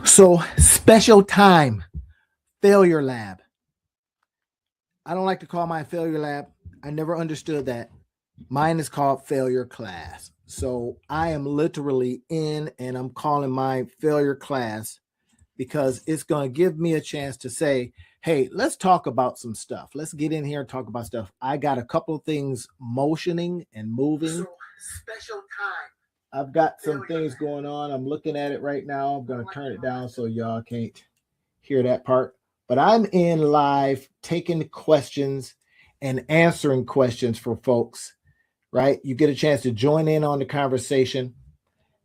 So, special time, failure lab. I don't like to call mine failure lab. I never understood that. Mine is called failure class. So, I am literally in and I'm calling mine failure class because it's going to give me a chance to say, hey, let's talk about some stuff. Let's get in here and talk about stuff. I got a couple of things motioning and moving. So, special time. I've got some things going on. I'm looking at it right now. I'm going to turn it down so y'all can't hear that part. But I'm in live taking questions and answering questions for folks, right? You get a chance to join in on the conversation.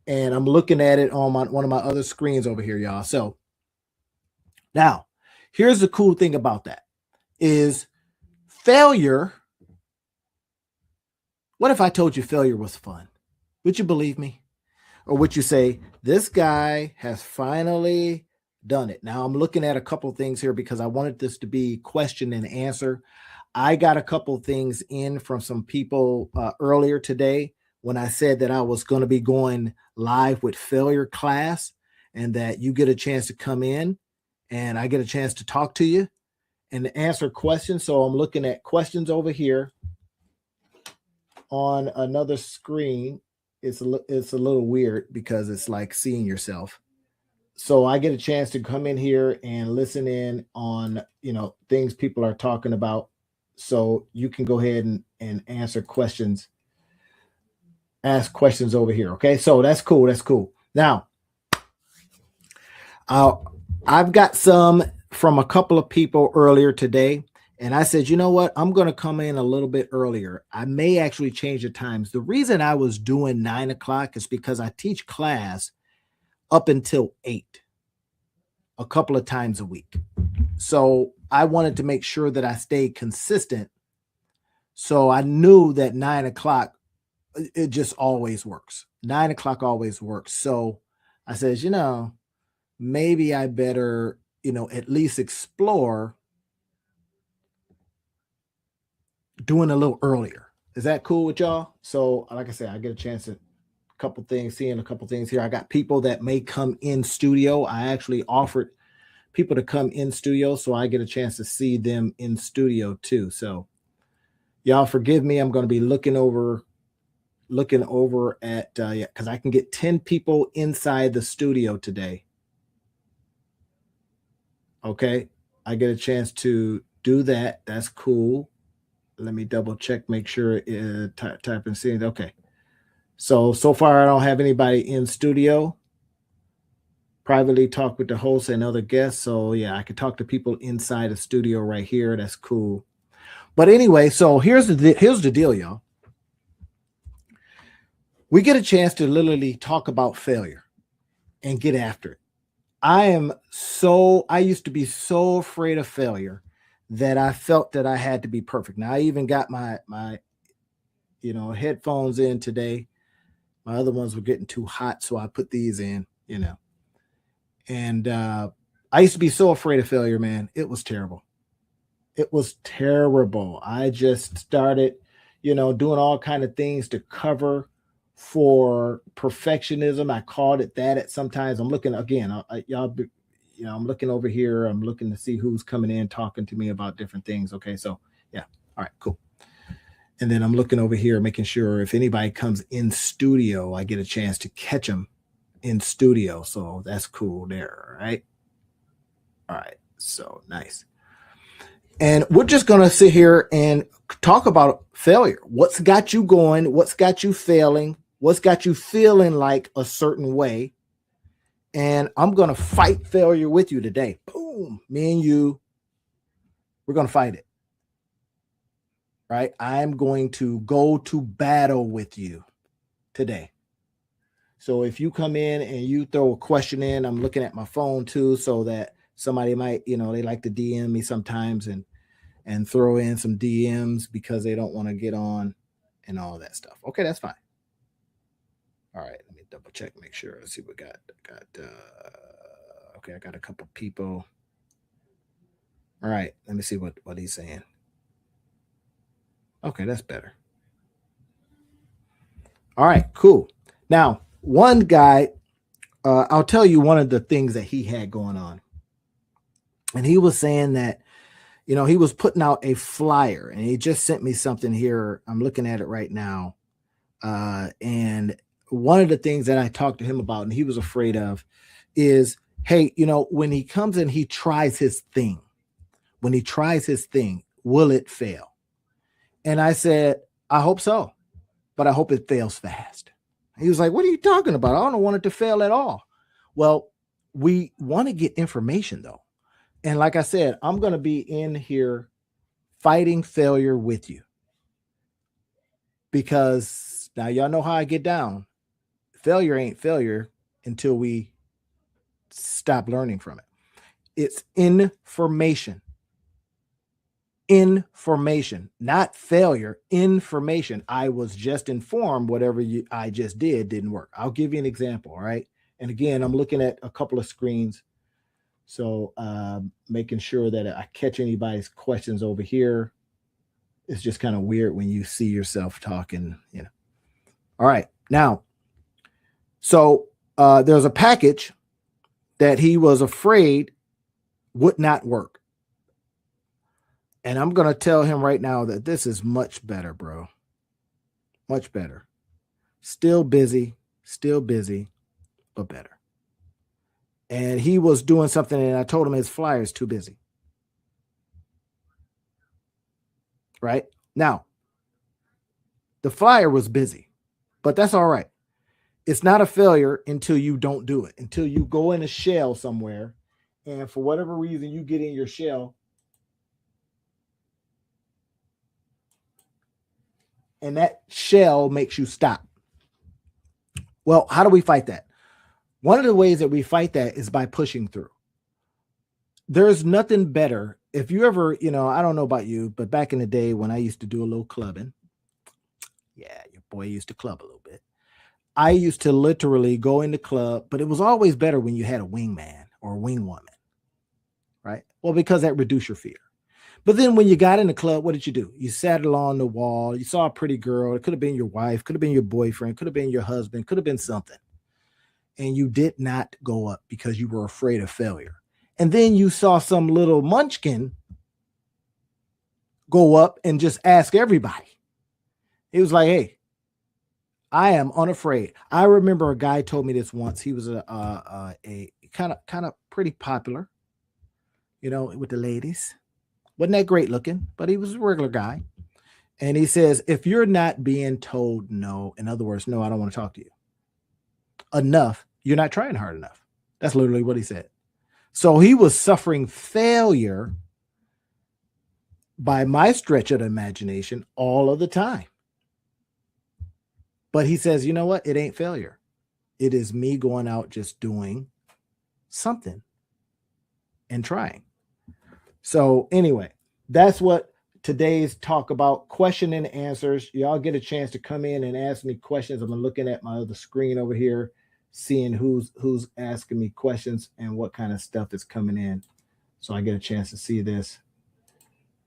And I'm looking at it on one of my other screens over here, y'all. So now, here's the cool thing about that is failure. What if I told you failure was fun? Would you believe me? Or would you say, this guy has finally done it? Now, I'm looking at a couple of things here because I wanted this to be question and answer. I got a couple of things in from some people earlier today when I said that I was going to be going live with failure class and that you get a chance to come in and I get a chance to talk to you and answer questions. So I'm looking at questions over here on another screen. It's a little weird because it's like seeing yourself. So I get a chance to come in here and listen in on, things people are talking about. So you can go ahead and answer questions, ask questions over here. Okay. So that's cool. That's cool. Now, I've got some from a couple of people earlier today. And I said, you know what? I'm going to come in a little bit earlier. I may actually change the times. The reason I was doing 9 o'clock is because I teach class up until 8 a couple of times a week. So I wanted to make sure that I stayed consistent. So I knew that 9 o'clock, it just always works. 9 o'clock always works. So I said, maybe I better, at least explore doing a little earlier. Is that cool with y'all? So like I said, I get a chance to seeing a couple things here. I got people that may come in studio. I actually offered people to come in studio so I get a chance to see them in studio too. So y'all forgive me. I'm going to be looking over at, because I can get 10 people inside the studio today. Okay. I get a chance to do that. That's cool. Let me double check, make sure type and see. Okay. So far I don't have anybody in studio. Privately talk with the host and other guests. So yeah, I can talk to people inside the studio right here. That's cool. But anyway, so here's the deal, y'all. We get a chance to literally talk about failure and get after it. I used to be so afraid of failure that I felt that I had to be perfect. Now I even got my headphones in today. My other ones were getting too hot, so I put these in, And I used to be so afraid of failure, man. It was terrible. It was terrible. I just started, doing all kind of things to cover for perfectionism. I called it that at sometimes. I'm looking again, I'm looking over here. I'm looking to see who's coming in, talking to me about different things. Okay. So yeah. All right, cool. And then I'm looking over here, making sure if anybody comes in studio, I get a chance to catch them in studio. So that's cool there. Right. All right. So nice. And we're just going to sit here and talk about failure. What's got you going? What's got you failing? What's got you feeling like a certain way? And I'm going to fight failure with you today. Boom. Me and you, we're going to fight it. Right? I'm going to go to battle with you today. So if you come in and you throw a question in, I'm looking at my phone too, so that somebody might, they like to DM me sometimes and throw in some DMs because they don't want to get on and all that stuff. Okay, that's fine. All right, let me double check, make sure. Let's see what we got. Okay, I got a couple people. All right, let me see what he's saying. Okay, that's better. All right, cool. Now, one guy I'll tell you one of the things that he had going on. And he was saying that, he was putting out a flyer, and he just sent me something here. I'm looking at it right now. And one of the things that I talked to him about, and he was afraid of, is, hey, when he comes in, he tries his thing. When he tries his thing, will it fail? And I said, I hope so, but I hope it fails fast. He was like, what are you talking about? I don't want it to fail at all. Well, we want to get information, though. And like I said, I'm going to be in here fighting failure with you, because now y'all know how I get down. Failure ain't failure until we stop learning from it. It's information. Information, not failure. Information. I was just informed whatever I just didn't work. I'll give you an example. All right. And again, I'm looking at a couple of screens. So making sure that I catch anybody's questions over here. It's just kind of weird when you see yourself talking, All right. Now, so there's a package that he was afraid would not work. And I'm going to tell him right now that this is much better, bro. Much better. Still busy, but better. And he was doing something, and I told him his flyer is too busy. Right? Now, the flyer was busy, but that's all right. It's not a failure until you don't do it, until you go in a shell somewhere, and for whatever reason you get in your shell, and that shell makes you stop. Well, how do we fight that? One of the ways that we fight that is by pushing through. There's nothing better. If you ever, I don't know about you, but back in the day when I used to do a little clubbing, yeah, your boy used to club a little bit. I used to literally go in the club, but it was always better when you had a wingman or a wingwoman, right? Well, because that reduced your fear. But then when you got in the club, what did you do? You sat along the wall. You saw a pretty girl. It could have been your wife, could have been your boyfriend, could have been your husband, could have been something. And you did not go up because you were afraid of failure. And then you saw some little munchkin go up and just ask everybody. It was like, hey, I am unafraid. I remember a guy told me this once. He was a kind of pretty popular, with the ladies. Wasn't that great looking, but he was a regular guy. And he says, if you're not being told no, in other words, no, I don't want to talk to you enough, you're not trying hard enough. That's literally what he said. So he was suffering failure by my stretch of the imagination all of the time. But he says, you know what? It ain't failure. It is me going out just doing something and trying. So anyway, that's what today's talk about, question and answers. Y'all get a chance to come in and ask me questions. I'm looking at my other screen over here, seeing who's asking me questions and what kind of stuff is coming in. So I get a chance to see this.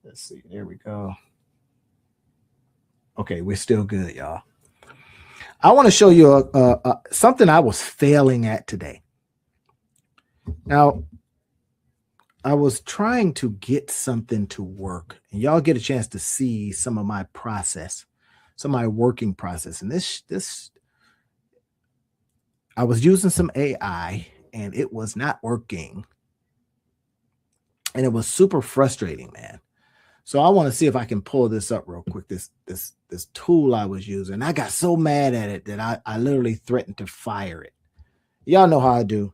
Let's see. There we go. Okay, we're still good, y'all. I want to show you something I was failing at today. Now, I was trying to get something to work, and y'all get a chance to see some of my process, some of my working process. And this, I was using some AI, and it was not working, and it was super frustrating, man. So I want to see if I can pull this up real quick. This tool I was using. I got so mad at it that I literally threatened to fire it. Y'all know how I do,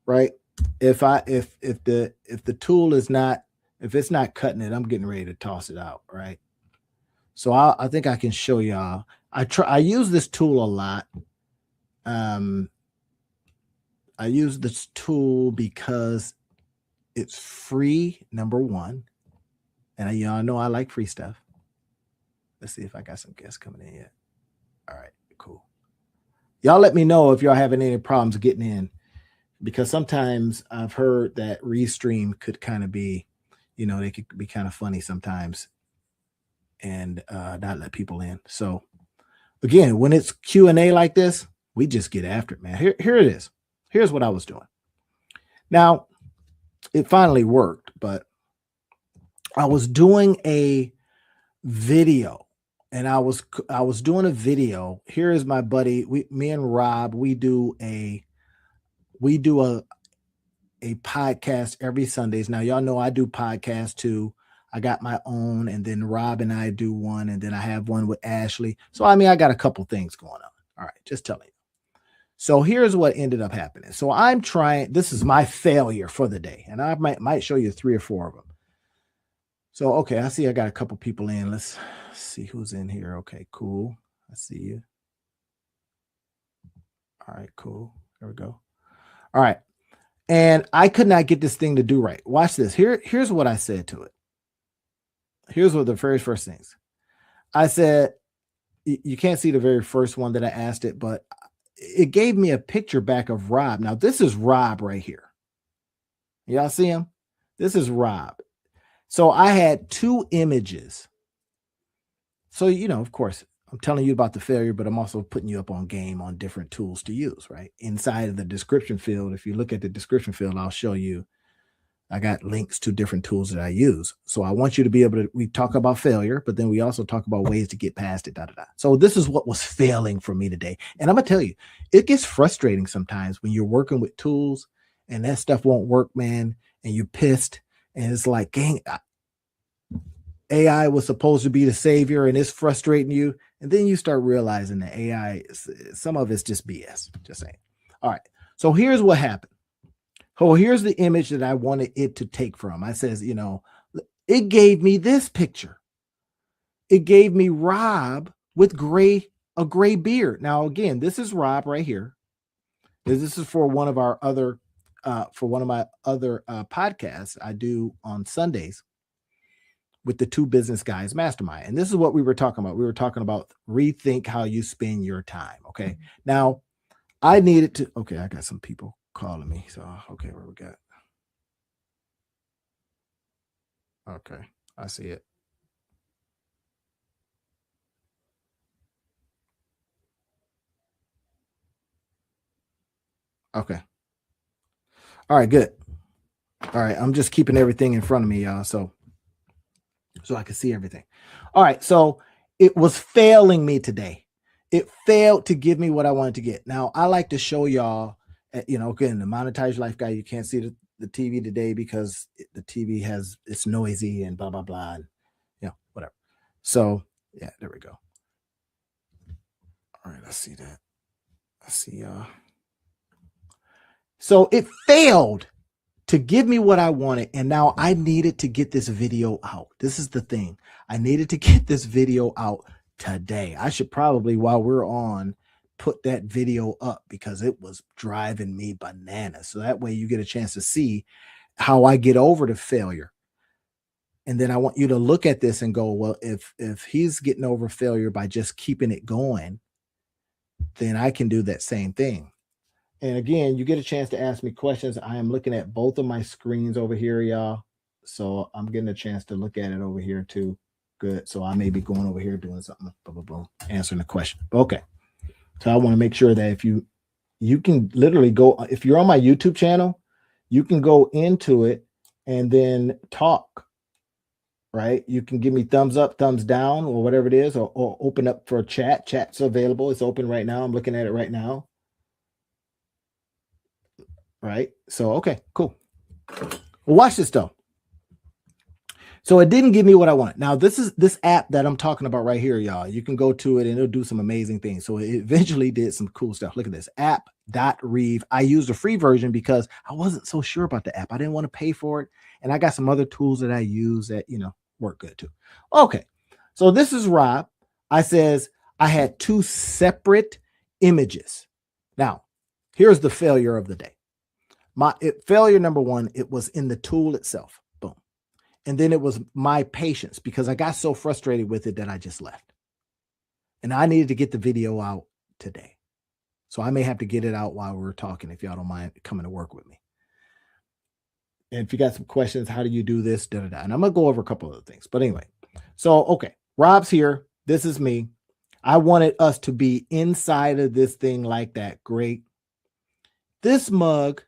right? If the tool is not, if it's not cutting it, I'm getting ready to toss it out, right? So I think I can show y'all. I use this tool a lot. I use this tool because it's free, number one. And y'all know I like free stuff. Let's see if I got some guests coming in yet. All right, cool. Y'all let me know if y'all having any problems getting in, because sometimes I've heard that Restream could kind of be, they could be kind of funny sometimes and not let people in. So again, when it's Q&A like this, We just get after it, man. Here it is. Here's what I was doing. Now, it finally worked, but I was doing a video, and I was doing a video. Here is my buddy. Me and Rob, we do a podcast every Sundays. Now, y'all know I do podcasts too. I got my own, and then Rob and I do one, and then I have one with Ashley. So, I mean, I got a couple things going on. All right, just telling you. So here's what ended up happening. So I'm trying, this is my failure for the day, and I might show you 3 or 4 of them. So, okay, I see I got a couple people in. Let's see who's in here. Okay, cool. I see you. All right, cool. There we go. All right. And I could not get this thing to do right. Watch this. Here's what I said to it. Here's what the very first things. I said, you can't see the very first one that I asked it, but it gave me a picture back of Rob. Now, this is Rob right here. Y'all see him? This is Rob. So I had 2 images. So, of course, I'm telling you about the failure, but I'm also putting you up on game on different tools to use, right? Inside of the description field, if you look at the description field, I'll show you, I got links to different tools that I use. So I want you to be able to, we talk about failure, but then we also talk about ways to get past it, So this is what was failing for me today. And I'm going to tell you, it gets frustrating sometimes when you're working with tools and that stuff won't work, man, and you're pissed. And it's like, dang, AI was supposed to be the savior and it's frustrating you. And then you start realizing that AI, some of it's just BS. Just saying. All right. So here's what happened. Oh, here's the image that I wanted it to take from. I says, it gave me this picture. It gave me Rob with a gray beard. Now, again, this is Rob right here. This is for one of our other, podcasts I do on Sundays with the 2 Business Guys Mastermind. And this is what we were talking about. We were talking about rethink how you spend your time. Okay. Now I needed to, okay, I got some people calling me. So, okay, where we got? Okay. I see it. Okay. All right, good. All right. I'm just keeping everything in front of me, y'all. So I can see everything. All right. So it was failing me today. It failed to give me what I wanted to get. Now, I like to show y'all, again, the Monetize Life Guy, you can't see the TV today because the TV it's noisy and blah, blah, blah. And, whatever. So, yeah, there we go. All right. I see that. I see y'all. So it failed to give me what I wanted. And now I needed to get this video out. This is the thing. I needed to get this video out today. I should probably, while we're on, put that video up because it was driving me bananas. So that way you get a chance to see how I get over the failure. And then I want you to look at this and go, well, if he's getting over failure by just keeping it going, then I can do that same thing. And again, you get a chance to ask me questions. I am looking at both of my screens over here, y'all. So I'm getting a chance to look at it over here too. Good. So I may be going over here doing something, boom, boom, boom, answering the question. Okay. So I want to make sure that if you can literally go, if you're on my YouTube channel, you can go into it and then talk, right? You can give me thumbs up, thumbs down, or whatever it is, or open up for a chat. Chat's available. It's open right now. I'm looking at it right now. Right. So, okay, cool. Well, watch this though. So it didn't give me what I want. Now, this app that I'm talking about right here, y'all. You can go to it and it'll do some amazing things. So it eventually did some cool stuff. Look at this app.reeve. I used a free version because I wasn't so sure about the app. I didn't want to pay for it. And I got some other tools that I use that, work good too. Okay. So this is Rob. I says I had 2 separate images. Now, here's the failure of the day. Failure number 1, it was in the tool itself. Boom. And then it was my patience because I got so frustrated with it that I just left. And I needed to get the video out today. So I may have to get it out while we're talking if y'all don't mind coming to work with me. And if you got some questions, how do you do this? And I'm going to go over a couple of things. But anyway, so, okay, Rob's here. This is me. I wanted us to be inside of this thing like that. Great. This mug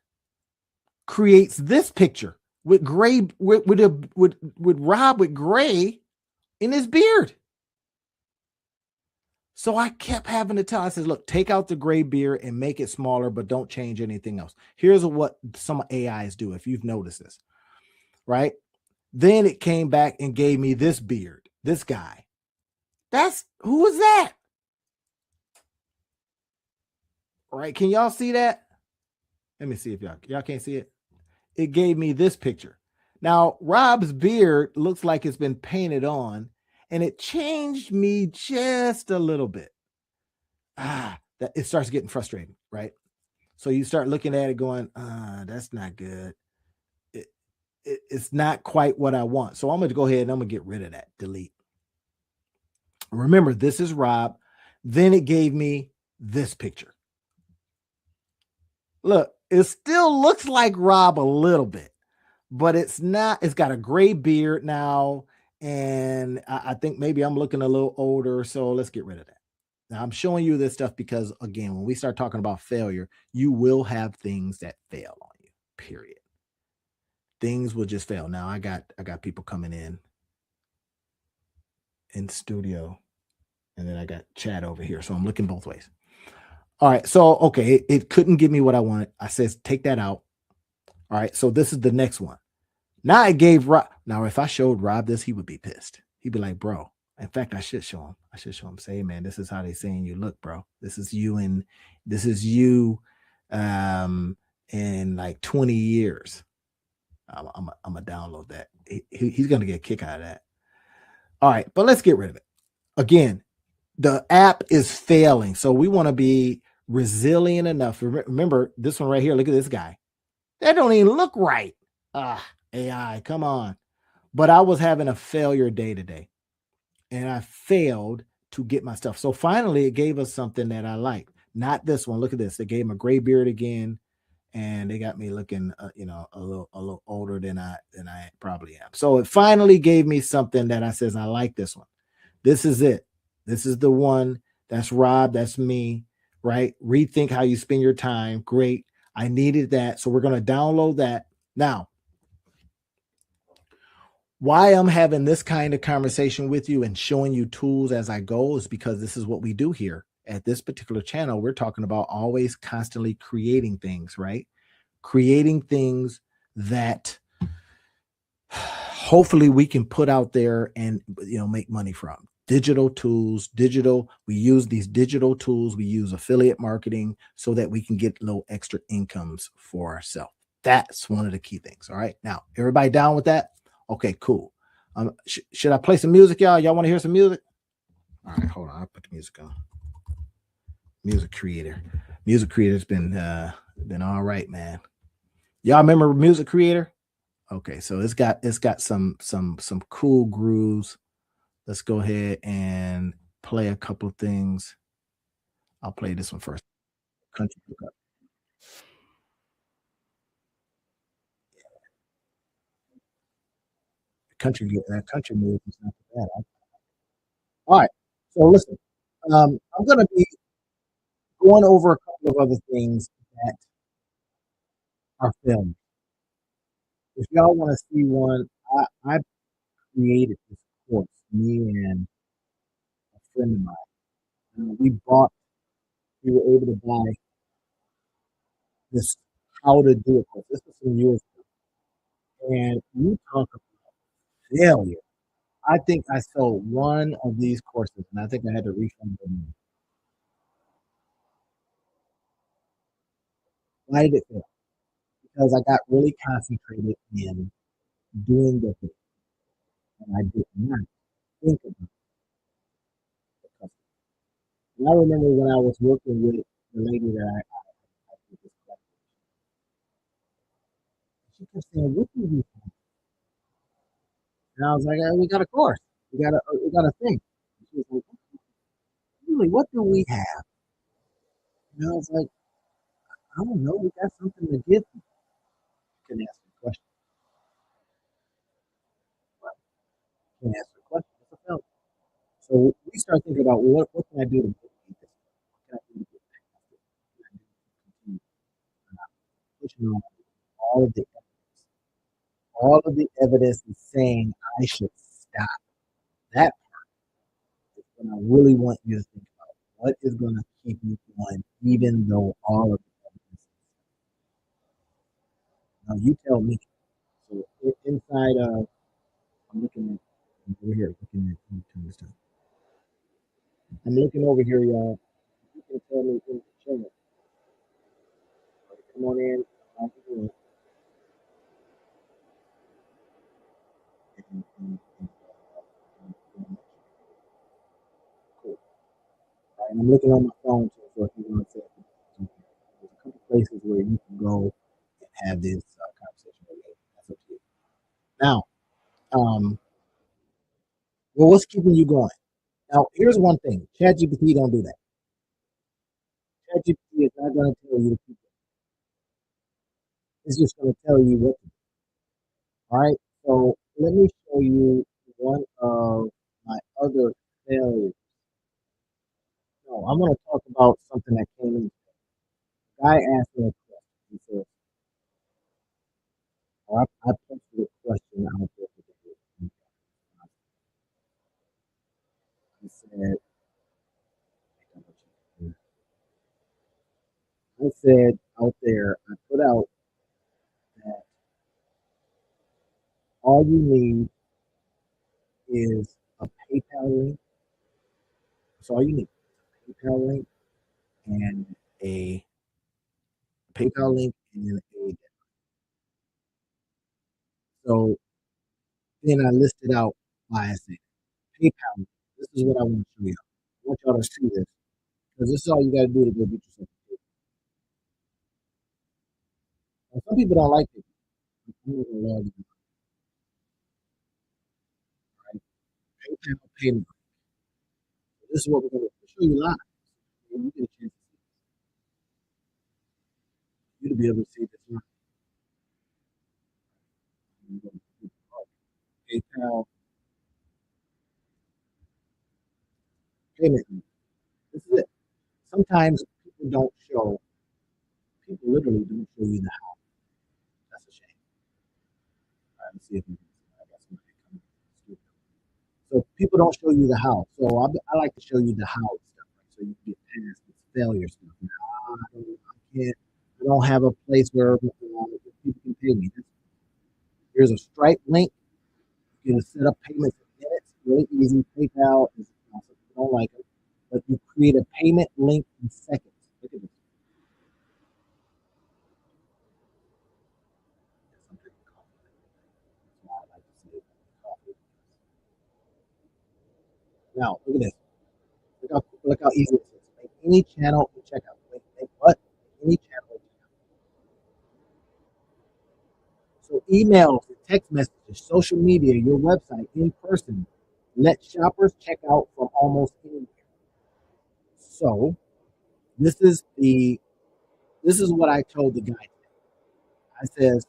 creates this picture with gray with Rob with gray in his beard. So I kept having to tell, I said, look, take out the gray beard and make it smaller, but don't change anything else. Here's what some AIs do, if you've noticed this, right? Then it came back and gave me this beard, this guy. Who is that? All right, can y'all see that? Let me see if y'all can't see it. It gave me this picture. Now, Rob's beard looks like it's been painted on, and it changed me just a little bit. That it starts getting frustrating, right? So you start looking at it going, that's not good. It's not quite what I want. So I'm going to go ahead and I'm going to get rid of that. Delete. Remember, this is Rob. Then it gave me this picture. Look, it still looks like Rob a little bit, but it's not. It's got a gray beard now. And I think maybe I'm looking a little older. So let's get rid of that. Now I'm showing you this stuff because, again, when we start talking about failure, you will have things that fail on you, period. Things will just fail. Now I got people coming in studio, and then I got chat over here. So I'm looking both ways. All right. So, okay, it couldn't give me what I wanted. I says, take that out. All right. So this is the next one. Now I gave Rob. Now, if I showed Rob this, he would be pissed. He'd be like, bro. In fact, I should show him. Say, hey, man, this is how they saying you look, bro. This is you in like 20 years. I'm gonna download that. He's gonna get a kick out of that. All right, but let's get rid of it. Again, the app is failing, so we want to be resilient enough. Remember this one right here. Look at this guy. That don't even look right. AI, come on. But I was having a failure day today, and I failed to get my stuff. So finally, it gave us something that I liked. Not this one. Look at this. They gave him a gray beard again, and they got me looking, a little older than I probably am. So it finally gave me something that I says I like this one. This is it. This is the one. That's Rob. That's me. Right? Rethink how you spend your time. Great. I needed that, so we're going to download that now. Why I'm having this kind of conversation with you and showing you tools as I go is because this is what we do here at this particular channel. We're talking about always constantly creating things, right? Creating things that hopefully we can put out there and make money from. Digital tools, we use these digital tools, we use affiliate marketing so that we can get little extra incomes for ourselves. That's one of the key things. All right. Now, everybody down with that? Okay, cool. Should I play some music, y'all? Y'all want to hear some music? All right, hold on. I'll put the music on. Music Creator's been all right, man. Y'all remember Music Creator? Okay, so it's got some cool grooves. Let's go ahead and play a couple things. I'll play this one first. Country Hookup. Country music is not bad. All right. So listen, I'm going to be going over a couple of other things that are filmed. If y'all want to see one, I created this course, me and a friend of mine. We were able to buy this how to do it course. This was some years ago. And you talk about failure. I think I sold one of these courses, and I think I had to refund them. Why did it fail? Because I got really concentrated in doing the thing, and I did not think about the customer. And I remember when I was working with the lady that I did this class, she kept saying, "What do we have?" And I was like, "We got a course. We got a thing." And she was like, "Really? What do we have?" And I was like, "I don't know. We got something to give you." Can ask a question. Can ask a question. It's a failure. So we start thinking about what can I do to mitigate this? What can I do to get past it? What can I do to continue pushing on all of the evidence? All of the evidence is saying I should stop. That is what I really want you to think about. What is going to keep you going, even though all of the evidence is. Now you tell me. So inside of, I'm looking at over here, looking at, let me turn this down. I'm looking over here, y'all. You can tell me in the chat. Come on in. How you doing? Cool. All right, and I'm looking on my phone too, so if you want to say something, there's a couple places where you can go and have this conversation with me. That's up to you. Now, well, what's keeping you going? Now, here's one thing: ChatGPT don't do that. ChatGPT is not going to tell you to keep it. It's just going to tell you what to do. All right. So let me show you one of my other failures. No, I'm going to talk about something that came in. The guy asked me a question. He said, or I posted a question out there today. He said, I said out there, I put out that all you need is a PayPal link. That's all you need. A PayPal link and a PayPal link and a. So then I listed out why I said PayPal. This is what I want to show you. I want y'all to see this because this is all you got to do to go get yourself a PayPal. Now, some people don't like PayPal. I'm not gonna log in, right? PayPal payment. So this is what we're going to show you live. And you get a chance to see you to be able to see this live. PayPal payment. This is it. Sometimes people don't show. People literally don't show you the how. That's a shame. All right, let's see if we can. I got somebody coming. So people don't show you the how. So I like to show you the how stuff, right? So you get past this failure stuff. I can't. I don't have a place where people can pay me. Here's a Stripe link. You can set up payments in minutes. Really easy. PayPal is some people don't like it, but you create a payment link in seconds. Look at this. Now look at this. Look how easy this is. Make any channel and checkout. Make what? Any channel and checkout. So emails, text messages, social media, your website, in person. Let shoppers check out from almost anywhere. So this is what I told the guy today. I says,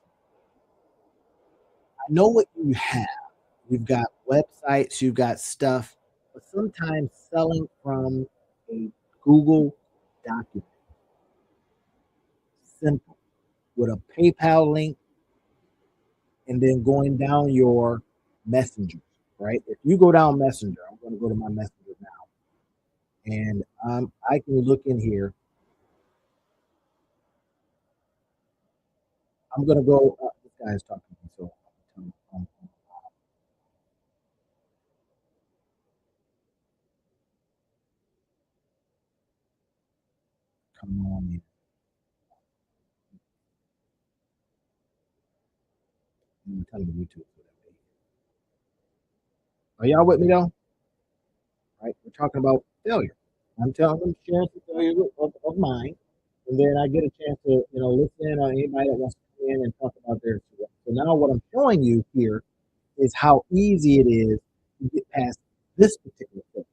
I know what you have. You've got websites, you've got stuff, but sometimes selling from a Google document, simple, with a PayPal link, and then going down your messengers, right? If you go down Messenger, I'm going to go to my Messenger now, and I can look in here. I'm going to go. This guy is talking to me, so come on. I'm telling YouTube. Are y'all with me though? Right? We're talking about failure. I'm telling them sharing some failures of mine, and then I get a chance to listen or anybody that wants to come in and talk about theirs. So now what I'm showing you here is how easy it is to get past this particular failure.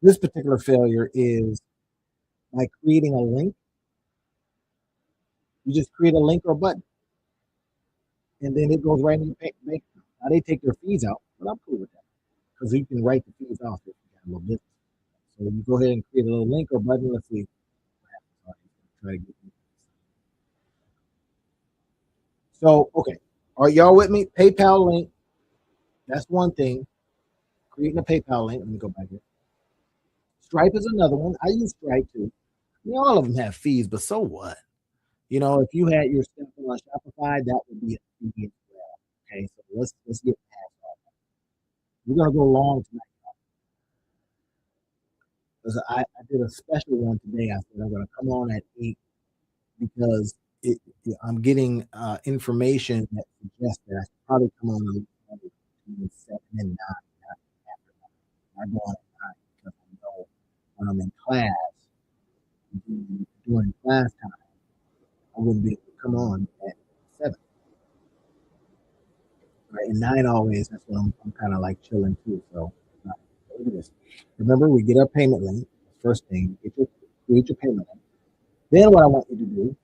This particular failure is by creating a link. You just create a link or a button, and then it goes right in your bank account. Now they take their fees out, but I'm cool with that. because you can write the fees off if you got a little business. So you go ahead and create a little link or button. Let's see. Try to get so okay. Are y'all with me? PayPal link. That's one thing. Creating a PayPal link. Let me go back here. Stripe is another one. I use Stripe too. I mean, all of them have fees, but so what? You know, if you had your stuff on Shopify, that would be a fee as well. Okay, so let's get past that. We're gonna go long tonight because I did a special one today. I said I'm gonna come on at 8 because I'm getting information that suggests that I should probably come on a little between 7 and 9, not after 9. I go on at 9 because I know when I'm in class, during class time, I wouldn't be able to come on at 7. Right? And 9 always, that's when I'm kind of like chilling too. So look at this. Remember, we get our payment link. First thing, create your payment link. Then what I want you to do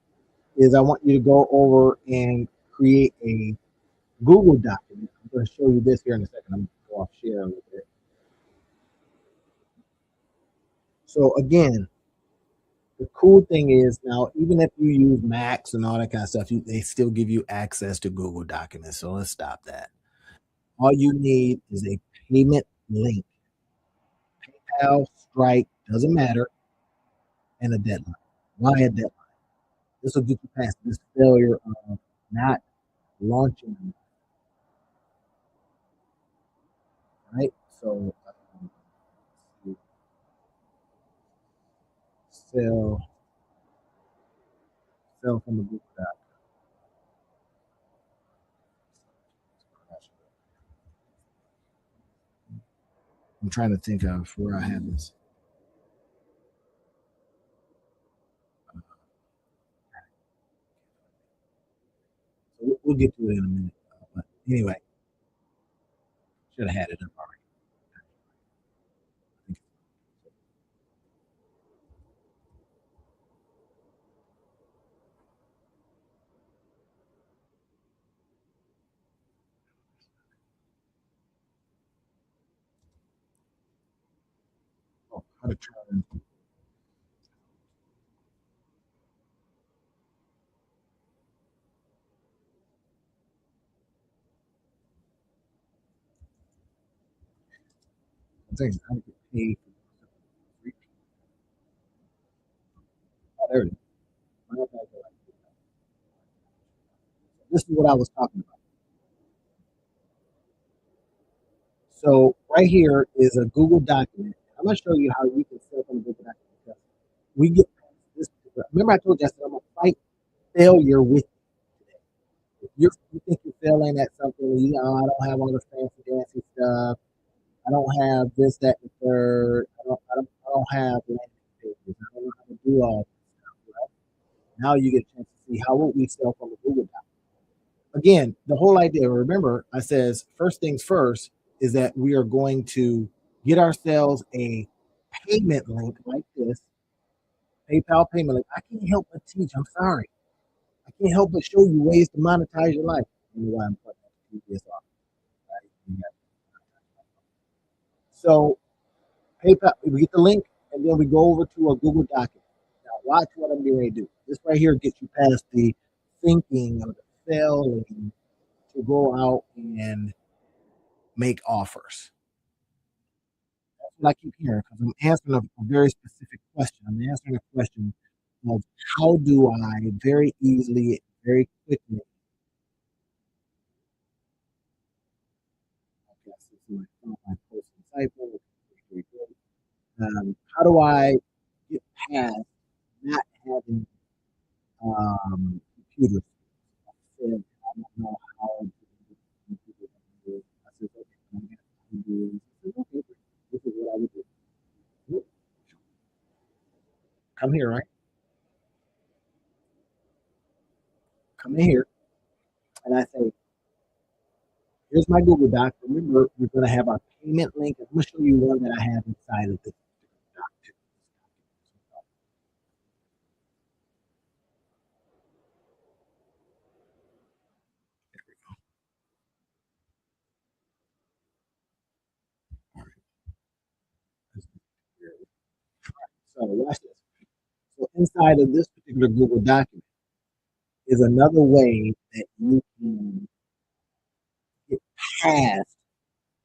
is I want you to go over and create a Google document. I'm going to show you this here in a second. I'm going to go off share a little bit. So again, the cool thing is now, even if you use Macs and all that kind of stuff, they still give you access to Google Documents. So let's stop that. All you need is a payment link. PayPal, Stripe, doesn't matter, and a deadline. Why a deadline? This will get you past this failure of not launching them, right? So sell sell from the Google Doc. I'm trying to think of where I have this. So we'll get to it in a minute. But anyway, should have had it up already. Oh, how to turn. I think how to get paid. Oh, there it is. This is what I was talking about. So right here is a Google document. I'm going to show you how you can sell from a Google document. Because we get this. Remember, I told you I said I'm going to fight failure with you think you're failing at something, you know, I don't have all the fancy dancy stuff. I don't have this, that, and the third. I don't have landing pages. I don't know how to do all this stuff, right? Now you get a chance to see how would we sell from a Google Doc. Again, the whole idea, remember, I says first things first is that we are going to get ourselves a payment link like this, PayPal payment link. I can't help but teach. I'm sorry. I can't help but show you ways to monetize your life. I don't know why I'm putting this off. Right? So PayPal, we get the link, and then we go over to a Google document. Now, watch what I'm getting ready to do. This right here gets you past the thinking or the failing to go out and make offers. That's what I keep hearing because I'm answering a very specific question. I'm answering a question of how do I very easily, very quickly. Okay, so my post insightful. How do I get past not having computers? Said, I don't know how to do it. I said, okay, I'm going to do this. I said, okay, this is what I would do. Come here, right? Come in here. And I say, here's my Google Doc. Remember, we're going to have our payment link. I'm going to show you one that I have inside of this doc. So watch this. So inside of this particular Google document is another way that you can get past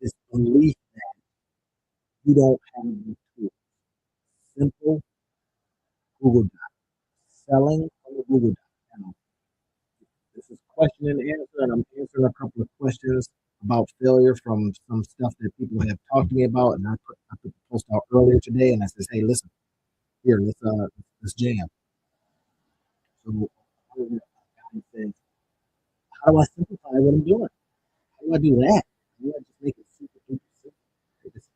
this belief that you don't have the tool. Simple Google Doc. Selling on the Google Doc. Now, this is question and answer, and I'm answering a couple of questions about failure from some stuff that people have talked to me about. And I put the post out earlier today, and I says, hey, listen, here, let's jam. So guy says, how do I simplify what I'm doing? How do I do that? How do I just make it super simple? Just,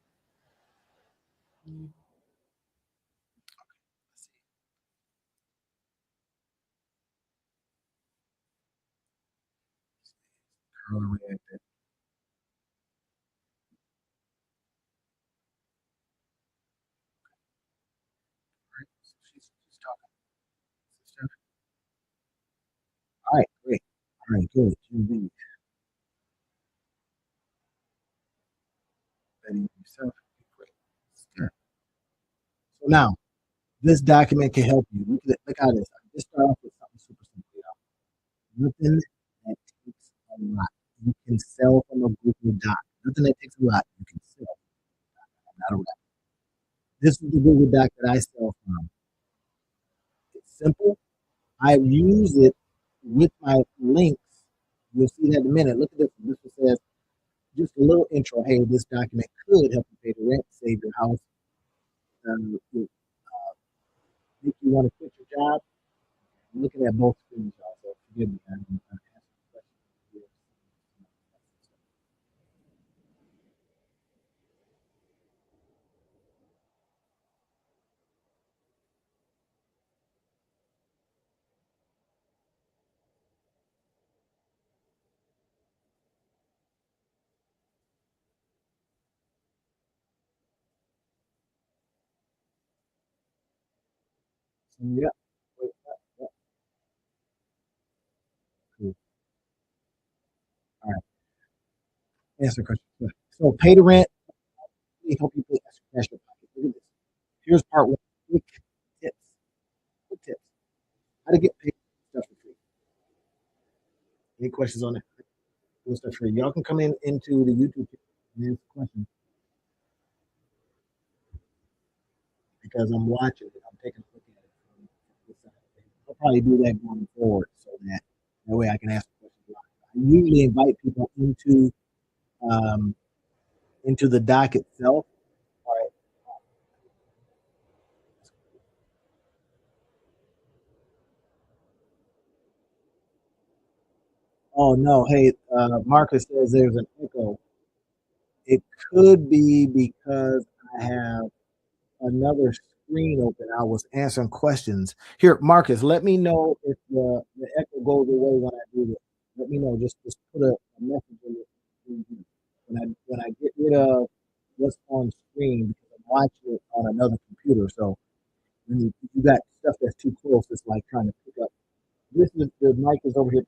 curl around that. Right? So she's talking. All right, great. All right, good. You be betting yourself. Great. Sure. So now, this document can help you. Look at this. I just start off with something super simple. Nothing that takes a lot. You can sell from a Google Doc. Nothing that takes a lot. You can sell. Not a lot. This is the Google Doc that I sell from. It's simple. I use it with my links. You'll see that in a minute. Look at this. This one says just a little intro. Hey, this document could help you pay the rent, save your house, make you want to quit your job. I'm looking at both screens, y'all, so forgive me. I'm asking questions. So, yeah. Wait, cool. All right. Answer the question. So pay the rent. Let me help you pay extra cash in your pocket. Look at this. Here's part one. Quick tips. Quick tips. How to get paid stuff for free. Any questions on that? Cool stuff free. Y'all can come in into the YouTube and ask questions because I'm watching it. I'm taking a look at it from this side. I'll probably do that going forward so that way I can ask questions live. I usually invite people um, into the doc itself. All right. Oh no, hey, Marcus says there's an echo. It could be because I have another screen open. I was answering questions. Here, Marcus, let me know if the echo goes away when I do this. Let me know. Just put a message in it when I get rid of what's on screen because I'm watching it on another computer. So when you got stuff that's too close, it's like trying to pick up. This is the mic is over here.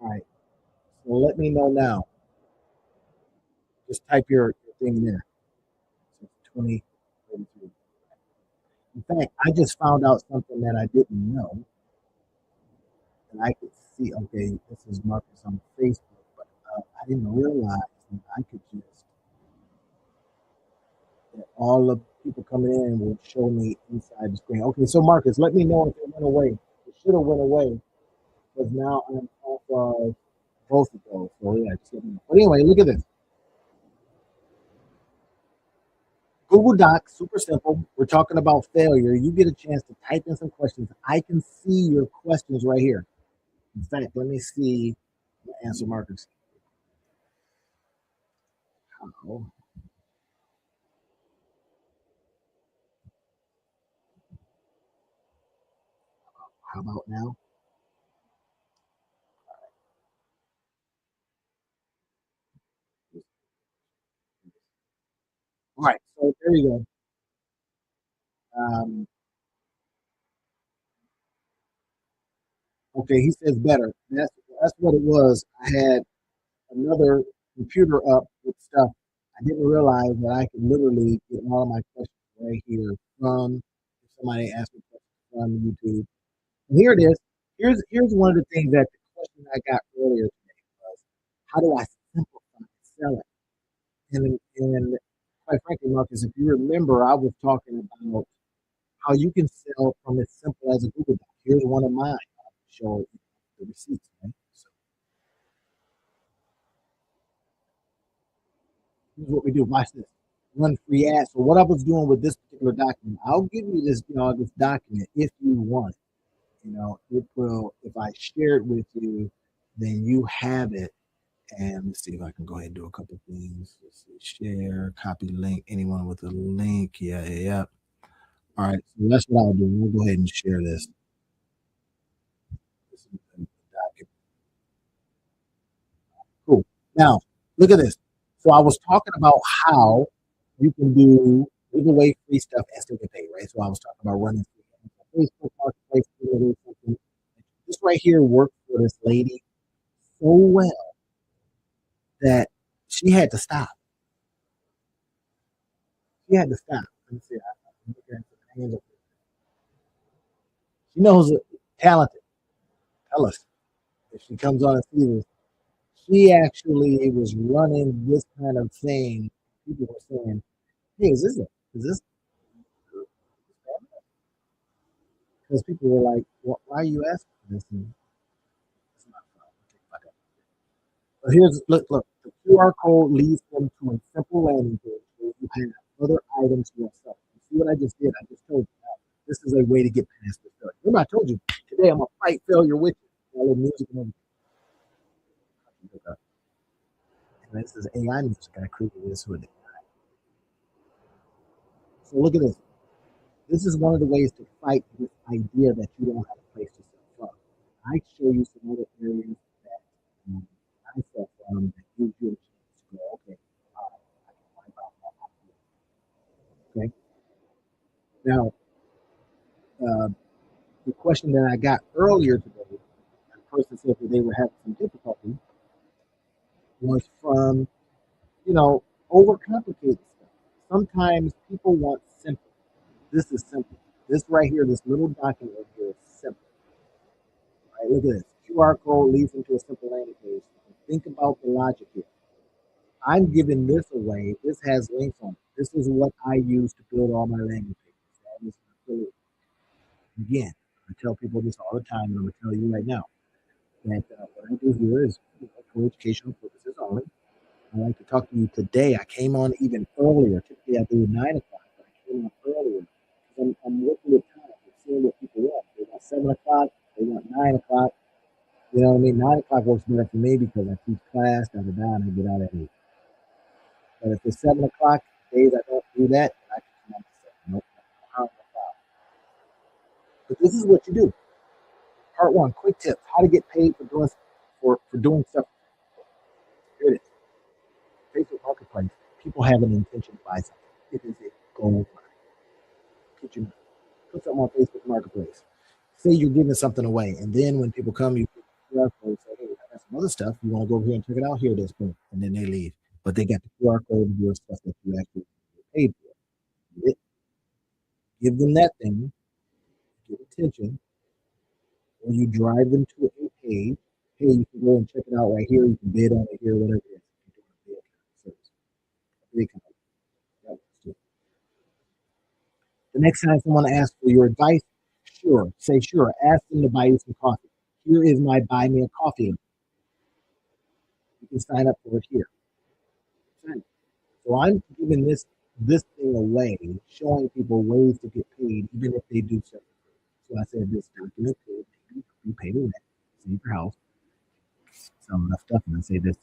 All right. So let me know now. Just type your thing there. So 2033. In fact, I just found out something that I didn't know, and I could see. Okay, this is Marcus on Facebook, but I didn't realize that I could just that all the people coming in would show me inside the screen. Okay, so Marcus, let me know if it went away. It should have went away because now I'm off of both of those. So yeah, just let me know. But anyway, look at this. Google Docs, super simple. We're talking about failure. You get a chance to type in some questions. I can see your questions right here. In fact, let me see the answer markers. How, how about now? All right, so there you go. Um, okay, he says better. That's what it was. I had another computer up with stuff. I didn't realize that I could literally get all of my questions right here from if somebody asked me questions from YouTube. And here it is. Here's one of the things that the question I got earlier today was, how do I simplify selling? And quite frankly, Marcus, if you remember, I was talking about how you can sell from as simple as a Google Doc. Here's one of mine. I'll show you the receipts. Right? So here's what we do. Watch this. Run free ads. So what I was doing with this particular document, I'll give you this, this document if you want. It will. If I share it with you, then you have it. And let's see if I can go ahead and do a couple of things. Let's see, share, copy link. Anyone with a link? Yeah, yeah, yeah. All right. So that's what I'll do. We'll go ahead and share this. This is the document. Cool. Now, look at this. So I was talking about how you can do give away free stuff and still get paid, right? So I was talking about running free Facebook Marketplace, something. This right here worked for this lady so well that she had to stop. She had to stop. Let me see. I'm looking at the hands up. She knows it, talented. Tell us if she comes on and sees this. She actually was running this kind of thing. People were saying, "Hey, is this?" Because people were like, "Why are you asking for this?" And it's not fun. But look. The QR code leads them to a simple landing page where you have other items yourself. You see what I just did? I just told you that this is a way to get past the failure. Remember, I told you today I'm gonna fight failure with you. All the music and everything. And this is AI music. I created this with it. So look at this. This is one of the ways to fight this idea that you don't have a place to sell from. I show you some other areas that I sell from that gives you a chance to go, okay, I can wipe out that idea. Okay. Now, uh, the question that I got earlier today, a person said that they were having some difficulty, was from, you know, overcomplicated stuff. Sometimes people want simple. This is simple. This right here, this little document right here is simple. Right? Look at this. QR code leads into a simple landing page. Think about the logic here. I'm giving this away. This has links on it. This is what I use to build all my landing pages. That is affiliate. Again, I tell people this all the time, and I'm going to tell you right now that what I do here is for educational purposes only. I like to talk to you today. I came on even earlier. Typically, I do 9 o'clock, but I came on earlier. I'm working with time. I'm seeing what people want. They want 7 o'clock. They want 9 o'clock. You know what I mean? 9 o'clock works better for me because I teach class, and I get out at 8. But if it's 7 o'clock, days I don't do that, I can come on to 7. Nope. But this is what you do. Part one, quick tips: how to get paid for doing stuff. Here it is. Facebook Marketplace. People have an intention to buy something. It is a gold mine. Put something on Facebook Marketplace. Say you're giving something away, and then when people come, you put the QR code. Say, "Hey, I got some other stuff. You want to go over here and check it out? Here it is." Boom, and then they leave. But they got the QR code of your stuff that you actually paid for. Give them that thing, get attention, or you drive them to a page. Hey, you can go and check it out right here. You can bid on it here, whatever it is. You're doing a bid service. The next time someone asks for your advice, sure, say sure. Ask them to buy you some coffee. Here is my buy me a coffee. You can sign up for it here. So I'm giving this thing away, showing people ways to get paid, even if they do stuff. So I said this document could maybe you pay the rent, save your house, some of the stuff, and I say this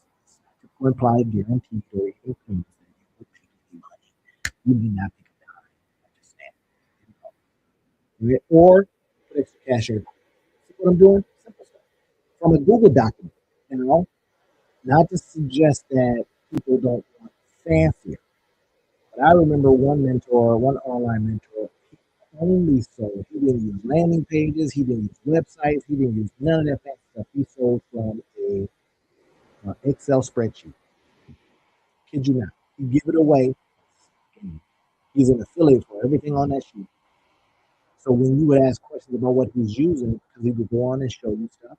typical implied guaranteed or even payments that you will pay you money. You may not think of that. I just stand. Or put extra cash in. See what I'm doing? Simple stuff. From a Google document, you know, not to suggest that people don't want fancier. But I remember one online mentor, he only sold. He didn't use landing pages. He didn't use websites. He didn't use none of that fancy stuff. He sold from a Excel spreadsheet. Kid you not. You give it away. He's an affiliate for everything on that sheet. So when you would ask questions about what he's using, because he would go on and show you stuff,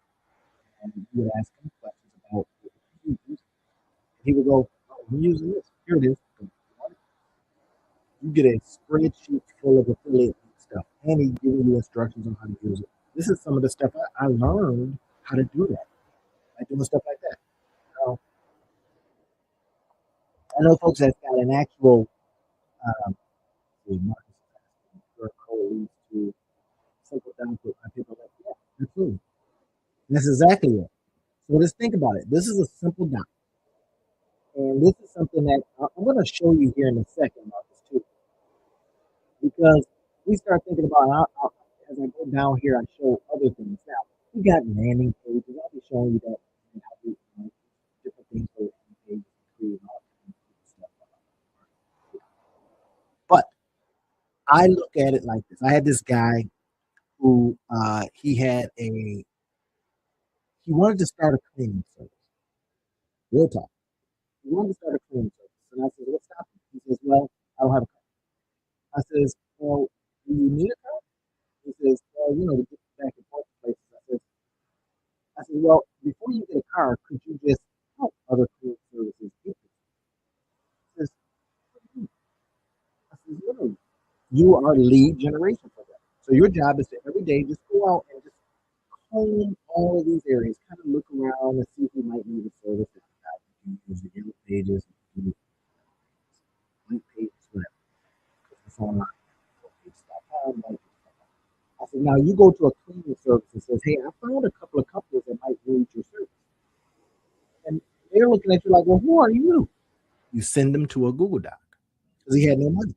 and you would ask him questions about what he uses, he would go, "Oh, I'm using this. Here it is." You get a spreadsheet full of affiliate stuff, and he's giving you instructions on how to use it. This is some of the stuff I learned how to do that, like doing stuff like that. Now, I know folks that's got an actual um, market code leads to simple down to people like, yeah, absolutely. That's exactly it. So just think about it. This is a simple doc, and this is something that I'm going to show you here in a second, Marcus, too, because we start thinking about as I go down here, I show other things. Now we got landing pages. I'll be showing you that and how we different things for landing pages, create all kinds of stuff. But I look at it like this. I had this guy who he wanted to start a cleaning service. Real talk. He wanted to start a cleaning service. And I said, what's happening? He says, well, I don't have a car. I says, well, do you need a car? He says, well, to get back and forth to places. I said, well, before you get a car, could you just help other cleaning services get this? He says, what do you mean? I says, literally, you are lead generation for them. So your job is to every day just go out and just comb all of these areas, kind of look around and see who might need a service. You can use the yellow pages, you can use link pages, whatever. It's online. I said, now you go to a cleaning service and says, hey, I found a couple of companies that might need your service. And they're looking at you like, well, who are you? You send them to a Google Doc because he had no money.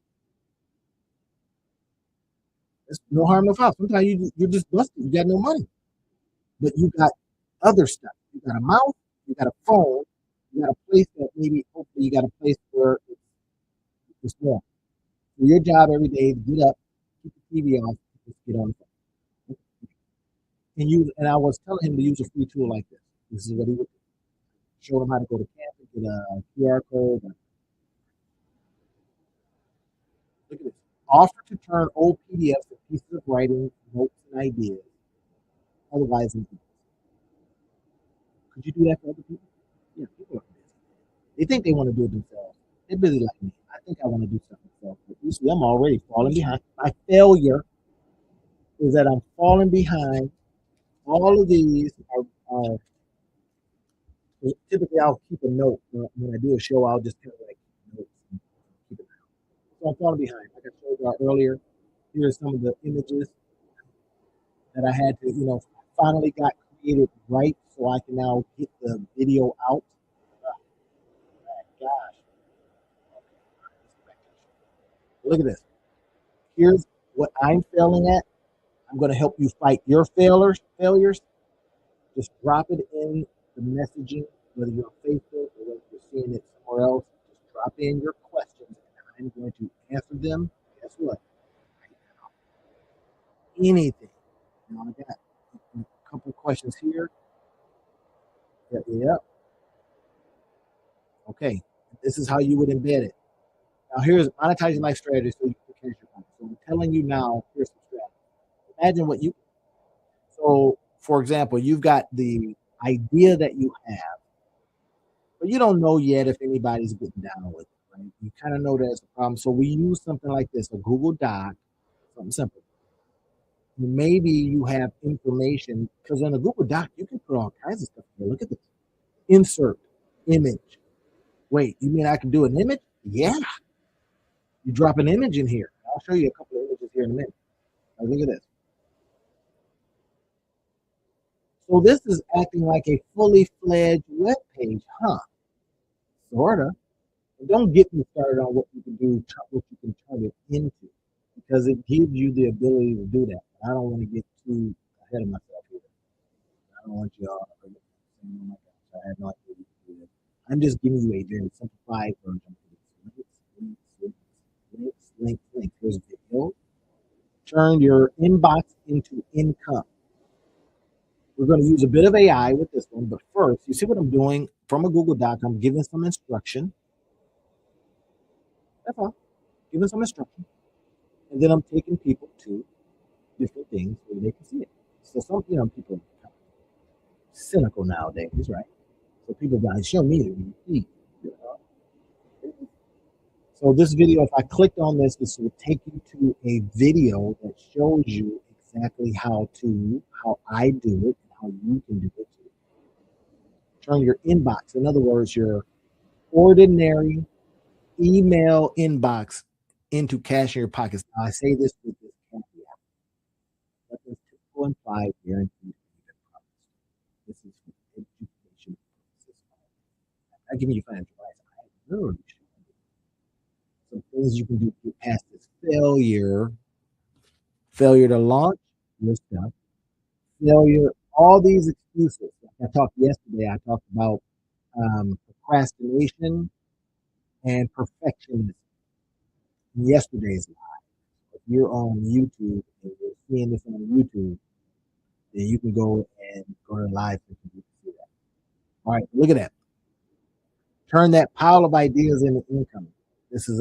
There's no harm, no foul. Sometimes you're just busted. You got no money. But you got other stuff. You got a mouse, you got a phone, you got a place that maybe, hopefully, you got a place where it's warm. So your job every day is get up, keep the TV on, just get on the phone. And I was telling him to use a free tool like this. This is what he would do. Show him how to go to campus, get a QR code. Look at this. Offer to turn old PDFs to pieces of writing, notes, and ideas. Otherwise, could you do that for other people? Yeah, people are busy. They think they want to do it themselves. They're busy like me. I think I want to do something myself. But you see, I'm already falling behind. My failure is that I'm falling behind. All of these are typically I'll keep a note when I do a show. I'll just kind of like notes and keep it down. So I'm falling behind. Like I showed you earlier, here are some of the images that I had to, finally got created right, so I can now get the video out. Oh, my gosh! Look at this. Here's what I'm failing at. I'm going to help you fight your failures. Just drop it in the messaging, whether you're on Facebook or whether you're seeing it somewhere else. Just drop in your questions, and I'm going to answer them. Guess what? Anything. Now I got a couple of questions here. Yeah. Okay. This is how you would embed it. Now here's monetizing life strategy so you can cash your money. So I'm telling you now, here's some strategy. Imagine what you. So for example, you've got the idea that you have, but you don't know yet if anybody's getting down with it, right? You kind of know that's a problem. So we use something like this, a Google Doc, something simple. Maybe you have information because on a Google Doc, you can put all kinds of stuff here. Look at this. Insert image. Wait, you mean I can do an image? Yeah. You drop an image in here. I'll show you a couple of images here in a minute. Now, look at this. So this is acting like a fully fledged web page, huh? Sorta. And don't get me started on what you can do, what you can turn it into, because it gives you the ability to do that. I don't want to get too ahead of myself here. I don't want you all to saying, oh my gosh, I have no idea you can do this. I'm just giving you a very simplified version of this. Links. Here's a video. Turn your inbox into income. We're going to use a bit of AI with this one, but first, you see what I'm doing from a Google Doc? I'm giving some instruction. That's all. Giving some instruction. And then I'm taking people to different things where they can see it. So some, people are cynical nowadays, right? So people got show me what you see. You know? So this video, if I clicked on this will take you to a video that shows you exactly how I do it, and how you can do it too. Turn your inbox, in other words, your ordinary email inbox into cash in your pockets. Now, I say this with this caveat. That is 2.5 guaranteed. This is for education purposes. I'm giving you financial advice. I literally some things you can do to get past this failure to launch your stuff, failure, all these excuses. Like I talked yesterday, I talked about procrastination and perfectionism in yesterday's live. If you're on YouTube and you're seeing this on YouTube, then you can go and go to live and you can see that. All right, look at that. Turn that pile of ideas into income. This is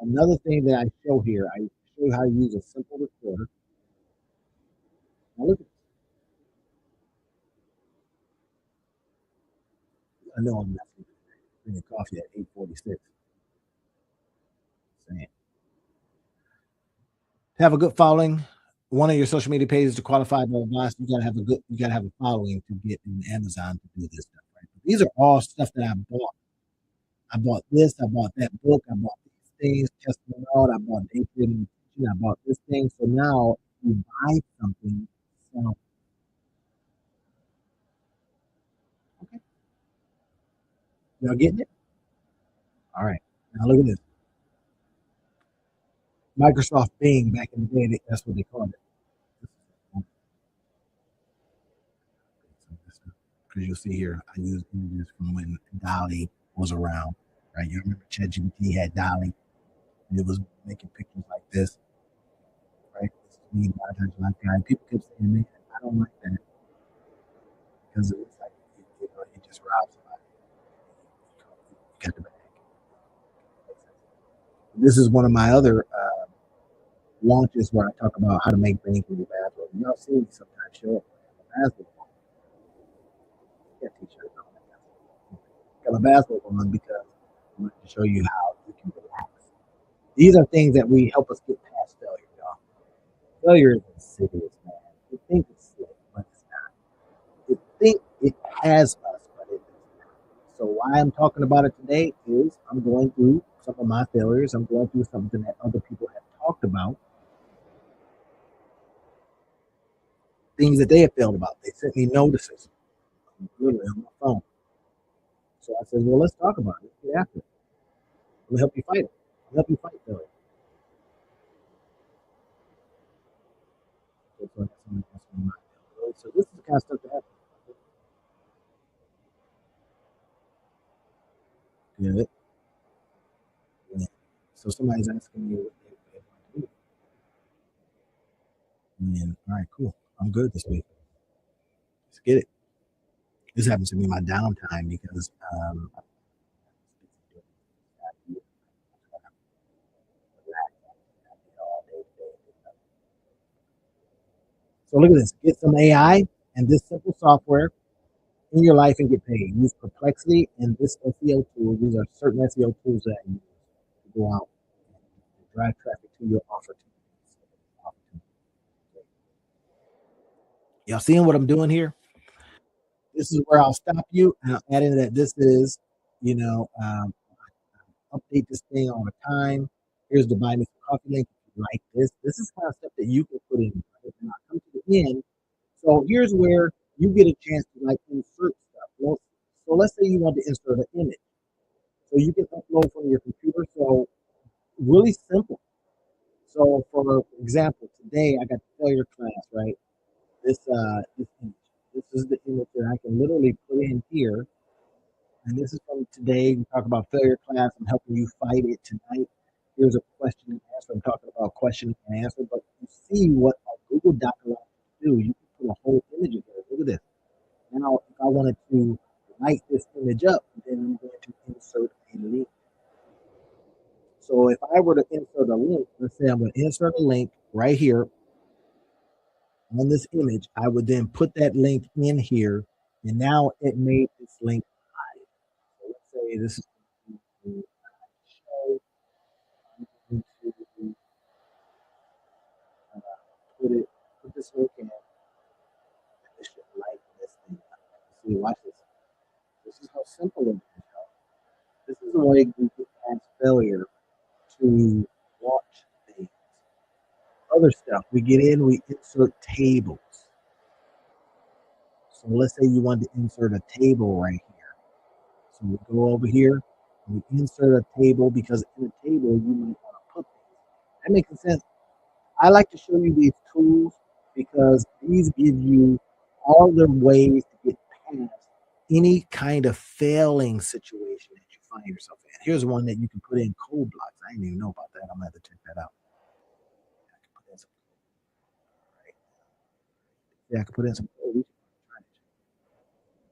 another thing that I show here. I show you how to use a simple recorder. Now look at this. I know I'm not drinking coffee at 8:46. Saying. To have a good following, one of your social media pages to qualify for advice, you gotta have a following to get in Amazon to do this stuff, right? But these are all stuff that I bought. I bought this, I bought that book, I bought these things, testing it out, I bought day trading, I bought this thing. So now you buy something, so okay, y'all getting it? All right. Now look at this. Microsoft Bing back in the day, that's what they called it. Because you'll see here, I use images from when Dolly was around, right? You remember ChatGPT had Dolly, and it was making pictures like this, right? This is me, my guy. And people kept saying, man, I don't like that because it was like, it just robs somebody. You got the bag. This is one of my other launches where I talk about how to make bank in your bathroom. Y'all see me sometimes show up in a basketball. Got t-shirts on. Got a basketball on because I want to show you how you can relax. These are things that we help us get past failure, y'all. Failure is insidious, man. You think it's slick, but it's not. You think it has us, but it does not. So why I'm talking about it today is I'm going through some of my failures. I'm going through something that other people have talked about, things that they have failed about. They sent me notices, literally on my phone. So I said, well, let's talk about it. Let's get after it. Let me help you fight it. Let me help you fight failure. So this is the kind of stuff that happens. Yeah. Yeah. So somebody's asking me what they want to do. And all right, cool. I'm good this week. Let's get it. This happens to be my downtime because so look at this. Get some AI and this simple software in your life and get paid. Use Perplexity and this SEO tool. These are certain SEO tools that you use to go out and drive traffic to your offer. Y'all seeing what I'm doing here? This is where I'll stop you and I'll add in that this is, you know, update this thing all the time. Here's the buy me some coffee link. If you like this, this is kind of stuff that you can put in. Right? And I'll come to the end. So here's where you get a chance to like insert stuff. Well, so let's say you want to insert an image. So you can upload from your computer. So really simple. So for example, today I got the failure class, right? This image. This is the image that I can literally put in here. And this is from today. We talk about failure class. I'm helping you fight it tonight. Here's a question and answer. I'm talking about question and answer, but you see what a Google Doc allows you to do. You can put a whole image in there. Look at this. Now, if I wanted to light this image up, then I'm going to insert a link. So if I were to insert a link, let's say I'm going to insert a link right here on this image, I would then put that link in here, and now it made this link live. So let's say this is going to show. I'm going to uh, put this link in, and it should like this thing. See, watch this. This is how simple it is. This is a way we get past failure to watch things. Other stuff, we get in, we insert tables. So let's say you want to insert a table right here. So we go over here, we insert a table because in a table you might want to put things. That makes sense. I like to show you these tools because these give you all the ways to get past any kind of failing situation that you find yourself in. Here's one that you can put in code blocks. I didn't even know about that. I'm gonna have to check that out. I can put in some, right? Yeah, I can put in some code.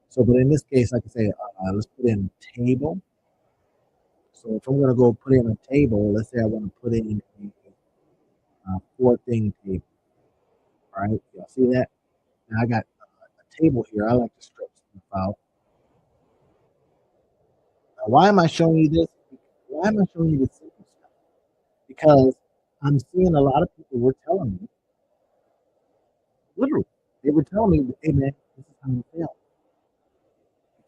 So, but in this case, I can say, let's put in table. So if I'm going to go put in a table, let's say I want to put in a four thing table. All right, y'all see that? Now I got a table here. I like to stretch stuff out. Now, why am I showing you this? Why am I showing you this simple stuff? Because I'm seeing a lot of people were telling me, literally, they were telling me, hey man, this is how you fail.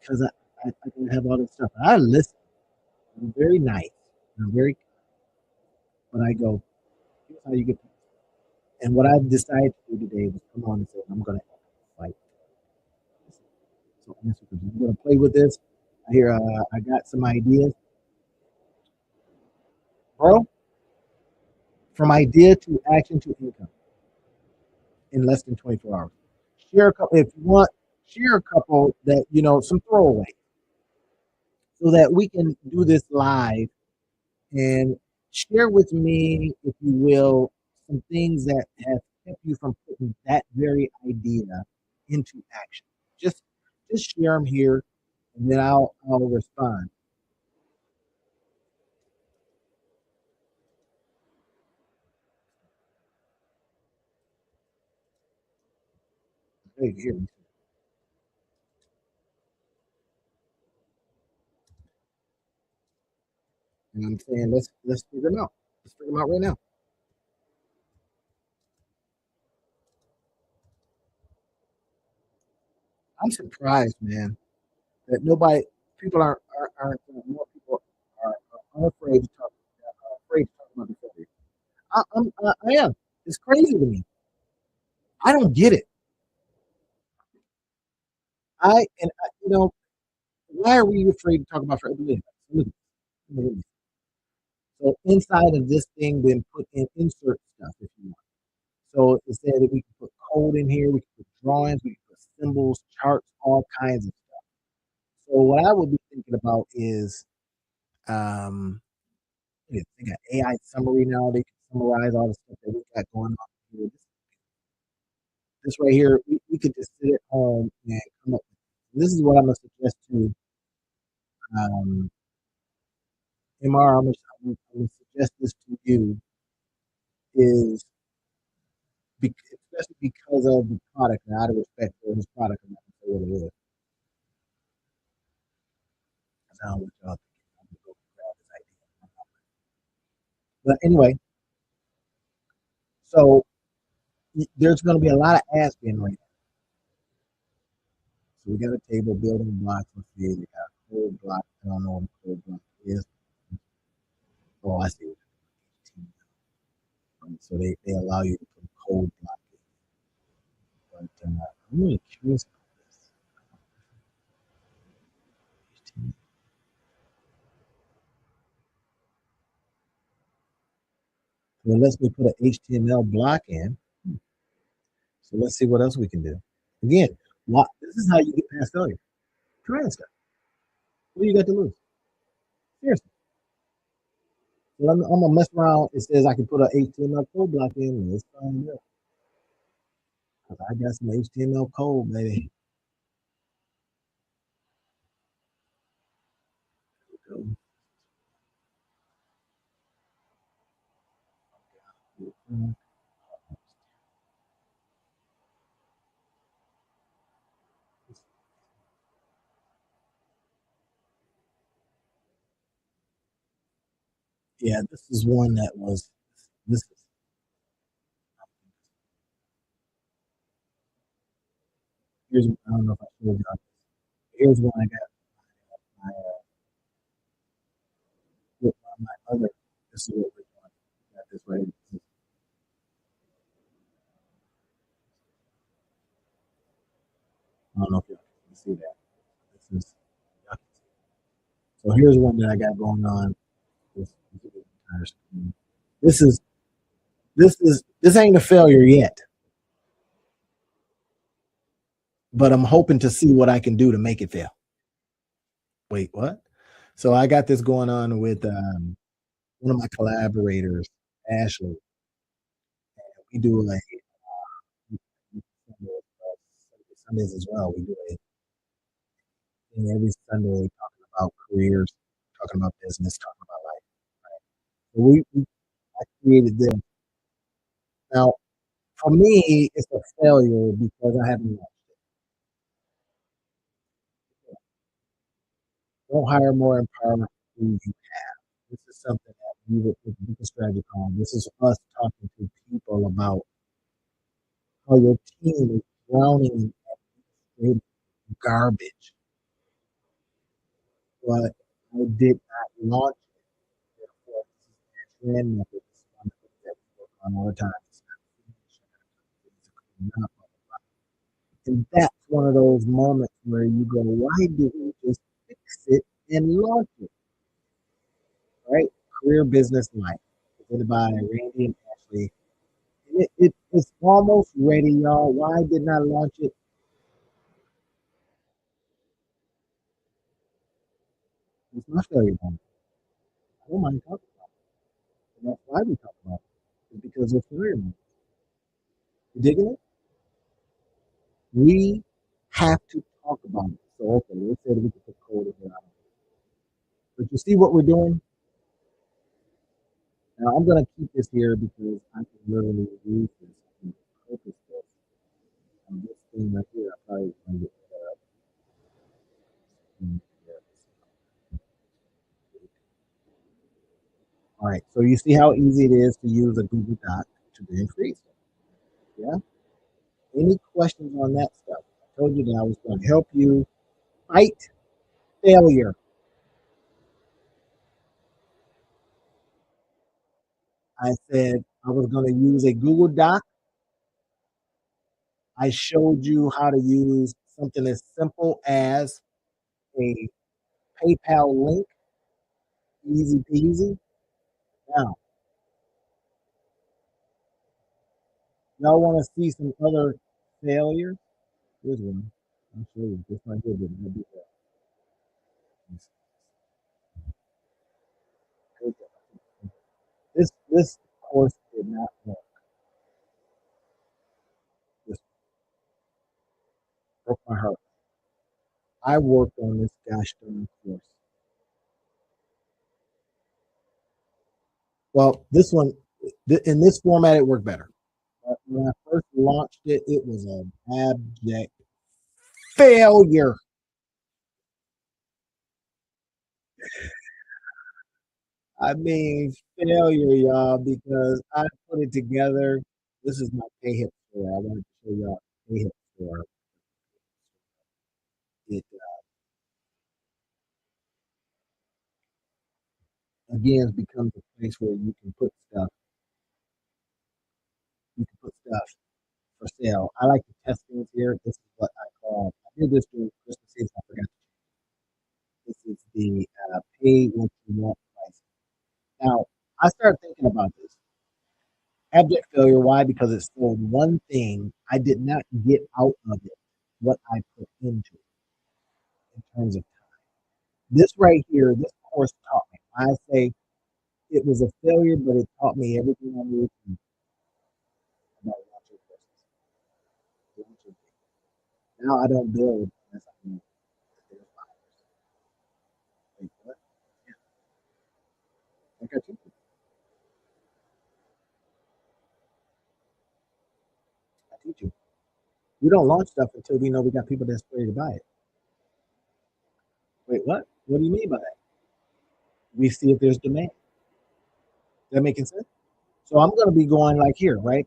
Because I can have all this stuff. And I listen. I'm very nice. I'm very, but I go, here's how you get. And what I decided to do today was come on and say, I'm going to fight. So I'm going to play with this. I hear I got some ideas. Bro, from idea to action to income in less than 24 hours. Share a couple, if you want, share a couple that, some throwaway so that we can do this live and share with me, if you will, some things that have kept you from putting that very idea into action. Just, just share them here, and then I'll respond. Hey, here, and I'm saying let's figure them out. Let's figure them out right now. I'm surprised, man, that people aren't more people are afraid to talk about the failure. I am. It's crazy to me. I don't get it. Why are we afraid to talk about failure? So inside of this thing, then put in insert stuff if you want. So it said that we can put code in here, we can put drawings, we can put symbols, charts, all kinds of stuff. So what I would be thinking about is um, they got AI summary now. They can summarize all the stuff that we got going on here. This right here, we could just sit at home and come up with. This is what I'm gonna suggest to um, MR. I'm gonna suggest this to you is especially because of the product and out of respect for his product. I'm not gonna say what it is. That's not what y'all think. I'm gonna go grab this idea. But anyway, so there's going to be a lot of ads being right now. So we got a table building blocks. Let's see, they got a code block. I don't know what a code block is. Oh, I see. So they allow you to put a code block in. But I'm really curious about this. So it lets me put an HTML block in. So let's see what else we can do. Again, this is how you get past failure. Trying stuff. What do you got to lose? Seriously. So I'm gonna mess around. It says I can put an HTML code block in. Let's find out. I got some HTML code, baby. Yeah, this is one that was this is here's I don't know if I showed you. Here's one I got my with my other. This is what we're doing. Got this right. I don't know if you can see that. This is so here's one that I got going on. This, this is this ain't a failure yet, but I'm hoping to see what I can do to make it fail. Wait, what? So I got this going on with one of my collaborators, Ashley. We do like Sundays as well. We do a thing every Sunday talking about careers, talking about business, talking about life. Right? So I created this. Now, for me, it's a failure because I haven't. Don't hire more, empower who you have. This is something that we would with the strategy call. This is us talking to people about how your team is drowning in garbage. But I did not launch it. Therefore, this is a trend method. This is one that we work on all the time. And that's one of those moments where you go, why did we just fix it and launch it? Right? Career, business, life. Presented by Randy and Ashley. It's almost ready, y'all. Why didn't I launch it? It's my failure moment. I don't mind talking about it. And that's why we talk about it. It's because it's failure moment. You digging it? We have to talk about it. So, okay, let's say that we can put code in here. But you see what we're doing? Now, I'm going to keep this here because I can literally use this and focus this on this thing right here. I probably want to get all right, so you see how easy it is to use a Google Doc to increase. Yeah. Any questions on that stuff? I told you that I was going to help you fight failure. I said I was going to use a Google Doc. I showed you how to use something as simple as a PayPal link, easy peasy. Now, y'all want to see some other failures? Here's one. I'll show you. This right here didn't do that. This course did not work. This broke my heart. I worked on this gosh darn course. Well, this one in this format it worked better. But when I first launched it, it was an abject failure. I mean, failure, y'all, because I put it together. This is my pay hip store. I wanted to show y'all pay hip store. It again becomes a place where you can put stuff. You can put stuff for sale. I like to test things here. This is what I call. I did this during Christmas season. I forgot. This is the pay what you want price. Now I started thinking about this abject failure. Why? Because it sold one thing. I did not get out of it what I put into it in terms of this right here. This course taught me. I say it was a failure, but it taught me everything I knew about launching courses. Now I don't build unless I know there's like what? Yeah, like I teach you. I teach you. We don't launch stuff until we know we got people that's ready to buy it. Wait, what? What do you mean by that? We see if there's demand. That making sense? So I'm going to be going like here, right?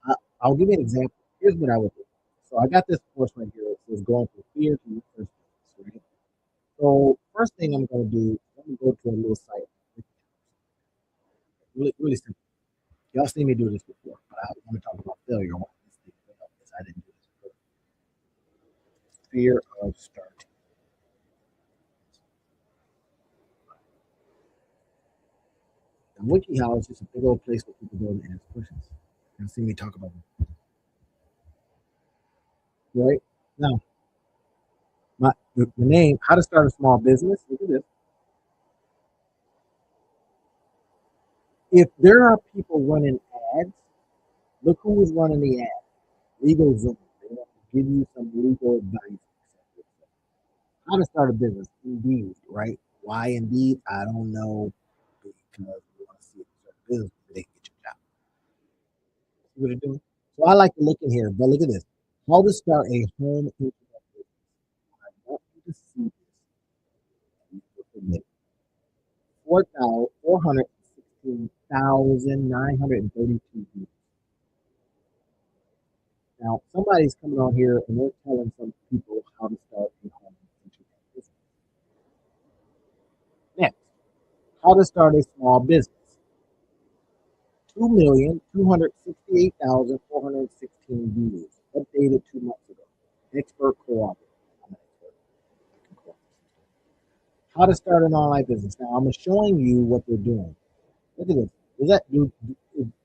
I, I'll give you an example. Here's what I would do. So I got this course right here. It says going from fear to your first business, right? So first thing I'm going to do, I'm going to go to a little site. Really, really simple. Y'all seen me do this before, but I want to talk about failure. I want this thing to fail because I didn't do this before. Fear of starting. And WikiHow is just a big old place where people go and ask questions. You'll see me talk about it. Right? Now, the name, how to start a small business. Look at this. If there are people running ads, look who is running the ad. LegalZoom. They want to give you some legal advice. How to start a business. Indeed, right? Why Indeed? I don't know. Because we want to see if it's a business where they can get your job. See what they're doing? So I like to look in here, but look at this. How to start a home internet business. I want you to see this. 416,932 views. Now, somebody's coming on here and they're telling some people how to start a home internet business. Next, how to start a small business. 2,268,416 views. Updated 2 months ago. Expert co-author. I'm an expert. How to start an online business. Now, I'm showing you what they're doing. Look at this. Does that do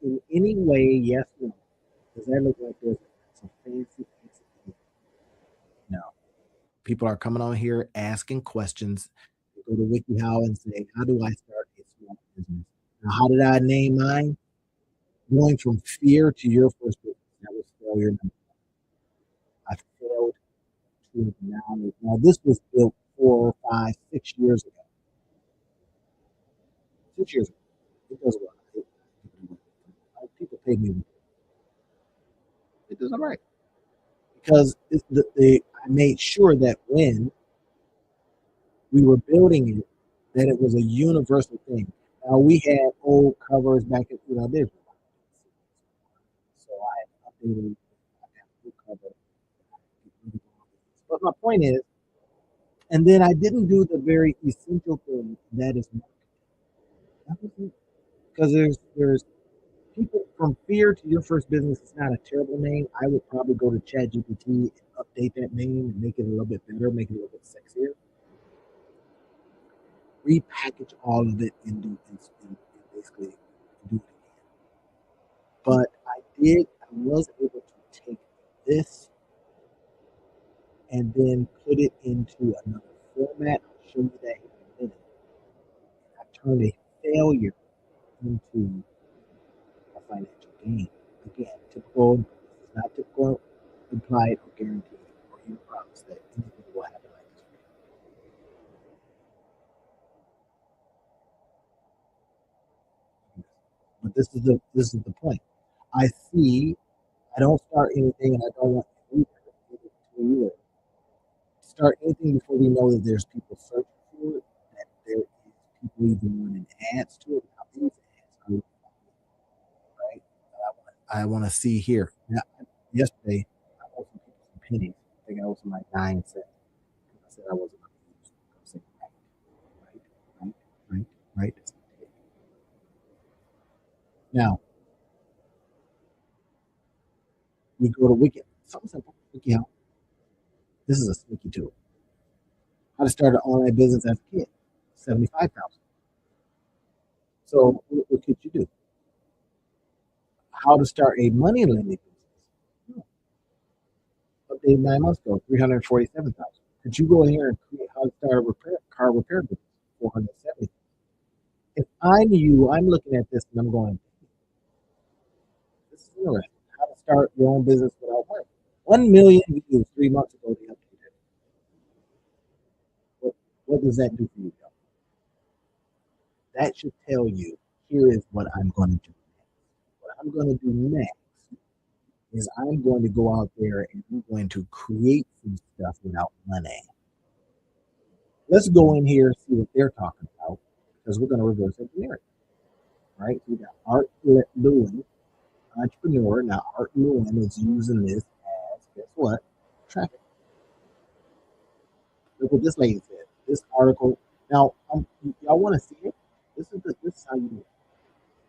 in any way? Yes or no? Does that look like there's some fancy? No. People are coming on here asking questions. They go to WikiHow and say, "How do I start a small business?" Now, how did I name mine? Going from fear to your first business. That was failure number one. I failed to now. Now, this was built 4, 5, 6 years ago. 6 years ago. It does well. People pay me. It does all right. Because I made sure that when we were building it, that it was a universal thing. Now we had old covers back at this, so I updated. I got a new cover. But my point is, and then I didn't do the very essential thing that is marketing. Because there's people from fear to your first business is not a terrible name. I would probably go to ChatGPT and update that name and make it a little bit better, make it a little bit sexier. Repackage all of it and basically do it again. But I was able to take this and then put it into another format. I'll show you that in a minute. I turned a failure into a financial gain. Again, typical, this is not typical implied or guaranteed or even promise that anything will happen like this. But this is the point. I see. I don't start anything, and I don't want to start anything before we know that there's people searching for it, that there is people even running ads to it. Now, these ads are right. I want to see here. Now, yesterday, I owed some people some pennies. I think I owed some like 9 cents. I said I wasn't going to use them. I'm saying right, right, right, right. Now, we go to Wiki. Something simple. WikiHow. This is a sneaky tool. How to start an online business as a kid. 75,000. So what could you do? How to start a money lending business. Updated 9 months ago, 347,000. Could you go in here and create how to start a car repair business? 470. If I'm you, I'm looking at this and I'm going, this is interesting. How to start your own business without work. 1 million views 3 months ago. They updated. What does that do for you, Joe? That should tell you here is what I'm going to do. What I'm going to do next is I'm going to go out there and I'm going to create some stuff without money. Let's go in here and see what they're talking about because we're going to reverse engineer it, right? So we got Art Lewin, entrepreneur. Now, Art Lewin is using this as, guess what? Traffic. Look what this lady said. This article. Now, y'all want to see it? This is how you do it.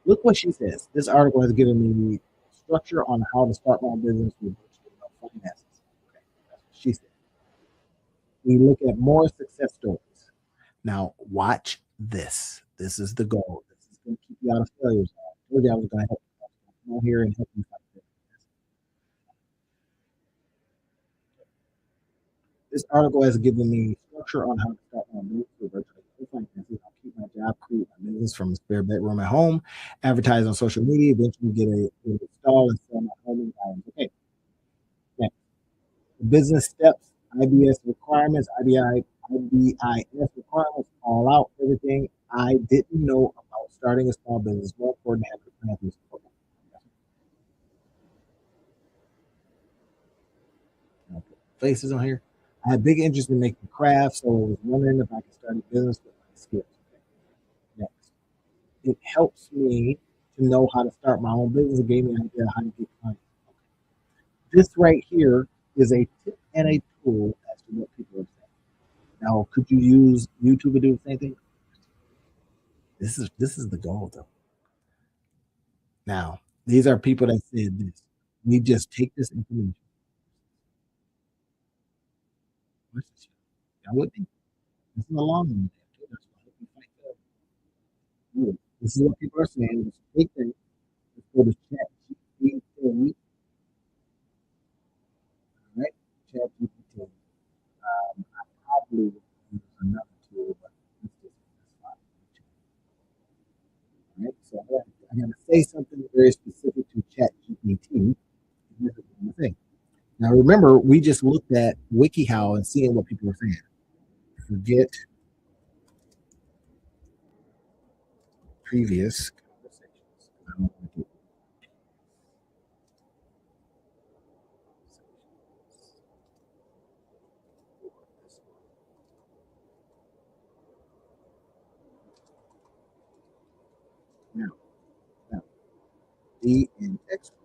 Look what she says. This article has given me structure on how to start my business with virtually no finances. Okay, that's what she said. We look at more success stories. Now, watch this. This is the goal. This is going to keep you out of failures. I told you I was going to help you. Come on here and help you fight this. This article has given me structure on how to start my business with virtually no finances. I'll keep my job, create my business from a spare bedroom at home, advertise on social media, eventually get a install and sell my home environment. Okay, next. Business steps, IBS requirements, IBIS requirements, all out, everything I didn't know about starting a small business. More important to have a plan to support. Faces on here. I had big interest in making crafts, so I was wondering if I could start a business with my skills. Okay. Next, it helps me to know how to start my own business. It gave me an idea how to get clients. This right here is a tip and a tool as to what people are saying. Now, could you use YouTube to do the same thing? This is the goal, though. Now, these are people that said this. We just take this information. I would think this is a long one. This is what people are saying. Let's take that. Let's go to chat GPT. Right? Chat GPT. I probably would use another tool, but let's just right? So I got to say something very specific to chat GPT. Thing. Now remember, we just looked at WikiHow and seeing what people are saying. Forget previous conversations. Now, now, be an expert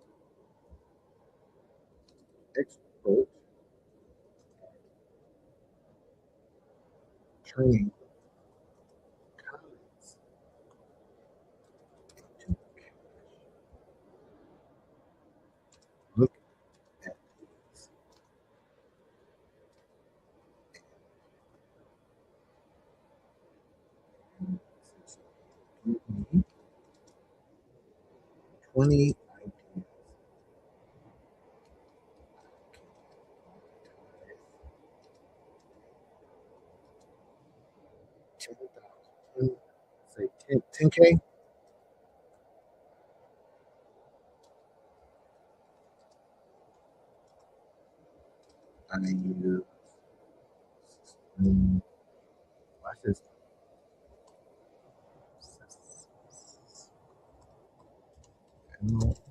turning comments into look at these. 20 ideas. 10,000. Say 10K. I use watch this.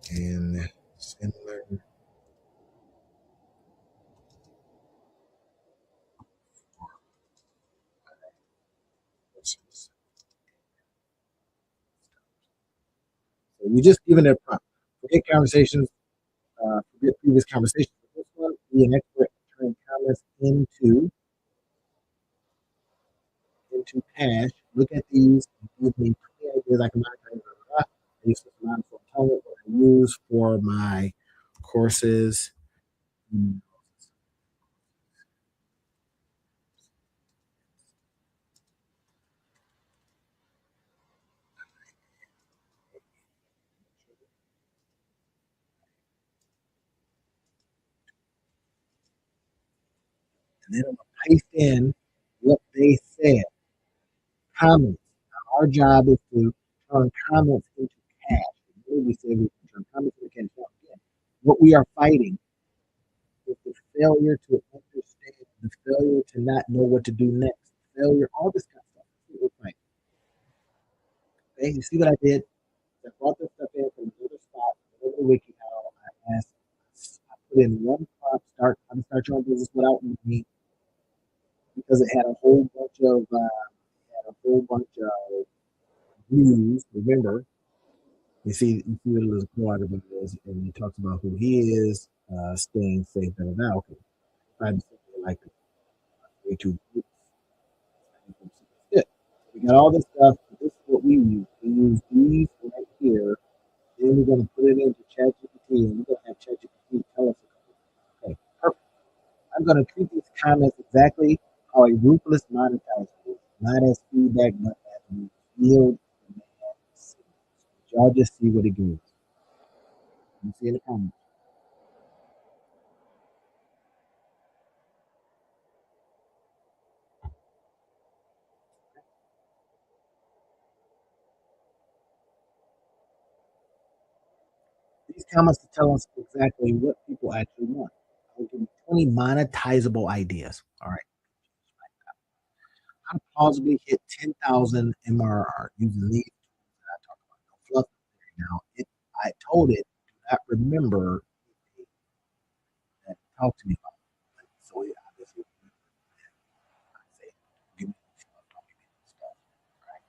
And similar. So you just given it a prompt. Forget conversations, forget previous conversations. This one, be an expert at turning comments into cash. Look at these. Give me 20 ideas I can monetize. I use this amount for what I use for my courses. And then I'm gonna paste in what they said. Comments. Now, our job is to turn comments into cash. We say we can turn comments into cash. Now, again, what we are fighting is the failure to understand, the failure to not know what to do next, failure, all this kind of stuff. That's what we're fighting. Okay, you see what I did? I brought this stuff in from another spot, another wiki how I asked, I put in one prompt, start, how to start your own business without me, because it had a whole bunch of views. Remember, You see what a little part of it is, and he talks about who he is, staying safe and now. Okay, I just like the way too. Good. We got all this stuff. This is what we use. We use these right here. Then we're going to put it into ChatGPT, and we're going to have ChatGPT tell us. Okay, perfect. I'm going to treat these comments exactly how a ruthless monetizer would, not as feedback, but as revealed demand signals. Y'all just see what it gives. You see in the comments. These comments to tell us exactly what people actually want. I'll give you 20 monetizable ideas. All right. How to plausibly hit 10,000 MRR using these tools that I talk about. No fluff now. I told it, do not remember that talk to me about it. So it obviously I say, give me fluff, don't give me stuff. Right?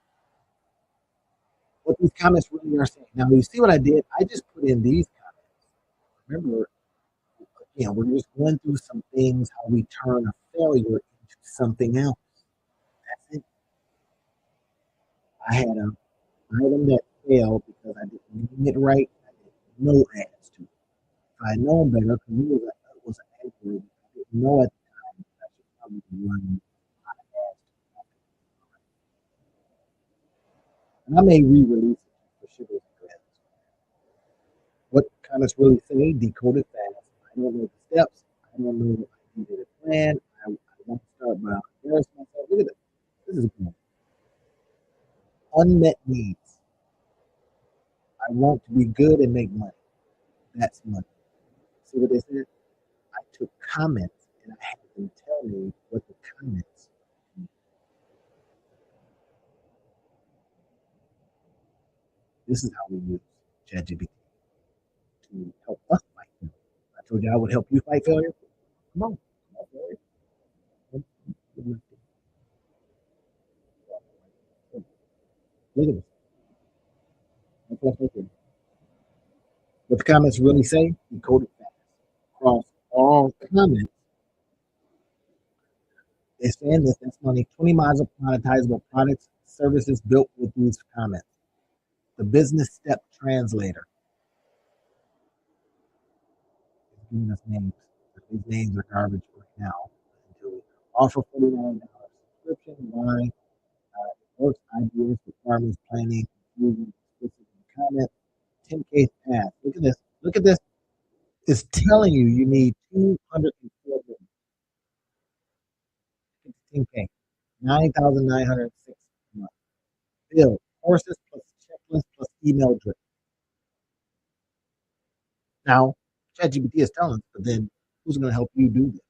What these comments really are saying. Now you see what I did? I just put in these comments. Remember, we're just going through some things, how we turn a failure into something else. That's it. I had an item that failed because I didn't name it right. I didn't know ads to it. If I had known better, because it was an algorithm, I didn't know at the time that I should probably be running a lot of ads to it. And I may re-release it for sure. What comments really say? Decode it fast. I don't know the steps. I don't know if I needed a plan. I want to start, but I'll embarrass myself. Look at this. This is good. Unmet needs. I want to be good and make money. That's money. See what they said? I took comments and I had them tell me what the comments mean. This is how we use ChatGPT to help us fight failure. I told you I would help you fight failure. Come on. Come on, failure. Look at this. What the comments really say, decode it fast. Across all comments, they're saying this, that's money, 20 miles of monetizable products, services built with these comments. The business step translator is giving us names. These names are garbage right now. Offer $49 subscription. Why? Works, ideas, requirements, planning, confusion, specific comment. 10K path. Look at this. Look at this. It's telling you you need 204 10K. 9,906 a month. Bill. Courses plus checklist plus email drip. Now, ChatGPT is telling us, but then who's going to help you do this?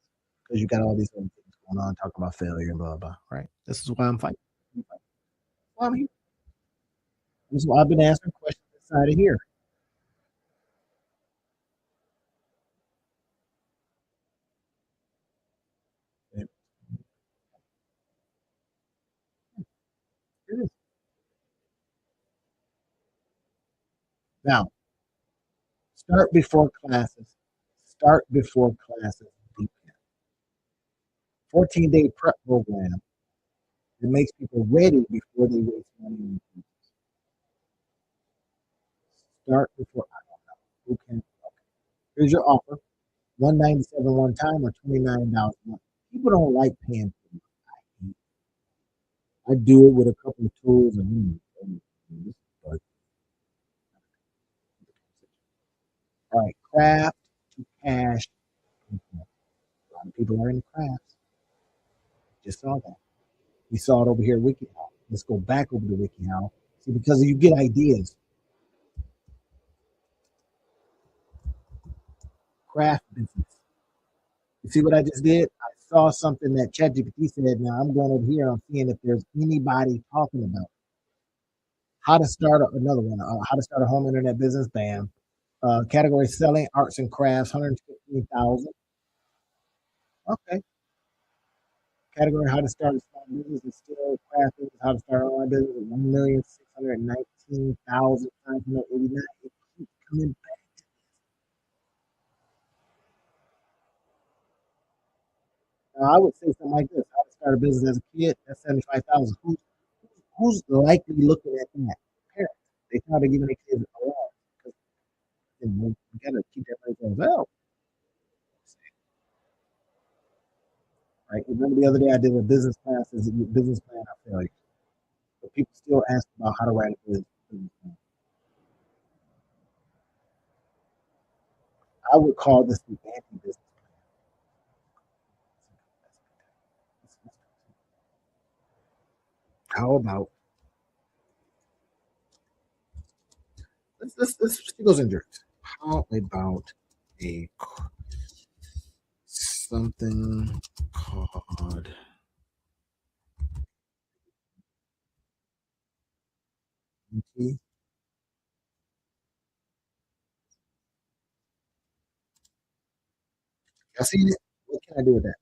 Because you got all these other things going on, talking about failure and blah, blah, right? This is why I'm fighting. Well, I mean, this is why I've been answering questions inside of here. Now, start before classes. Start before classes. 14-day prep program that makes people ready before they waste money. Start before. I don't know. Who can? Okay. Here's your offer: 197 one time or $29 a month. People don't like paying for it. I do it with a couple of tools and all right, craft to cash. A lot of people are in crafts. Just saw that. We saw it over here at WikiHow. Let's go back over to WikiHow. See, because you get ideas, craft business. You see what I just did? I saw something that ChatGPT said. Now I'm going over here. I'm seeing if there's anybody talking about how to start another one. How to start a home internet business. Bam. Category selling arts and crafts. 115,000. Okay. Category how to start a small business and still crafting. How to start an online business. 1,619,000. $16,589. It keeps coming back. Now, I would say something like this. I would start a business as a kid. That's 75,000. Who's likely looking at that? Parents. They probably giving their kids a lot because you gotta keep that money for themselves, right? Remember the other day I did a business class. Is a business plan I failure. But people still ask about how to write a business plan. I would call this the anti-business plan. How about let's stick those in jerks. How about a something called anti? Y'all seen it? What can I do with that?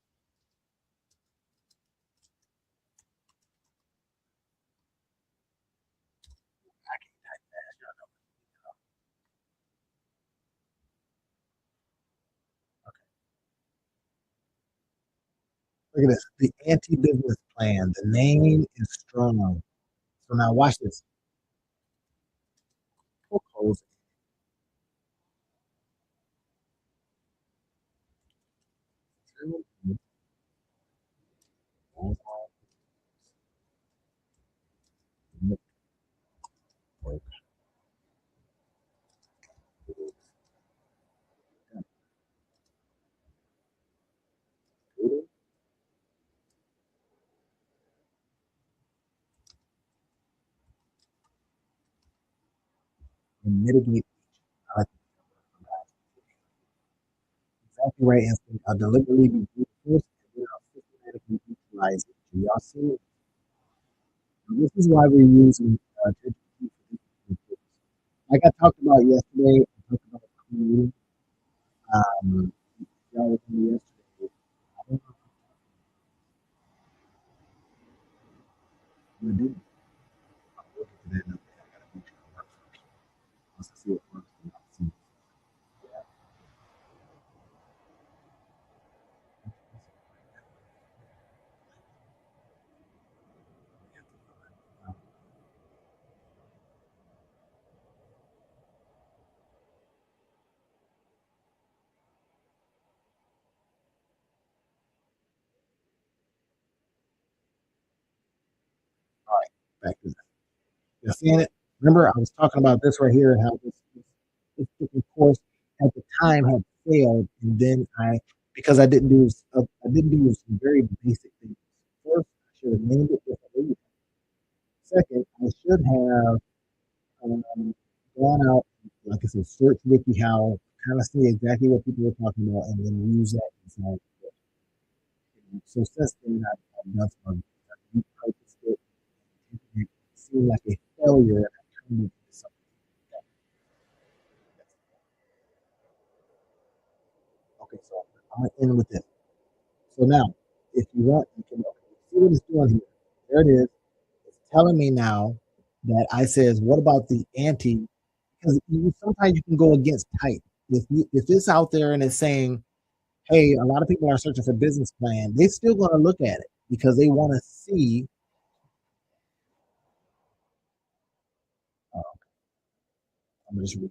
Look at this. The anti-business plan. The name is strong. So now watch this. We'll close it. And mitigate I like exactly right instinct. I'll deliberately be brute force and then I'll systematically utilize it. Do y'all see it? And this is why we're using ChatGPT for different things. Like I talked about yesterday, I talked about creating. Um, y'all with me yesterday. I don't know what to do. I'm looking for that number. I gotta make sure it works first. Once I see it works, then I'll see. Yeah. All right, back to that. You seeing it? Remember, I was talking about this right here and how this particular course at the time had failed, and then because I didn't do some very basic things. First, I should have named it differently. Second, I should have gone out, like I said, search WikiHow, kind of see exactly what people were talking about, and then use that inside. So since then, I've done some repurposed it. It seemed like a failure, and I turned it into something. Okay, so I'm gonna end with this. So now, if you want, you can see what it's doing here. There it is. It's telling me now that I says, what about the anti? Because sometimes you can go against type. If it's out there and it's saying, hey, a lot of people are searching for business plan, they're still going to look at it because they want to see. Uh, I'm just reading.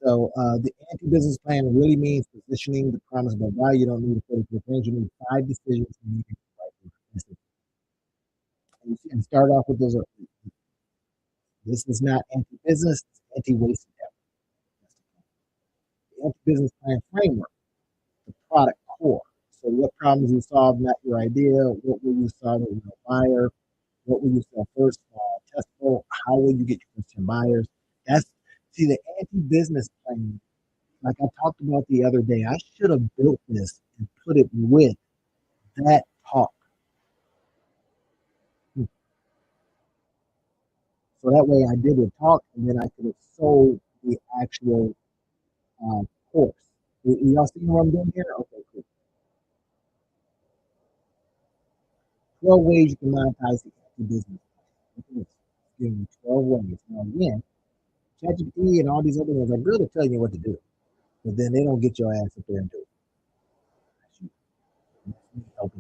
So the anti-business plan really means positioning the promise of value. You don't need a 44 things. You need 5 decisions. You need and start off with those. This is not anti-business, it's anti-waste effort. The anti-business plan framework, the product core. So what problems you solve, not your idea. What will you solve with your buyer? What will you sell first? Testable. How will you get your first 10 buyers? That's see the anti-business plan. Like I talked about the other day, I should have built this and put it with that talk. So that way I did a talk and then I could have sold the actual course. Y'all see what I'm doing here? Okay, cool. 12 ways you can monetize the business. 12 ways. Now, again, ChatGPT and all these other ones are good at telling you what to do, but then they don't get your ass up there and do it. You need help.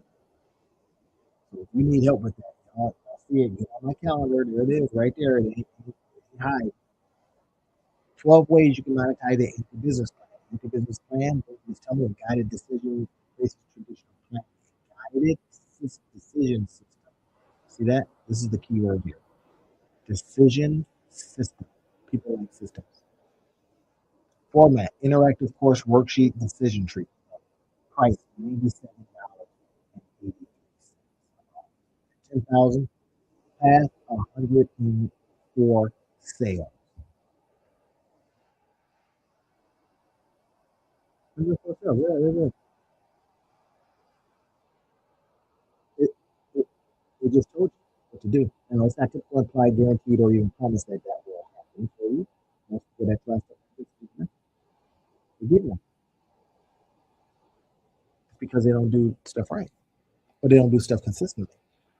So if you need help with that, I'll see it. Get on my calendar. There it is, right there. It ain't high. 12 ways you can monetize the Anchor business plan. Anchor business plan, please tell me, a guided decision based traditional plan. Guided decision system. See that? This is the key word here. Decision system. People like systems. Format, interactive course worksheet, decision tree. Price, $97.83. 10,000. Path, 104 sales. 104 sales. Yeah. It, it, it just told you what to do. And it's not typical, implied, guaranteed, or even promise that that will happen for you. That's why they give them. It's because they don't do stuff right, or they don't do stuff consistently,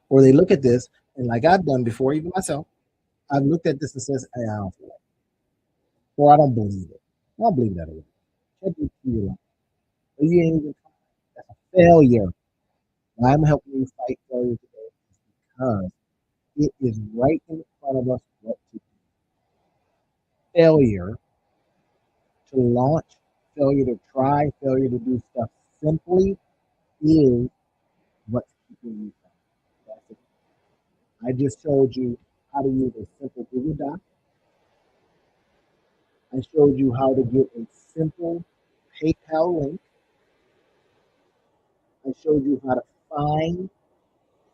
or they look at this and, like I've done before, even myself, I've looked at this and says, hey, I don't feel like it, or I don't believe it. I don't believe that away. Check it to your life. You ain't even that's a failure. I'm helping you fight failure today because it is right in front of us what to do. Failure to launch, failure to try, failure to do stuff simply is what's keeping you from. That's it. I just showed you how to use a simple Google Doc. I showed you how to get a simple PayPal link. I showed you how to find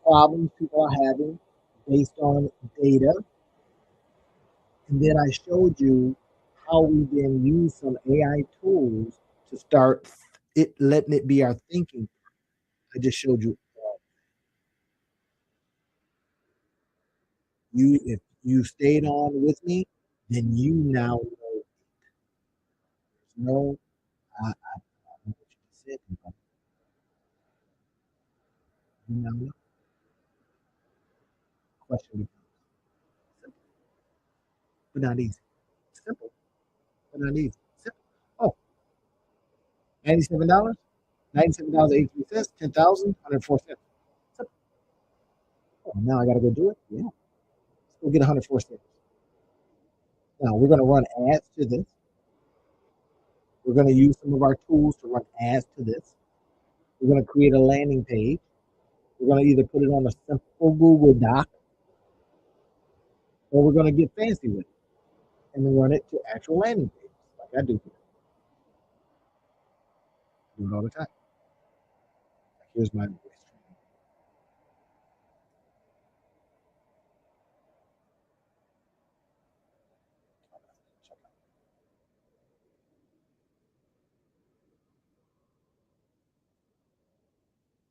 problems people are having based on data. And then I showed you how we then use some AI tools to start it, letting it be our thinking. I just showed you. You, if you stayed on with me, then you now know. No, I know what you said. You now know. Question becomes simple, but not easy. Simple, but not easy. Simple. Oh, $97, $97.83, 10,000, 104 cents. Simple. Oh, now I got to go do it. Yeah, let's go get 104 cents. Now we're going to run ads to this. We're going to use some of our tools to run ads to this. We're going to create a landing page. We're going to either put it on a simple Google Doc, or we're going to get fancy with it and then run it to actual landing pages, like I do here. Do it all the time. Like, here's my voice training.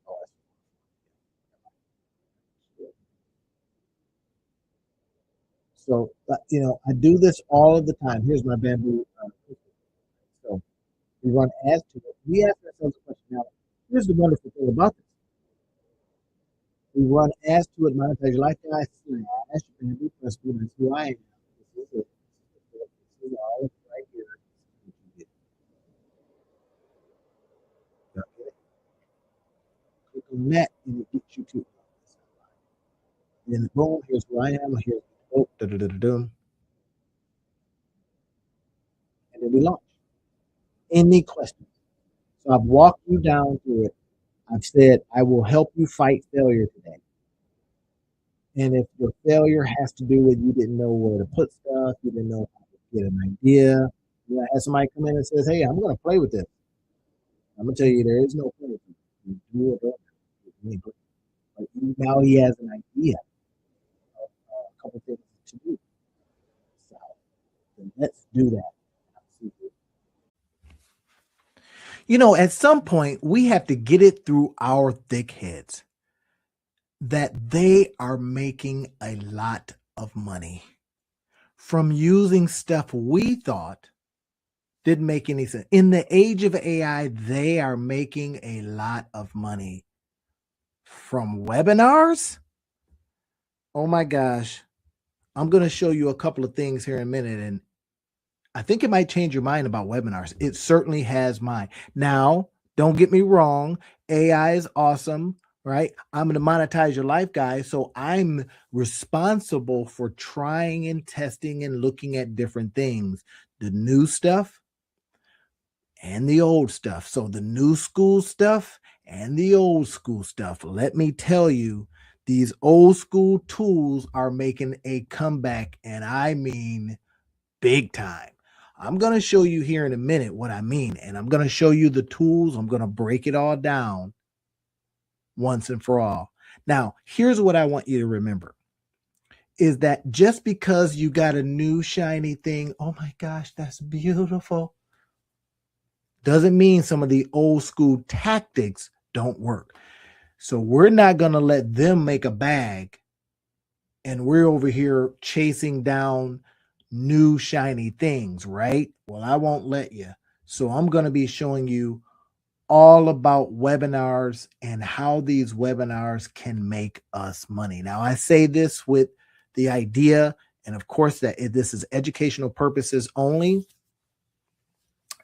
Oh, so, I do this all of the time. Here's my bamboo. So we run ads to it. We ask ourselves a question. Now, here's the wonderful thing about this. We run ads to it, monetize your lifestyle, slash bamboo plus good. That's who I am. This is it. This is all of it right here. Click on that and it gets you to it. And then boom, here's who I am. Here's and then we launch. Any questions? So I've walked you down through it. I've said I will help you fight failure today. And if your failure has to do with you didn't know where to put stuff, you didn't know how to get an idea, you have somebody come in and says, "Hey, I'm going to play with this." I'm going to tell you, there is no play with it. You do it, but now he has an idea of a couple things to do. So let's do that. At some point, we have to get it through our thick heads that they are making a lot of money from using stuff we thought didn't make any sense. In the age of AI, they are making a lot of money from webinars. Oh my gosh. I'm going to show you a couple of things here in a minute, and I think it might change your mind about webinars. It certainly has mine. Now, don't get me wrong. AI is awesome, right? I'm going to monetize your life, guys. So I'm responsible for trying and testing and looking at different things, the new stuff and the old stuff. So the new school stuff and the old school stuff. Let me tell you, these old school tools are making a comeback, and I mean big time. I'm going to show you here in a minute what I mean, and I'm going to show you the tools. I'm going to break it all down once and for all. Now, here's what I want you to remember is that just because you got a new shiny thing, oh my gosh, that's beautiful, doesn't mean some of the old school tactics don't work. So we're not going to let them make a bag and we're over here chasing down new shiny things, right? Well, I won't let you. So I'm going to be showing you all about webinars and how these webinars can make us money. Now, I say this with the idea, and of course, that this is educational purposes only.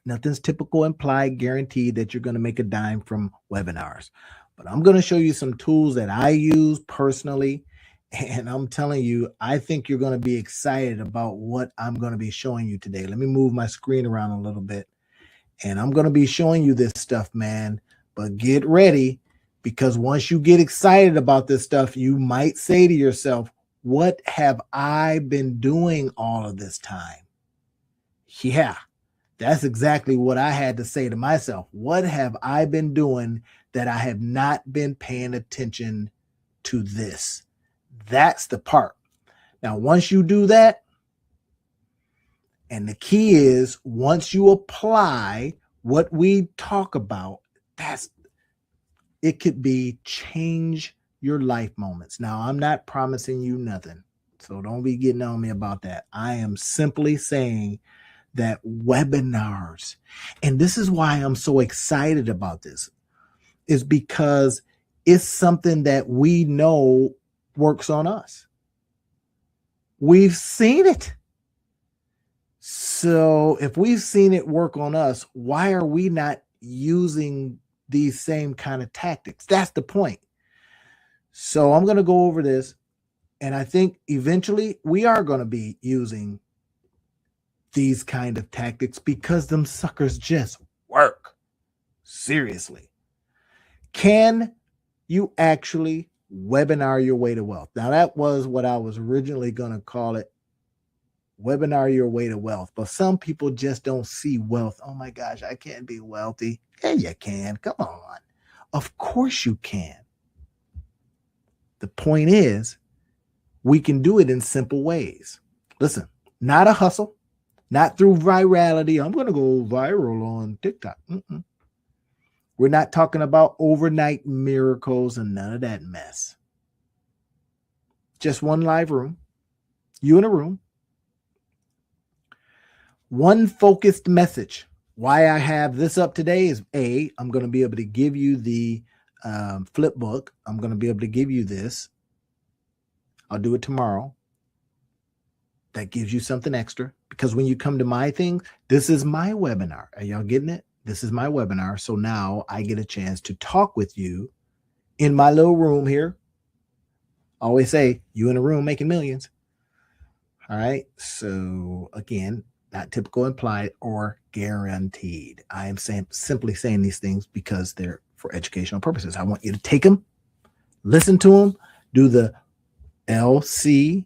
Nothing's typical, implied, guaranteed that you're going to make a dime from webinars. But I'm going to show you some tools that I use personally. And I'm telling you, I think you're going to be excited about what I'm going to be showing you today. Let me move my screen around a little bit. And I'm going to be showing you this stuff, man. But get ready, because once you get excited about this stuff, you might say to yourself, what have I been doing all of this time? Yeah, that's exactly what I had to say to myself. What have I been doing that I have not been paying attention to this? That's the part. Now, once you do that, and the key is once you apply what we talk about, it could be change your life moments. Now, I'm not promising you nothing, so don't be getting on me about that. I am simply saying that webinars, and this is why I'm so excited about this, is because it's something that we know works on us. We've seen it. So if we've seen it work on us, why are we not using these same kind of tactics? That's the point. So I'm going to go over this, and I think eventually we are going to be using these kind of tactics because them suckers just work. Seriously. Can you actually webinar your way to wealth? Now, that was what I was originally going to call it, webinar your way to wealth. But some people just don't see wealth. Oh my gosh, I can't be wealthy. Yeah, you can. Come on. Of course you can. The point is, we can do it in simple ways. Listen, not a hustle, not through virality. I'm going to go viral on TikTok. We're not talking about overnight miracles and none of that mess. Just one live room, you in a room, one focused message. Why I have this up today is I'm going to be able to give you the flip book. I'm going to be able to give you this. I'll do it tomorrow. That gives you something extra, because when you come to my thing, this is my webinar. Are y'all getting it? This is my webinar. So now I get a chance to talk with you in my little room here. I always say, you in a room making millions. All right. So again, not typical, implied, or guaranteed. I am simply saying these things because they're for educational purposes. I want you to take them, listen to them, do the LCLGP.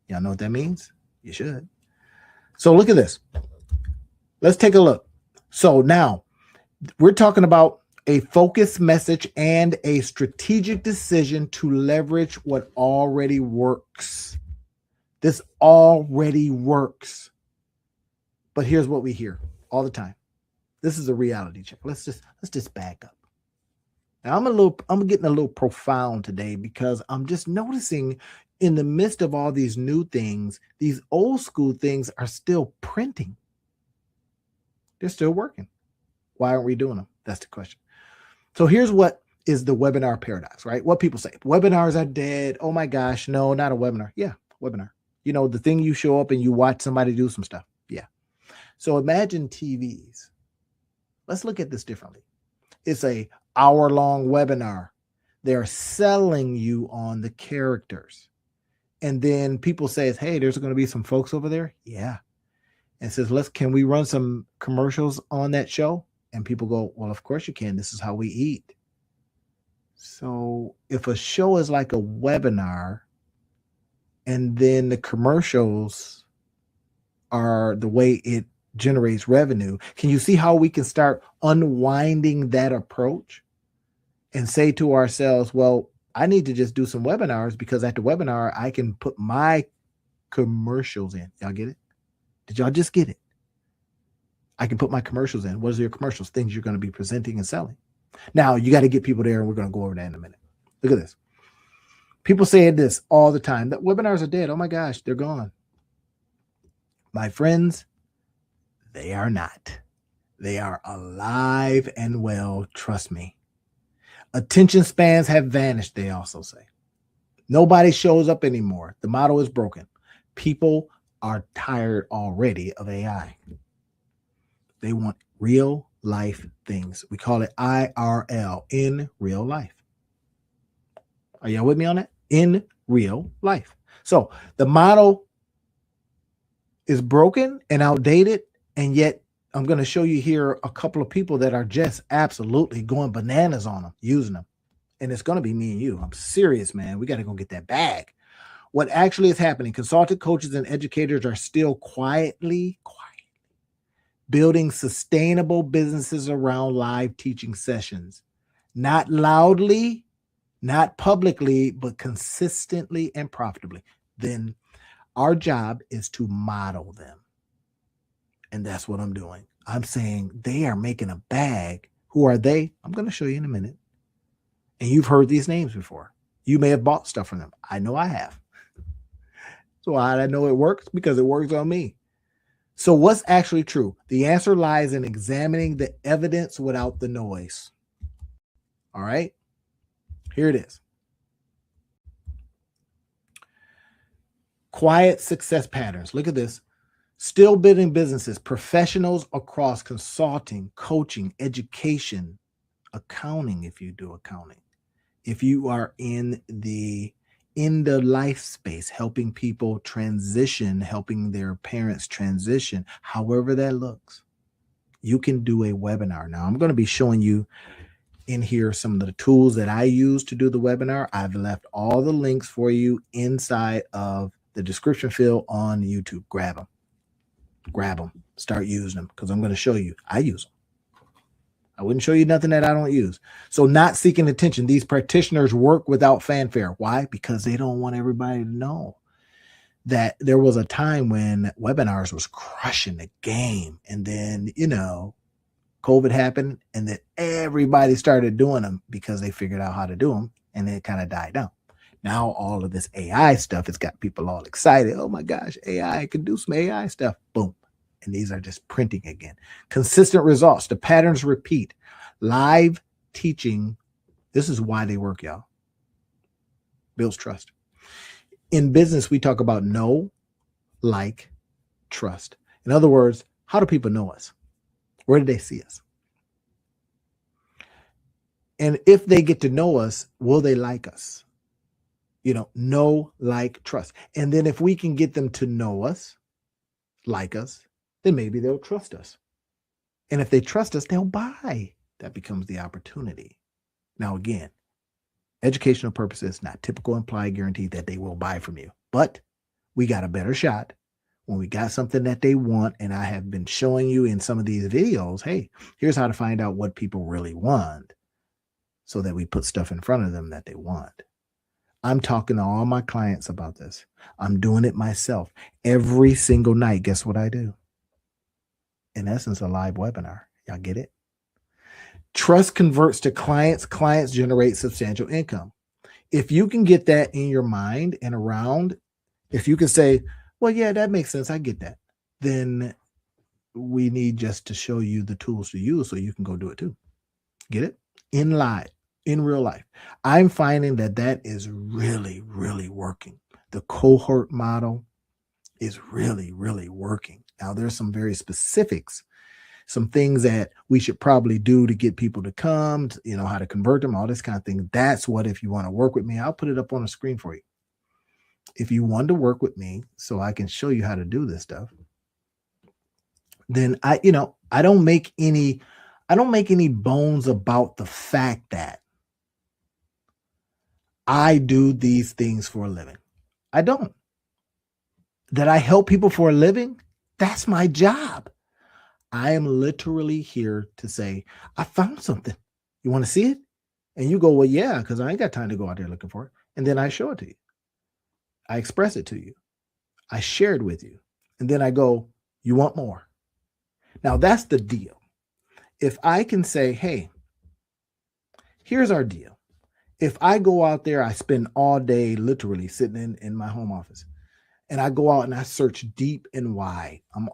Y'all know what that means? You should. So look at this. Let's take a look. So now we're talking about a focused message and a strategic decision to leverage what already works. This already works. But here's what we hear all the time. This is a reality check. Let's just back up. Now I'm getting a little profound today because I'm just noticing in the midst of all these new things, these old school things are still printing. They're still working. Why aren't we doing them? That's the question. So here's what is the webinar paradox, right? What people say, webinars are dead. Oh my gosh, no, not a webinar. Yeah, webinar. You know, the thing you show up and you watch somebody do some stuff. Yeah. So imagine TVs. Let's look at this differently. It's a hour-long webinar. They're selling you on the characters. And then people say, hey, there's going to be some folks over there. Yeah. And says, can we run some commercials on that show? And people go, well, of course you can. This is how we eat. So if a show is like a webinar and then the commercials are the way it generates revenue, can you see how we can start unwinding that approach and say to ourselves, well, I need to just do some webinars because at the webinar, I can put my commercials in. Y'all get it? Did y'all just get it? I can put my commercials in. What are your commercials? Things you're going to be presenting and selling. Now, you got to get people there, and we're going to go over that in a minute. Look at this. People say this all the time, that webinars are dead. Oh my gosh, they're gone. My friends, they are not. They are alive and well, trust me. Attention spans have vanished, they also say. Nobody shows up anymore. The model is broken. People are tired already of AI. They want real life things. We call it IRL, in real life. Are y'all with me on that? In real life. So the model is broken and outdated, and yet I'm going to show you here a couple of people that are just absolutely going bananas on them, using them. And it's going to be me and you. I'm serious, man. We got to go get that bag. What actually is happening, consultant coaches and educators are still quietly building sustainable businesses around live teaching sessions. Not loudly, not publicly, but consistently and profitably. Then our job is to model them. And that's what I'm doing. I'm saying they are making a bag. Who are they? I'm going to show you in a minute. And you've heard these names before. You may have bought stuff from them. I know I have. So how do I know it works? Because it works on me. So what's actually true? The answer lies in examining the evidence without the noise. All right. Here it is. Quiet success patterns. Look at this. Still building businesses, professionals across consulting, coaching, education, accounting, if you do accounting. If you are in the life space, helping people transition, helping their parents transition, however that looks, you can do a webinar. Now, I'm going to be showing you in here some of the tools that I use to do the webinar. I've left all the links for you inside of the description field on YouTube. Grab them, start using them, because I'm going to show you. I use them. I wouldn't show you nothing that I don't use. So not seeking attention. These practitioners work without fanfare. Why? Because they don't want everybody to know that there was a time when webinars was crushing the game. And then, COVID happened and then everybody started doing them because they figured out how to do them, and it kind of died down. Now all of this AI stuff has got people all excited. Oh my gosh, AI can do some AI stuff. Boom. And these are just printing again. Consistent results. The patterns repeat. Live teaching. This is why they work, y'all. Builds trust. In business, we talk about know, like, trust. In other words, how do people know us? Where do they see us? And if they get to know us, will they like us? Know, like, trust. And then if we can get them to know us, like us, then maybe they'll trust us. And if they trust us, they'll buy. That becomes the opportunity. Now, again, educational purposes, not typical implied guarantee that they will buy from you. But we got a better shot when we got something that they want. And I have been showing you in some of these videos, hey, here's how to find out what people really want so that we put stuff in front of them that they want. I'm talking to all my clients about this. I'm doing it myself every single night. Guess what I do? In essence, a live webinar. Y'all get it? Trust converts to clients. Clients generate substantial income. If you can get that in your mind and around, if you can say, well, yeah, that makes sense. I get that. Then we need just to show you the tools to use so you can go do it too. Get it? In live. in real life. I'm finding that that is really, really working. The cohort model is really, really working. Now, there's some very specifics, some things that we should probably do to get people to come, how to convert them, all this kind of thing. That's what, if you want to work with me, I'll put it up on the screen for you. If you want to work with me so I can show you how to do this stuff, then I don't make any bones about the fact that I do these things for a living. I don't. That I help people for a living, that's my job. I am literally here to say, I found something. You want to see it? And you go, well, yeah, because I ain't got time to go out there looking for it. And then I show it to you. I express it to you. I share it with you. And then I go, you want more? Now, that's the deal. If I can say, hey, here's our deal. If I go out there, I spend all day literally sitting in my home office, and I go out and I search deep and wide. I'm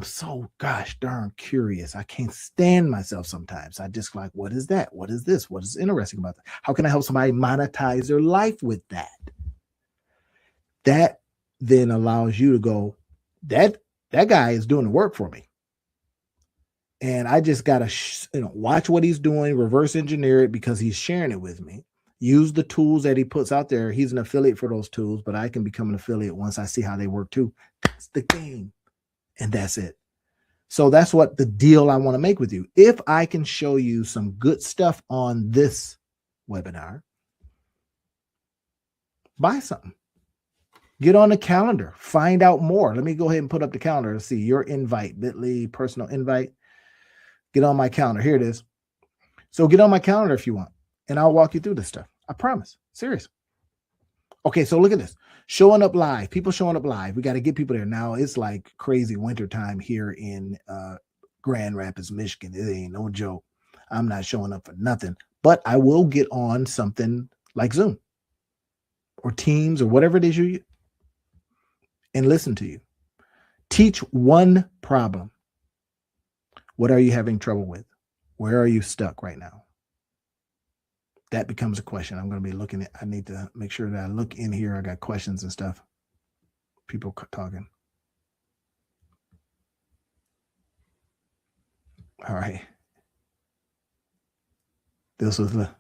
so gosh darn curious. I can't stand myself sometimes. I just like, what is that? What is this? What is interesting about that? How can I help somebody monetize their life with that? That then allows you to go, that guy is doing the work for me. And I just got to watch what he's doing, reverse engineer it because he's sharing it with me. Use the tools that he puts out there. He's an affiliate for those tools, but I can become an affiliate once I see how they work too. That's the game. And that's it. So that's what the deal I want to make with you. If I can show you some good stuff on this webinar, buy something. Get on the calendar. Find out more. Let me go ahead and put up the calendar to see your invite, Bitly personal invite. Get on my calendar. Here it is. So get on my calendar if you want, and I'll walk you through this stuff. I promise. Serious. Okay, so look at this. Showing up live. People showing up live. We got to get people there. Now, it's like crazy winter time here in Grand Rapids, Michigan. It ain't no joke. I'm not showing up for nothing. But I will get on something like Zoom or Teams or whatever it is you and listen to you. Teach one problem. What are you having trouble with? Where are you stuck right now? That becomes a question. I'm going to be looking at. I need to make sure that I look in here. I got questions and stuff. People talking. All right. This was the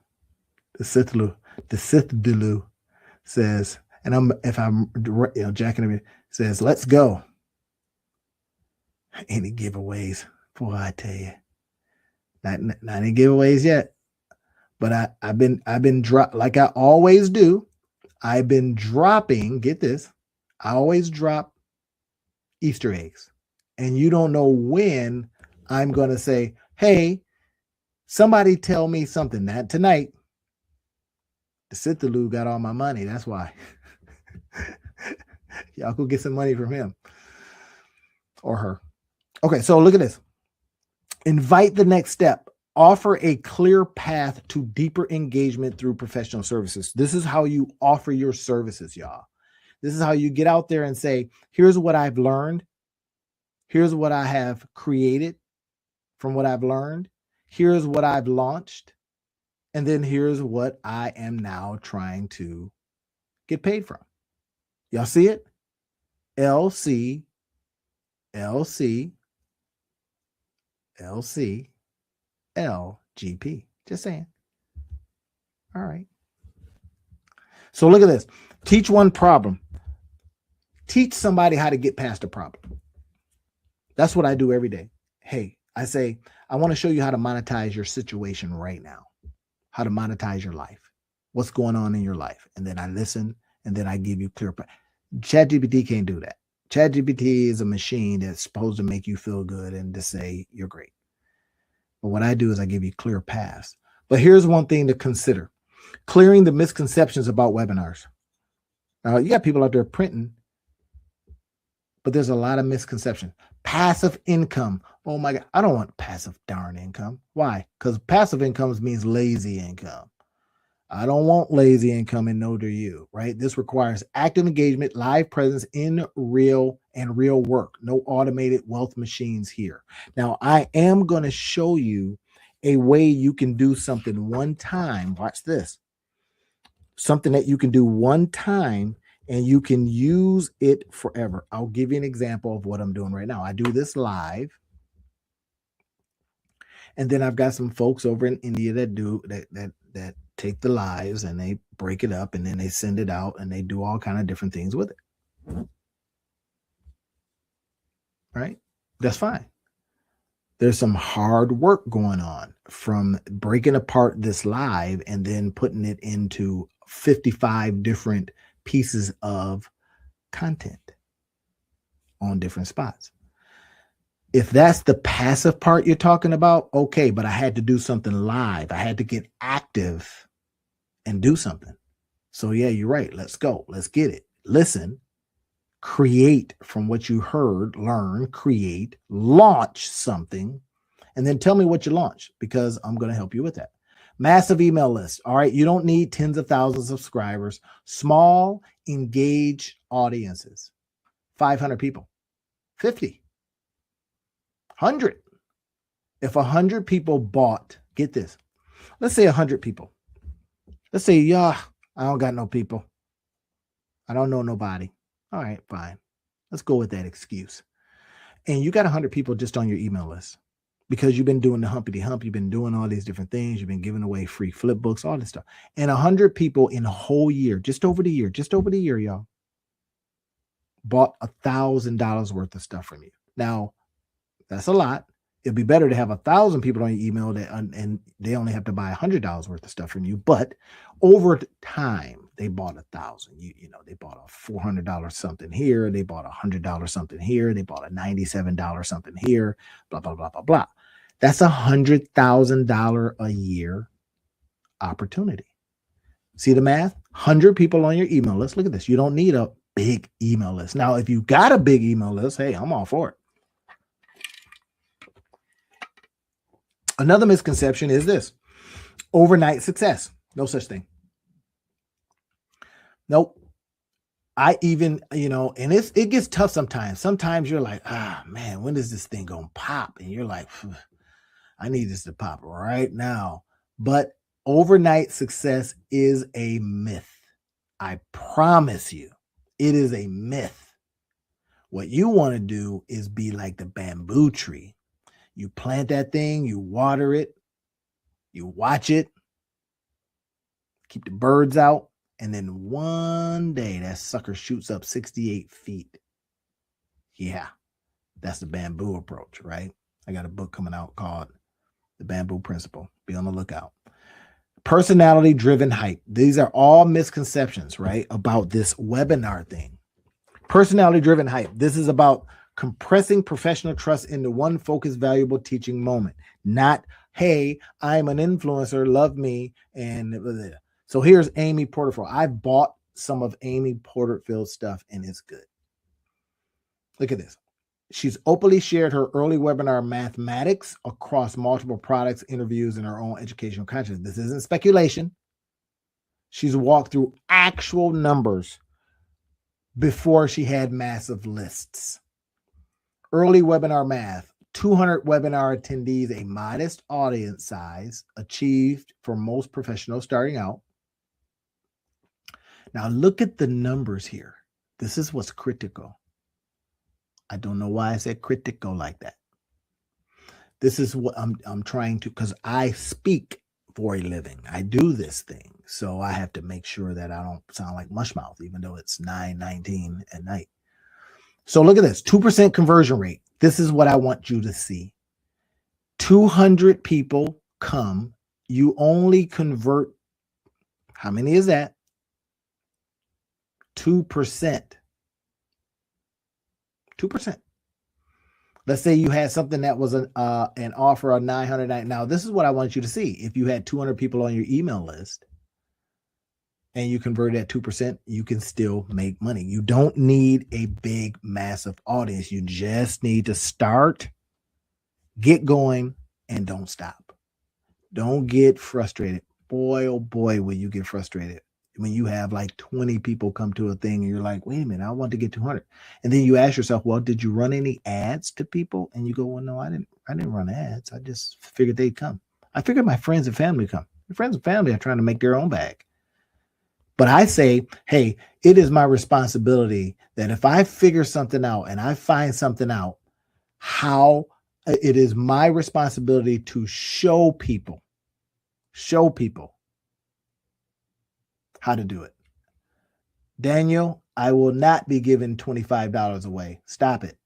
Sithdilu says, and if I'm jacking it, says, let's go. Any giveaways? Boy, I tell you, not any giveaways yet. But I've been like I always do. I've been dropping. Get this. I always drop Easter eggs, and you don't know when I'm going to say, "Hey, somebody tell me something." That tonight, the Sithdilu got all my money. That's why. Y'all go get some money from him or her. Okay, so look at this. Invite the next step. Offer a clear path to deeper engagement through professional services. This is how you offer your services, y'all. This is how you get out there and say, here's what I've learned. Here's what I have created from what I've learned. Here's what I've launched. And then here's what I am now trying to get paid from. Y'all see it? LC, LGP. Just saying. All right. So look at this. Teach one problem. Teach somebody how to get past a problem. That's what I do every day. Hey, I say, I want to show you how to monetize your situation right now. How to monetize your life. What's going on in your life. And then I listen, and then I give you clear. ChatGPT can't do that. ChatGPT is a machine that's supposed to make you feel good and to say you're great. But what I do is I give you clear paths. But here's one thing to consider. Clearing the misconceptions about webinars. Now, you got people out there printing, but there's a lot of misconception. Passive income. Oh my God. I don't want passive darn income. Why? Because passive income means lazy income. I don't want lazy income, and no do you, right? This requires active engagement, live presence in real work. No automated wealth machines here. Now, I am going to show you a way you can do something one time. Watch this. Something that you can do one time and you can use it forever. I'll give you an example of what I'm doing right now. I do this live. And then I've got some folks over in India that do that take the lives and they break it up and then they send it out and they do all kind of different things with it. Right? That's fine. There's some hard work going on from breaking apart this live and then putting it into 55 different pieces of content on different spots. If that's the passive part you're talking about, okay, but I had to do something live. I had to get active and do something. So yeah, you're right. Let's go. Let's get it. Listen, create from what you heard, learn, create, launch something, and then tell me what you launched because I'm going to help you with that. Massive email list. All right. You don't need tens of thousands of subscribers. Small, engaged audiences. 500 people. 50. 100. If 100 people bought, get this. Let's say 100 people. Let's say, yeah, I don't got no people. I don't know nobody. All right, fine. Let's go with that excuse. And you got 100 people just on your email list because you've been doing the humpity hump. You've been doing all these different things. You've been giving away free flip books, all this stuff. And 100 people in a whole year, just over the year, y'all, bought $1,000 worth of stuff from you. Now, that's a lot. It'd be better to have 1,000 people on your email that and they only have to buy $100 worth of stuff from you. But over time, they bought 1,000. You know, they bought a $400 something here. They bought $100 something here. They bought a $97 something here. Blah blah blah blah blah. That's $100,000 a year opportunity. See the math? 100 people on your email list. Look at this. You don't need a big email list. Now, if you got a big email list, hey, I'm all for it. Another misconception is this: overnight success. No such thing. Nope. I even, and it gets tough sometimes. Sometimes you're like, man, when is this thing gonna pop? And you're like, I need this to pop right now. But overnight success is a myth. I promise you, it is a myth. What you want to do is be like the bamboo tree. You plant that thing, you water it, you watch it, keep the birds out, and then one day that sucker shoots up 68 feet. Yeah, that's the bamboo approach, right? I got a book coming out called The Bamboo Principle. Be on the lookout. Personality-driven hype. These are all misconceptions, right, about this webinar thing. Personality-driven hype. This is about compressing professional trust into one focused, valuable teaching moment. Not, hey, I'm an influencer, love me, and blah, blah, blah. So here's Amy Porterfield. I bought some of Amy Porterfield's stuff, and it's good. Look at this. She's openly shared her early webinar mathematics across multiple products, interviews, and her own educational content. This isn't speculation. She's walked through actual numbers before she had massive lists. Early webinar math, 200 webinar attendees, a modest audience size achieved for most professionals starting out. Now look at the numbers here. This is what's critical. I don't know why I said critical like that. This is what I'm trying to, because I speak for a living. I do this thing. So I have to make sure that I don't sound like mushmouth, even though it's 9:19 at night. So look at this, 2% conversion rate. This is what I want you to see. 200 people come. You only convert, how many is that? 2%. 2%. Let's say you had something that was an offer of $900. Now, this is what I want you to see. If you had 200 people on your email list and you converted at 2%, you can still make money. You don't need a big, massive audience. You just need to start, get going, and don't stop. Don't get frustrated. Boy, oh boy, will you get frustrated when you have like 20 people come to a thing and you're like, wait a minute, I want to get 200. And then you ask yourself, well, did you run any ads to people? And you go, well, no, I didn't run ads. I just figured they'd come. I figure my friends and family come. My friends and family are trying to make their own bag. But I say, hey, it is my responsibility that if I figure something out and I find something out, how it is my responsibility to show people how to do it. Daniel, I will not be giving $25 away. Stop it.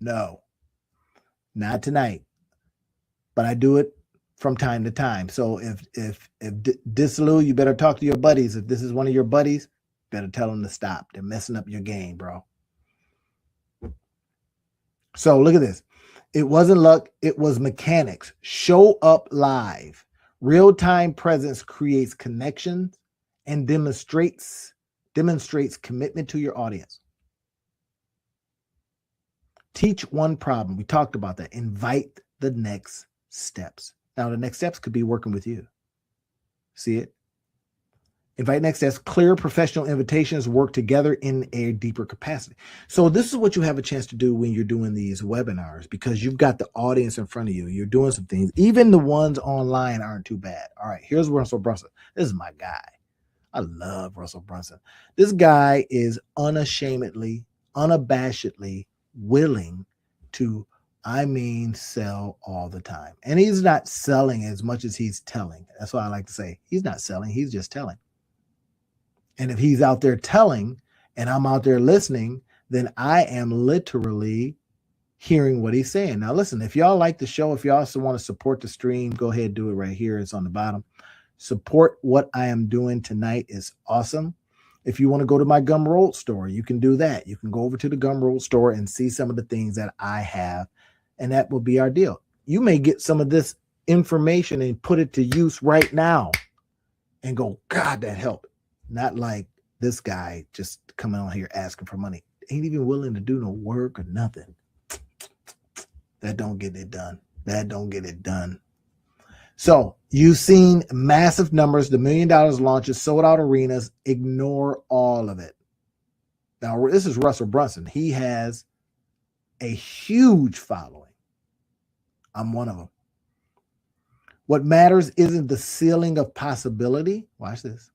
No, not tonight. But I do it from time to time. So if Dislu, you better talk to your buddies. If this is one of your buddies, better tell them to stop. They're messing up your game, bro. So look at this. It wasn't luck. It was mechanics. Show up live. Real-time presence creates connections and demonstrates commitment to your audience. Teach one problem. We talked about that. Invite the next steps. Now, the next steps could be working with you. See it? Invite next steps. Clear professional invitations. Work together in a deeper capacity. So this is what you have a chance to do when you're doing these webinars, because you've got the audience in front of you. You're doing some things. Even the ones online aren't too bad. All right, here's Russell Brunson. This is my guy. I love Russell Brunson. This guy is unabashedly willing to, sell all the time. And he's not selling as much as he's telling. That's what I like to say. He's not selling. He's just telling. And if he's out there telling and I'm out there listening, then I am literally hearing what he's saying. Now, listen, if y'all like the show, if y'all also want to support the stream, go ahead and do it right here. It's on the bottom. Support what I am doing tonight is awesome. If you want to go to my Gumroad store, you can do that. You can go over to the Gumroad store and see some of the things that I have, and that will be our deal. You may get some of this information and put it to use right now and go, God, that helped. Not like this guy just coming on here asking for money. Ain't even willing to do no work or nothing. That don't get it done. That don't get it done. So you've seen massive numbers, the $1 million launches, sold out arenas. Ignore all of it. Now, this is Russell Brunson. He has a huge following. I'm one of them. What matters isn't the ceiling of possibility. Watch this.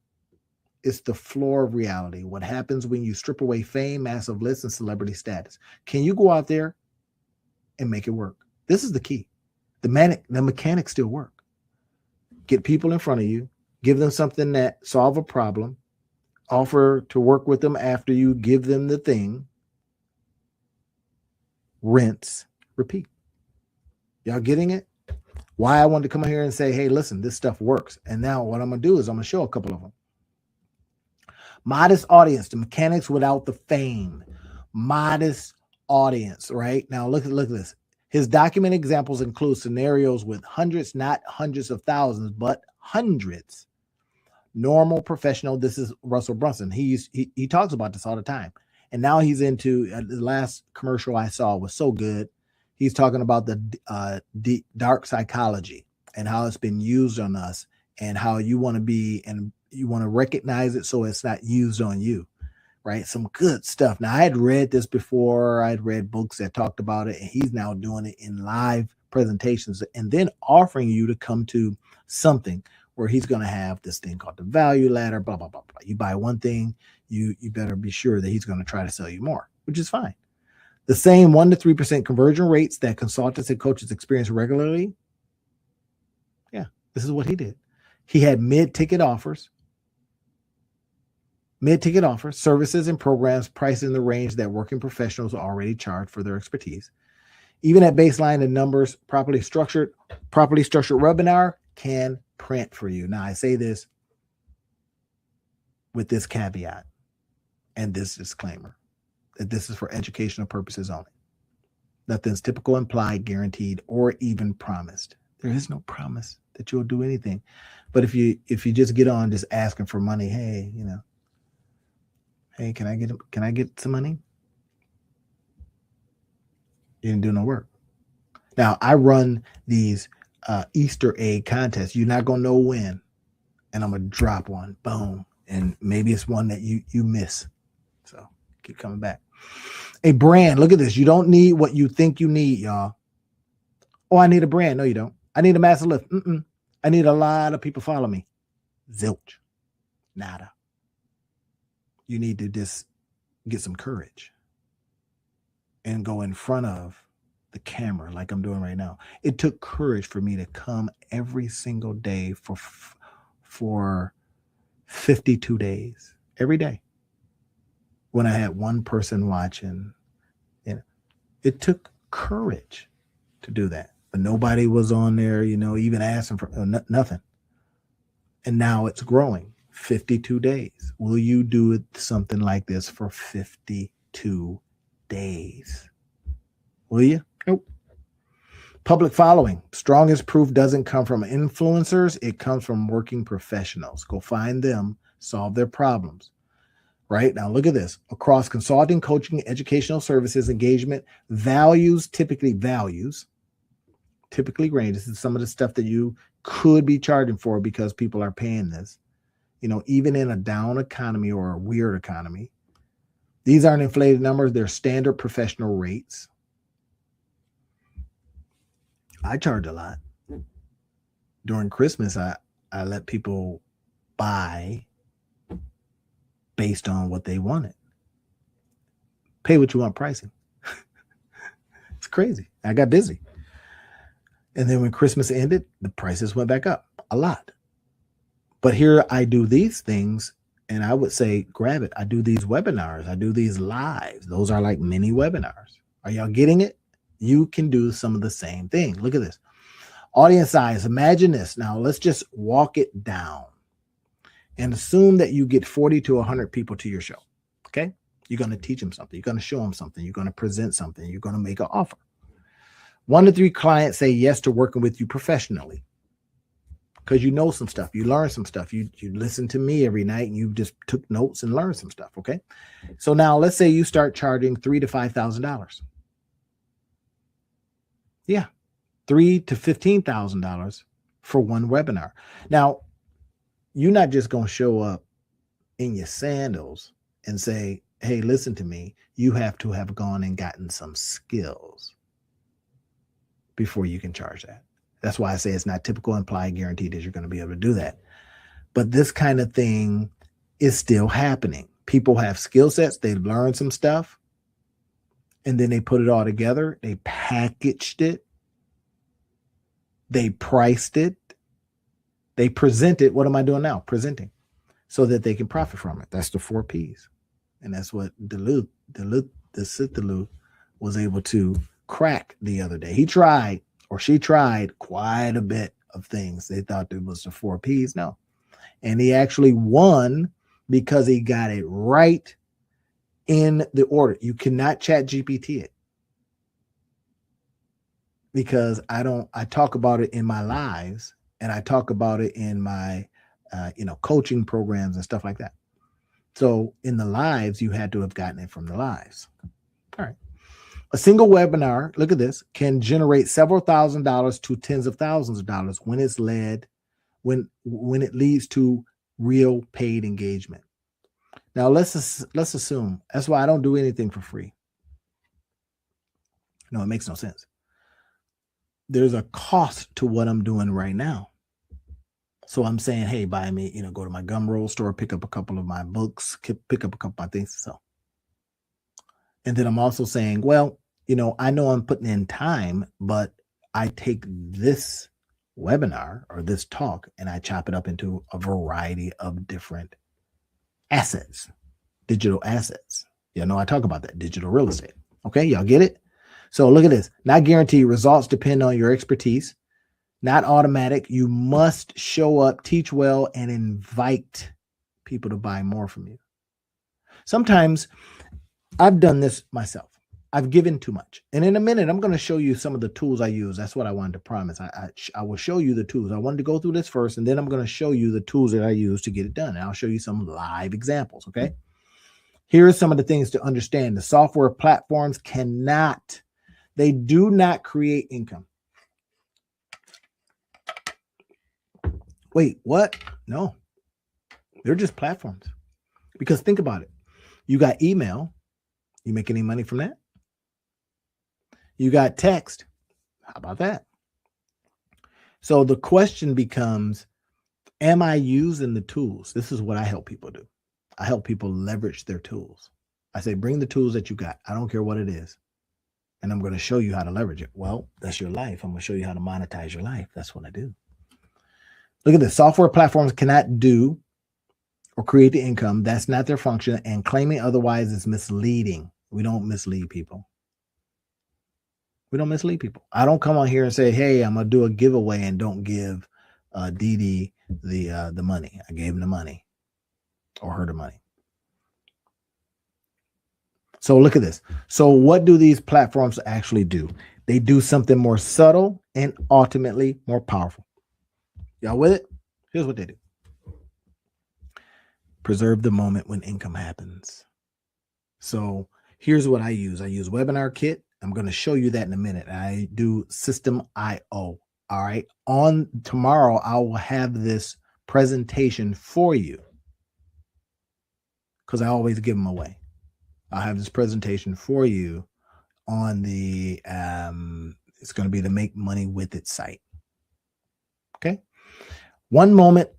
It's the floor of reality. What happens when you strip away fame, massive lists, and celebrity status? Can you go out there and make it work? This is the key. The mechanics still work. Get people in front of you, give them something that solve a problem, offer to work with them after you give them the thing, rinse, repeat. Y'all getting it? Why I wanted to come here and say, hey, listen, this stuff works. And now what I'm going to do is I'm going to show a couple of them. Modest audience, the mechanics without the fame. Modest audience, right? Now look at this. His document examples include scenarios with hundreds, not hundreds of thousands, but hundreds. Normal, professional. This is Russell Brunson. He talks about this all the time. And now he's into, the last commercial I saw was so good. He's talking about the dark psychology and how it's been used on us and how you want to be, and you want to recognize it so it's not used on you. Right? Some good stuff. Now, I had read this before. I'd read books that talked about it, and he's now doing it in live presentations and then offering you to come to something where he's going to have this thing called the value ladder, blah, blah, blah, blah. You buy one thing, you better be sure that he's going to try to sell you more, which is fine. The same 1 to 3% conversion rates that consultants and coaches experience regularly. Yeah, this is what he did. He had mid-ticket offers, services and programs priced in the range that working professionals already charge for their expertise. Even at baseline, the numbers properly structured webinar can print for you. Now, I say this with this caveat and this disclaimer, that this is for educational purposes only. Nothing's typical, implied, guaranteed, or even promised. There is no promise that you'll do anything. But if you just get on just asking for money, hey, hey, can I get some money? You didn't do no work. Now, I run these Easter egg contests. You're not going to know when. And I'm going to drop one. Boom. And maybe it's one that you miss. So keep coming back. A brand. Look at this. You don't need what you think you need, y'all. Oh, I need a brand. No, you don't. I need a massive lift. I need a lot of people follow me. Zilch. Nada. You need to just get some courage and go in front of the camera like I'm doing right now. It took courage for me to come every single day for 52 days, every day. When I had one person watching, it took courage to do that. But nobody was on there, even asking for nothing. And now it's growing. 52 days. Will you do something like this for 52 days? Will you? Nope. Public following. Strongest proof doesn't come from influencers. It comes from working professionals. Go find them, solve their problems. Right? Now look at this. Across consulting, coaching, educational services, engagement, typically range. This is some of the stuff that you could be charging for because people are paying this. Even in a down economy or a weird economy, these aren't inflated numbers. They're standard professional rates. I charge a lot. During Christmas, I let people buy based on what they wanted. Pay what you want pricing. It's crazy. I got busy. And then when Christmas ended, the prices went back up a lot. But here I do these things, and I would say, grab it. I do these webinars. I do these lives. Those are like mini webinars. Are y'all getting it? You can do some of the same thing. Look at this. Audience size. Imagine this. Now, let's just walk it down and assume that you get 40 to 100 people to your show. Okay? You're going to teach them something. You're going to show them something. You're going to present something. You're going to make an offer. 1 to 3 clients say yes to working with you professionally because you know some stuff. You learn some stuff. You listen to me every night and you just took notes and learned some stuff. Okay? So now let's say you start charging $3,000 to $5,000. Yeah, $3,000 to $15,000 for one webinar. Now, you're not just going to show up in your sandals and say, hey, listen to me. You have to have gone and gotten some skills before you can charge that. That's why I say it's not typical, implied, guaranteed that you're going to be able to do that. But this kind of thing is still happening. People have skill sets. They've learned some stuff. And then they put it all together. They packaged it. They priced it. They presented. What am I doing now? Presenting. So that they can profit from it. That's the 4 Ps. And that's what Duluth was able to crack the other day. He tried, or she tried, quite a bit of things. They thought it was the 4 Ps. No. And he actually won because he got it right in the order. You cannot chat GPT it. Because I talk about it in my lives, and I talk about it in my coaching programs and stuff like that. So in the lives, you had to have gotten it from the lives. All right. A single webinar, look at this, can generate several $1,000s to tens of thousands of dollars when it's led, when it leads to real paid engagement. Now let's assume, that's why I don't do anything for free. No, it makes no sense. There's a cost to what I'm doing right now. So I'm saying, hey, buy me, go to my Gumroad store, pick up a couple of my books, pick up a couple of my things. So, and then I'm also saying, well, I know I'm putting in time, but I take this webinar or this talk and I chop it up into a variety of different assets, digital assets. I talk about that, digital real estate. Okay, y'all get it? So look at this. Not guaranteed. Results depend on your expertise. Not automatic. You must show up, teach well, and invite people to buy more from you. Sometimes I've done this myself. I've given too much. And in a minute, I'm going to show you some of the tools I use. That's what I wanted to promise. I will show you the tools. I wanted to go through this first, and then I'm going to show you the tools that I use to get it done. And I'll show you some live examples, okay? Here are some of the things to understand. The software platforms they do not create income. Wait, what? No, they're just platforms. Because think about it. You got email. You make any money from that? You got text. How about that? So the question becomes, am I using the tools? This is what I help people do. I help people leverage their tools. I say, bring the tools that you got. I don't care what it is. And I'm going to show you how to leverage it. Well, that's your life. I'm going to show you how to monetize your life. That's what I do. Look at this. Software platforms cannot do or create the income. That's not their function. And claiming otherwise is misleading. We don't mislead people. We don't mislead people. I don't come on here and say, hey, I'm going to do a giveaway and don't give Dee the money. I gave him the money or her the money. So look at this. So what do these platforms actually do? They do something more subtle and ultimately more powerful. Y'all with it? Here's what they do. Preserve the moment when income happens. So here's what I use. I use Webinar Kit. I'm going to show you that in a minute. I do System.io. All right. On tomorrow, I will have this presentation for you because I always give them away. I'll have this presentation for you on the, it's going to be the Make Money With It site. Okay. 1 moment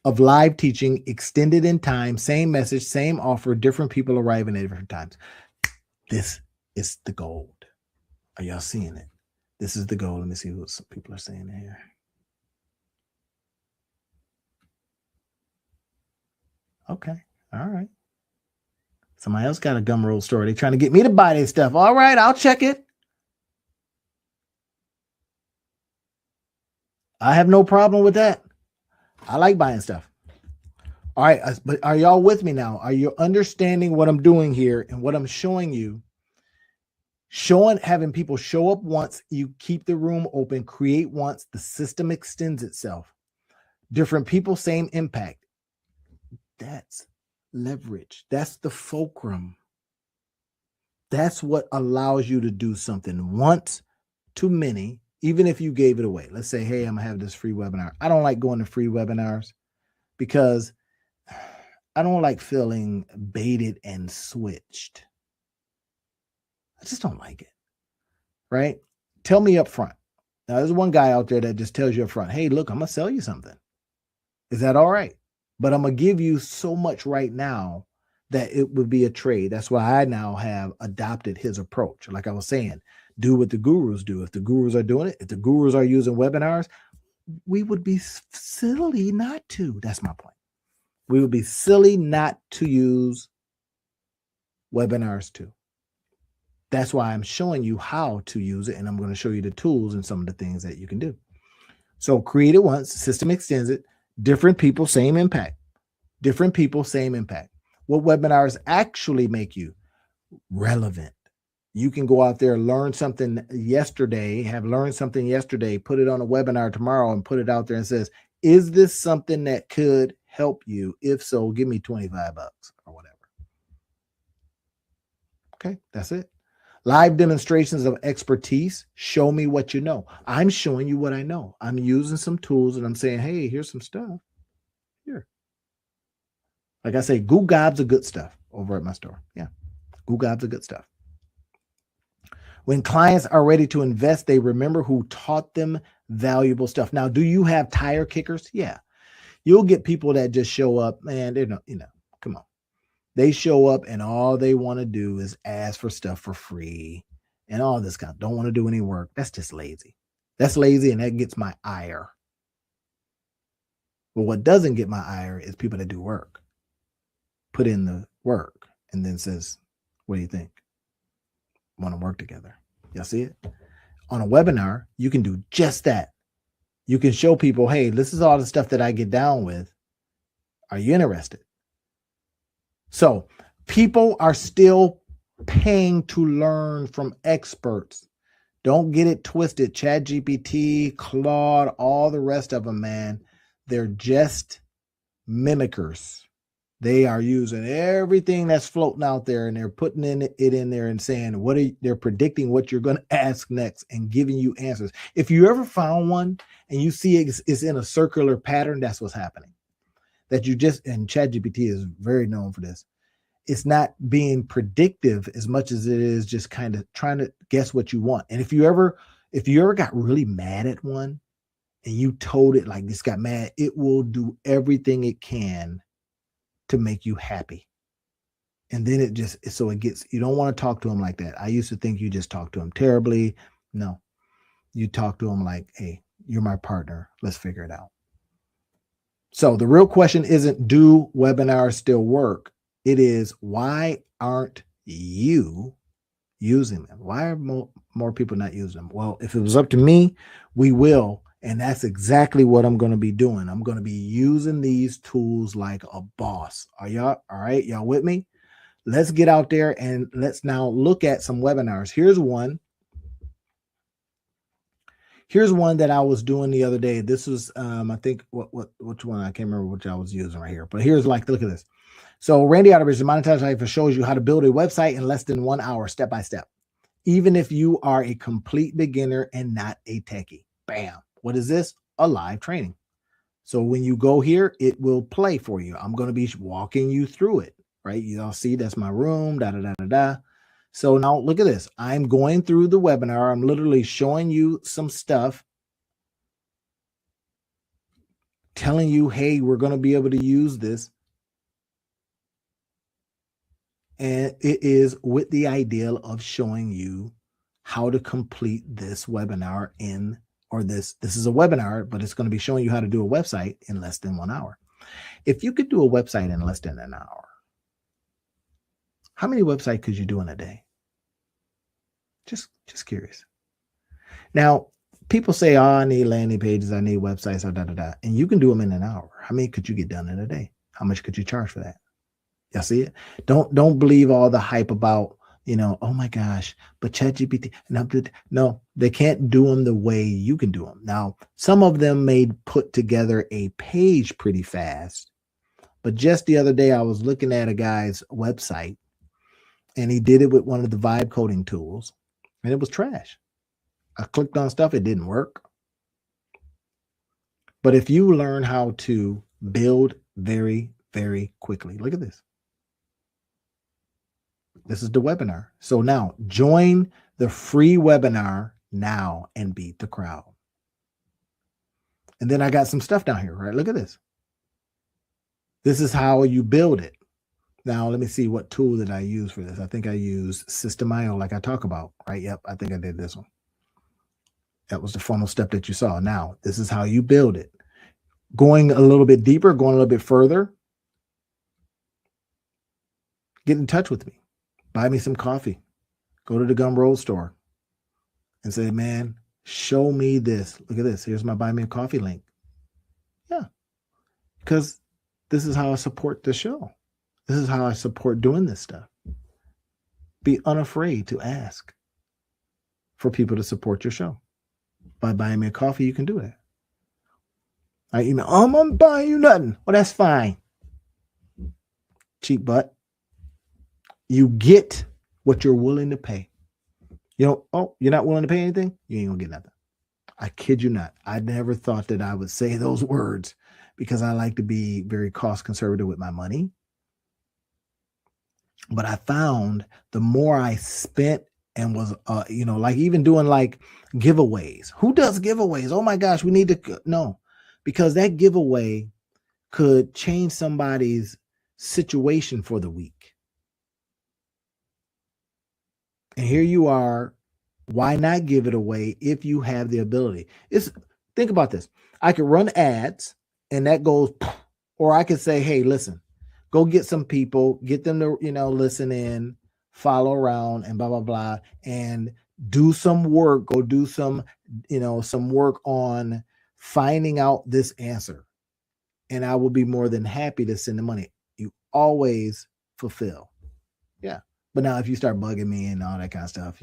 of live teaching, extended in time, same message, same offer, different people arriving at different times. This is the gold. Are y'all seeing it? This is the gold. Let me see what some people are saying here. Okay. All right. Somebody else got a Gumroad story. They're trying to get me to buy this stuff. All right, I'll check it. I have no problem with that. I like buying stuff. All right, but are y'all with me now? Are you understanding what I'm doing here and what I'm showing you? Having people show up once, you keep the room open, create once, the system extends itself. Different people, same impact. That's leverage. That's the fulcrum. That's what allows you to do something once to many, even if you gave it away. Let's say, hey, I'm gonna have this free webinar. I don't like going to free webinars because I don't like feeling baited and switched. I just don't like it, right? Tell me up front. Now, there's one guy out there that just tells you up front, hey, look, I'm gonna sell you something. Is that all right? But I'm going to give you so much right now that it would be a trade. That's why I now have adopted his approach. Like I was saying, do what the gurus do. If the gurus are doing it, if the gurus are using webinars, we would be silly not to. That's my point. We would be silly not to use webinars too. That's why I'm showing you how to use it. And I'm going to show you the tools and some of the things that you can do. So create it once, system extends it. Different people, same impact. Different people, same impact. What webinars actually make you? Relevant. You can go out there, learn something yesterday, have learned something yesterday, put it on a webinar tomorrow and put it out there and says, is this something that could help you? If so, give me $25 or whatever. Okay, that's it. Live demonstrations of expertise. Show me what you know. I'm showing you what I know. I'm using some tools and I'm saying, hey, here's some stuff. Here. Like I say, Goo Gobs are good stuff over at my store. Yeah. Goo Gobs are good stuff. When clients are ready to invest, they remember who taught them valuable stuff. Now, do you have tire kickers? Yeah. You'll get people that just show up, man, they're not, come on. They show up and all they want to do is ask for stuff for free and all this kind of don't want to do any work. That's just lazy. That's lazy and that gets my ire. But what doesn't get my ire is people that do work. Put in the work and then says, what do you think? Want to work together. Y'all see it? On a webinar, you can do just that. You can show people, hey, this is all the stuff that I get down with. Are you interested? So people are still paying to learn from experts. Don't get it twisted. ChatGPT, Claude, all the rest of them, man, they're just mimickers. They are using everything that's floating out there and they're putting it in there and saying they're predicting what you're going to ask next and giving you answers. If you ever found one and you see it's in a circular pattern, that's what's happening. That you just, and ChatGPT is very known for this. It's not being predictive as much as it is just kind of trying to guess what you want. And if you ever got really mad at one and you told it like this, got mad, it will do everything it can to make you happy. And then it just, so it gets, you don't want to talk to them like that. I used to think you just talk to them terribly. No, you talk to them like, hey, you're my partner. Let's figure it out. So the real question isn't, do webinars still work? It is, why aren't you using them? Why are more people not using them? Well, if it was up to me, we will. And that's exactly what I'm going to be doing. I'm going to be using these tools like a boss. Are y'all all right? Y'all with me? Let's get out there and let's now look at some webinars. Here's one. Here's one that I was doing the other day. This was, I think, which one? I can't remember which I was using right here. But here's like, look at this. So Randy Otterbridge, the Monetized Life, shows you how to build a website in less than 1 hour, step by step, even if you are a complete beginner and not a techie. Bam. What is this? A live training. So when you go here, it will play for you. I'm going to be walking you through it, right? You all see that's my room, da, da, da, da, da. So now look at this. I'm going through the webinar. I'm literally showing you some stuff, telling you, hey, we're going to be able to use this. And it is with the ideal of showing you how to complete this webinar in, or this is a webinar, but it's going to be showing you how to do a website in less than 1 hour. If you could do a website in less than an hour, how many websites could you do in a day? Just curious. Now, people say, oh, I need landing pages, I need websites, and you can do them in an hour. How many could you get done in a day? How much could you charge for that? Y'all see it? Don't believe all the hype about, oh my gosh, but ChatGPT. No, they can't do them the way you can do them. Now, some of them may put together a page pretty fast, but just the other day I was looking at a guy's website and he did it with one of the vibe coding tools and it was trash. I clicked on stuff, it didn't work. But if you learn how to build very, very quickly, look at this. This is the webinar. So now join the free webinar now and beat the crowd. And then I got some stuff down here, right? Look at this. This is how you build it. Now, let me see what tool did I use for this. I think I used System.io like I talk about, right? Yep, I think I did this one. That was the funnel step that you saw. Now, this is how you build it. Going a little bit deeper, going a little bit further, get in touch with me. Buy me some coffee. Go to the Gumroad store and say, man, show me this. Look at this. Here's my buy me a coffee link. Yeah, because this is how I support the show. This is how I support doing this stuff. Be unafraid to ask for people to support your show. By buying me a coffee, you can do that. I email, I'm not buying you nothing. Well, that's fine. Cheap butt. You get what you're willing to pay. You're not willing to pay anything? You ain't gonna get nothing. I kid you not. I never thought that I would say those words because I like to be very cost conservative with my money. But I found the more I spent and was, like even doing like giveaways. Who does giveaways? Oh my gosh, we need to, no, because that giveaway could change somebody's situation for the week. And here you are. Why not give it away if you have the ability? Think about this. I could run ads and that goes, or I could say, hey, listen, go get some people, get them to, listen in, follow around and blah, blah, blah, and do some work, go do some, some work on finding out this answer. And I will be more than happy to send the money. You always fulfill. Yeah. But now if you start bugging me and all that kind of stuff,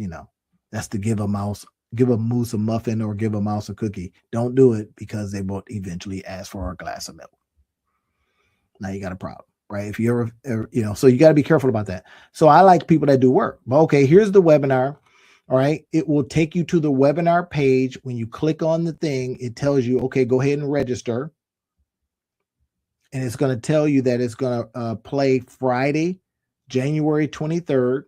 that's to give a moose a muffin or give a mouse a cookie. Don't do it because they won't eventually ask for a glass of milk. Now you got a problem, right? If you ever, so you got to be careful about that. So I like people that do work. But okay, here's the webinar. All right. It will take you to the webinar page. When you click on the thing, it tells you, okay, go ahead and register. And it's going to tell you that it's going to play Friday, January 23rd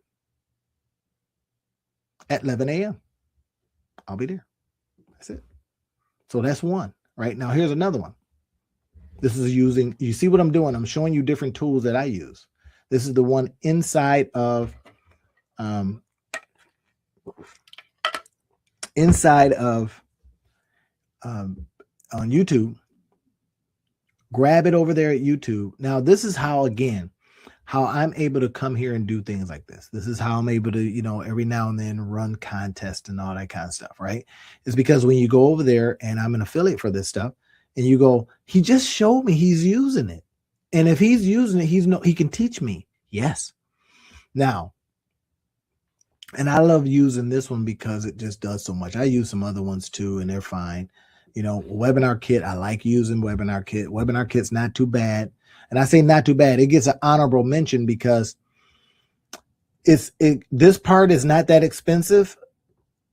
at 11 a.m. I'll be there. That's it. So that's one. right? Now, here's another one. This is using, you see what I'm doing? I'm showing you different tools that I use. This is the one inside of, on YouTube. Grab it over there at YouTube. Now, this is how, again, how I'm able to come here and do things like this. This is how I'm able to, you know, every now and then run contests and all that kind of stuff, right? It's because when you go over there, and I'm an affiliate for this stuff, and you go, he just showed me he's using it. And if he's using it, he can teach me. Yes. Now, and I love using this one because it just does so much. I use some other ones too, and they're fine. You know, Webinar Kit, I like using Webinar Kit. Webinar Kit's not too bad. And I say not too bad. It gets an honorable mention because this part is not that expensive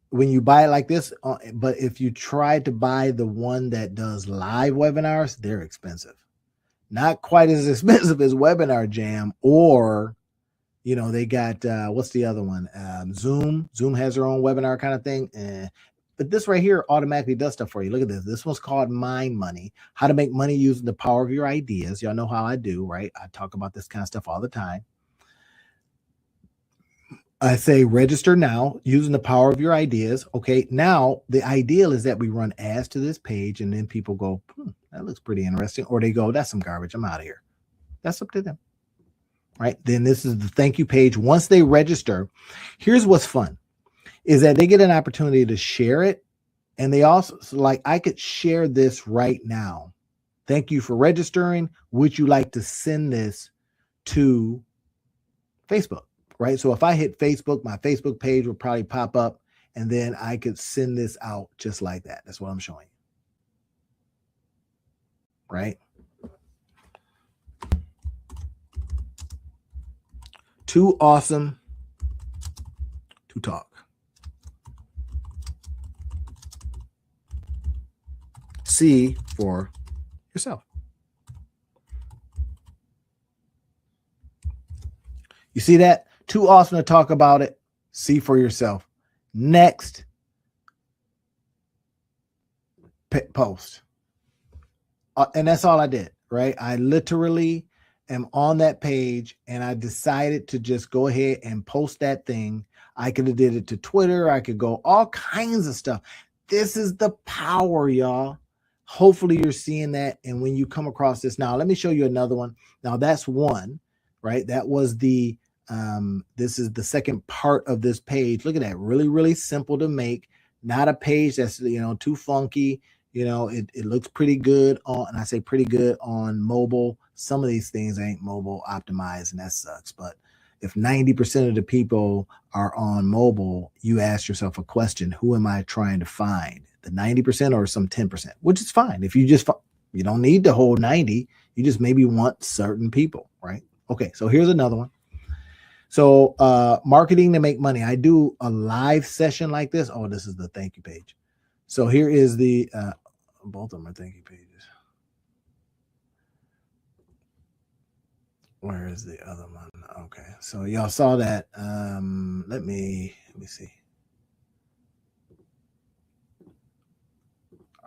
when you buy it like this. But if you try to buy the one that does live webinars, they're expensive. Not quite as expensive as Webinar Jam, or, you know, they got, what's the other one? Zoom. Zoom has their own webinar kind of thing. But this right here automatically does stuff for you. Look at this. This one's called Mind Money. How to make money using the power of your ideas. Y'all know how I do, right? I talk about this kind of stuff all the time. I say register now using the power of your ideas. Okay, now the ideal is that we run ads to this page, and then people go, that looks pretty interesting. Or they go, that's some garbage. I'm out of here. That's up to them. Right? Then this is the thank you page. Once they register, here's what's fun, is that they get an opportunity to share it. And they also, so like, I could share this right now. Thank you for registering. Would you like to send this to Facebook? Right? So if I hit Facebook, my Facebook page will probably pop up, and then I could send this out just like that. That's what I'm showing you. Right? Too awesome to talk. See for yourself. You see that? Too awesome to talk about it. See for yourself. Next post. And that's all I did, right? I literally am on that page, and I decided to just go ahead and post that thing. I could have did it to Twitter. I could go all kinds of stuff. This is the power, y'all. Hopefully you're seeing that. And when you come across this, now let me show you another one. Now that's one, right? That was the, this is the second part of this page. Look at that. Really, really simple to make. Not a page that's, you know, too funky. You know, it looks pretty good on, and I say pretty good on mobile. Some of these things ain't mobile optimized, and that sucks. But if 90% of the people are on mobile, you ask yourself a question: who am I trying to find? The 90% or some 10%, which is fine. If you just, you don't need the whole 90, you just maybe want certain people, right? Okay, so here's another one. So marketing to make money. I do a live session like this. Oh, this is the thank you page. So here is the, both of them are thank you pages. Where is the other one? Okay, so y'all saw that. Let me see.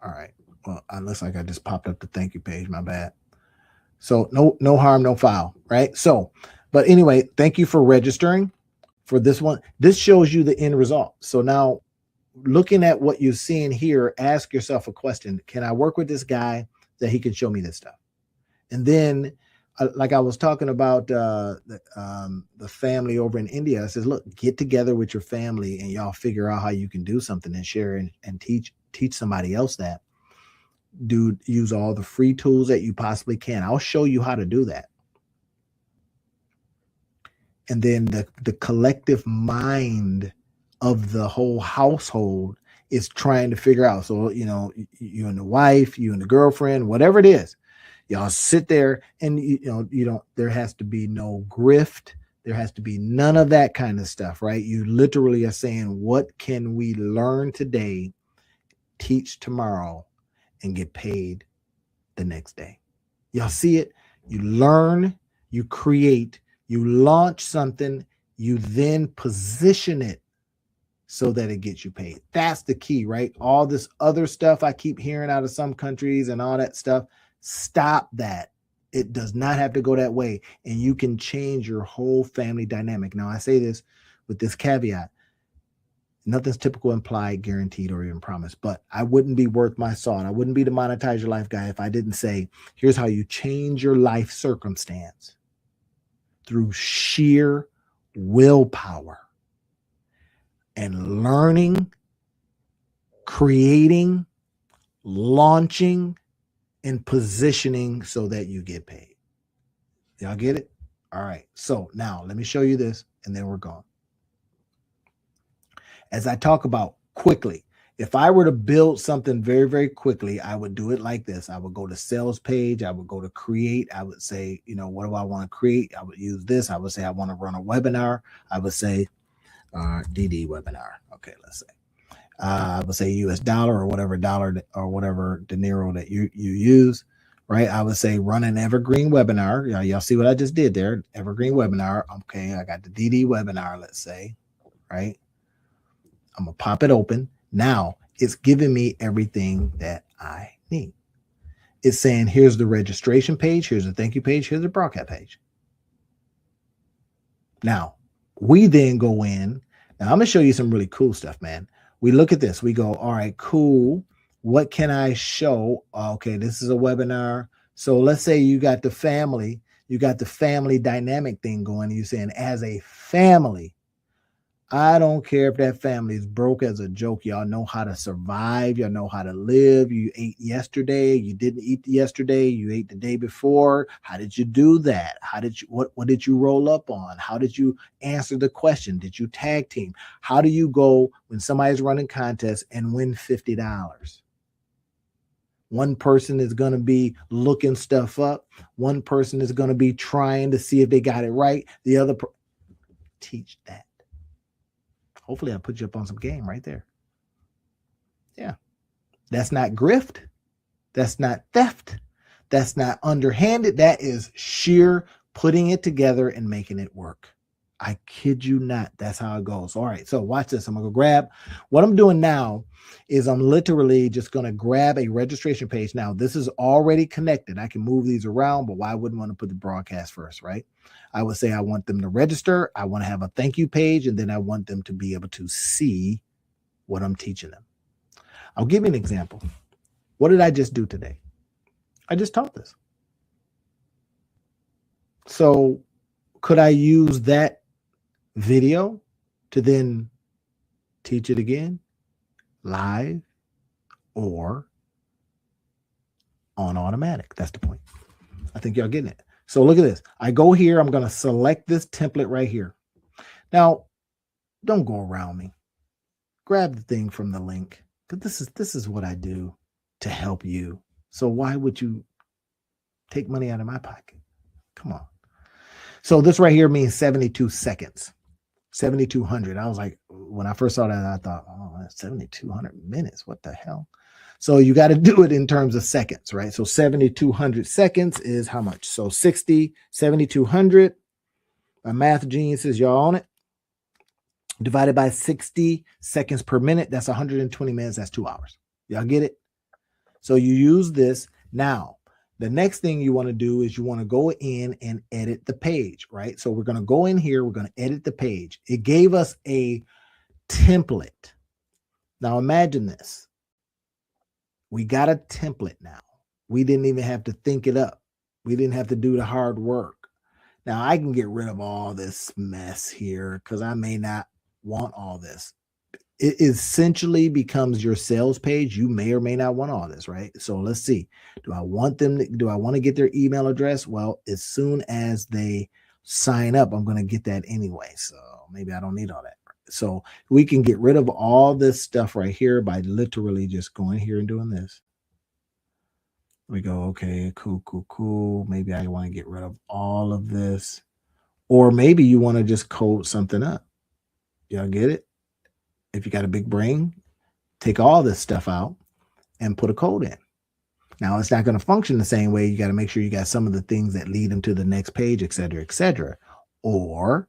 All right. Well, it looks like I just popped up the thank you page. My bad. So no harm, no foul, right? So, but anyway, thank you for registering for this one. This shows you the end result. So now, looking at what you're seeing here, ask yourself a question. Can I work with this guy that he can show me this stuff? And then, like I was talking about the family over in India, I says, look, get together with your family and y'all figure out how you can do something and share and teach somebody else that. Dude, use all the free tools that you possibly can. I'll show you how to do that. And then the collective mind of the whole household is trying to figure out. So, you know, you and the wife, you and the girlfriend, whatever it is, y'all sit there and, there has to be no grift. There has to be none of that kind of stuff, right? You literally are saying, what can we learn today, teach tomorrow, and get paid the next day? Y'all see it? You learn, you create, you launch something, you then position it so that it gets you paid. That's the key, right? All this other stuff I keep hearing out of some countries and all that stuff, stop that. It does not have to go that way. And you can change your whole family dynamic. Now, I say this with this caveat. Nothing's typical, implied, guaranteed, or even promised. But I wouldn't be worth my salt. I wouldn't be the Monetize Your Life guy if I didn't say, here's how you change your life circumstance through sheer willpower and learning, creating, launching, and positioning so that you get paid. Y'all get it? All right. So now let me show you this and then we're gone. As I talk about quickly, if I were to build something very, very quickly, I would do it like this. I would go to sales page. I would go to create. I would say, what do I want to create? I would use this. I would say, I want to run a webinar. I would say DD webinar. Okay, let's say. I would say US dollar or whatever dollar or whatever dinero that you use, right? I would say run an evergreen webinar. Y'all see what I just did there? Evergreen webinar. Okay, I got the DD webinar, let's say, right? I'm going to pop it open. Now it's giving me everything that I need. It's saying, here's the registration page. Here's the thank you page. Here's the broadcast page. Now we then go in. Now I'm going to show you some really cool stuff, man. We look at this. We go, all right, cool. What can I show? Okay, this is a webinar. So let's say you got the family dynamic thing going. You're saying, as a family, I don't care if that family is broke as a joke. Y'all know how to survive. Y'all know how to live. You ate yesterday. You didn't eat yesterday. You ate the day before. How did you do that? What did you roll up on? How did you answer the question? Did you tag team? How do you go when somebody's running contests and win $50? One person is going to be looking stuff up. One person is going to be trying to see if they got it right. The other teach that. Hopefully I put you up on some game right there. Yeah. That's not grift. That's not theft. That's not underhanded. That is sheer putting it together and making it work. I kid you not. That's how it goes. All right. So watch this. I'm going to go grab. What I'm doing now is I'm literally just going to grab a registration page. Now, this is already connected. I can move these around, but why wouldn't want to put the broadcast first, right? I would say I want them to register. I want to have a thank you page, and then I want them to be able to see what I'm teaching them. I'll give you an example. What did I just do today? I just taught this. So could I use that video to then teach it again live or on automatic? That's the point. I think y'all getting it. So look at this. I go here. I'm going to select this template right here. Now, don't go around me. Grab the thing from the link, because this is what I do to help you. So why would you take money out of my pocket? Come on. So this right here means 72 seconds. 7,200. I was like, when I first saw that, I thought, oh, that's 7,200 minutes. What the hell? So you got to do it in terms of seconds, right? So 7,200 seconds is how much? So 7,200. My math geniuses, y'all on it. Divided by 60 seconds per minute. That's 120 minutes. That's 2 hours. Y'all get it? So you use this. Now, the next thing you want to do is you want to go in and edit the page, right? So we're going to go in here. We're going to edit the page. It gave us a template. Now imagine this. We got a template now. We didn't even have to think it up. We didn't have to do the hard work. Now I can get rid of all this mess here because I may not want all this. It essentially becomes your sales page. You may or may not want all this, right? So let's see. Do I want to get their email address? Well, as soon as they sign up, I'm going to get that anyway. So maybe I don't need all that. So we can get rid of all this stuff right here by literally just going here and doing this. We go, okay, cool. Maybe I want to get rid of all of this. Or maybe you want to just code something up. Y'all get it? If you got a big brain, take all this stuff out and put a code in. Now, it's not going to function the same way. You got to make sure you got some of the things that lead them to the next page, et cetera, et cetera. Or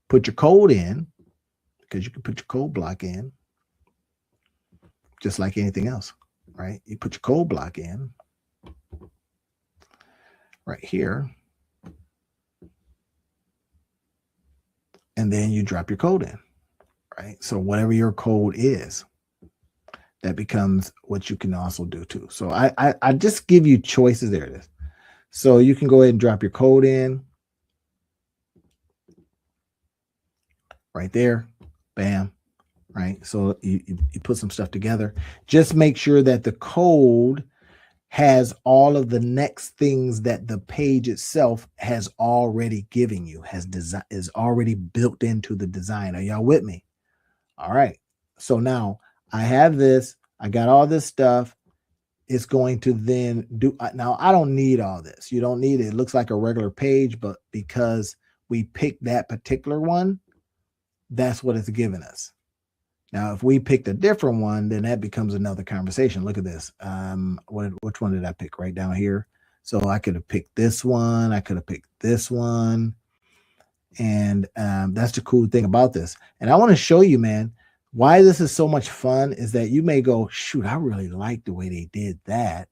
put your code in because you can put your code block in just like anything else, right? You put your code block in right here, and then you drop your code in, right? So whatever your code is, that becomes what you can also do too. So I just give you choices. There it is. So you can go ahead and drop your code in right there. Bam. Right. So you put some stuff together. Just make sure that the code has all of the next things that the page itself has already given you, is already built into the design. Are y'all with me? All right. So now I have this. I got all this stuff. It's going to then do. Now, I don't need all this. You don't need it. It looks like a regular page, but because we picked that particular one, that's what it's giving us. Now, if we picked a different one, then that becomes another conversation. Look at this. Which one did I pick? Right down here. So I could have picked this one. I could have picked this one. And that's the cool thing about this. And I want to show you, man, why this is so much fun is that you may go, shoot, I really like the way they did that,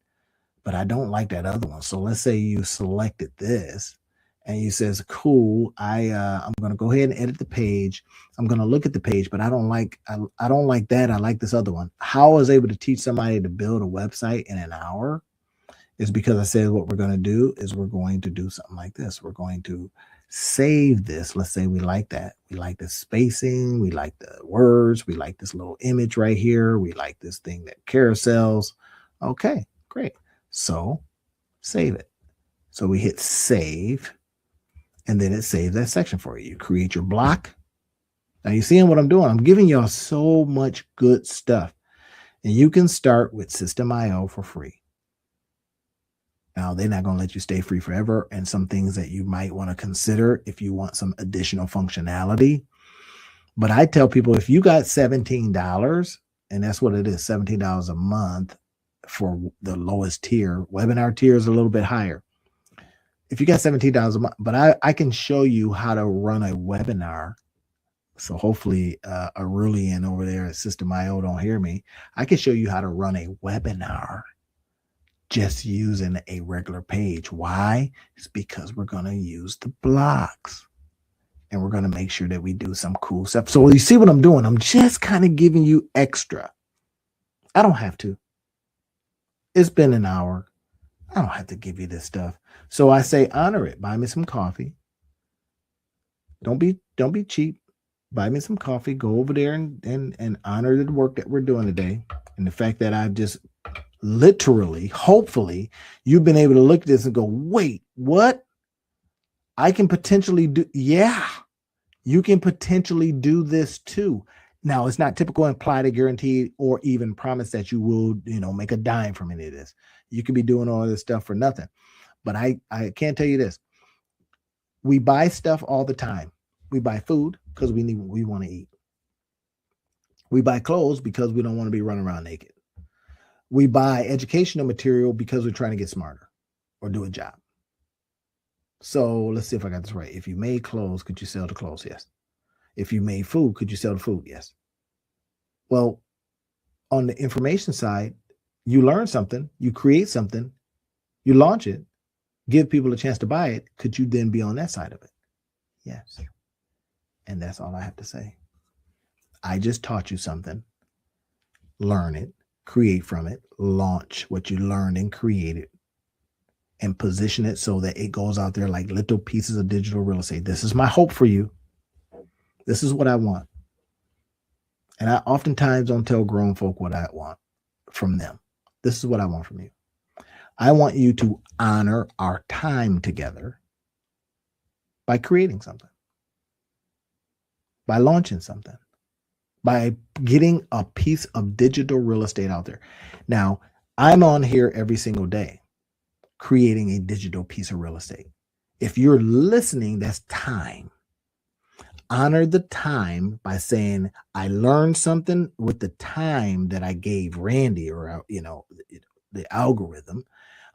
but I don't like that other one. So let's say you selected this and you says, cool, I'm going to go ahead and edit the page. I'm going to look at the page, but I don't like that. I like this other one. How I was able to teach somebody to build a website in an hour is because I said what we're going to do is we're going to do something like this. We're going to save this. Let's say we like that. We like the spacing. We like the words. We like this little image right here. We like this thing that carousels. Okay, great. So save it. So we hit save, and then it saves that section for you. You create your block. Now you're seeing what I'm doing. I'm giving y'all so much good stuff. And you can start with System.io for free. Now, they're not going to let you stay free forever, and some things that you might want to consider if you want some additional functionality. But I tell people, if you got $17, and that's what it is, $17 a month for the lowest tier, webinar tier is a little bit higher. If you got $17 a month, but I can show you how to run a webinar. So hopefully Aurelian over there at System.io don't hear me. I can show you how to run a webinar just using a regular page. Why? It's because we're going to use the blocks and we're going to make sure that we do some cool stuff. So you see what I'm doing? I'm just kind of giving you extra. I don't have to. It's been an hour. I don't have to give you this stuff. So I say, honor it. Buy me some coffee. Don't be cheap. Buy me some coffee. Go over there and honor the work that we're doing today. And the fact that I've just literally, hopefully, you've been able to look at this and go, wait, what? I can potentially do. Yeah, you can potentially do this too. Now, it's not typical implied, guaranteed, or even promise that you will, make a dime from any of this. You could be doing all this stuff for nothing. But I can't tell you this. We buy stuff all the time. We buy food because we want to eat. We buy clothes because we don't want to be running around naked. We buy educational material because we're trying to get smarter or do a job. So let's see if I got this right. If you made clothes, could you sell the clothes? Yes. If you made food, could you sell the food? Yes. Well, on the information side, you learn something, you create something, you launch it, give people a chance to buy it. Could you then be on that side of it? Yes. And that's all I have to say. I just taught you something. Learn it, create from it, launch what you learned and created, and position it so that it goes out there like little pieces of digital real estate. This is my hope for you. This is what I want. And I oftentimes don't tell grown folk what I want from them. This is what I want from you. I want you to honor our time together by creating something, by launching something, by getting a piece of digital real estate out there. Now, I'm on here every single day creating a digital piece of real estate. If you're listening, that's time. Honor the time by saying, I learned something with the time that I gave Randy or, the algorithm.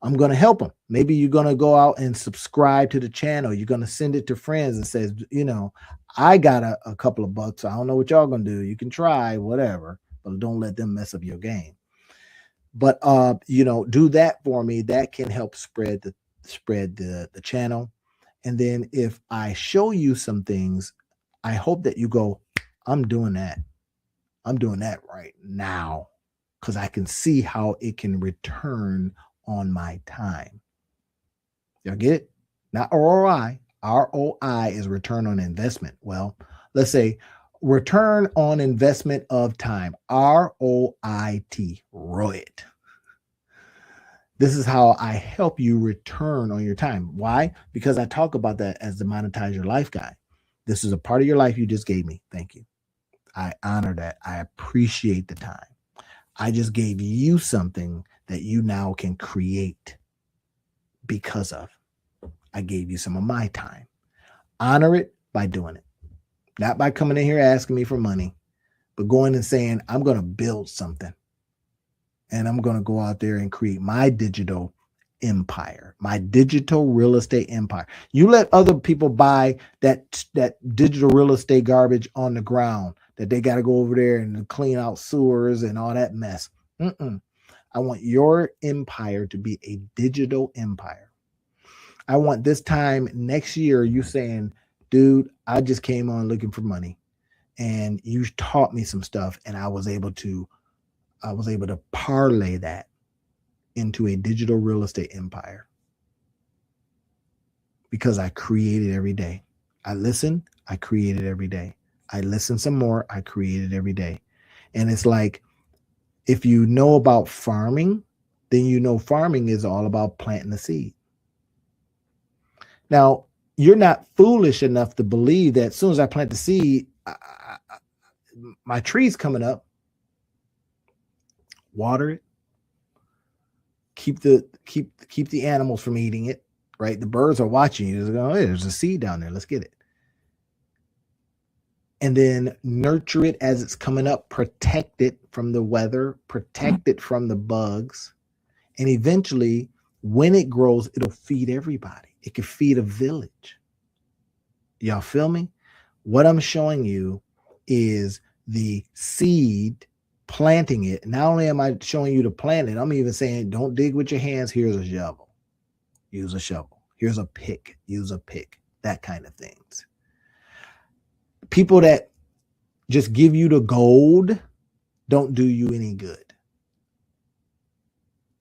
I'm going to help them. Maybe you're going to go out and subscribe to the channel. You're going to send it to friends and says, I got a couple of bucks. I don't know what y'all going to do. You can try whatever, but don't let them mess up your game. But, do that for me. That can help spread the channel. And then if I show you some things, I hope that you go, I'm doing that. I'm doing that right now, because I can see how it can return on my time. Y'all get it? Not ROI. ROI is return on investment. Well, let's say return on investment of time. ROIT. ROIT. This is how I help you return on your time. Why? Because I talk about that as the Monetize Your Life guy. This is a part of your life you just gave me. Thank you. I honor that. I appreciate the time. I just gave you something that you now can create because of. I gave you some of my time. Honor it by doing it. Not by coming in here asking me for money, but going and saying, I'm going to build something. And I'm going to go out there and create my digital empire, my digital real estate empire. You let other people buy that digital real estate garbage on the ground that they got to go over there and clean out sewers and all that mess. I want your empire to be a digital empire. I want this time next year you saying, dude, I just came on looking for money and you taught me some stuff, and I was able to parlay that into a digital real estate empire because I create it every day. I listen, I create it every day. I listen some more, I create it every day. And it's like, if you know about farming, then you know farming is all about planting the seed. Now, you're not foolish enough to believe that as soon as I plant the seed, my tree's coming up. Water it. Keep the animals from eating it, right? The birds are watching you. They're going, oh, there's a seed down there. Let's get it. And then nurture it as it's coming up. Protect it from the weather. Protect it from the bugs. And eventually, when it grows, it'll feed everybody. It can feed a village. Y'all feel me? What I'm showing you is the seed, planting it. Not only am I showing you to plant it, I'm even saying don't dig with your hands. Here's a shovel. Use a shovel. Here's a pick. Use a pick. That kind of things. People that just give you the gold don't do you any good.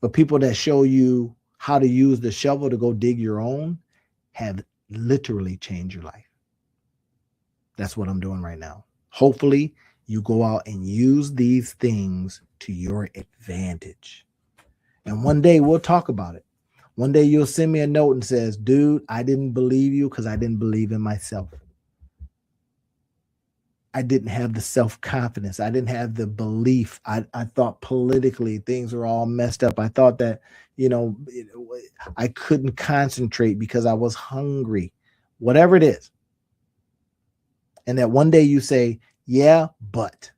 But people that show you how to use the shovel to go dig your own have literally changed your life. That's what I'm doing right now. Hopefully, you go out and use these things to your advantage. And one day we'll talk about it. One day you'll send me a note and says, dude, I didn't believe you because I didn't believe in myself. I didn't have the self-confidence. I didn't have the belief. I thought politically things were all messed up. I thought that, I couldn't concentrate because I was hungry, whatever it is. And that one day you say, yeah, but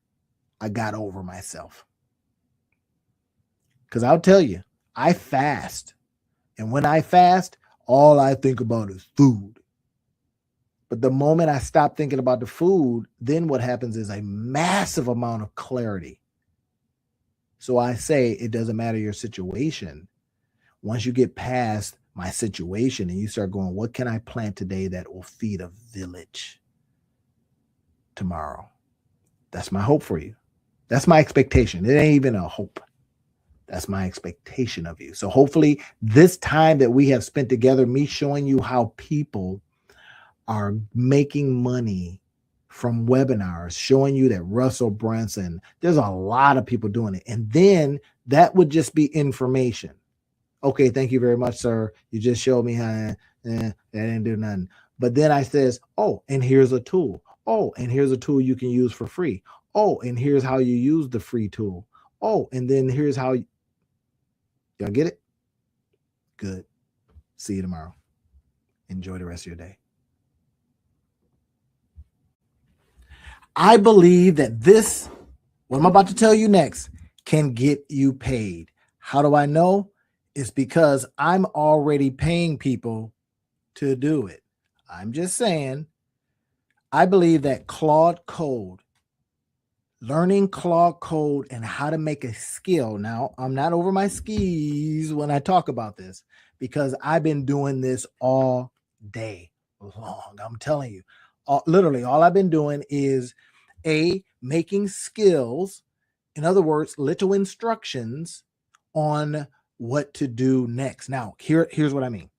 I got over myself. Because I'll tell you, I fast. And when I fast, all I think about is food. But the moment I stop thinking about the food, then what happens is a massive amount of clarity. So I say it doesn't matter your situation. Once you get past my situation and you start going, what can I plant today that will feed a village tomorrow? That's my hope for you. That's my expectation. It ain't even a hope. That's my expectation of you. So hopefully this time that we have spent together, me showing you how people are making money from webinars, showing you that Russell Brunson, there's a lot of people doing it. And then that would just be information. Okay, thank you very much, sir. You just showed me how that didn't do nothing. But then I says, oh, and here's a tool. Oh, and here's a tool you can use for free. Oh, and here's how you use the free tool. Oh, and then here's how y'all get it? Good. See you tomorrow. Enjoy the rest of your day. I believe that this, what I'm about to tell you next, can get you paid. How do I know? It's because I'm already paying people to do it. I'm just saying, I believe that Claude Code, learning Claude Code and how to make a skill. Now, I'm not over my skis when I talk about this because I've been doing this all day long. I'm telling you, literally, all I've been doing is making skills. In other words, little instructions on what to do next. Now, here's what I mean.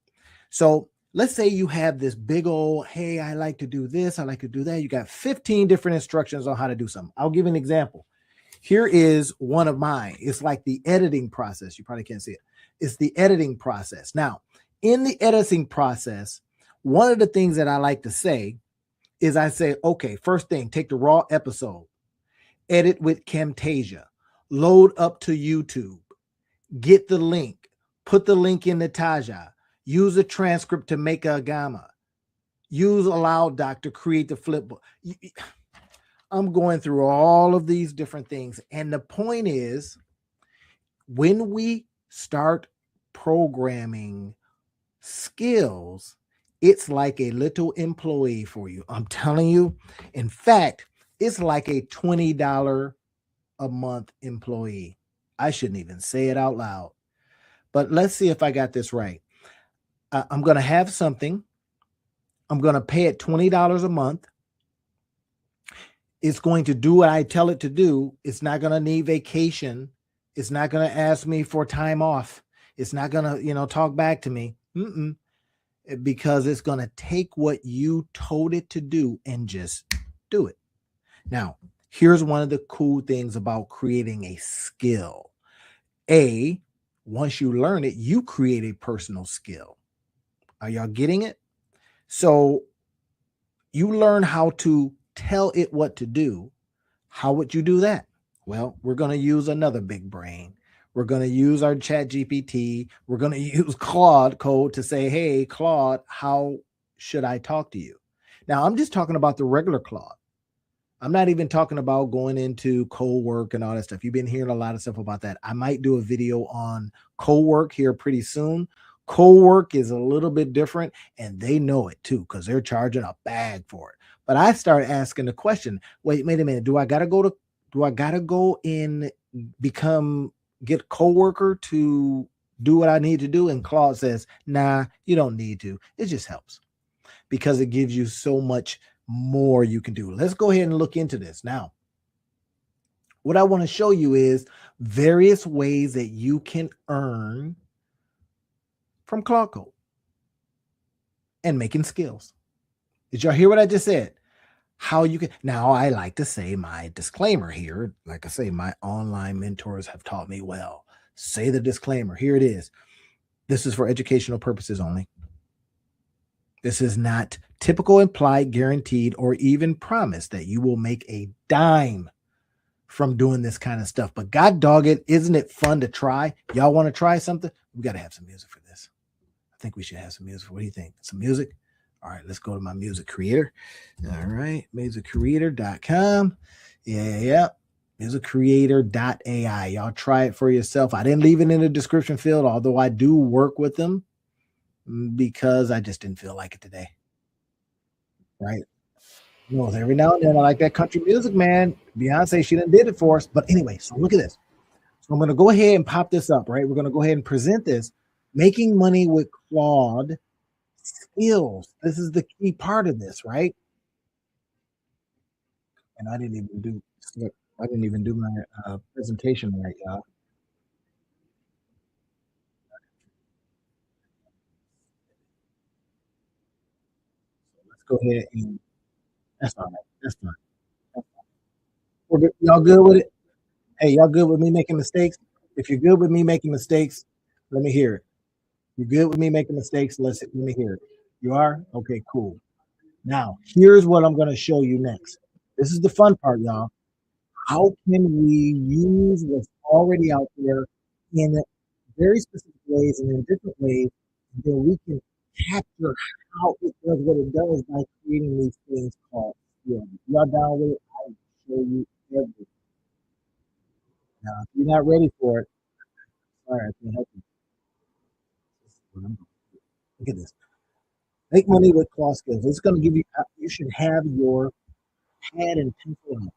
So let's say you have this big old, hey, I like to do this, I like to do that. You got 15 different instructions on how to do something. I'll give an example. Here is one of mine. It's like the editing process. You probably can't see it. It's the editing process. Now, in the editing process, one of the things that I like to say is I say, okay, first thing, take the raw episode, edit with Camtasia, load up to YouTube, get the link, put the link in the Taja, use a transcript to make a gamma, use AllowDoc to create the flipbook. I'm going through all of these different things. And the point is, when we start programming skills, it's like a little employee for you. I'm telling you. In fact, it's like a $20 a month employee. I shouldn't even say it out loud. But let's see if I got this right. I'm going to have something. I'm going to pay it $20 a month. It's going to do what I tell it to do. It's not going to need vacation. It's not going to ask me for time off. It's not going to, talk back to me. Because it's going to take what you told it to do and just do it. Now, here's one of the cool things about creating a skill. Once you learn it, you create a personal skill. Are y'all getting it? So you learn how to tell it what to do. How would you do that? Well, we're going to use another big brain. We're going to use our Chat GPT. We're going to use Claude Code to say, hey, Claude, how should I talk to you? Now, I'm just talking about the regular Claude. I'm not even talking about going into co-work and all that stuff. You've been hearing a lot of stuff about that. I might do a video on co-work here pretty soon. Co-work is a little bit different, and they know it too because they're charging a bag for it. But I started asking the question, wait a minute, do I gotta go and get co-worker to do what I need to do? And Claude says, nah, you don't need to. It just helps because it gives you so much more you can do. Let's go ahead and look into this. Now, what I want to show you is various ways that you can earn from Claude Code and making skills. Did y'all hear what I just said? How you can. Now, I like to say my disclaimer here. Like I say, my online mentors have taught me well. Say the disclaimer. Here it is. This is for educational purposes only. This is not typical, implied, guaranteed, or even promise that you will make a dime from doing this kind of stuff. But God dog it, isn't it fun to try? Y'all want to try something? We got to have some music for this. I think we should have some music. What do you think? Some music? All right, let's go to my music creator. All right, musiccreator.com. Yeah. Musiccreator.ai. Y'all try it for yourself. I didn't leave it in the description field, although I do work with them because I just didn't feel like it today. Right? Every now and then I like that country music, man. Beyonce, she done did it for us. But anyway, so look at this. So I'm going to go ahead and pop this up, right? We're going to go ahead and present this. Making money with Claude skills. This is the key part of this, right? And I didn't even do my presentation right, y'all. Let's go ahead and that's all right. That's fine. Y'all good with it? Hey, y'all good with me making mistakes? If you're good with me making mistakes, let me hear it. You good with me making mistakes? Let me hear it. You are? Okay, cool. Now, here's what I'm going to show you next. This is the fun part, y'all. How can we use what's already out there in very specific ways and in different ways that we can capture how it does what it does by creating these things called skills. If y'all down with it, I will show you everything. Now, if you're not ready for it, all right, I can help you. Look at this. Make money with Claw Skills. It's going to give you. You should have your pad and pencil out.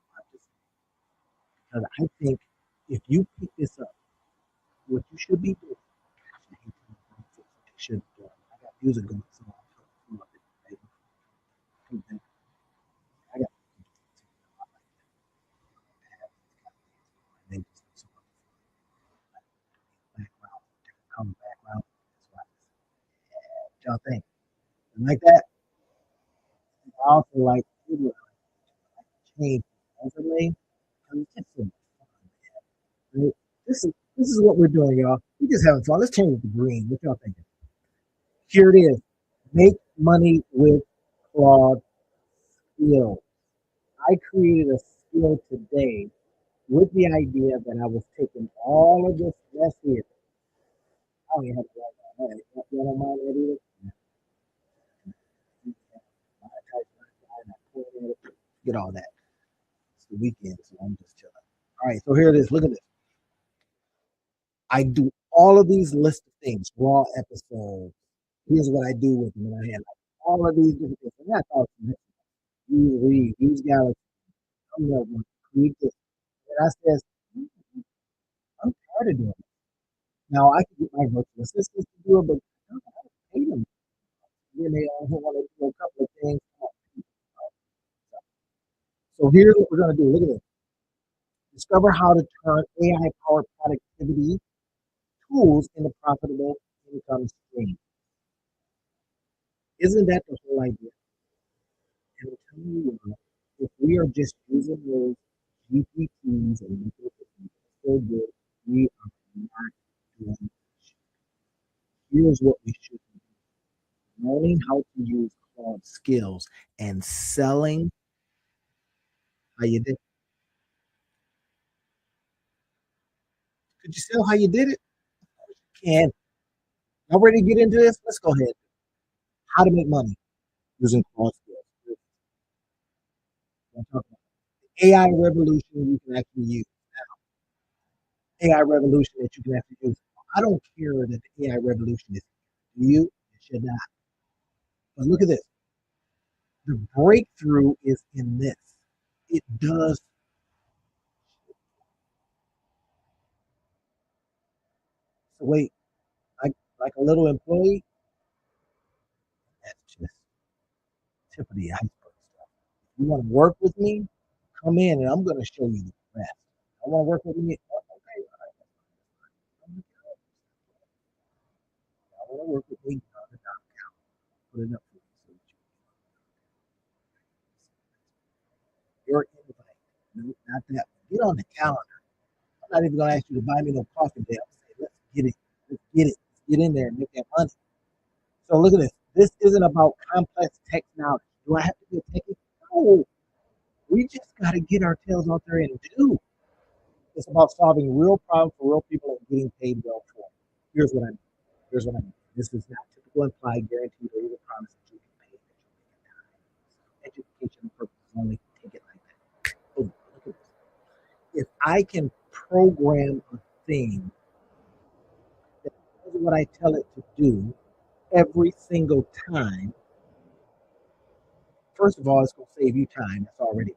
Because I think if you pick this up, what you should be doing. I hate to should I got music going, so I'm I got background, come background. Y'all think and like that? I also like video change overlay because it's just so much fun. Right? This is what we're doing, y'all. We just having fun. Let's change it to green. What y'all thinking? Here it is. Make money with Claude Skill. I created a skill today with the idea that I was taking all of this mess here. I don't even have to write that. Hey, you don't mind that either? Get all that. It's the weekend, so I'm just chilling. All right, so here it is. Look at this. I do all of these list of things, raw episodes. Here's what I do with them. And I had like all of these different things. And I thought, use Read, use Galaxy, I'm going to create this. And I says, I'm tired of doing it. Now I can get my virtual assistants to do it, but I don't pay them. Then they all want to do a couple of things. So here's what we're going to do. Look at this. Discover how to turn AI powered productivity tools into profitable income streams. Isn't that the whole idea? And I'm telling you what, if we are just using those GPTs and so good, we are not doing much. Here's what we should be learning how to use Claude skills and selling how you did. Could you sell how you did it? Can. Now ready to get into this? Let's go ahead. How to make money using Claude skills. AI revolution you can actually use. AI revolution that you can actually use. I don't care that the AI revolution is. Do you? It should not. But look at this. The breakthrough is in this. It does. So wait, like a little employee. That's just tip of the iceberg stuff. If you want to work with me, come in and I'm going to show you the rest. I want to work with me. Okay, all right. I want to work with me. Put it up for you so that your invite. No, not that. Get on the calendar. I'm not even going to ask you to buy me no coffee today. I'm saying, let's get it. Let's get it. Let's get in there and make that money. So look at this. This isn't about complex technology. Do I have to be a techie? No. We just got to get our tails out there and do. It's about solving real problems for real people and getting paid well for it. Here's what I mean. Here's what I mean. This is not typical implied guaranteed or even promise that you can pay. Education purposes only. Take it like that. Oh, look at this. If I can program a thing that does what I tell it to do every single time, first of all, it's going to save you time. That's already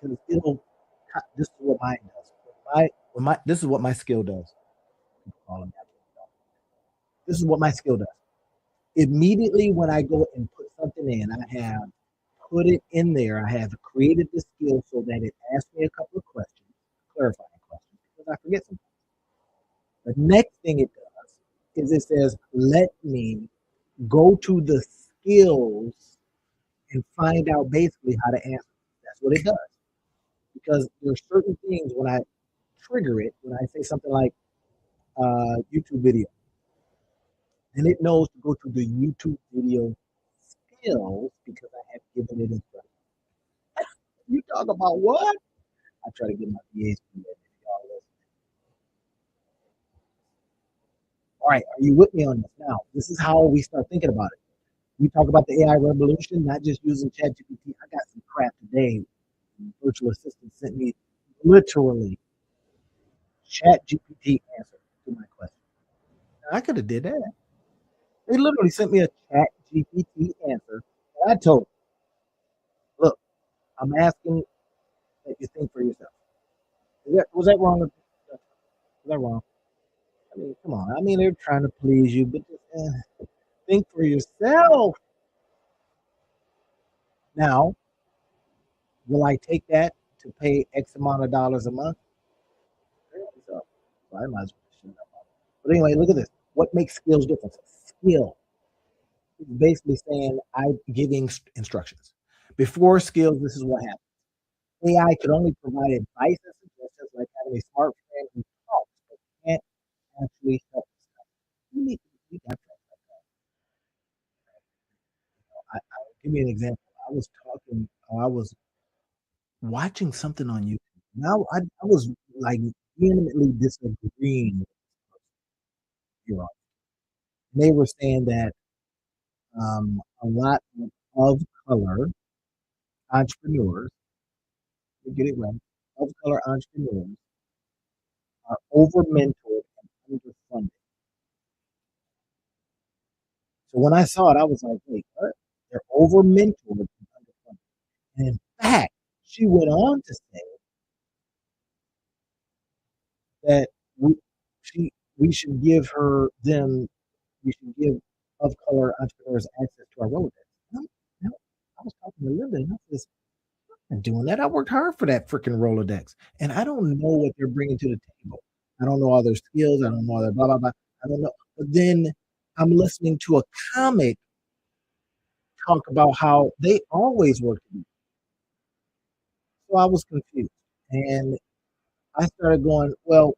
because it'll. This is what mine does. This is what my skill does. This is what my skill does. Immediately when I go and put something in, I have put it in there. I have created the skill so that it asks me a couple of questions, clarifying questions, because I forget something. The next thing it does is it says, let me go to the skills and find out basically how to answer. That's what it does. Because there's certain things when I trigger it, when I say something like YouTube video, and it knows to go to the YouTube video skills because I have given it instructions. You talk about what? I try to get my VAs to do that. All right, are you with me on this now? This is how we start thinking about it. We talk about the AI revolution, not just using ChatGPT. I got some crap today. Virtual assistant sent me literally ChatGPT answer to my question. I could have did that. They literally sent me a chat GPT answer. And I told them, look, I'm asking that you think for yourself. Was that wrong? Was that wrong? I mean, come on. I mean, they're trying to please you, but just, think for yourself. Now, will I take that to pay X amount of dollars a month? So, I might as well shut up. But anyway, look at this. What makes skills different? Skill is basically saying I'm giving instructions. Before skills, this is what happened. AI could only provide advice and suggestions like having a smart friend who talks but can't actually help us. You need to that. Give me an example. I was watching something on YouTube. Now I was like vehemently disagreeing with you. They were saying that a lot of color entrepreneurs, to get it right, of color entrepreneurs are over mentored and underfunded. So when I saw it, I was like, wait, what? They're over mentored and underfunded. And in fact, she went on to say that we, she, we should give her them, we should give of color entrepreneurs access to our Rolodex. No, no, I was talking to Linda, and I said, I'm doing that. I worked hard for that freaking Rolodex, and I don't know what they're bringing to the table. I don't know all their skills. I don't know all their blah blah blah. I don't know. But then I'm listening to a comic talk about how they always work together. So I was confused, and I started going, well,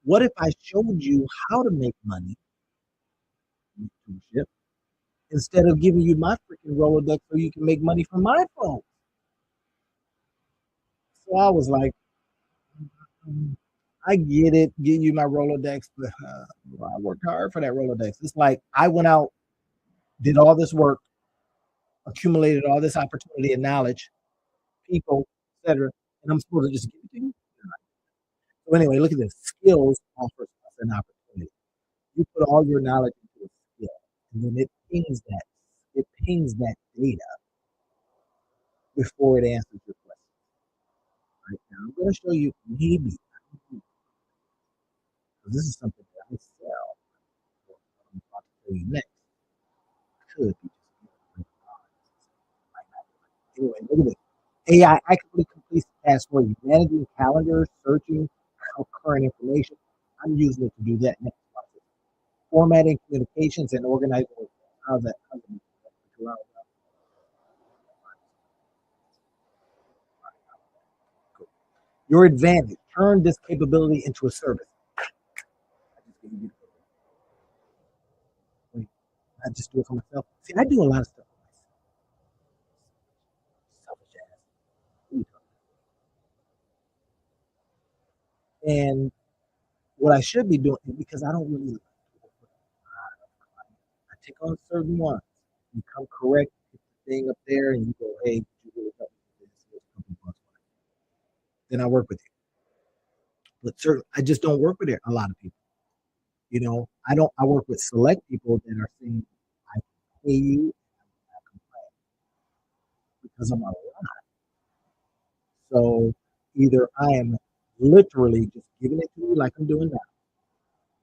what if I showed you how to make money in YouTube instead of giving you my freaking Rolodex so you can make money from my phone? So I was like, mm, I get it, give you my Rolodex, but I worked hard for that Rolodex. It's like I went out, did all this work, accumulated all this opportunity and knowledge, people, etc., and I'm supposed to just give it to you. So anyway, look at this. Skills offers us an opportunity. You put all your knowledge into a skill, and then it pings that data before it answers your question. Right now, I'm going to show you maybe this is something that I sell. What I'm about to tell you next could be just anyway. Look at this. AI actively completes the task for you, managing calendars, searching current information. I'm using it to do that next process. Formatting communications and organizing. How's that? Your advantage. Turn this capability into a service. I just do it for myself. See, I do a lot of stuff for myself. And what I should be doing, because I don't really, I take on certain ones. You come correct, get the thing up there, and you go, hey, you really help me with this? Then I work with you. But certain, I just don't work with a lot of people. You know, I don't. I work with select people that are saying, I pay you because I'm a lot. So either I am literally just giving it to you like I'm doing now,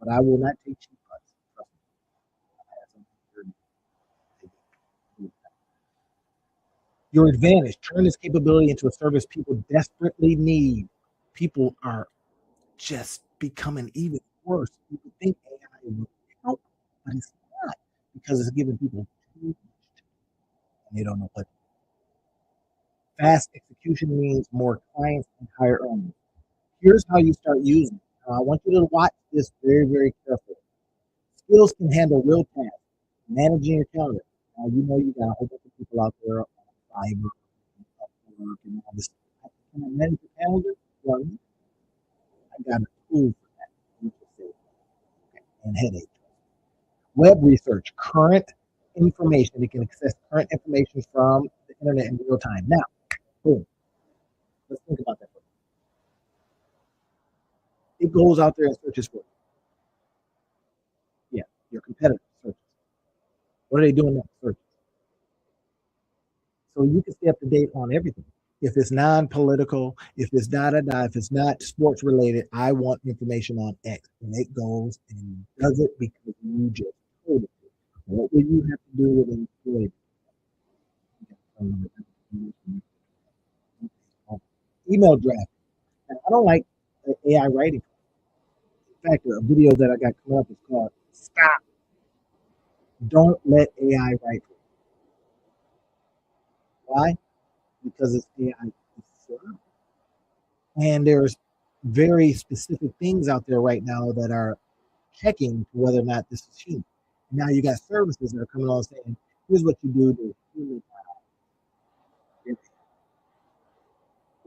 but I will not take cheap cuts. Trust me. Your advantage. Turn this capability into a service people desperately need. People are just becoming even worse. People think AI will help, but it's not because it's giving people too much and they don't know what. Fast execution means more clients and higher earnings. Here's how you start using it. I want you to watch this very, very carefully. Skills can handle real tasks, managing your calendar. Now, you know you got a whole bunch of people out there on Fiverr and Upwork and all this. Can I manage your calendar? Well, I got a tool for that. And headache. Web research, current information. It can access current information from the internet in real time. Now, boom. Let's think about that. It goes out there and searches for it. What are they doing next? Search. So you can stay up to date on everything. If it's non-political, if it's da da da, if it's not sports related, I want information on X, and it goes and does it because you just told it. What will you have to do with employees? Email draft. And I don't like AI writing. In fact, a video that I got coming up is called "Stop! Don't Let AI Write." Why? Because it's AI. And there's very specific things out there right now that are checking whether or not this is human. Now you got services that are coming on saying, here's what you do to human.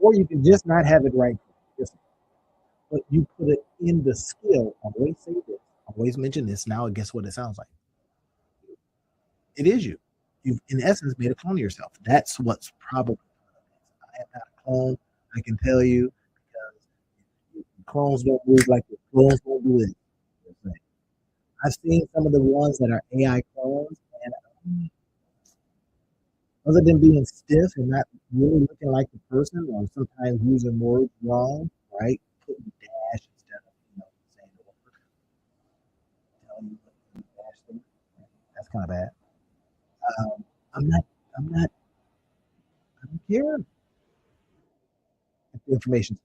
Or you can just not have it right, but you put it in the skill. Always say this, always mention this. Now guess what it sounds like? It is you. You've in essence made a clone of yourself. That's what's probably. I am not a clone. I can tell you because clones don't move like the clones don't do it. I've seen some of the ones that are AI clones, and other than being stiff and not really looking like the person, or sometimes using words wrong, right? Putting dash instead of saying the word. Telling you what dash thing. That's kind of bad. Um, I'm not. I'm not. I don't care if the information's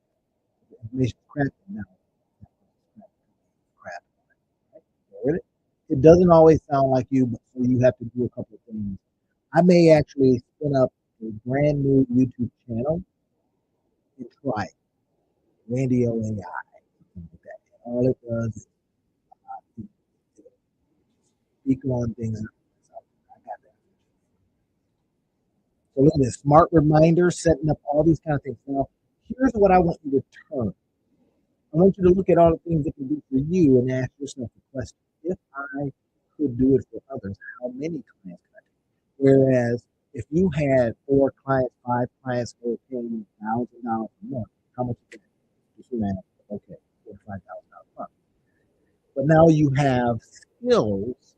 crap now. Crap. Right? It doesn't always sound like you, but so you have to do a couple of things. I may actually spin up a brand new YouTube channel and try it. Randy O AI. All it does is speak on things. I got that. So look at this smart reminders, setting up all these kind of things. Now, here's what I want you to turn. I want you to look at all the things it can do for you and ask yourself the question: if I could do it for others, how many clients could I do? Whereas if you had 4 clients, 5 clients, who were paying $1,000 a month, how much is that? Just imagine, okay, $45,000 a month. But now you have skills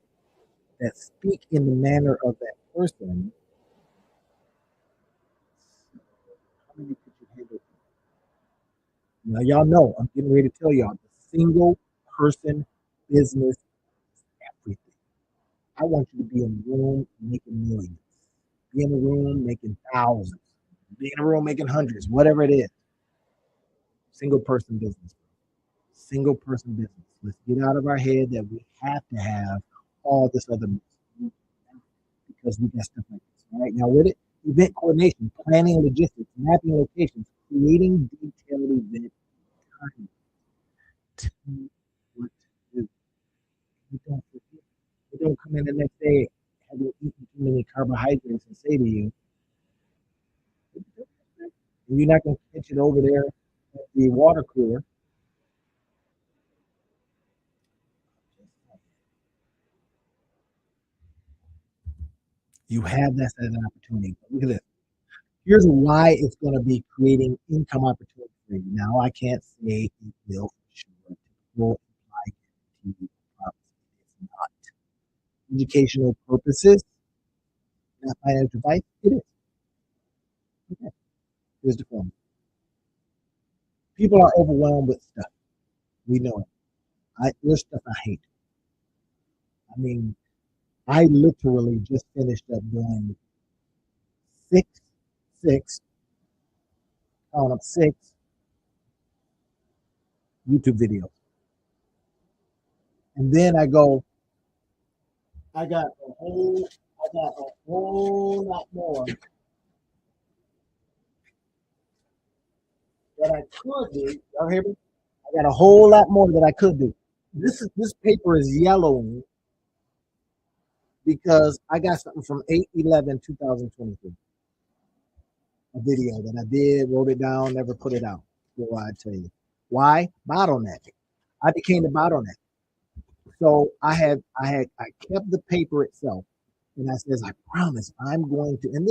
that speak in the manner of that person. How many could you handle? Now, y'all know, I'm getting ready to tell y'all the single person business is everything. I want you to be in the room making millions, be in the room making thousands, be in the room making hundreds, whatever it is. Single person business. Single person business. Let's get out of our head that we have to have all this other because we got stuff like this. All right, now with it, event coordination, planning logistics, mapping locations, creating detailed event time. Tell me what to do. You don't forget. You don't come in the next day having eaten too many carbohydrates and say to you, and you're not going to catch it over there at the water cooler. You have that as an opportunity. Look at this. Here's why it's going to be creating income opportunity for you. Now, I can't say it will for sure. It will imply guarantee it's not. Educational purposes, not financial advice, it is. Okay. Here's the formula. People are overwhelmed with stuff. We know it. There's stuff I hate. I mean, I literally just finished up doing six, six, count up 6 YouTube videos. And then I got a whole lot more that I could do. Y'all hear me? I got a whole lot more that I could do. This paper is yellowing because I got something from 8/11/2023. A video that I did, wrote it down, never put it out. Well, I tell you. Why? Bottleneck. I became the bottleneck. So I kept the paper itself, and I says, I promise I'm going to. And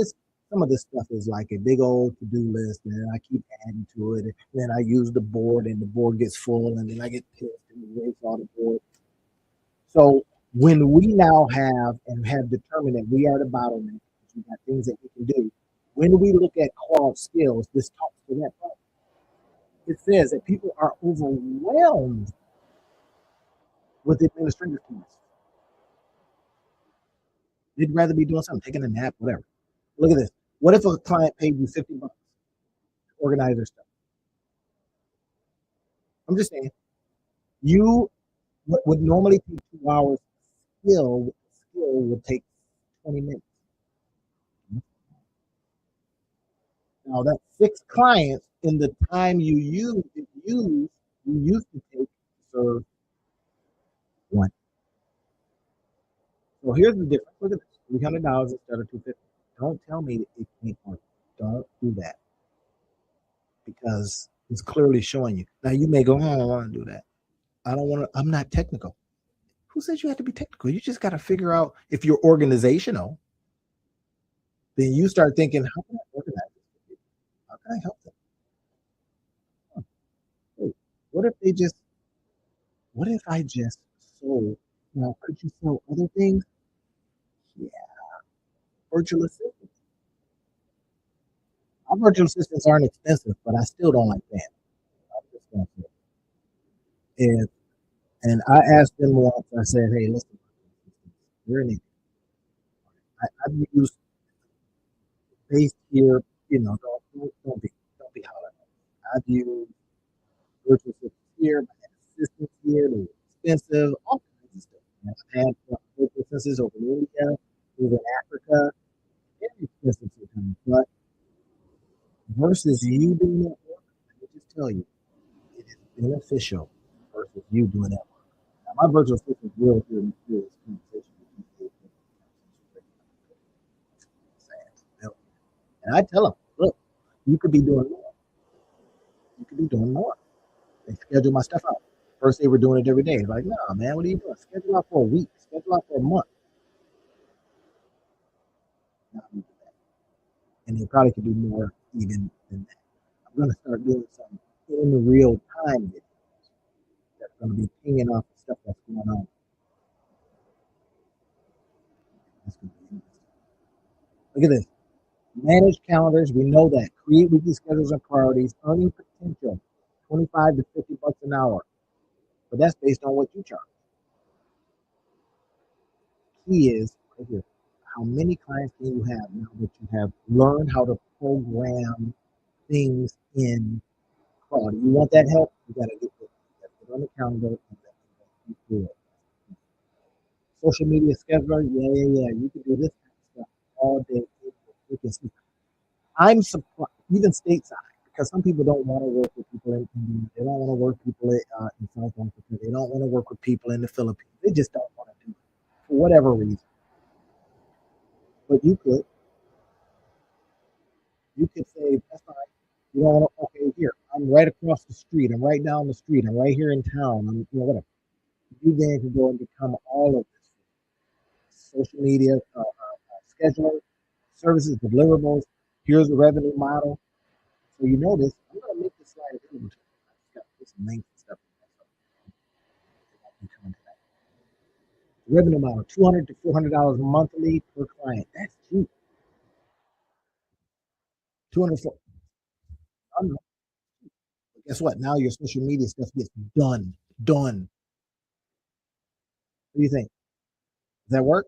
some of this stuff is like a big old to-do list, and then I keep adding to it. And then I use the board, and the board gets full, and then I get pissed and erase all the board. So When we now have and have determined that we are the bottleneck, we got things that we can do. When we look at Claude skills, this talks to that part. It says that people are overwhelmed with administrative tasks. They'd rather be doing something, taking a nap, whatever. Look at this. What if a client paid you $50 to organize their stuff? I'm just saying, you what would normally take 2 hours skill would take 20 minutes. Now that's 6 clients in the time you used to take to serve one. So here's the difference. Look at this: $300 instead of 250. Don't tell me that it can't work. Don't do that because it's clearly showing you. Now you may go, oh, I don't want to do that. I don't want to. I'm not technical. Who says you have to be technical? You just got to figure out if you're organizational. Then you start thinking, how can I organize this? How can I help them? Hey, what if they just? What if I just sold? Now, could you sell other things? Yeah, virtual assistants. Our virtual assistants aren't expensive, but I still don't like that. I'm just gonna say it. And I asked them once. I said, "Hey, listen, we're in it. I've used based here. Don't be hollering. I've used virtual assistants here, I had assistants here. They were expensive, all kinds of stuff. And I've had virtual assistants over in India, over in Africa, very expensive sometimes. But versus you doing that work, let me just tell you, it is beneficial versus you doing that work. Now, my virtual assistant will hear me through this conversation with you. And I tell them, look, you could be doing more. You could be doing more. They schedule my stuff out. First, they were doing it every day. Like, no, man, what are you doing? Schedule out for a week. Schedule out for a month. No, and they probably could do more even than that. I'm going to start doing some in real time videos that's going to be pinging off the stuff that's going on. That's going to be interesting. Look at this. Manage calendars. We know that. Create weekly schedules and priorities. Earning potential. 25 to $50 an hour. But that's based on what you charge. Key is right here. How many clients can you have now that you have learned how to program things in quality? You want that help? You got to get on the calendar and do it. Social media scheduler, yeah. You can do this kind of stuff all day. I'm surprised, even stateside, because some people don't want to work with people in India. They don't want to work with people in South Africa. They don't want to work with people in the Philippines. They just don't want to do it for whatever reason. But you could say, that's fine. You don't want to, okay, here, I'm right across the street. I'm right down the street. I'm right here in town. Whatever. You then can go and become all of this social media, scheduler, services, deliverables. Here's the revenue model. So you notice, I'm going to make this slide available to you. I just got to put some links and stuff in there. Revenue model, $200 to $400 monthly per client. That's cheap. 200. Guess what? Now your social media stuff gets done. Done. What do you think? Does that work?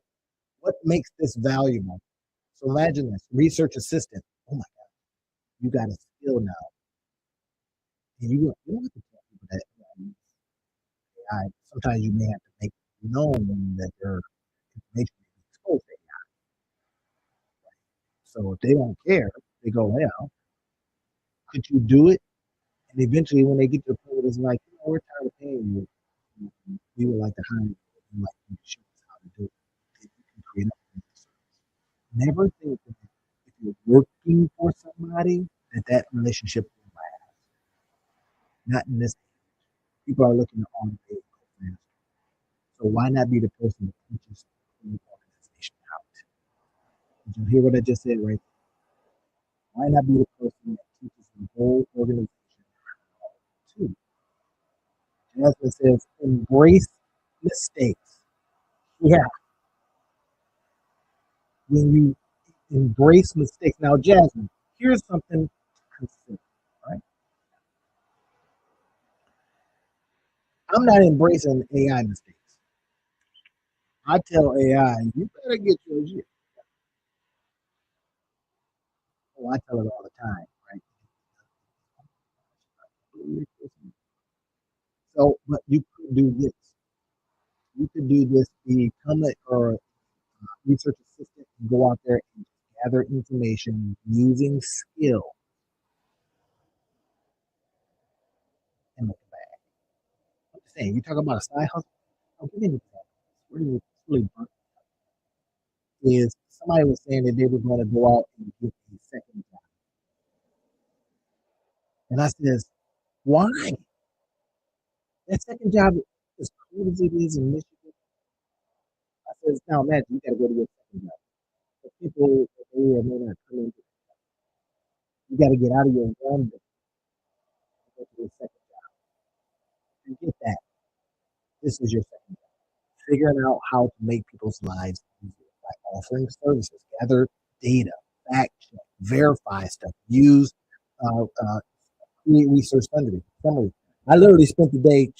What makes this valuable? So imagine this research assistant. Oh my God, you got a skill now. And you don't have to tell people that. Sometimes you may have to make known that their information is exposed to AI. So if they don't care, they go, well, could you do it? And eventually, when they get to the point where it's like, we're tired of paying you, we would like to hire you. We like you to show us how to do it. If you can create a service. Never think that if you're working for somebody, that relationship will last. Not in this. People are looking to automate faster. So why not be the person that teaches the organization how to? Did you hear what I just said right there? Why not be the person that teaches the whole organization how to? Jasmine says, embrace mistakes. Yeah, when you embrace mistakes. Now, Jasmine, here's something to consider. Right? I'm not embracing AI mistakes. I tell AI, you better get yours. Oh, I tell it all the time, right? So, but you could do this. You could do this, become a or research assistant, and go out there and gather information using skill and make it back. I'm just saying, you talk about a side hustle. I'll give you an example. It's really burnt is somebody was saying that they were going to go out and get a second job. And I says, why? That second job, as cold as it is in Michigan, I says, now imagine you got to go to your second job. The people that they may not come into, you got to get out of your one and go to your second job. And get that. This is your second job. Figuring out how to make people's lives easier by offering services, gather data, fact check, verify stuff, use create research summary. I literally spent the day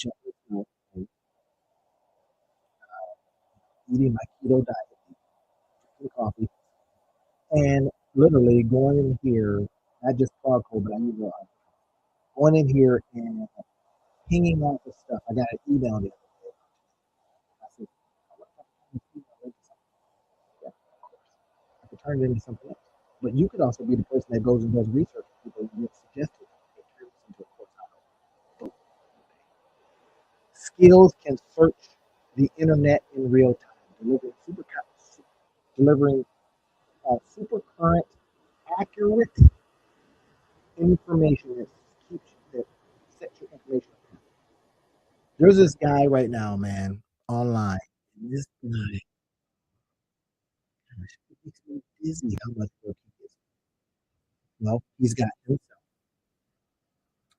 eating my keto diet, drinking coffee, and literally going in here, not just charcoal, but I need to going in here and pinging off the stuff. I got an email the other day. I said, yeah, of course. I could turn it into something else. But you could also be the person that goes and does research with people and gets suggested. Turn this into a course. Skills can search the internet in real time, delivering super current, accurate information that sets your information up. There's this guy right now, man, online. And this guy, gosh, it makes me dizzy how much work he gets. Well, he's got a team.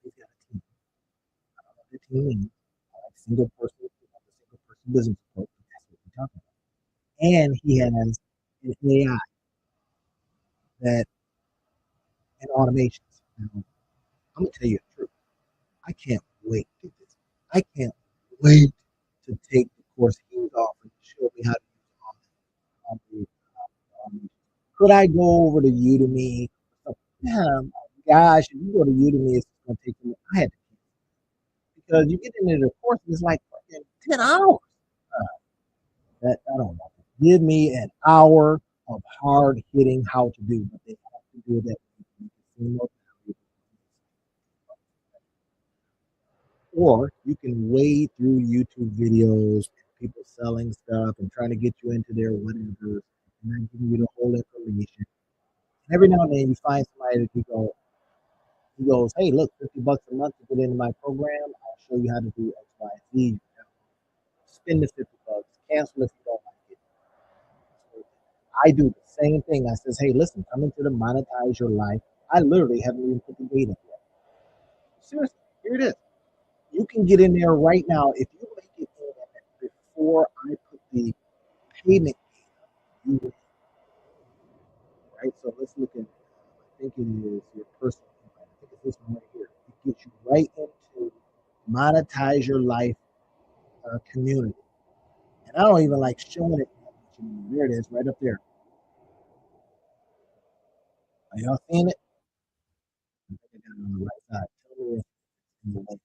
I don't know what the team is. Like single person, single person business approach. That's what we're talking about. And he has an AI that and automations. Now, I'm gonna tell you the truth. I can't wait to do this. I can't wait to take the course he's offering to show me how to use on the could I go over to Udemy? Yeah, gosh, if you go to Udemy, it's going to take me. I had to because you get into the course, it's like 10 hours. Uh, that I don't know. Give me an hour of hard hitting how to do, but they have to do that. Or you can wade through YouTube videos, people selling stuff and trying to get you into their whatever, and then giving you the whole information. And every now and then you find somebody that he goes, hey, look, $50 a month to get into my program. I'll show you how to do X, Y, Z. Spend the $50, cancel if you don't like it. I do the same thing. I says, hey, listen, come into the monetize your life. I literally haven't even put the date up yet. Seriously, here it is. You can get in there right now. If you make it in before I put the payment, you will, right? So let's look at, I think it is your personal income. I think it's this one right here. It gets you right into monetize your life community. And I don't even like showing it. There it is, right up there. Are y'all seeing it? I think I got it on the right side. Tell me if it's in the link.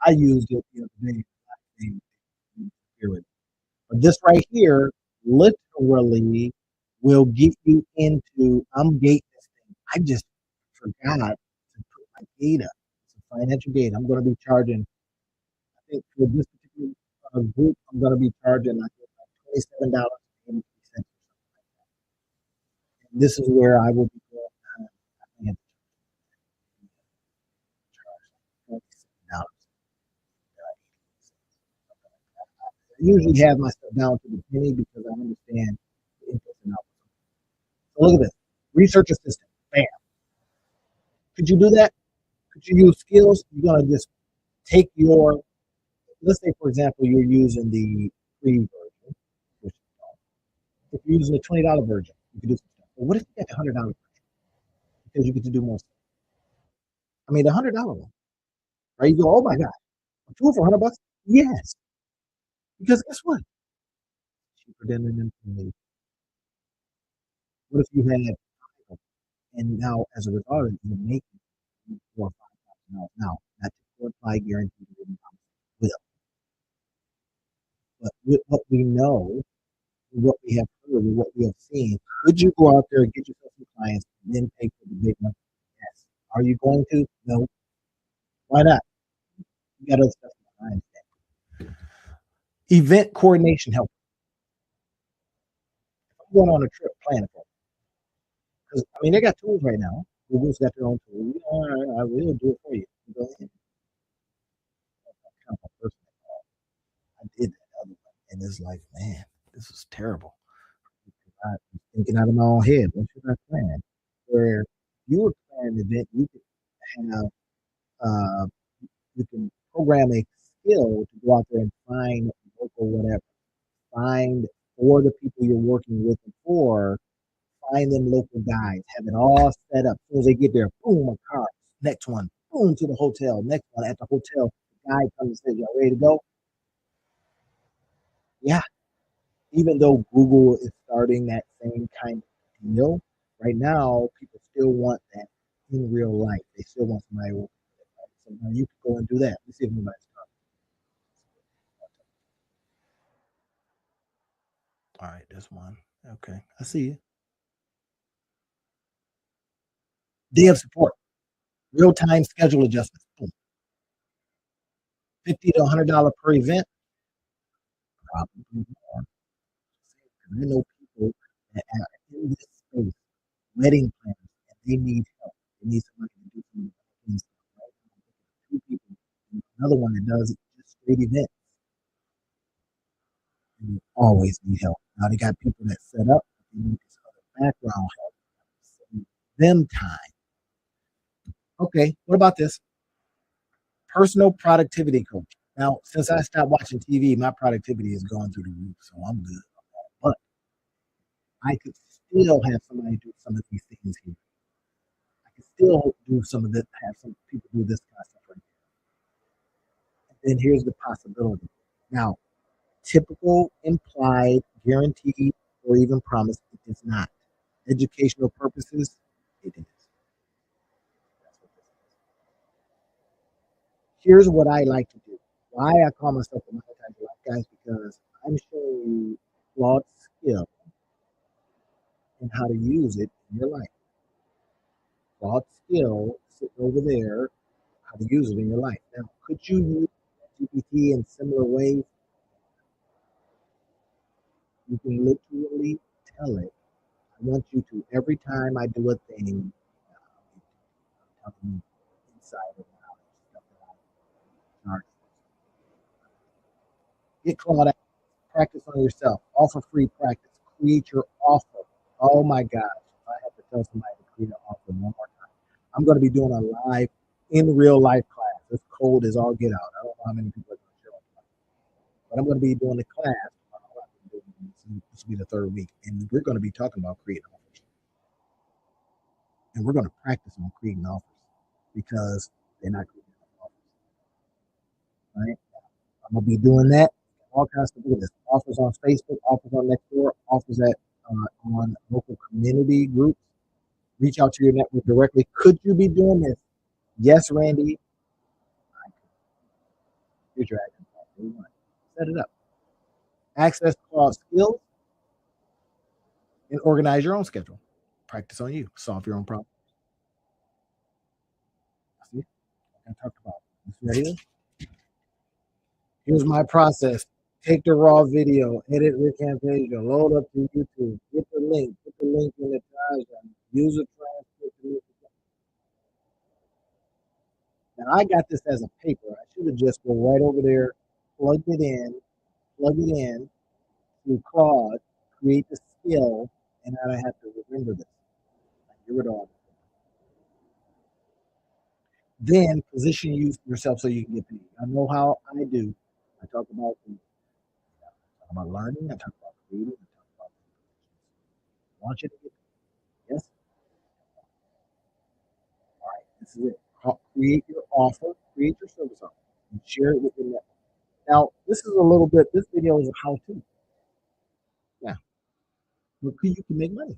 I used it the other day. But this right here literally will get you into. I'm gating this thing. I just forgot to put my gate up. It's a financial gate. I'm going to be charging. I think for this particular group, I'm going to be charging like $27.83. And this is where I will be going. I think $27. I usually have my stuff down to the penny because I understand the inputs and outputs. So look at this. Research assistant. Bam. Could you do that? Could you use skills? You're gonna just take your let's say, for example, you're using the free version, which if you're using the $20 version, you can do some stuff. But what if you get the $100 version because you get to do more stuff? I mean, the $100 one, right? You go, oh my god, a tool for $100? Yes, because guess what? Cheaper than an employee. What if you had, and now as a result, you're making $4,000 or $5,000 now? Not to apply guaranteed income, will, but with what we know, what we have heard, and what we have seen, could you go out there and get yourself some clients and then pay for the big one? Yes. Are you going to? No. Why not? You got other stuff behind that. Event coordination help. If I'm going on a trip, plan it for me. Because I mean, they got tools right now. Google's got their own tool. All right, I will do it for you. Go ahead. I did that other one, and it's like, man, this is terrible. I'm thinking out of my own head. What should I plan? Where you would plan an event, you could have uh, you can program a skill to go out there and find local whatever. Find for the people you're working with and for, find them local guides, have it all set up. As soon as they get there, boom, a car. Next one, boom, to the hotel. Next one at the hotel. The guide comes and says, y'all ready to go? Yeah. Even though Google is starting that same kind of deal, right now people still want that in real life. They still want somebody working with it. Right? So now you can go and do that. Let's see if anybody's talking. All right, there's one. Okay, I see you. Day of support, real time schedule adjustments. Boom. $50 to $100 per event. Probably more. I know people that are in this space, wedding planners, and they need help. They need somebody to do some things. Right? Two people, and another one that does just straight events. And you always need help. Now they got people that set up, they need this other background help. Save them time. Okay, what about this? Personal productivity coach. Now, since I stopped watching TV, my productivity has gone through the roof, so I'm good. But I could still have somebody do some of these things here. I could still do some of this, have some people do this kind of stuff right there. And then here's the possibility. Now, typical, implied, guaranteed, or even promised, it does not. Educational purposes, it is. That's what this is. Here's what I like to do. Why I call myself a monetizer life, guys, because I'm showing you flawed skill and how to use it in your life. Flawed skill sitting over there, how to use it in your life. Now, could you use GPT in similar ways? You can literally tell it, I want you to, every time I do a thing, tell me inside of knowledge, stuff that I learned. Get Claude, practice on yourself, offer free practice, create your offer. Oh my gosh, if I have to tell somebody to create an offer one more time, I'm going to be doing a live in real life class. It's cold as all get out. I don't know how many people are going to show up, but I'm going to be doing the class. This will be the third week, and we're going to be talking about creating offers, and we're going to practice on creating offers because they're not creating offers, right? I'm gonna be doing that. All kinds of stuff. Offers on Facebook, offers on Nextdoor, offers at on local community groups. Reach out to your network directly. Could you be doing this? Yes, Randy. Here's your action plan. Set it up. Access Claude skills and organize your own schedule. Practice on you. Solve your own problem. See, I talked about this right here. Here's my process. Take the raw video, edit Rick Camtasia, load up to YouTube, get the link, put the link in the diagram, use a transcript. Now I got this as a paper. I should have just go right over there, plug it in through Claude, create the skill, and I don't have to remember this. I get rid of all. Then position you yourself so you can get paid. I know how I do. I talk about learning. I talk about creating. I talk about I want you to get yes. All right, this is it. Create your offer, create your service offer, and share it with your network. Now, this is a little bit. This video is a how-to. Yeah, but you can make money.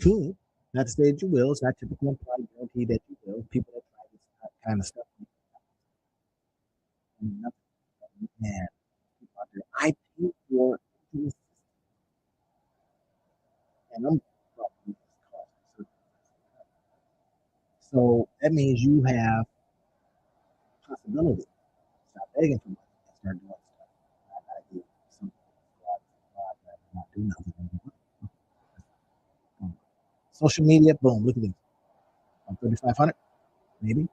Cool. Not to say that you will. It's not typical implied guarantee that you will. People that try this kind of stuff, I mean, man, I pay for this, and I'm probably so that means you have possibility. Stop begging for money and start doing stuff. I gotta give some not do nothing. Social media, boom, look at this. I'm 3,500, maybe.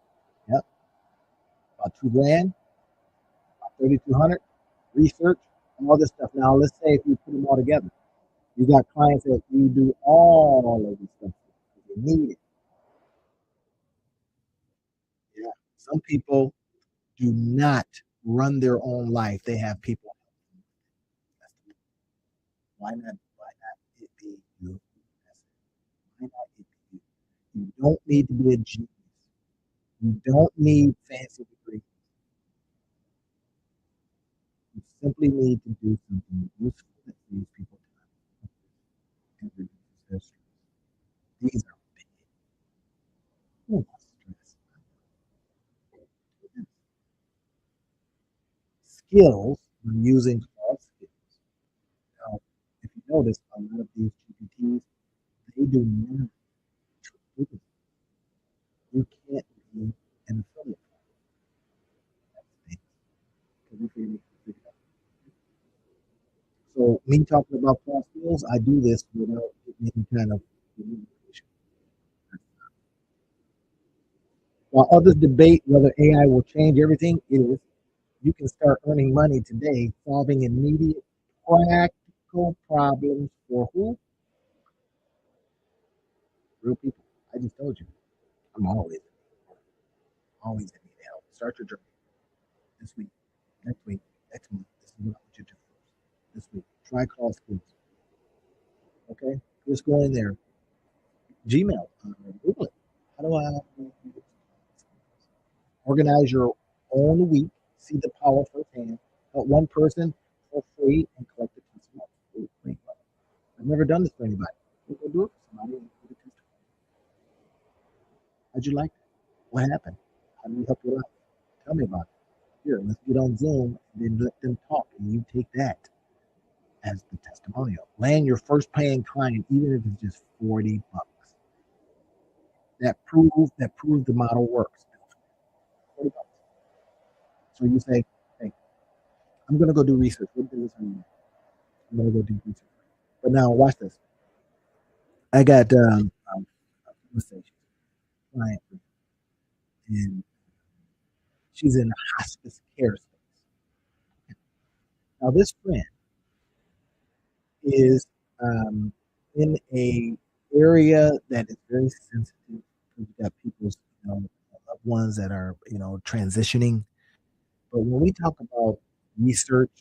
Yep. About 2 grand, about 3,200. Research, and all this stuff. Now, let's say if you put them all together, you got clients that you do all of this stuff. You need it. Yeah. Some people do not run their own life. They have people. Why not? Why not it be you? Why not it be you? You don't need to be a genius. You don't need fancy degrees. You simply need to do something useful that saves people time and reduces their stress. These are big. Who wants stress? Skills. I'm using all skills. Now, if you notice, a lot of these GPTs, they do not. You can't be an affiliate. So me talking about cross skills, I do this without any kind of communication. While others debate whether AI will change everything, it is. You can start earning money today, solving immediate practical problems for who? Real people. I just told you. I'm always in need of help. Start your journey this week, next week, next month. This is what I want you to do first. This week. Try cross skills. Okay? Just go in there. Gmail. Google it. How do I organize your own week? See the power firsthand. Help one person for free and collect the testimony. I've never done this for anybody. Go do it for somebody. How'd you like it? What happened? How did we help your life? Tell me about it. Here, let's get on Zoom and then let them talk, and you take that as the testimonial. Land your first paying client, even if it's just $40. That proves the model works. $40. So you say, hey, I'm gonna go do research. What business are you? I'm gonna go do research. But now watch this. I got let's say client, and she's in hospice care space. Now this friend is in a area that is very sensitive. We've got people's loved ones that are transitioning. But when we talk about research,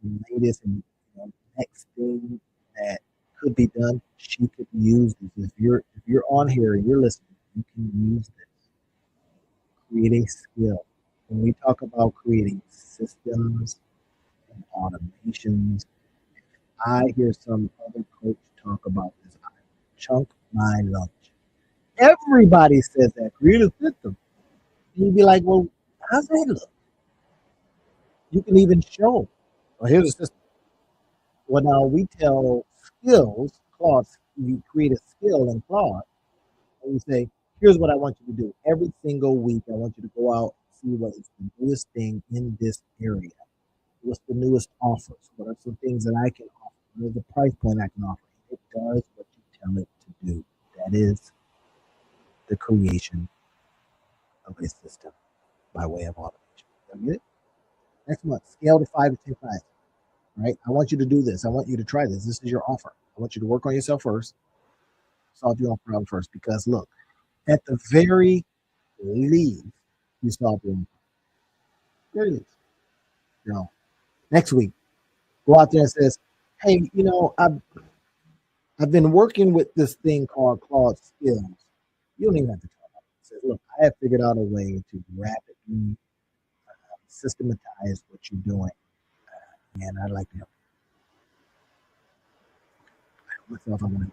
the latest and next thing that could be done, she could use this. If you're on here and you're listening, you can use this. Create a skill. When we talk about creating systems and automations, I hear some other coach talk about this. I chunk my lunch. Everybody says that. Create a system. And you'd be like, well, how's that look? You can even show. Well, here's a system. Well, now we tell skills, Claude, you create a skill in Claude, and you say, here's what I want you to do. Every single week, I want you to go out and see what is the newest thing in this area. What's the newest offers? What are some things that I can offer? What is the price point I can offer? It does what you tell it to do. That is the creation of a system by way of automation. You get it? Next month, scale to 5 to 10 clients. Right? I want you to do this. I want you to try this. This is your offer. I want you to work on yourself first, solve your own problem first. Because look, at the very least, you solve your own problem. Very least. So next week, go out there and says, hey, I've been working with this thing called Claude Skills. You don't even have to talk about it. It says, look, I have figured out a way to rapidly systematize what you're doing, and I'd like to help myself. I'm going to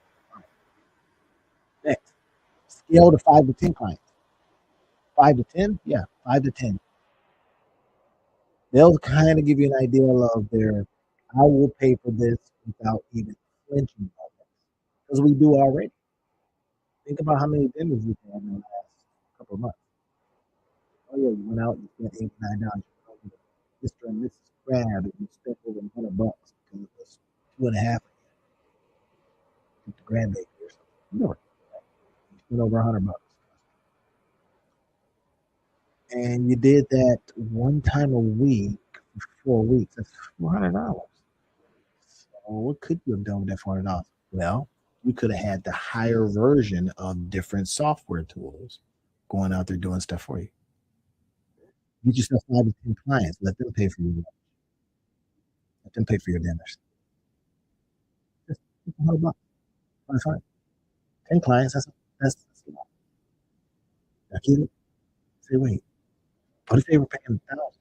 next scale to 5 to 10 clients. 5 to 10, yeah, 5 to 10. They'll kind of give you an idea of their, I will pay for this without even flinching about this. Because we do already. Think about how many dinners we've had in the last couple of months. Oh yeah, you went out and spent $89. Mr. and Mrs. Crab, and you spent over $100 because it was 2.5 with the grandbaby or something. You spent over $100. And you did that one time a week for 4 weeks. That's $400. So what could you have done with that $400? Well, you could have had the higher version of different software tools going out there doing stuff for you. Get yourself 5 to 10 clients. Let them pay for you. Let them pay for your dinners. Just $100. Fine. 10 clients. That's a lot. Now, kid, say, wait. What if they were paying 1,000?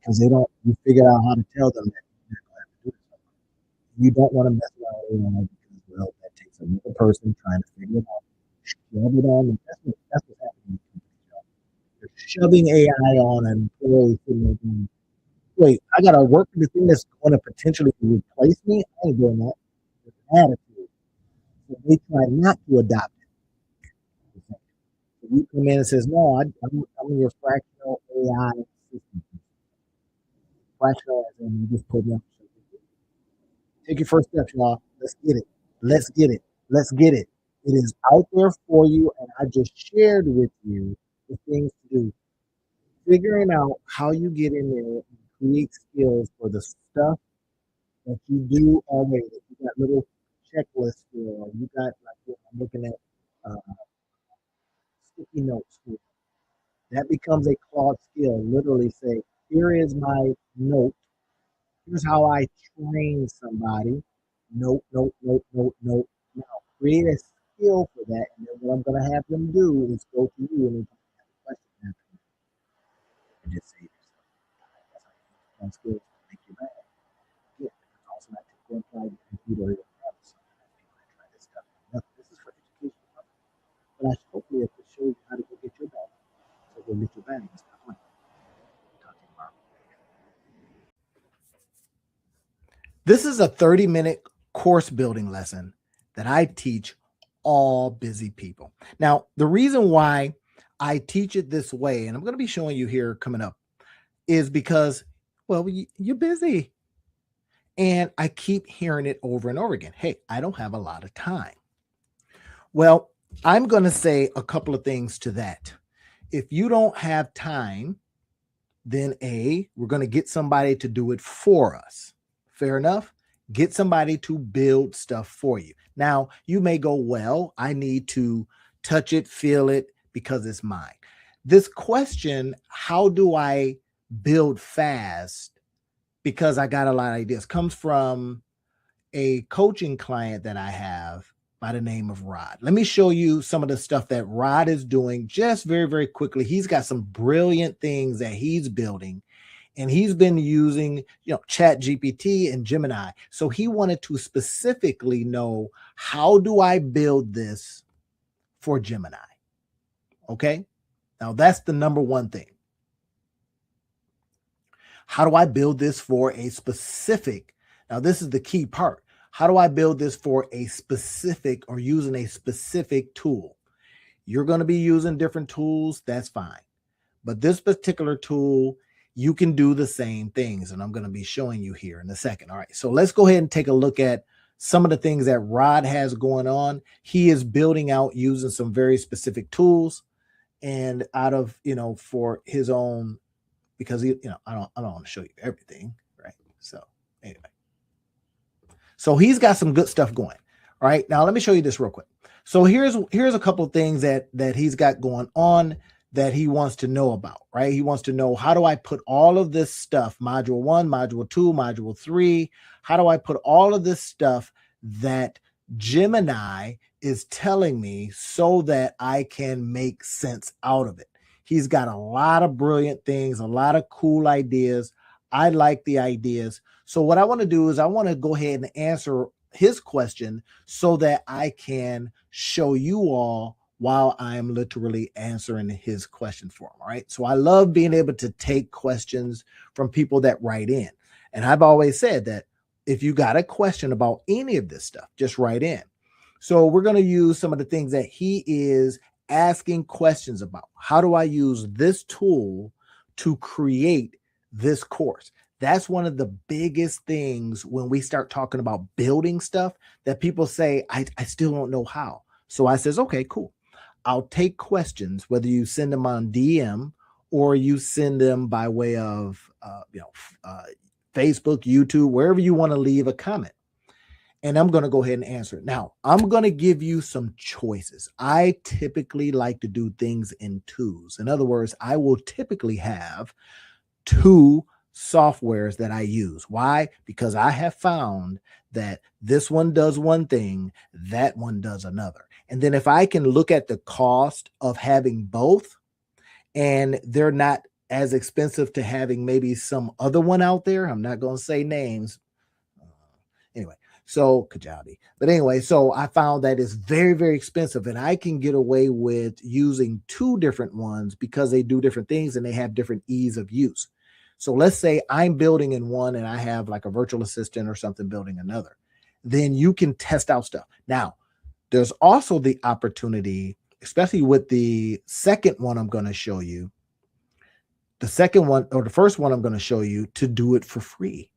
Because they don't. You figure out how to tell them that they're going to have to do this. You don't want to mess around because, well, that takes another person trying to figure it out. Shove it on. That's what's happening. You're shoving AI on an employee sitting there going, wait, I got to work with the thing that's going to potentially replace me? I ain't doing that. It's an attitude. So they try not to adopt it. So you come in and says, no, I'm your fractional AI assistant. Fractional, and you just put me up. Take your first steps, y'all. Let's get it. Let's get it. Let's get it. It is out there for you, and I just shared with you the things to do. Figuring out how you get in there and create skills for the stuff that you do already. You got little checklists for. You got I'm looking at sticky notes for. That becomes a Claude skill. Literally say, here is my note. Here's how I train somebody. Note, note, note, note, note. Now create a skill for that, and then what I'm going to have them do is go to you and have a question after you. And just save yourself. That's how you use skills to make you bad. Yeah, it's also not to go and try your computer or your app. Sometimes people that try this stuff. Nothing. This is for education. But I hopefully I could show you how to go get your bag. So go get your bag and stop playing. Talk to you tomorrow. This is a 30-minute course building lesson that I teach all busy people. Now, the reason why I teach it this way, and I'm going to be showing you here coming up, is because, well, you're busy. And I keep hearing it over and over again. Hey, I don't have a lot of time. Well, I'm going to say a couple of things to that. If you don't have time, then we're going to get somebody to do it for us. Fair enough? Get somebody to build stuff for you. Now, you may go, well, I need to touch it, feel it, because it's mine. This question, how do I build fast? Because I got a lot of ideas, comes from a coaching client that I have by the name of Rod. Let me show you some of the stuff that Rod is doing just very, very quickly. He's got some brilliant things that he's building, and he's been using, Chat GPT and Gemini. So he wanted to specifically know, how do I build this for Gemini? Okay. Now that's the number one thing. How do I build this for a specific? Now this is the key part. How do I build this for a specific, or using a specific tool? You're going to be using different tools. That's fine. But this particular tool, you can do the same things. And I'm going to be showing you here in a second. All right. So let's go ahead and take a look at some of the things that Rod has going on. He is building out using some very specific tools, and out of, for his own, because I don't want to show you everything. Right. So anyway. So he's got some good stuff going. All right. Now let me show you this real quick. So here's a couple of things that he's got going on that he wants to know about, right? He wants to know, how do I put all of this stuff, module 1, module 2, module 3, how do I put all of this stuff that Gemini is telling me so that I can make sense out of it? He's got a lot of brilliant things, a lot of cool ideas. I like the ideas. So what I want to do is I want to go ahead and answer his question so that I can show you all while I'm literally answering his question for him. All right. So I love being able to take questions from people that write in. And I've always said that if you got a question about any of this stuff, just write in. So we're going to use some of the things that he is asking questions about. How do I use this tool to create this course? That's one of the biggest things when we start talking about building stuff that people say, I still don't know how. So I says, okay, cool. I'll take questions, whether you send them on DM or you send them by way of, Facebook, YouTube, wherever you want to leave a comment. And I'm going to go ahead and answer it. Now, I'm going to give you some choices. I typically like to do things in twos. In other words, I will typically have two softwares that I use. Why? Because I have found that this one does one thing, that one does another. And then if I can look at the cost of having both, and they're not as expensive to having maybe some other one out there, I'm not going to say names. Anyway, so Kajabi. But anyway, so I found that it's very, very expensive, and I can get away with using two different ones because they do different things and they have different ease of use. So let's say I'm building in one and I have like a virtual assistant or something building another. Then you can test out stuff. Now, there's also the opportunity, especially with the second one I'm going to show you, the second one or the first one I'm going to show you, to do it for free.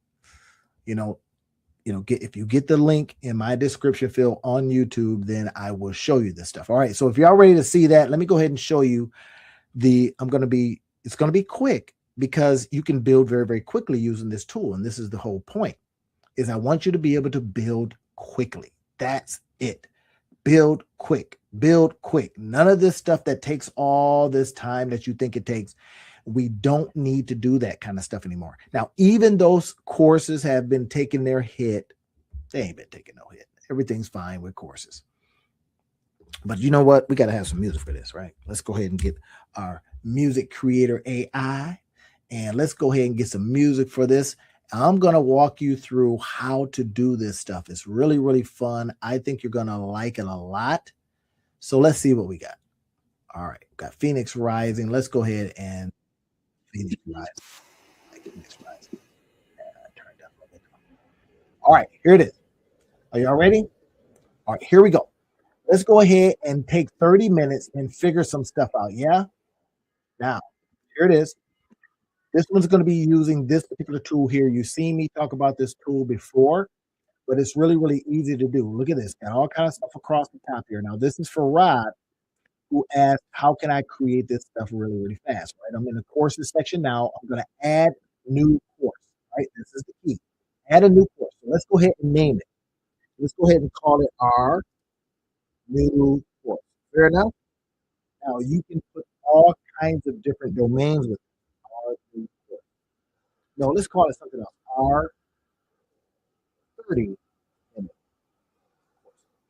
If you get the link in my description field on YouTube, then I will show you this stuff. All right. So if you're all ready to see that, let me go ahead and show you it's going to be quick because you can build very, very quickly using this tool. And this is the whole point, is I want you to be able to build quickly. That's it. Build quick, build quick. None of this stuff that takes all this time that you think it takes. We don't need to do that kind of stuff anymore. Now, even those courses have been taking their hit. They ain't been taking no hit. Everything's fine with courses. But you know what? We got to have some music for this, right? Let's go ahead and get our music creator AI, and let's go ahead and get some music for this. I'm going to walk you through how to do this stuff. It's really, really fun. I think you're going to like it a lot. So let's see what we got. All right. Got Phoenix Rising. Let's go ahead and Phoenix Rising. All right. Here it is. Are y'all ready? All right. Here we go. Let's go ahead and take 30 minutes and figure some stuff out. Yeah. Now, here it is. This one's going to be using this particular tool here. You've seen me talk about this tool before, but it's really, really easy to do. Look at this. Got all kinds of stuff across the top here. Now, this is for Rod, who asked, how can I create this stuff really, really fast, right? I'm in the courses section now. I'm going to add new course, right? This is the key. Add a new course. So let's go ahead and name it. Let's go ahead and call it our new course. Fair enough? Now, you can put all kinds of different domains with our new course. No, let's call it something else. Our 30 minute course.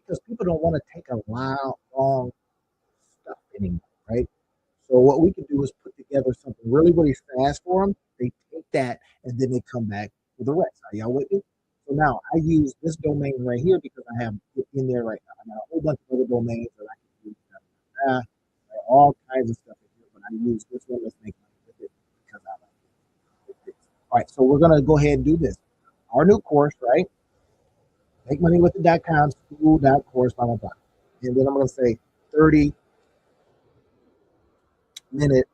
Because people don't want to take a long stuff anymore, right? So what we can do is put together something really, really fast for them. They take that and then they come back for the rest. Are y'all with me? So now I use this domain right here because I have it in there right now. I got a whole bunch of other domains that I can use. All kinds of stuff in here, but I use this one. Let's make money with it because I like it. All right, so we're gonna go ahead and do this. Our new course, right? Make money with it.com, school.course, blah, blah, blah. And then I'm gonna say 30 minute.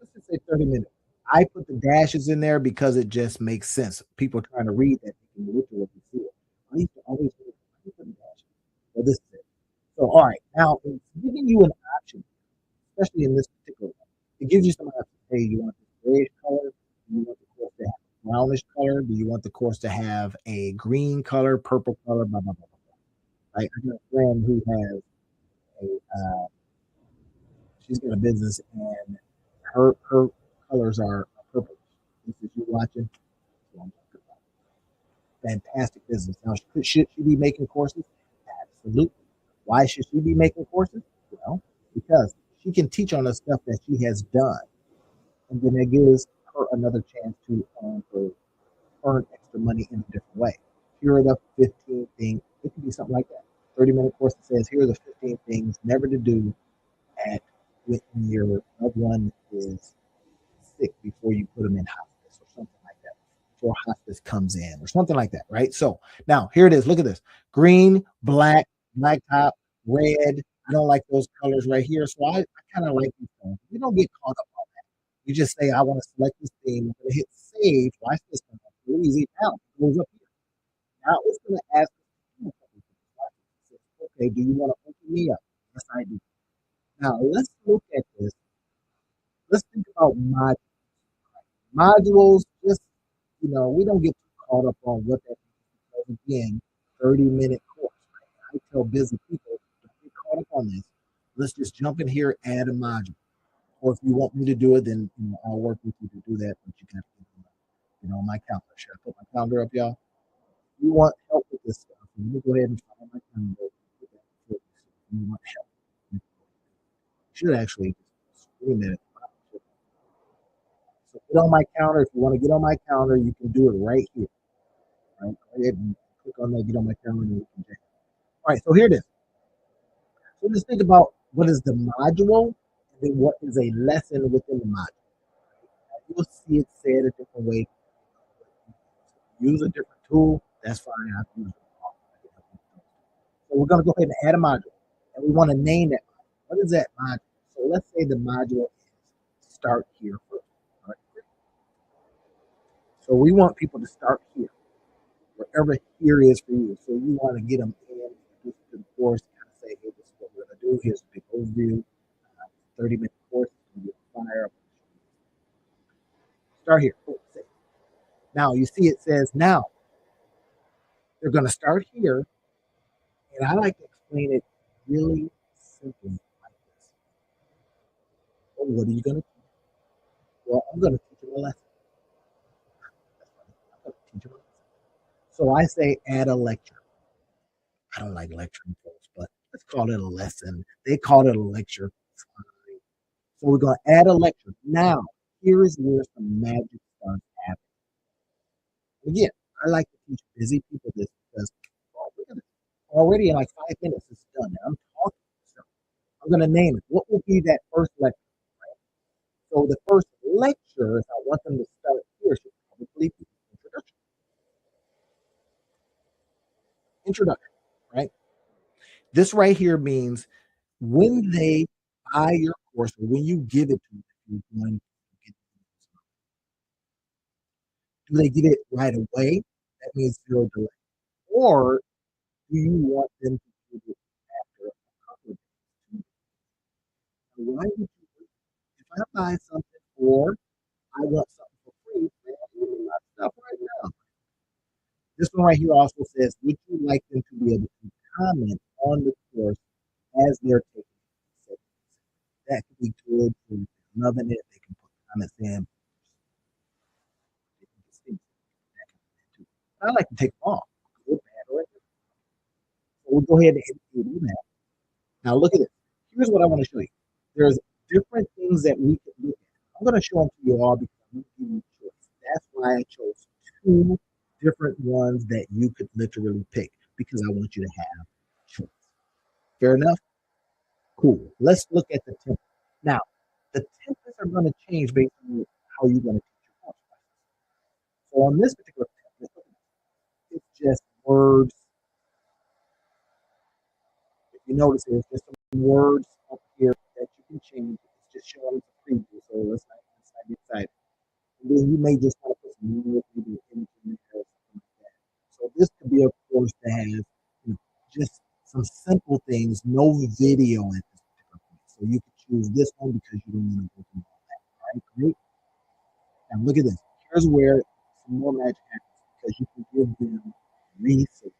Let's just say 30 minutes. I put the dashes in there because it just makes sense. People trying to read that, they can literally see it. I used to always put the dashes. So this is it. So, all right, now it's giving you an option, especially in this particular one. It gives you some options. Hey, you want this grayish color? Do you want the course to have a brownish color? Do you want the course to have a green color, purple color, blah, blah, blah, blah. Right? I got a friend who has she's got a business and her colors are purple. This is you watching. Fantastic business. Now, should she be making courses? Absolutely. Why should she be making courses? Well, because she can teach on the stuff that she has done, and then it gives her another chance to earn extra money in a different way. Here are the 15 things. It could be something like that. 30-minute course that says, here are the 15 things never to do at when your loved one is sick before you put them in hospice or something like that. Before hospice comes in or something like that, right? So now here it is. Look at this. Green, black, black top, red. I don't like those colors right here. So I kind of like these things. You don't get caught up on that. You just say, I want to select this thing. I'm going to hit save. Watch this one. Really easy. Now it goes up here. Now it's going to ask, okay, do you want to open me up? Yes, I do. Now let's look at this. Let's think about modules. Modules, just, we don't get too caught up on what that is because, again, 30-minute course. Right? I tell busy people, don't get caught up on this. Let's just jump in here, add a module. Or if you want me to do it, then I'll work with you to do that. But you got to get on my calendar. Should I put my calendar up, y'all? If you want help with this stuff, let me go ahead and find my calendar. If you want help, you should actually screen it. So get on my calendar. If you want to get on my calendar, you can do it right here. Right? Go ahead and click on that, get on my calendar, and you can check it. All right, so here it is. So just think about what is the module and then what is a lesson within the module. You'll see it said a different way. Use a different tool, that's fine. I've used it. So we're going to go ahead and add a module. And we want to name that module. What is that module? So let's say the module is start here first. All right. So we want people to start here, wherever here is for you. So you want to get them in, introduce to the course, kind of say, hey, this is what we're going to do. Here's a big overview. 30-minute course. It's going to be fire. Start here. Cool. Now you see it says now. They're going to start here. And I like to explain it really simply like this. Well, what are you going to teach? Well, I'm going to teach them a lesson. I'm going to teach them a lesson. So I say add a lecture. I don't like lecturing folks, but let's call it a lesson. They call it a lecture. So we're going to add a lecture. Now, here is where some magic starts happening. Again, I like to teach busy people this because look at it. Already in like 5 minutes, it's done. Now I'm talking. So I'm going to name it. What will be that first lecture? Right? So the first lecture, if I want them to start here, should probably be introduction. Introduction, right? This right here means when they buy your course or when you give it to them, you're going to get do they get it right away? That means zero delay. Or do you want them to get it after a couple of days? Why would you, if I buy something or I want something for free, man, give me my stuff right now. This one right here also says, would you like them to be able to comment on the course as they're taking it? That could be good for loving it. They can put comments in. I like to take them off. Good, bad, or indifferent. So we'll go ahead and do that. Now look at this. Here's what I want to show you. There's different things that we can look at. I'm going to show them to you all because I'm going to give you choice. That's why I chose two different ones that you could literally pick because I want you to have choice. Fair enough? Cool. Let's look at the template. Now, the templates are going to change based on how you're going to teach your course. So on this particular template, it's just words. If you notice, there's just some words up here that you can change. It's just showing it's a preview, so let's not get excited. And then you may just want to put some music, maybe an image in there or something like that. So this could be a course that has just some simple things, no video at this particular point. So you could choose this one because you don't want to go through all that. All right, great. Now look at this. Here's where some more magic happens because you can give them resources.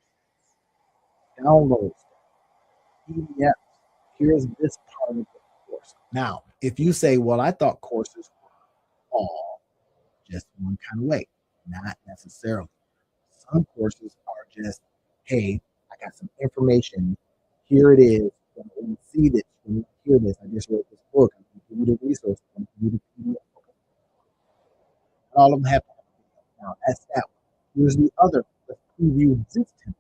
downloads, PDFs. Here's this part of the course. Now, if you say, well, I thought courses were all just one kind of way, not necessarily. Some courses are just, hey, I got some information. Here it is. When you see this, when you hear this, I just wrote this book. I'm going to give you the resource. I'm going to give you the PDF. All of them have. Now, that's that one. Here's the other. Let's preview this template.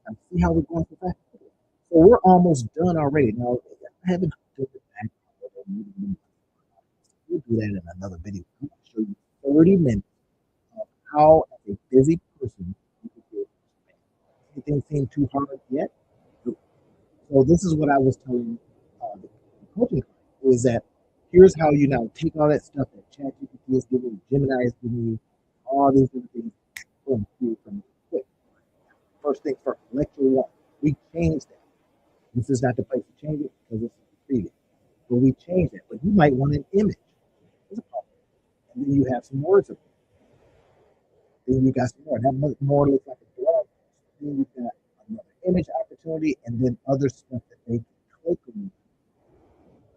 And see how we're going so fast. So we're almost done already. Now, I haven't done it back. We'll do that in another video. I'm going to show you 30 minutes of how, as a busy person, you can do it. Anything seem too hard yet? So this is what I was telling the coaching client, is that here's how you now take all that stuff that ChatGPT is giving you, Gemini is giving you, all these different things, boom, do it from quick. First thing first, lecture one. We changed that. This is not the place to change it because this is created. But we changed it. But you might want an image. And then you have some words of it. Then you got some more. That more looks like a blog. Then you've got another image opportunity and then other stuff that they can click on.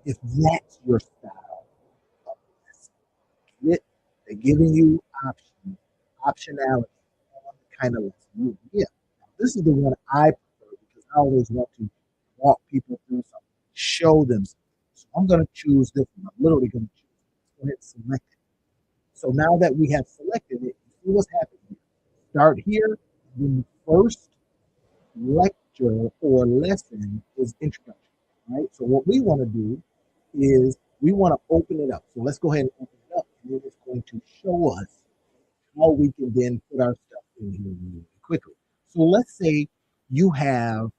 If that's your style of lesson, they're giving you options, optionality on the kind of lesson you get. Now, this is the one I prefer because I always want to walk people through something, show them something. So I'm going to choose this one. I'm literally going to choose it. Go ahead and select it. So now that we have selected it, see what's happening here. Start here. The first lecture or lesson is introduction, right? So what we want to do is we want to open it up. So let's go ahead and open it up, and then it's going to show us how we can then put our stuff in here really quickly. So let's say you have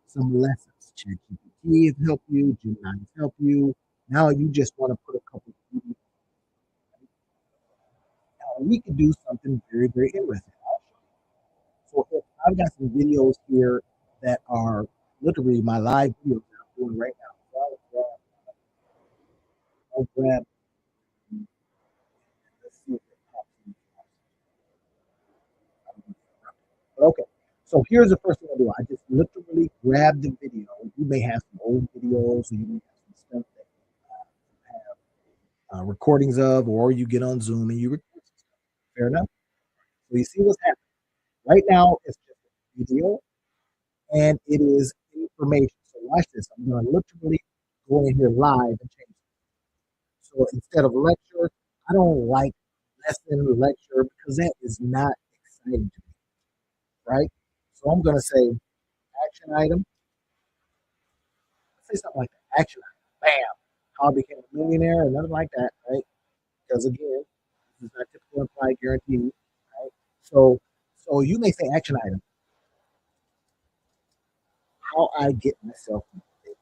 some lessons. ChatGPT has helped you, Gemini has helped you. Now you just want to put a couple of videos. Now we can do something very, very interesting. So if I've got some videos here that are literally my live videos that I'm doing right now. So I'll grab, let's see if it pops in. But okay, so here's the first thing I do. I just literally grab the video. You may have some old videos, or you may have some stuff that you have recordings of, or you get on Zoom and you record some stuff. Fair enough? So you see what's happening. Right now, it's just a video, and it is information. So watch this. I'm going to literally go in here live and change it. So instead of lecture, I don't like lesson lecture because that is not exciting to me, right? So I'm going to say action item. Say something like that. Action item. Bam. How I became a millionaire or nothing like that, right? Because again, this is not typical implied guarantee, right? So you may say action item. How I get myself motivated.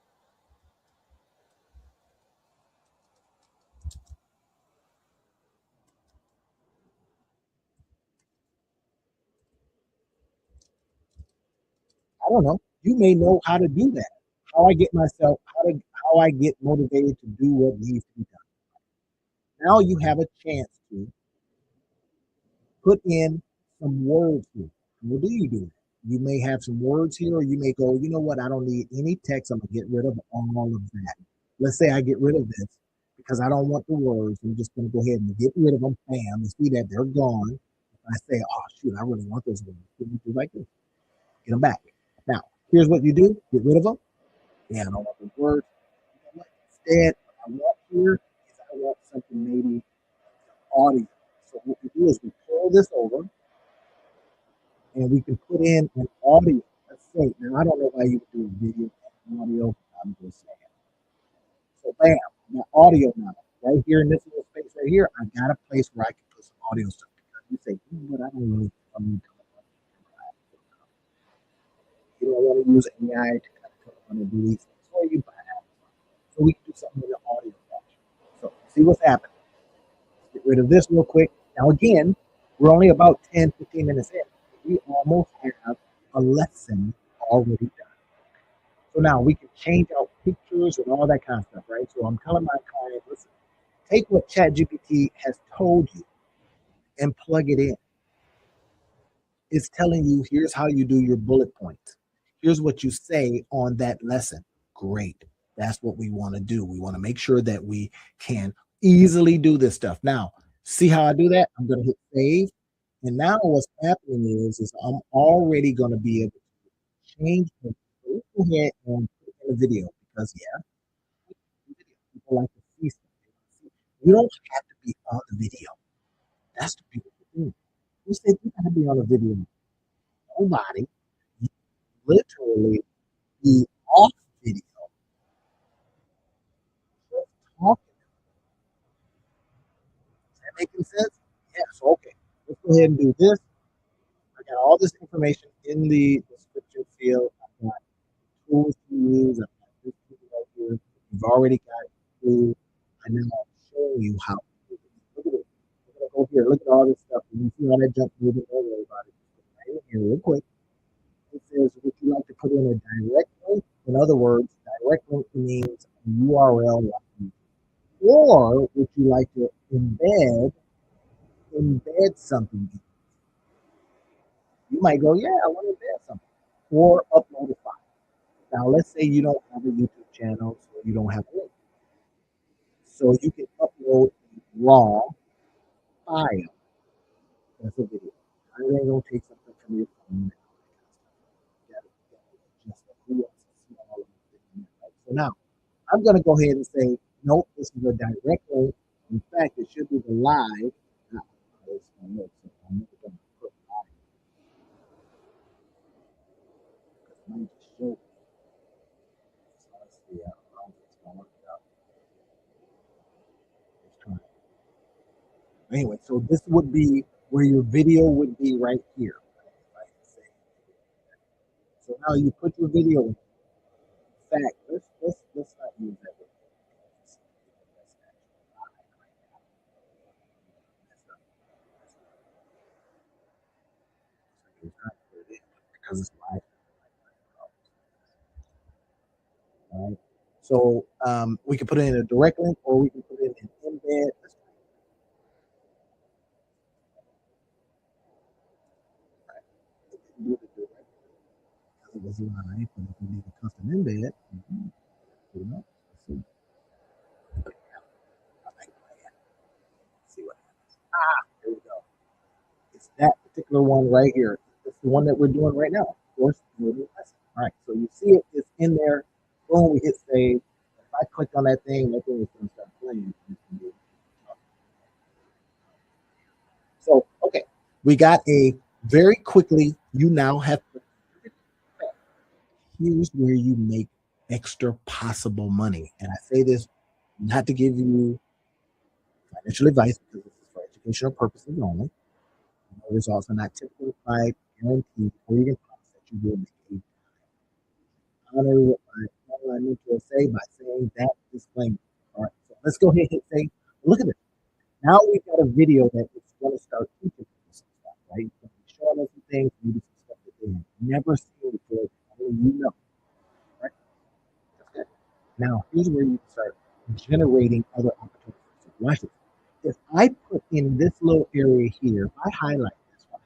I don't know. You may know how to do that. How I get myself, how I get motivated to do what needs to be done. Now you have a chance to put in some words here. What do you do? You may have some words here, or you may go, you know what, I don't need any text. I'm going to get rid of all of that. Let's say I get rid of this because I don't want the words. I'm just going to go ahead and get rid of them. Bam, you see that they're gone. If I say, oh, shoot, I really want those words. What do you do like this? Get them back. Now, here's what you do. Get rid of them. Yeah, I don't want the words. Instead, what I want here is I want something maybe audio. So what we do is we pull this over and we can put in an audio. Let's say, now I don't know why you would do a video and audio. I'm just saying. So bam, my audio now. Right here in this little space right here, I got a place where I can put some audio stuff. Because you say, but I don't really want to you don't want to use AI to kind of come on and delete things. So you buy Amazon. So we can do something with the audio function. So see what's happening. Let's get rid of this real quick. Now again, we're only about 10, 15 minutes in. We almost have a lesson already done. So now we can change out pictures and all that kind of stuff, right? So I'm telling my client, listen, take what ChatGPT has told you and plug it in. It's telling you, here's how you do your bullet points. Here's what you say on that lesson. Great. That's what we want to do. We want to make sure that we can easily do this stuff. Now, see how I do that? I'm going to hit save. And now what's happening is I'm already going to be able to change the go ahead and put in a video because yeah, people like to see stuff. You don't have to be on the video. That's the beautiful thing. You said you got to be on a video. Nobody. You literally be off video, just talking. Is that making sense? Yes. Okay. Let's go ahead and do this. I got all this information in the description field. I've got tools to use. I've got this tool right here. You've already got it through. I now showing you how to do it. Look at it. We're gonna go here. Look at all this stuff. You see all that junk moving. Don't worry about it. Right in here, real quick. It says, would you like to put in a direct link? In other words, direct link means a URL like you. Or would you like to embed something? You might go, yeah, I want to embed something. Or upload a file. Now, let's say you don't have a YouTube channel, so you don't have a link. So you can upload a raw file. That's a video. I ain't gonna take something from your phone. So now I'm gonna go ahead and say, nope, this is a direct link. In fact, it should be the live. Now, I'm never gonna put live because I might just show. So let's see how it's gonna work out. Anyway, so this would be where your video would be right here. So now you put your video in. In fact, let's not use that. Because it's live. Right? So we can put it in a direct link or we can put it in an embed. Do the direct because it was live, but if we need a custom embed, you know, let's see. See what happens. Here we go. It's that particular one right here. It's the one that we're doing right now. Of course, all right. So you see it, it's in there. Boom, we hit save. If I click on that thing is going to start playing. So, okay, we got a very quickly, you now have, here's where you make extra possible money. And I say this not to give you financial advice because this is for educational purposes only. There's also not typical like guaranteed or you can promise that you will make honor what my online mentor say by saying that disclaimer. All right, so let's go ahead and say, look at this. Now we've got a video that is going to start teaching people some stuff, right? It's going to be showing us some things, maybe some stuff that they have never seen before, only you know, right? That's good. Now, here's where you start generating other opportunities. So watch this. If I put in this little area here, if I highlight this one,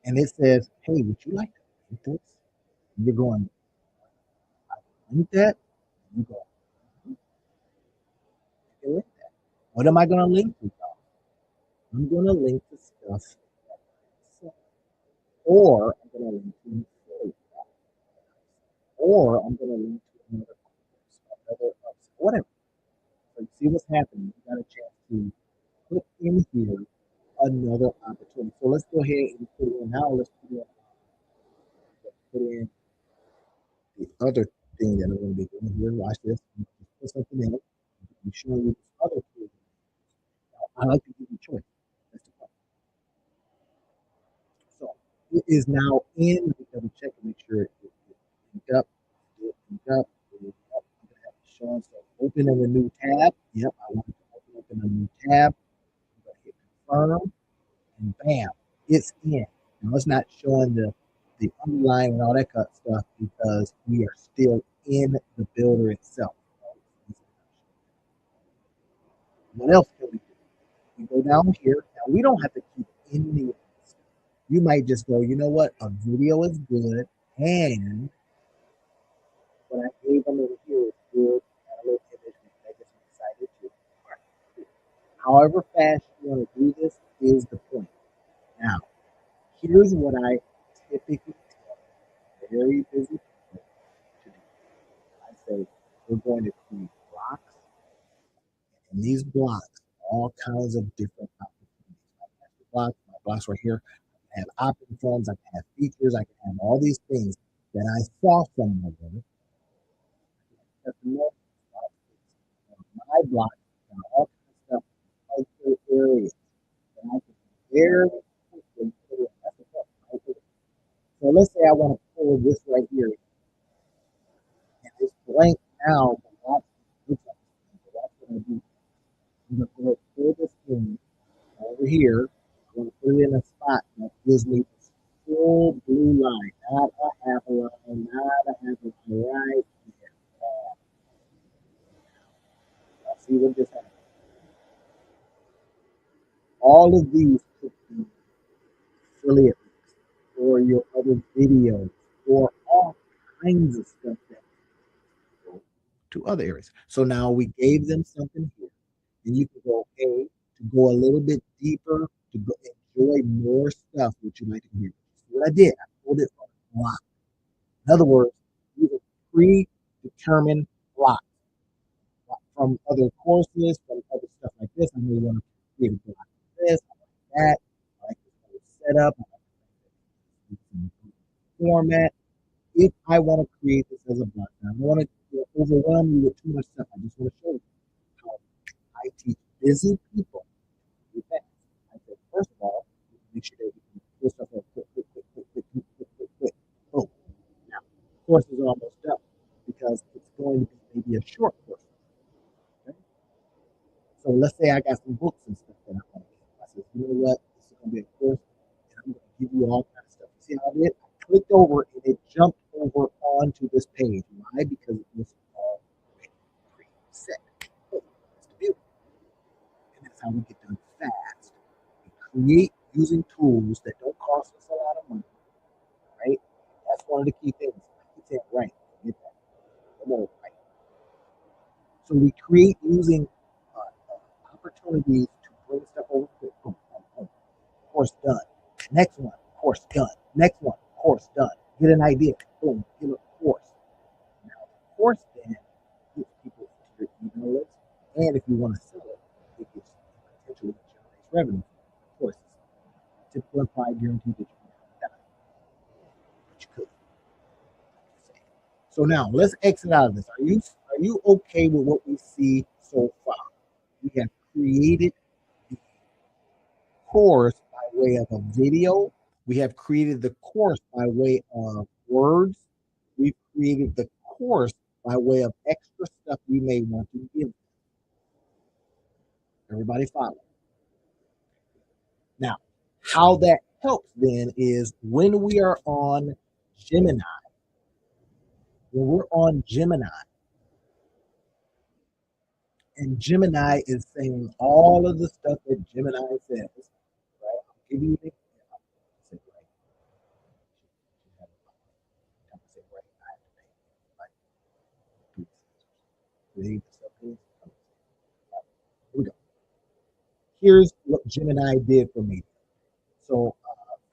and it says, hey, would you like to link this? And you're going, I link that? And you go, I link that. What am I going to link to, y'all? I'm going to link to stuff, or I'm going to link to or I'm going to link to another whatever. So you see what's happening. You got a chance to put in here another opportunity. So let's go ahead and put in now. Let's put in the other thing that I'm going to be doing here. Watch this. Put something in. I'm showing you this other tool. I like to give you choice. That's the point. So it is now in. Double check and make sure it's linked up. Linked up. Linked up. I'm going to have to show. So open in a new tab. Yep, I want it to open up in a new tab. I'm going to hit confirm. And bam, it's in. Now it's not showing the underline and all that kind of stuff because we are still in the builder itself. What else can we do? We go down here. Now we don't have to keep any of this. You might just go, you know what? A video is good, and what I gave them in here is good. And a little image that gets them excited too. However fast you want to do this is the point. Now, here's what I typically tell very busy people to do. I say, we're going to create blocks, and these blocks, all kinds of different opportunities. My blocks right here. I can have opt-in forms, I can have features, I can have all these things that I saw somewhere. My blocks and all kinds of stuff, other areas that I can very quickly put in. That's the point, right? So let's say I want to pull this right here, and it's blank now, but looks like so that's what I do. I'm going to pull this in over here. I'm going to put it in a spot that gives me this full blue line, not a half a line, not a half a line, right there. I'll see what this happens. All of these could be affiliate links or your other videos or all kinds of stuff that go to other areas. So now we gave them something here, and you can go, hey, to go a little bit deeper, to go enjoy more stuff, which you like to hear. So what I did, I pulled it from a block. In other words, these are predetermined blocks from other courses, from other stuff like this. I know you want to create a block like this, I like that, I like this setup, I like this format. If I want to create this as a block, I don't want to overwhelm you with too much stuff. I just want to show you how I teach busy people to do fast. I say, first of all, make sure that you can pull stuff up quick, quick, quick, quick, quick, quick, quick, quick, quick. Oh, now, course is almost done because it's going to be maybe a short course. Okay? So let's say I got some books and stuff that I want to give. I said, you know what? This is going to be a course, and I'm going to give you all kinds of stuff. See how I did? I clicked over and it jumped over onto this page. Why? Because it was already preset. Oh, that's the beauty. And that's how we get done fast. We create using tools that don't cost us a lot of money, right? That's one of the key things. It's it right. Get that. Come on, right? So we create using opportunities to bring stuff over quick. Boom, boom, boom. Course done. Next one, course done. Next one, course done. Get an idea. Boom, give a course. Now, the course then gets people to your email list. And if you want to sell it, it gets potentially generates revenue. Of course, it's typical and probably guaranteed that you can die. But you could. So now let's exit out of this. Are you okay with what we see so far? We have created the course by way of a video. We have created the course by way of words. We've created the course by way of extra stuff we may want to give. Everybody follow? Now, how that helps then is when we are on Gemini, when we're on Gemini, and Gemini is saying all of the stuff that Gemini says, right? I'll give you an example. Here we go. Here's what Gemini did for me. So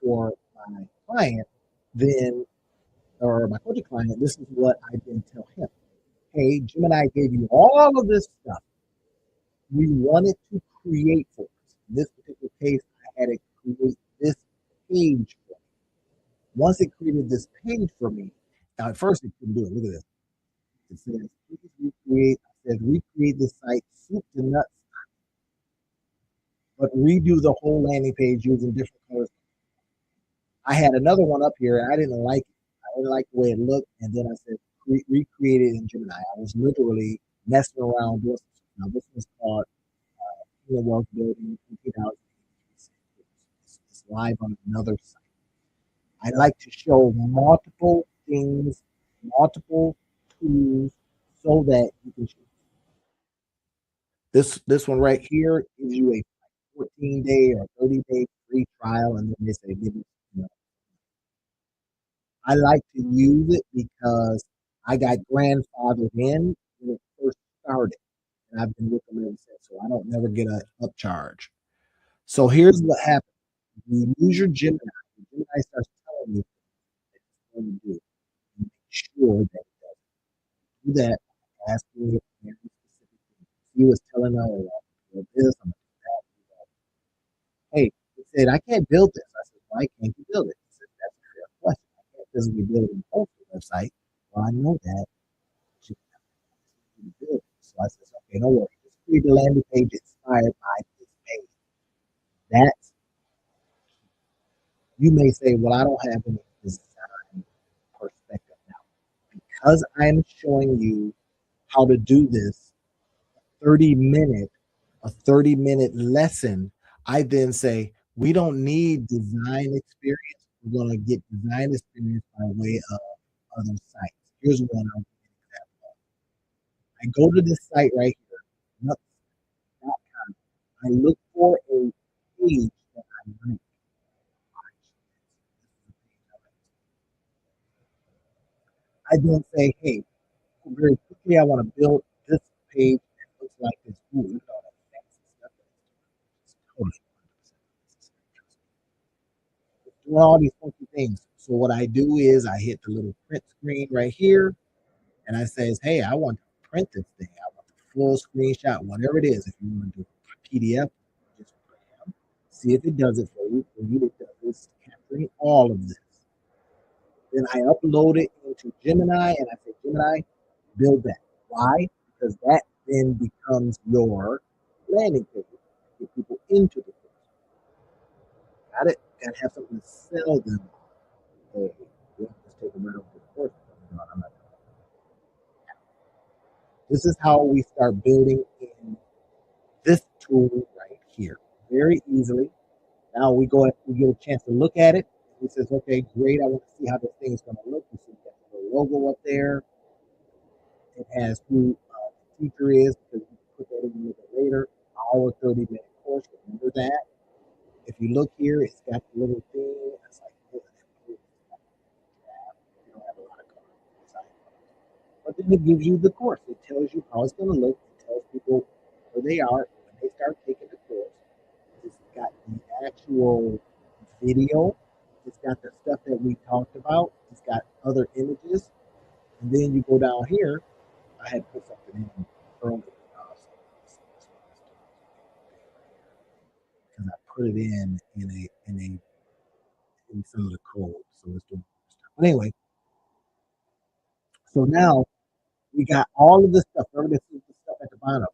for my client, then, or my coaching client, this is what I then tell him. Hey, Gemini gave you all of this stuff. We wanted to create for us. In this particular case, I had to create this page for me. Once it created this page for me, now at first it couldn't do it. Look at this. It says, please recreate. I said, recreate the site soup to nuts, but redo the whole landing page using different colors. I had another one up here, and I didn't like it. I didn't like the way it looked, and then I said, recreate it in Gemini. I was literally messing around doing some. Now this one's called Wealth Building 2000. It's live on another site. I like to show multiple things, multiple tools, so that you can choose. This one right here gives you a 14-day or 30-day free trial, and then they say give me I like to use it because I got grandfathered in when it first started, and I've been with them ever since, so I don't never get a upcharge. So here's what happens. You use your Gemini. Gemini starts telling you what it's going to do. You make sure that it does do that. Asking it very specific things. He was telling her, I'm this, I'm that. Hey, he said, I can't build this. I said, why can't you build it? He said, that's a fair question. I can't physically build it on the website. Well, I know that. She can build it. So I said, okay, no worries. Just create the landing page inspired by this page. That's, you may say, well, I don't have any design perspective now. Because I'm showing you how to do this 30 minute, a 30-minute lesson, I then say, we don't need design experience. We're going to get design experience by way of other sites. Here's one I'll give you an example. I go to this site right here, nuts.com. I look for a page that I like. I then say, hey, very quickly, I want to build this page that looks like this. Ooh, look at all that fancy stuff. It's totally doing all these funky things. So what I do is I hit the little print screen right here, and I says, hey, I want to print this thing. I want the full screenshot, whatever it is. If you want to do a PDF, just print, see if it does it for you. For you, it does. It's capturing all of this. Then I upload it into Gemini, and I say, Gemini, build that. Why? Because that then becomes your landing page. Get people into the course. Got it? Got to have something to sell them. Hey, you don't just take them right over the course. No, I'm not. This is how we start building in this tool right here. Very easily. Now we get a chance to look at it. He says, okay, great. I want to see how this thing is going to look. You see, got the logo up there. It has who the teacher is because you can put that in a little bit later. Our 30-minute course. Remember that. If you look here, it's got the little thing. It's like, oh, you don't have a lot of color. But then it gives you the course. It tells you how it's going to look. It tells people where they are when they start taking the course. It's got the actual video. It's got the stuff that we talked about. It's got other images. And then you go down here. I had put something in earlier. Because I put it in some of the code. So it's doing stuff. But anyway, so now we got all of this stuff. Remember this is the stuff at the bottom.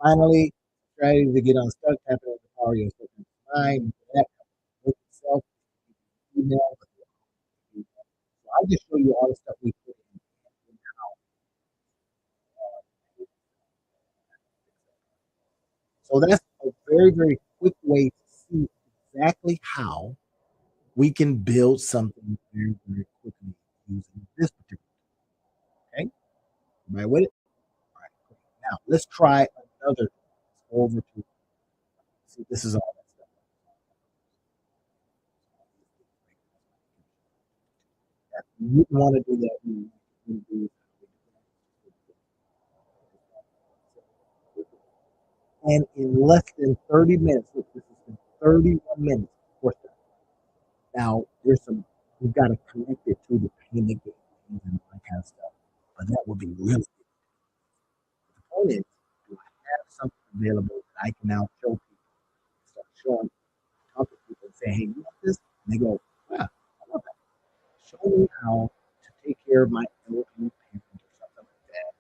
Finally, strategy to get unstuck, tap into the power of your second mind. That with itself, email. So I just show you all the stuff we put in. So that's a very, very quick way to see exactly how we can build something very, very quickly using this particular. Okay, right with it. All right. Now let's try another. Over to see. This is all that stuff. You want to do that. You do and in less than 30 minutes, look, this has been 31 minutes. Of course, now there's some, we've got to connect it to the payment games and all that kind of stuff. But that would be really good. The point is, do I have something available that I can now show people? Start showing, talk to people and say, hey, you want this? And they go, yeah, I love that. Show me how to take care of my elderly parent or something like that.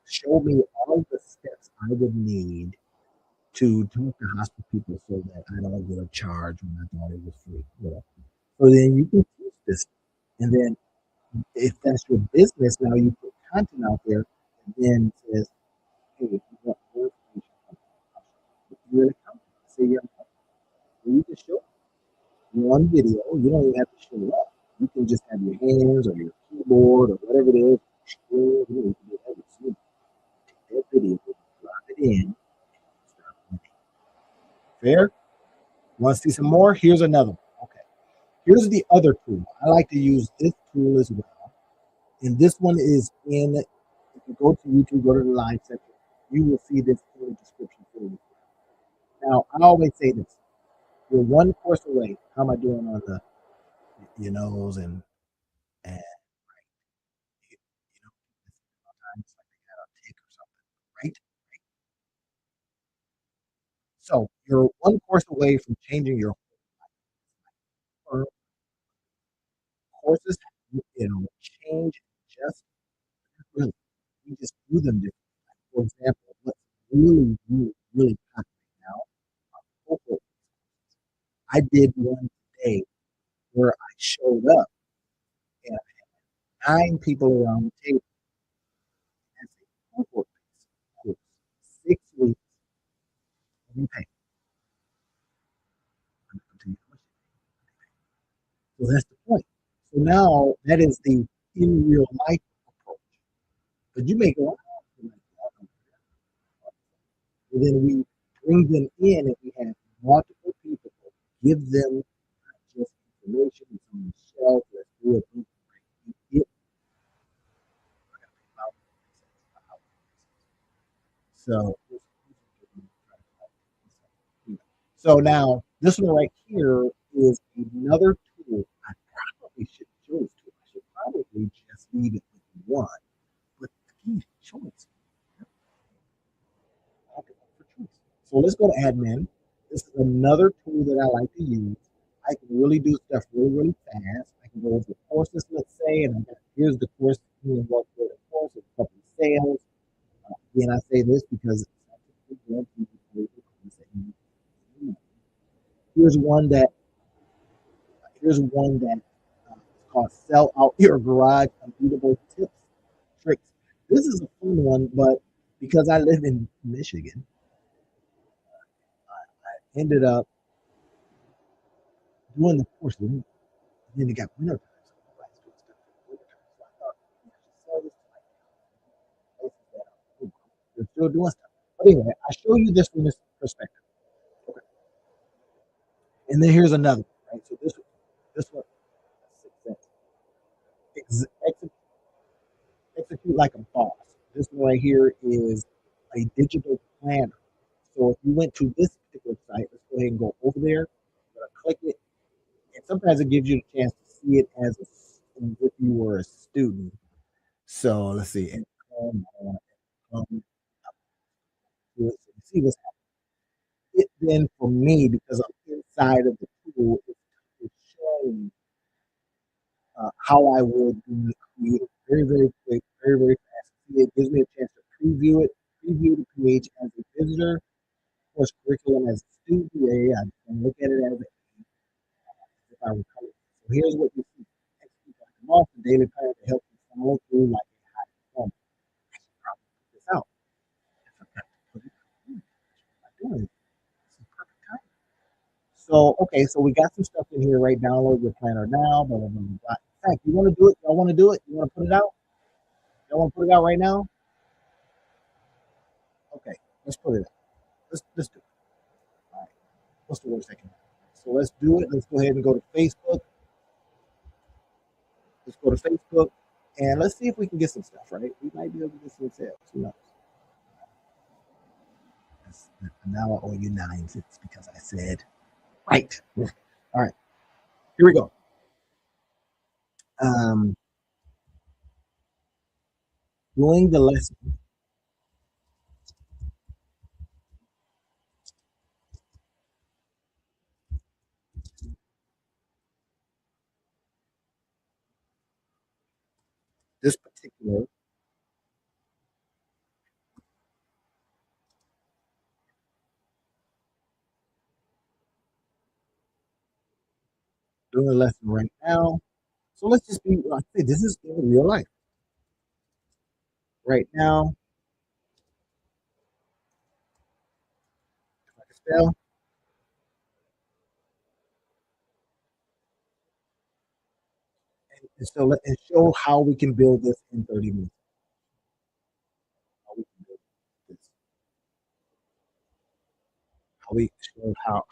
Show me all the steps I would need to talk to hospital people so that I don't get a charge when I thought it was free. Whatever. So then you can teach this. And then if that's your business, now you put content out there and then it says, hey, if you want more information, you're an accountant. Say you're an accountant. You can show you on video. You don't even have to show up. You can just have your hands or your keyboard or whatever it is. You can do everything. Take that video, drop it in, start. Fair? Want to see some more? Here's another one. Okay. Here's the other tool. I like to use this tool as well. And this one is in, if you go to YouTube, go to the live section, you will see this in the description for you. Now, I always say this. You're one course away. How am I doing on the your nose and you know, sometimes like they got a tick or something, right? So you're one course away from changing your whole courses, change just really. We just do them differently. For example, what's really, really, really hot right now, cohort. I did one today where I showed up and nine people around the table as a cohort course, 6 weeks, and you pay. So that's the point. So now that is the in real life approach. But you may go, oh, and then we bring them in and we have multiple people, give them not just information, it's on the shelf, let's do it. Get so, so now this one right here is another tool. I probably should choose two. I should probably just leave it with one. But again, choice. So let's go to admin. This is another tool that I like to use. I can really do stuff really, really fast. I can go over courses, let's say, and here's the course. Here's what the course, a couple of sales. Again, I say this because here's one that here's one that is called "Sell Out Your Garage: Unbeatable Tips, Tricks." This is a fun one, but because I live in Michigan, I ended up doing the course. And then it got winter time, so everybody's doing stuff in the winter time. So I thought I should sell this to like places that are they're still doing stuff. But anyway, I show you this from this perspective. Okay. And then here's another one, right? So this one, success. Ex- execute like a boss. This one right here is a digital planner. So if you went to this particular site, let's go ahead and go over there. I'm gonna click it, and sometimes it gives you a chance to see it as if you were a student. So let's see. You see what's it then for me because I'm inside of the tool. It's showing how I would be created very, very quick, very, very fast. It gives me a chance to preview the page as a visitor, of course, curriculum as a student. Yeah, I can look at it as if I were coming. So here's what you see. Execute like a month, the daily plan to help you follow through like a high performer. I should probably put this out. I forgot to put it out. What am I doing? This is perfect time. So, okay, so we got some stuff in here, right? Download your planner now, blah, blah, blah, blah. In fact, you want to do it? Y'all want to do it? You want to put it out? Y'all want to put it out right now? Okay, let's put it out. Let's do it. All right. What's the worst I can do? So let's do it. Let's go ahead and go to Facebook. Let's go to Facebook and let's see if we can get some stuff, right? We might be able to get some sales. Who knows? Now I owe you 9 cents because I said, right. All right, here we go. Um, Doing the lesson. This particular doing the lesson right now. So let's just be like I say, this is in real life right now. If I can spell and so let and show how we can build this in 30 minutes. How we can build this. How we show how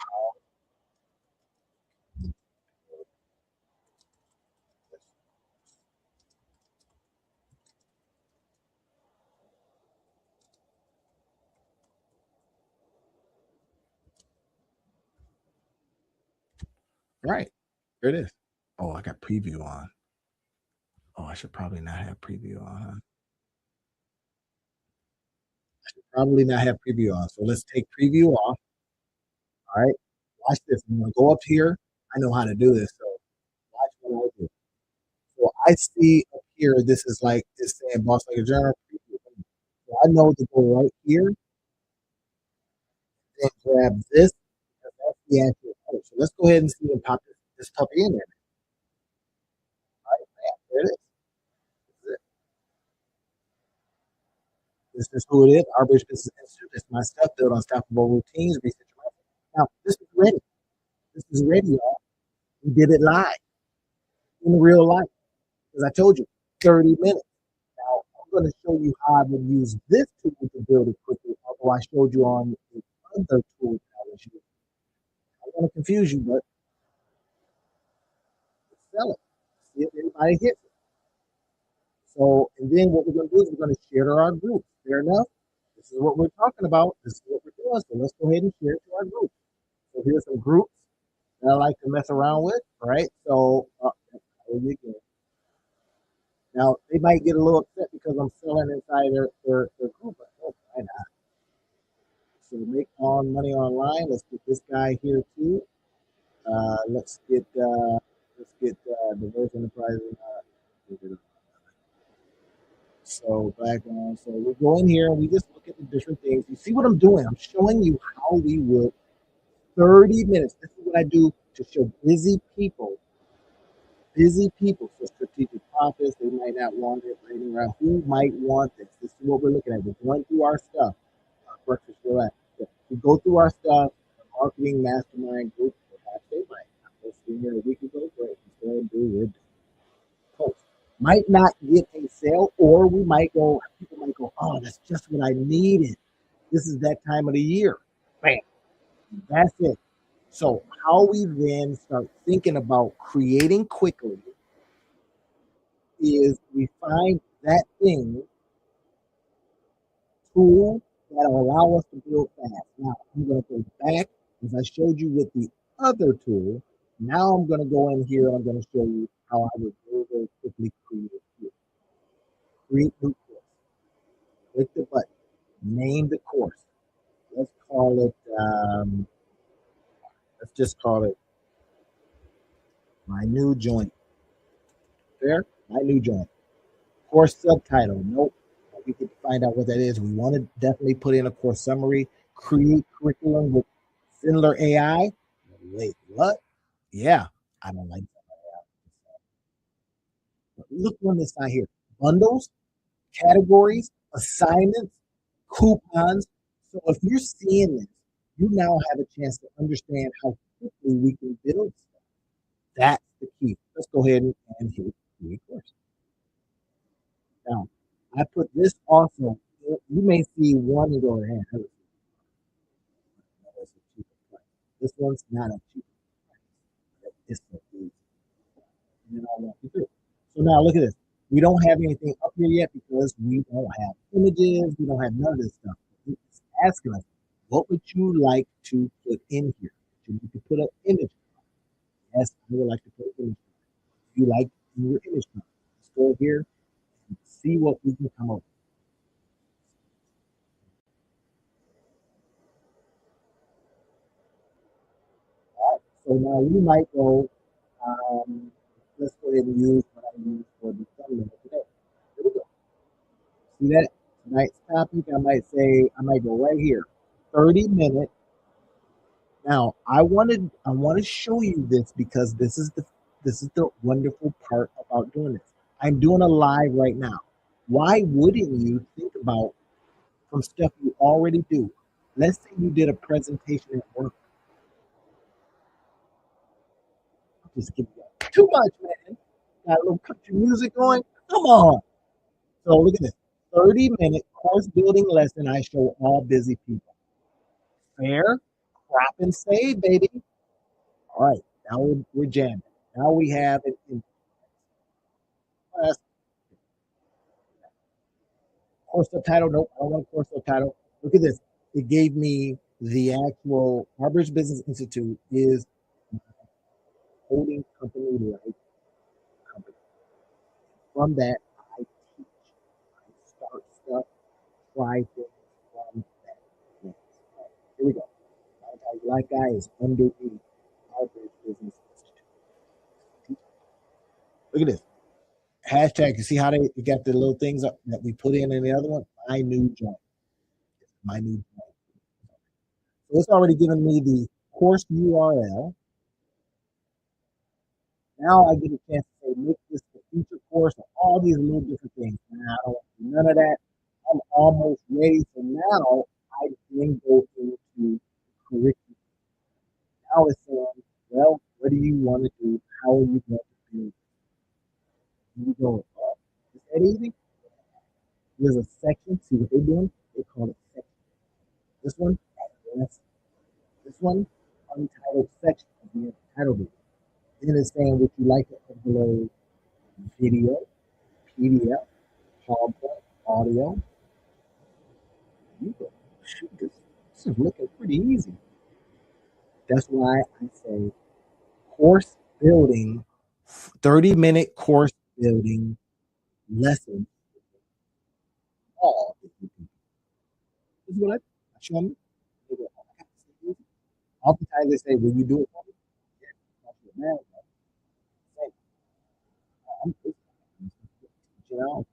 Right. Here it is. Oh, I got preview on. Oh, I should probably not have preview on, huh? Probably not have preview on. So let's take preview off. All right. Watch this. I'm gonna go up here. I know how to do this. So watch what I do. So I see up here, this is like it's saying boss like a journal. So I know to go right here and grab this. That's the actual code. So let's go ahead and see and pop this puppy in there. All right, bam, there it is. This is who it is. Our Bridge Business Institute. It's my stuff built on stoppable routines, research. Now, this is ready. This is ready, y'all. We did it live in real life. As I told you, 30 minutes. Now, I'm going to show you how I would use this tool to build it quickly, although I showed you on the other tool that I was using. I don't want to confuse you, but sell it. See if anybody hits it. So, and then what we're going to do is we're going to share to our group. Fair enough? This is what we're talking about. This is what we're doing. So let's go ahead and share it to our group. So here's some groups that I like to mess around with, right? So, now they might get a little upset because I'm selling inside their group. But oh, why not? So make on money online. Let's get this guy here too. Let's get diverse enterprise. So back on. So we go in here and we just look at the different things. You see what I'm doing? I'm showing you how we would 30 minutes. This is what I do to show busy people for strategic profits. They might not want it waiting around. Who might want this? This is what we're looking at. We're going through our stuff. Breakfast Relax. We go through our stuff. Marketing mastermind group. Perhaps they might. I posted here a week ago. Great. Let's go ahead and do it. Post. Might not get a sale, or we might go. People might go, "Oh, that's just what I needed. This is that time of the year." Bam. That's it. So how we then start thinking about creating quickly is we find that thing, tool that'll allow us to build fast. Now I'm going to go back as I showed you with the other tool. Now I'm going to go in here and I'm going to show you how I would very quickly create it. Create new course. Click the button. Name the course. Let's call it. Let's just call it my new joint. There, my new joint. Course subtitle. Nope. We can find out what that is. We want to definitely put in a course summary. Create curriculum with Similar AI. Wait, what? Yeah, I don't like that. Look on this side here. Bundles, categories, assignments, coupons. So if you're seeing this, you now have a chance to understand how quickly we can build stuff. That's the key. Let's go ahead and hit create course. Now, I put this also. You may see one and go, hey, this one's not a cheap price. It's a easy. And then I'll walk you through. So now look at this. We don't have anything up here yet because we don't have images. We don't have none of this stuff. It's asking us, what would you like to put in here? You need to put an image. Yes, I would like to put an image. If you like your image, let's go here and see what we can come up with. So now you might go, let's go ahead and use what I use for the thumbnail today. Here we go. See that? Tonight's topic, I might go right here. 30-minute. Now I want to show you this because this is the wonderful part about doing this. I'm doing a live right now. Why wouldn't you think about from stuff you already do? Let's say you did a presentation at work. Just give me too much, man. Got a little country music going. Come on. So look at this. 30-minute course building lesson. I show all busy people. Fair, crop and save, baby. All right. Now we're jamming. Now we have it in class. Course subtitle. Nope. I don't want a course subtitle. Look at this. It gave me the actual Harvard Business Institute is coding company like company. From that, I teach, I start stuff, try things from that. Yes. All right, here we go. Like guy is underneath our Business Institute. Look at this. Hashtag, you see how they got the little things that we put in the other one? My new joint. My new joint. So it's already given me the course URL. Now I get a chance to say, make this the feature course and all these little different things. Now, I don't want to do none of that. I'm almost ready. So now I then go into curriculum. Now it's saying, well, what do you want to do? How are you going to do it? You go, is that easy? There's a section. See what they're doing? They call it section. This one, yes. This one, untitled section. The title. Then it's saying, would you like to upload video, PDF, PowerPoint, audio? You go, shoot, this is looking pretty easy. That's why I say course building, 30-minute course building lesson. All this is what I show them. Oftentimes they say, will you do it for me? Yeah, I'm you know,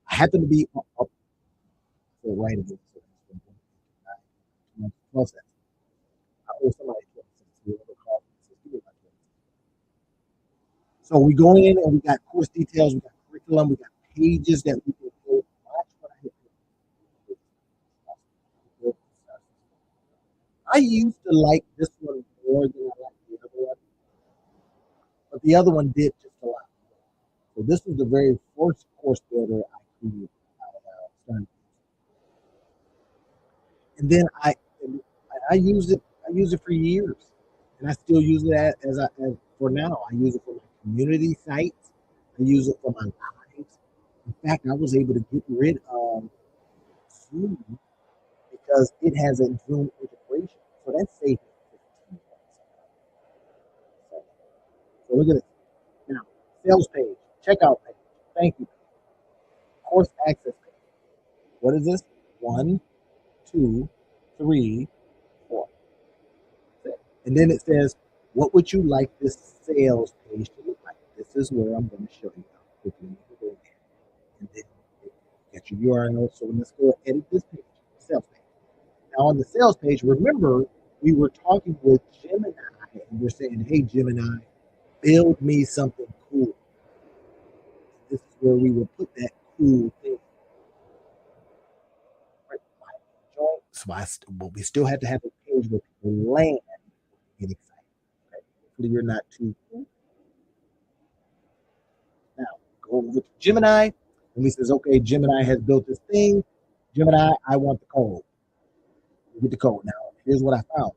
I happen to be up for writing it. So 12 cents. I owe somebody 12 cents. So we go in and we got course details, we got curriculum, we got pages that we can go watch what I hit. I used to like this one more than I liked the other one, but the other one did just a lot. So this was the very first course builder I created. And then I used it. I used it for years, and I still use it as for now. I use it for my community sites. I use it for my lives. In fact, I was able to get rid of Zoom because it has a Zoom integration. So that's safe. So look at it. Now, sales page, checkout page, thank you, course access page. What is this? 1, 2, 3, 4. And then it says, what would you like this sales page to look like? This is where I'm going to show you how quickly you can go in. And then get your URL. So let's go edit this page, sales page. Now on the sales page, remember we were talking with Gemini and we're saying, hey, Gemini, build me something cool. This is where we will put that cool thing. Right. But we still have to have a page where people land and get excited. Right? Hopefully you're not too cool. Now go over to Gemini and he says, okay, Gemini has built this thing. Gemini, I want the code. You get the code. Now, here's what I found.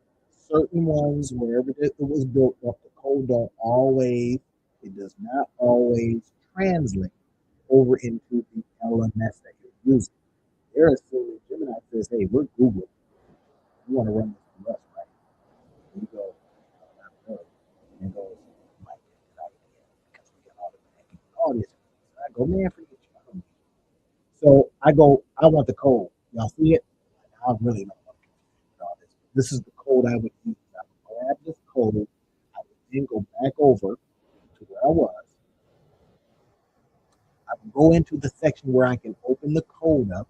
Certain ones, wherever it was built up, the code it does not always translate over into the LMS that you're using. They're assuming Gemini says, hey, we're Google. You want to run this for us, right? And you go, and it goes, Mike, because we got all this. I go, man, forget you. So I go, I want the code. Y'all see it? I really don't know. This is the code I would use. I would grab this code. I would then go back over to where I was. I would go into the section where I can open the code up.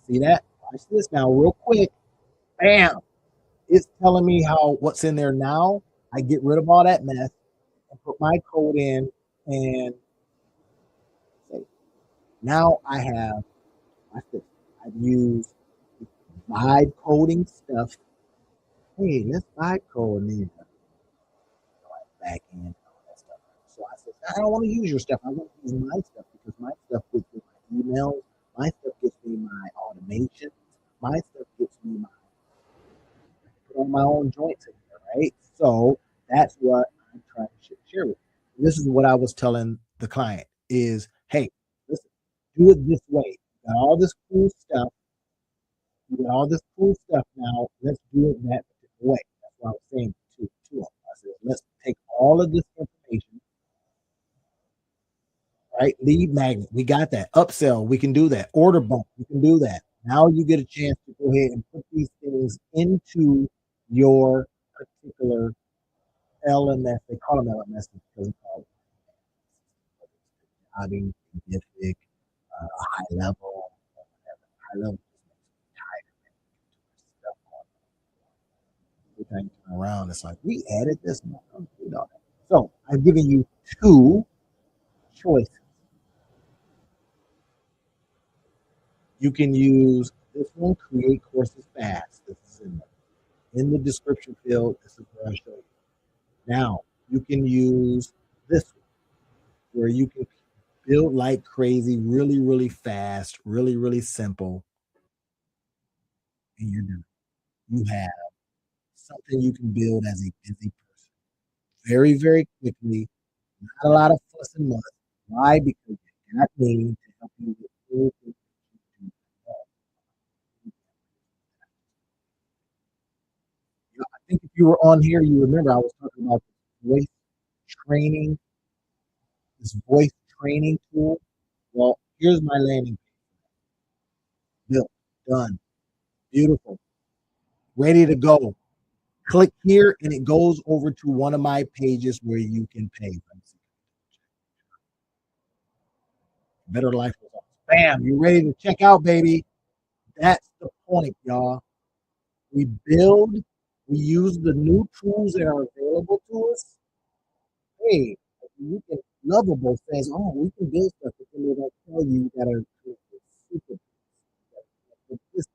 See that? Watch this now, real quick. Bam! It's telling me what's in there now. I get rid of all that mess and put my code in, and say, now I have. Watch this. I've used vibe coding stuff. Hey, let's vibe code in back end, all that stuff. So I said, I don't want to use your stuff. I want to use my stuff because my stuff gets me my emails. My stuff gets me my automation. My stuff gets me put on my own joints in there, right? So that's what I'm trying to share with you. This is what I was telling the client is, hey, listen, do it this way. You got all this cool stuff. You got all this cool stuff now. Let's do it that way. That's what I was saying to them. I is. Let's take all of this information, right? Lead magnet, we got that. Upsell, we can do that. Order bump, we can do that. Now you get a chance to go ahead and put these things into your particular LMS. They call them LMS because it's called jobbing, scientific, high level, high level. Every time you turn around, it's like we added this. So I've given you two choices. You can use this one, create courses fast. This is in the description field. This is where I show you. Now you can use this one where you can build like crazy, really, really fast, really, really simple, and you're done. You have something you can build as a busy person very, very quickly. Not a lot of fuss and muss. Why? Because you got me to help you with everything. I think if you were on here, you remember I was talking about voice training, this voice training tool. Well, here's my landing page built, done, beautiful, ready to go. Click here and it goes over to one of my pages where you can pay. Better Life Results. Bam, you ready to check out, baby? That's the point, y'all. We build, we use the new tools that are available to us. Hey, you can Lovable says, oh, we can build stuff, but then they don't tell you that are super. This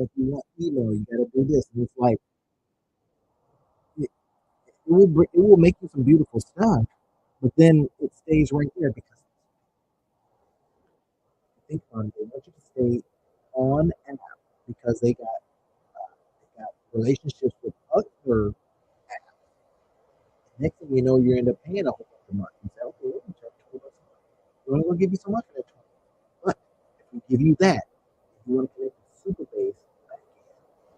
if you want email, you gotta do this. And it's like it will make you some beautiful stuff, but then it stays right there because think about it, they want you to stay on app because they got relationships with other. Next thing you know, you end up paying a whole bunch of money. You say, okay, we're going to charge $20 a month. We're only going to give you so much for that 20. But if we give you that, if you want to connect to Superbase,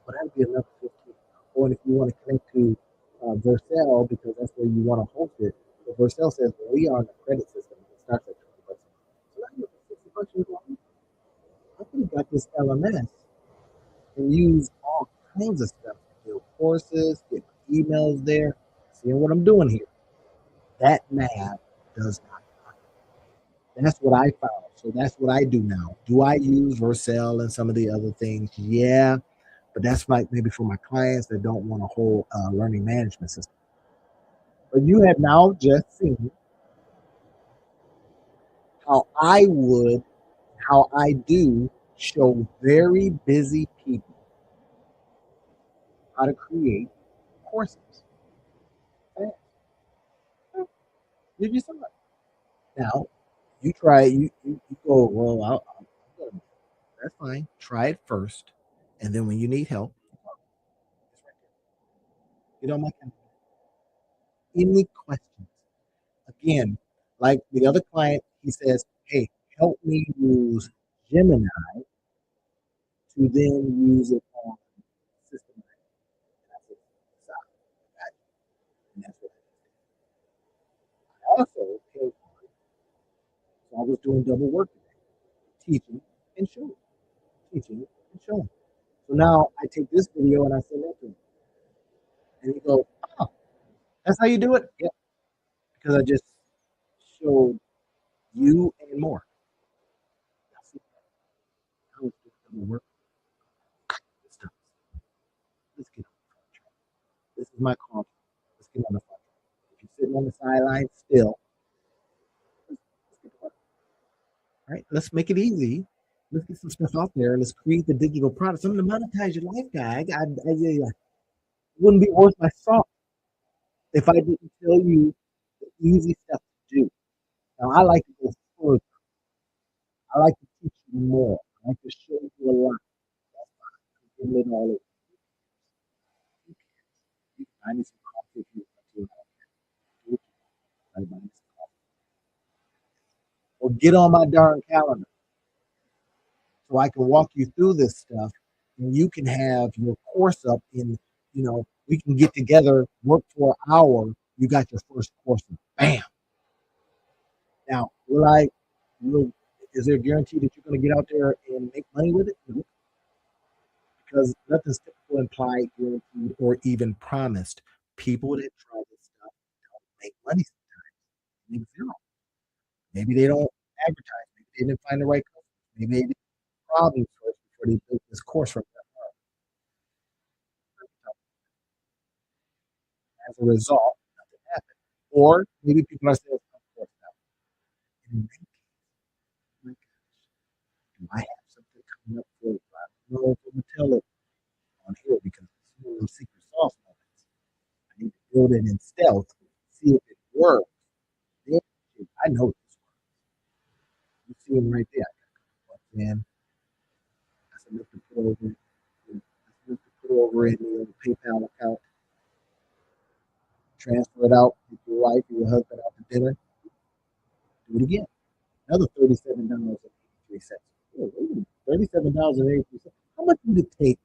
well, that'd be another 15. Or if you want to connect to Vercel because that's where you want to host it, but Vercel says, well, we are on the credit system. It starts at $20 a month. So now you're $60 a month. I could have got this LMS and use all kinds of stuff. Build courses, get emails there, seeing what I'm doing here. That math does not. That's what I found. So that's what I do now. Do I use Vercel and some of the other things? Yeah, but that's like maybe for my clients that don't want a whole learning management system. But you have now just seen how I would, how I do show very busy people how to create courses. Did you see that? Now, you try it, you go, well, that's fine. Try it first. And then when you need help, you don't make any questions. Again, like the other client, he says, hey, help me use Gemini to then use it on system. And that's what I also paid for it. So I was doing double work today, teaching and showing, teaching and showing. So now I take this video and I send it to him. And he goes, oh, that's how you do it? Yeah, because I just showed you and more. How it's double work. Let's get on the track. This is my call. Let's get on the front track. If you're sitting on the sideline still, all right, let's make it easy. Let's get some stuff out there. Let's create the digital product. Something to monetize your life, guy. It wouldn't be worth my salt if I didn't tell you the easy stuff to do. Now, I like to go further. I like to teach you more. I like to show you a lot. Give it all over. I need some coffee if you want to. Or get on my darn calendar so I can walk you through this stuff and you can have your course up in, We can get together, work for an hour. You got your first course. Bam. Now, will, is there a guarantee that you're going to get out there and make money with it? No, because nothing's typical, implied, guaranteed, or even promised. People that try this stuff don't make money sometimes. They make zero. Maybe they don't advertise. Maybe they didn't find the right customers. Maybe they did problems first before they built this course from them. As a result, nothing happened. Or maybe people are saying, of course not. In that case, my gosh, do I have something coming up for you? I don't know if I'm going to tell it on here because it's one of those secret sauce moments. I need to build it in stealth, see if it works. Then I know this works. You see them right there. I got a in. That's enough to put over. That's enough to put over in the PayPal account. Transfer it out with your wife or your husband out to dinner. Do it again. Another $37.83. $37.83. How much would it take?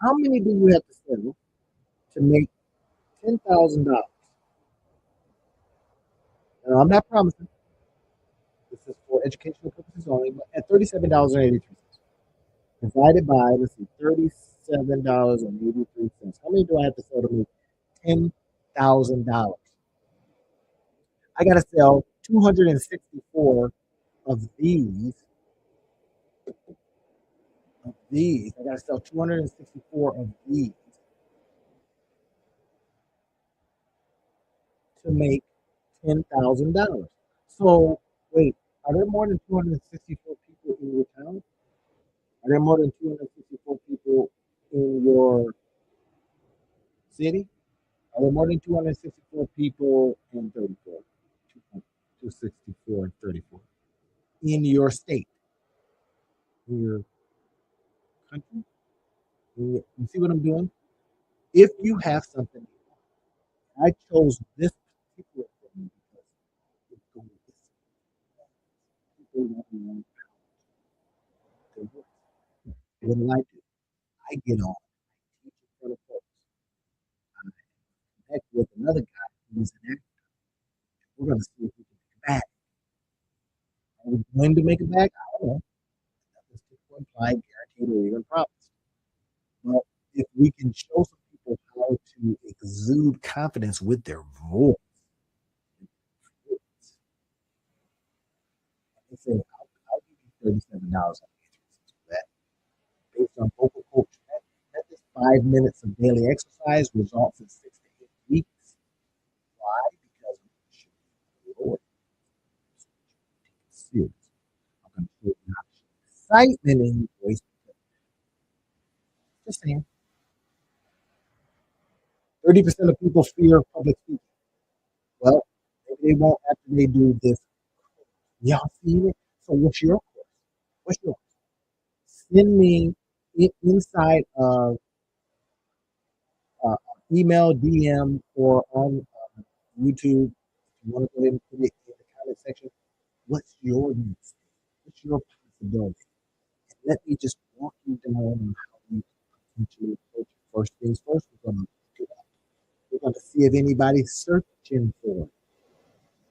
How many do you have to sell to make $10,000? Now, I'm not promising. This is for educational purposes only, but at $37.83 divided by, let's see, $37.83. How many do I have to sell to make $10,000? I got to sell 264 of these. I got to sell 264 of these to make $10,000. So, wait, are there more than 264 people in your town? Are there more than 264 people in your city? Are there more than 264 people in 34? 264 and 34. In your state, in your country? You see what I'm doing? If you have something, I chose this particular thing because it goes people want me on their voice. What do? I get on, teach in front of folks. I connect with another guy who's an actor. We're going to see if we can make it back. Are we going to make it back? I don't know. Nothing's typical, implied, guaranteed, or even promised. But if we can show some people how to exude confidence with their voice, they say, I'll give you $37 for that. Based on vocal coach methods, 5 minutes of daily exercise results in 6 to 8 weeks. Why? Because I'm going to show you Lord. Serious. I'm going to show you how to show excitement in your voice. Just saying. 30% of people fear public speaking. Well, maybe they won't after they do this. Y'all see it? So what's your course? What's yours? Send me inside of uh, email, DM, or on YouTube. If you want to go ahead and put it in the comment section. What's your next step? What's your possibility? And let me just walk you down on how you can potentially approach it. First things first, we're going to look it up. We're going to see if anybody's searching for it.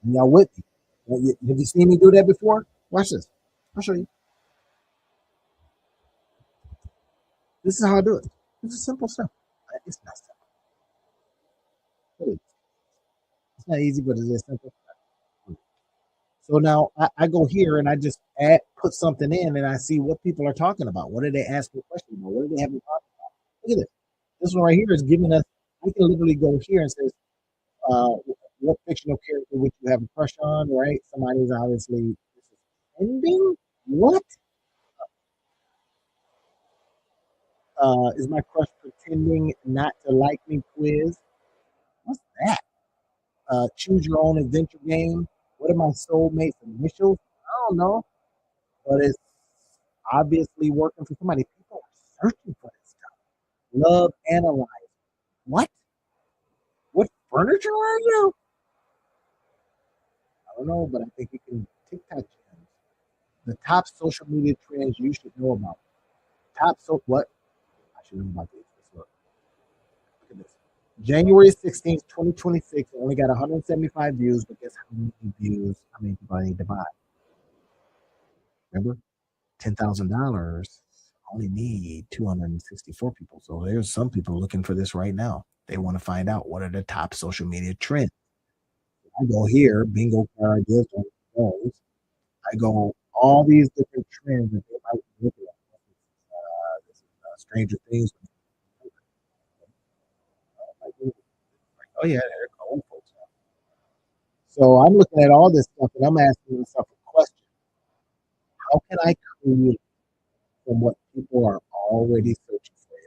And y'all with me? Have you seen me do that before? Watch this. I'll show you. This is how I do it. It's a simple stuff. It's not simple. It's not easy, but it is simple. So now I go here and I just put something in and I see what people are talking about. What are they asking questions about? What do they have to talk about? Look at this. This one right here is giving us, I can literally go here and says, uh, what fictional character would you have a crush on, right? Somebody's obviously ending. What? Is my crush pretending not to like me quiz? What's that? Choose your own adventure game. What are my soulmates initials? I don't know, but it's obviously working for somebody. People are searching for this stuff. Love analyze. What? What furniture are you? I don't know, but I think you can TikTok trends. The top social media trends you should know about. Top so what? I should know about this. Let's look. January 16th, 2026. Only got 175 views, but guess how many views? How many people I need to buy? Remember? $10,000. Only need 264 people. So there's some people looking for this right now. They want to find out what are the top social media trends. I go here, bingo card ideas on those. I go all these different trends that they might be looking at. This is Stranger Things. Oh yeah, they're old folks now. So I'm looking at all this stuff and I'm asking myself a question: how can I create from what people are already searching for?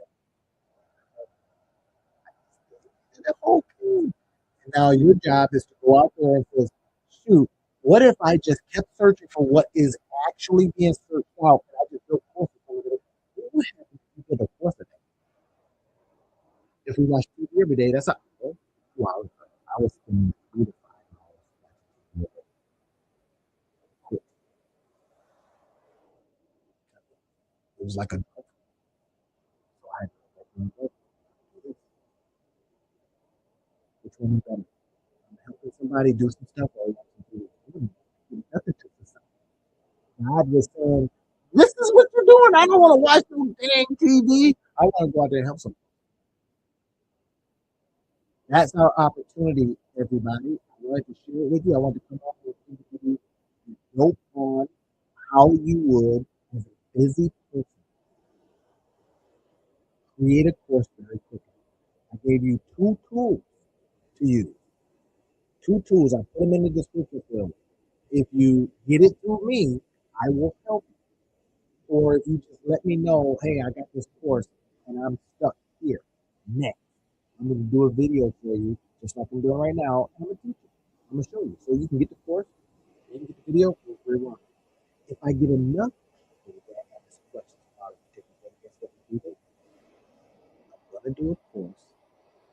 And that's okay. And now your job is to go out there and say, shoot, what if I just kept searching for what is actually being searched out and I just built courses over it? What would happen if you did a course of that? If we watch TV every day, that's not 2 hours. I was spending 3 to 5 hours watching TV. It was like a so I had to which one is better? I'm helping somebody do some stuff or nothing to society. God was saying, this is what you're doing. I don't want to watch no dang TV. I want to go out there and help somebody. That's our opportunity, everybody. I wanted to share it with you. I want to come up with you note on how you would, as a busy person, create a course very quickly. I gave you 2 tools to use. 2 tools. I put them in the description field. If you get it through me, I will help you. Or if you just let me know, hey, I got this course and I'm stuck here. Next, I'm going to do a video for you, just like I'm doing right now. I'm going to teach you. I'm going to show you. So you can get the course, you can get the video, it's very well. If I get enough people that ask questions about a particular thing, guess what we do? I'm going to do a course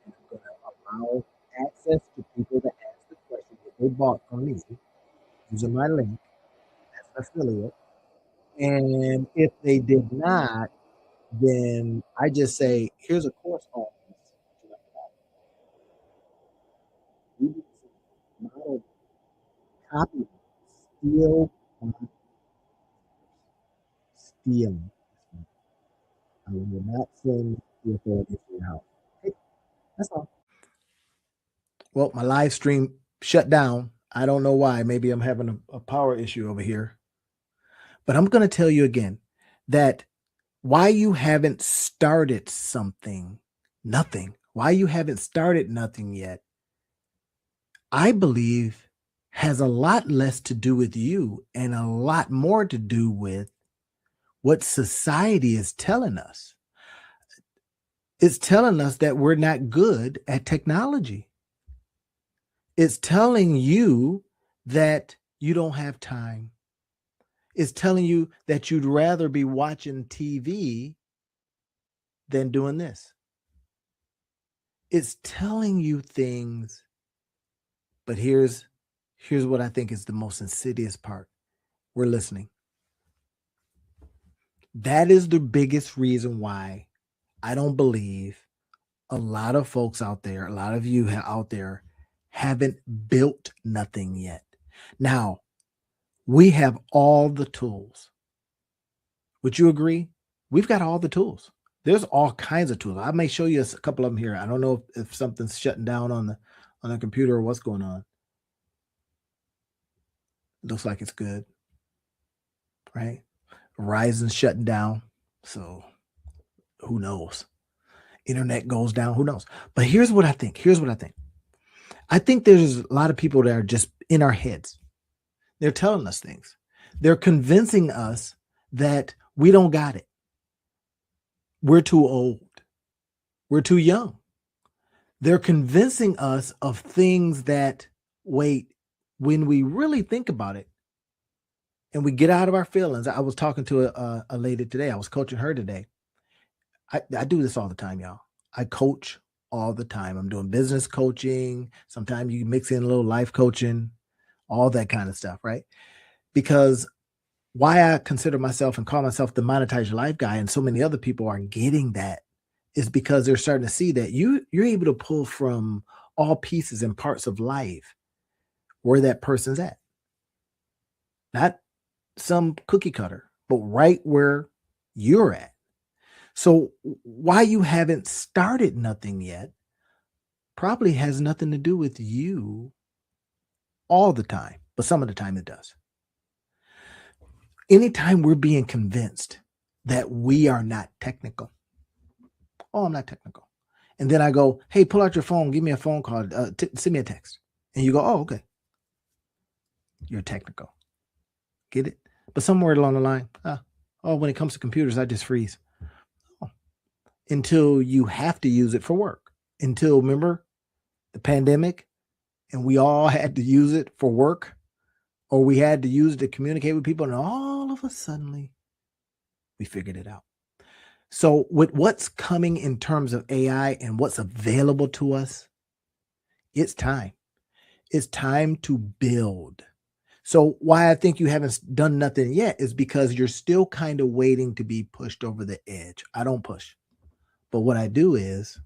and I'm going to allow access to people that ask the questions that they bought from me using my link as an affiliate. And if they did not, then I just say, here's a course on this. We need to model copy, steal, steal. I will not send the authorities to your house. Hey, that's all. Well, my live stream shut down. I don't know why. Maybe I'm having a power issue over here. But I'm going to tell you again that why you haven't started something, nothing, why you haven't started nothing yet, I believe has a lot less to do with you and a lot more to do with what society is telling us. It's telling us that we're not good at technology. It's telling you that you don't have time. It's telling you that you'd rather be watching TV than doing this. It's telling you things, but here's what I think is the most insidious part. We're listening. That is the biggest reason why I don't believe a lot of folks out there, a lot of you out there haven't built nothing yet. Now, we have all the tools. Would you agree? We've got all the tools. There's all kinds of tools. I may show you a couple of them here. I don't know if something's shutting down on the computer or what's going on. Looks like it's good, right? Verizon's shutting down, so who knows? Internet goes down, who knows? But here's what I think. I think there's a lot of people that are just in our heads. They're telling us things. They're convincing us that we don't got it. We're too old. We're too young. They're convincing us of things that, wait, when we really think about it and we get out of our feelings. I was talking to a lady today. I was coaching her today. I do this all the time, y'all. I coach all the time. I'm doing business coaching. Sometimes you mix in a little life coaching, all that kind of stuff, right? Because why I consider myself and call myself the monetize your life guy, and so many other people are getting that, is because they're starting to see that you're able to pull from all pieces and parts of life where that person's at. Not some cookie cutter, but right where you're at. So why you haven't started nothing yet probably has nothing to do with you all the time, but some of the time it does. Anytime we're being convinced that we are not technical, oh, I'm not technical. And then I go, hey, pull out your phone, give me a phone call, send me a text. And you go, oh, okay. You're technical. Get it? But somewhere along the line, when it comes to computers, I just freeze. Oh. Until you have to use it for work. Until, remember, the pandemic, and we all had to use it for work, or we had to use it to communicate with people, and all of a sudden, we figured it out. So with what's coming in terms of AI and what's available to us, it's time. It's time to build. So why I think you haven't done nothing yet is because you're still kind of waiting to be pushed over the edge. I don't push. But what I do is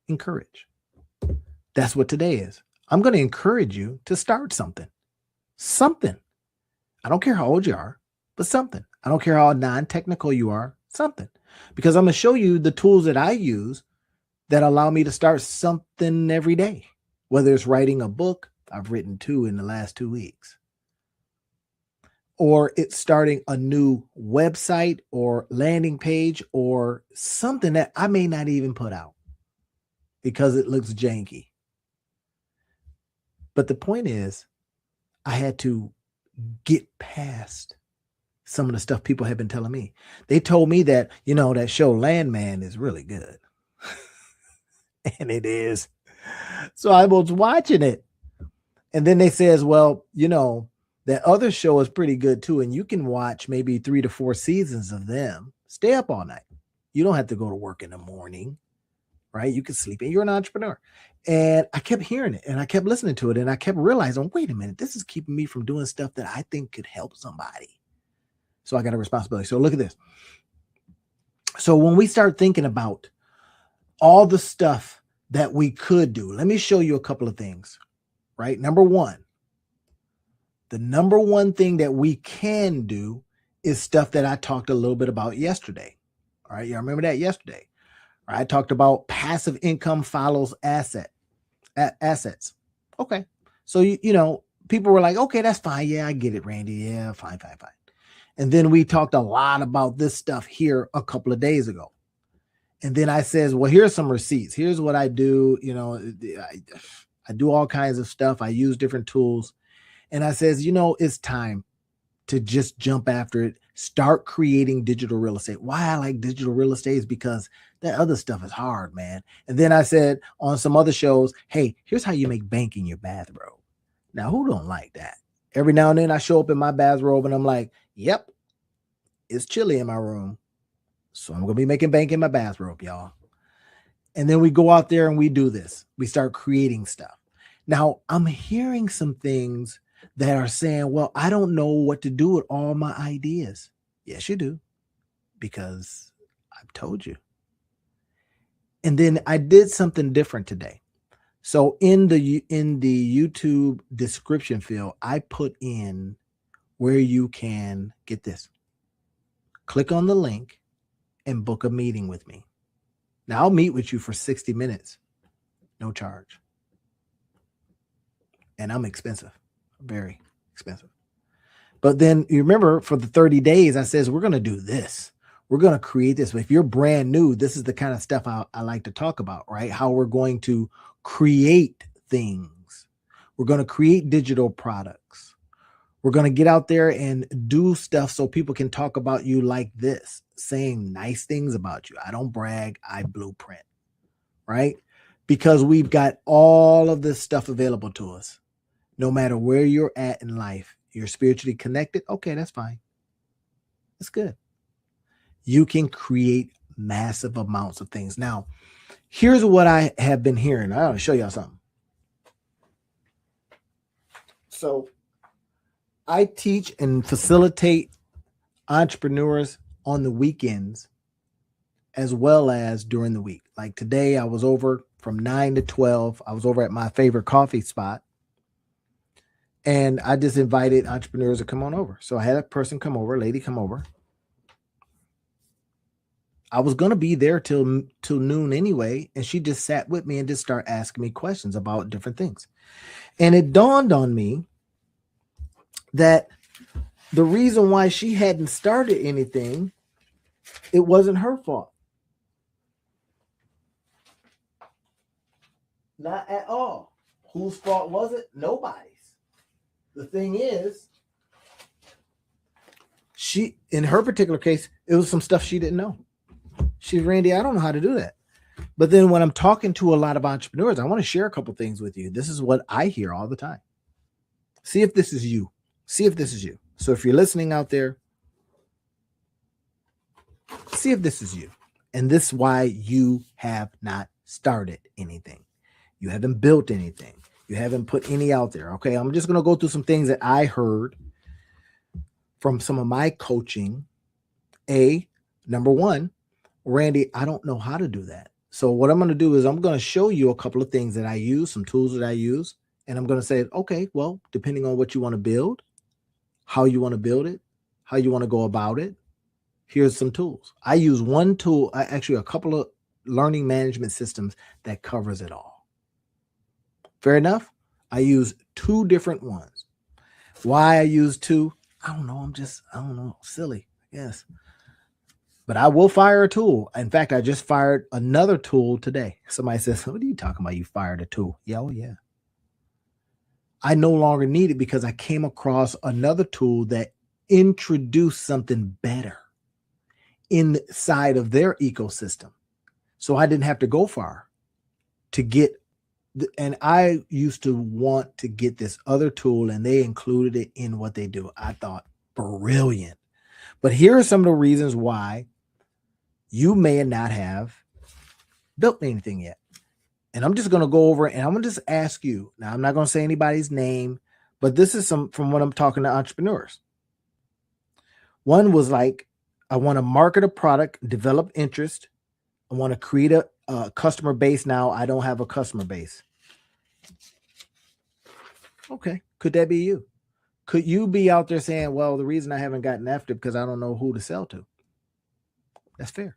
encourage. That's what today is. I'm going to encourage you to start something. Something. I don't care how old you are, but something. I don't care how non-technical you are, something. Because I'm going to show you the tools that I use that allow me to start something every day. Whether it's writing a book, I've written 2 in the last 2 weeks. Or it's starting a new website or landing page or something that I may not even put out because it looks janky. But the point is, I had to get past some of the stuff people have been telling me. They told me that, that show Landman is really good. And it is. So I was watching it. And then they says, well, that other show is pretty good too. And you can watch maybe 3 to 4 seasons of them. Stay up all night. You don't have to go to work in the morning, right? You can sleep and you're an entrepreneur. And I kept hearing it and I kept listening to it. And I kept realizing, wait a minute, this is keeping me from doing stuff that I think could help somebody. So I got a responsibility. So look at this. So when we start thinking about all the stuff that we could do, let me show you a couple of things, right? Number one, the number one thing that we can do is stuff that I talked a little bit about yesterday. All right. Y'all remember that yesterday? I talked about passive income follows assets. Okay. So, people were like, okay, that's fine. Yeah, I get it, Randy. Yeah, fine. And then we talked a lot about this stuff here a couple of days ago. And then I says, well, here's some receipts. Here's what I do. I do all kinds of stuff. I use different tools. And I says, it's time to just jump after it. Start creating digital real estate. Why I like digital real estate is because that other stuff is hard, man. And then I said on some other shows, hey, here's how you make bank in your bathrobe. Now, who don't like that? Every now and then I show up in my bathrobe and I'm like, yep, it's chilly in my room. So I'm going to be making bank in my bathrobe, y'all. And then we go out there and we do this. We start creating stuff. Now, I'm hearing some things that are saying, well, I don't know what to do with all my ideas. Yes, you do, because I've told you. And then I did something different today. So in the YouTube description field, I put in where you can get this. Click on the link and book a meeting with me. Now I'll meet with you for 60 minutes, no charge. And I'm expensive, very expensive. But then you remember for the 30 days, I says, we're going to do this. We're going to create this. If you're brand new, this is the kind of stuff I like to talk about, right? How we're going to create things. We're going to create digital products. We're going to get out there and do stuff so people can talk about you like this, saying nice things about you. I don't brag, I blueprint, right? Because we've got all of this stuff available to us. No matter where you're at in life, you're spiritually connected. Okay, that's fine. That's good. You can create massive amounts of things. Now, here's what I have been hearing. I want to show y'all something. So I teach and facilitate entrepreneurs on the weekends as well as during the week. Like today, I was over from 9 to 12. I was over at my favorite coffee spot. And I just invited entrepreneurs to come on over. So I had a person come over, a lady come over. I was going to be there till noon anyway. And she just sat with me and just started asking me questions about different things. And it dawned on me that the reason why she hadn't started anything, it wasn't her fault. Not at all. Whose fault was it? Nobody's. The thing is, she, in her particular case, it was some stuff she didn't know. She's, Randy, I don't know how to do that. But then when I'm talking to a lot of entrepreneurs, I want to share a couple things with you. This is what I hear all the time. See if this is you. See if this is you. So if you're listening out there, see if this is you. And this is why you have not started anything. You haven't built anything. You haven't put any out there. Okay, I'm just going to go through some things that I heard from some of my coaching. Number one, Randy, I don't know how to do that. So what I'm going to do is I'm going to show you a couple of things that I use, some tools that I use. And I'm going to say, okay, well, depending on what you want to build, how you want to build it, how you want to go about it, here's some tools. I use one tool, actually a couple of learning management systems that covers it all. Fair enough? I use two different ones. Why I use two? I don't know, silly, yes. But I will fire a tool. In fact, I just fired another tool today. Somebody says, what are you talking about? You fired a tool. Yeah, oh yeah. I no longer need it because I came across another tool that introduced something better inside of their ecosystem. So I didn't have to go far to get, and I used to want to get this other tool and they included it in what they do. I thought, brilliant. But here are some of the reasons why you may not have built anything yet. And I'm just going to go over and I'm going to just ask you. Now, I'm not going to say anybody's name, but this is some from when I'm talking to entrepreneurs. One was like, I want to market a product, develop interest. I want to create a customer base. Now I don't have a customer base. Okay. Could that be you? Could you be out there saying, well, the reason I haven't gotten after it because I don't know who to sell to? That's fair.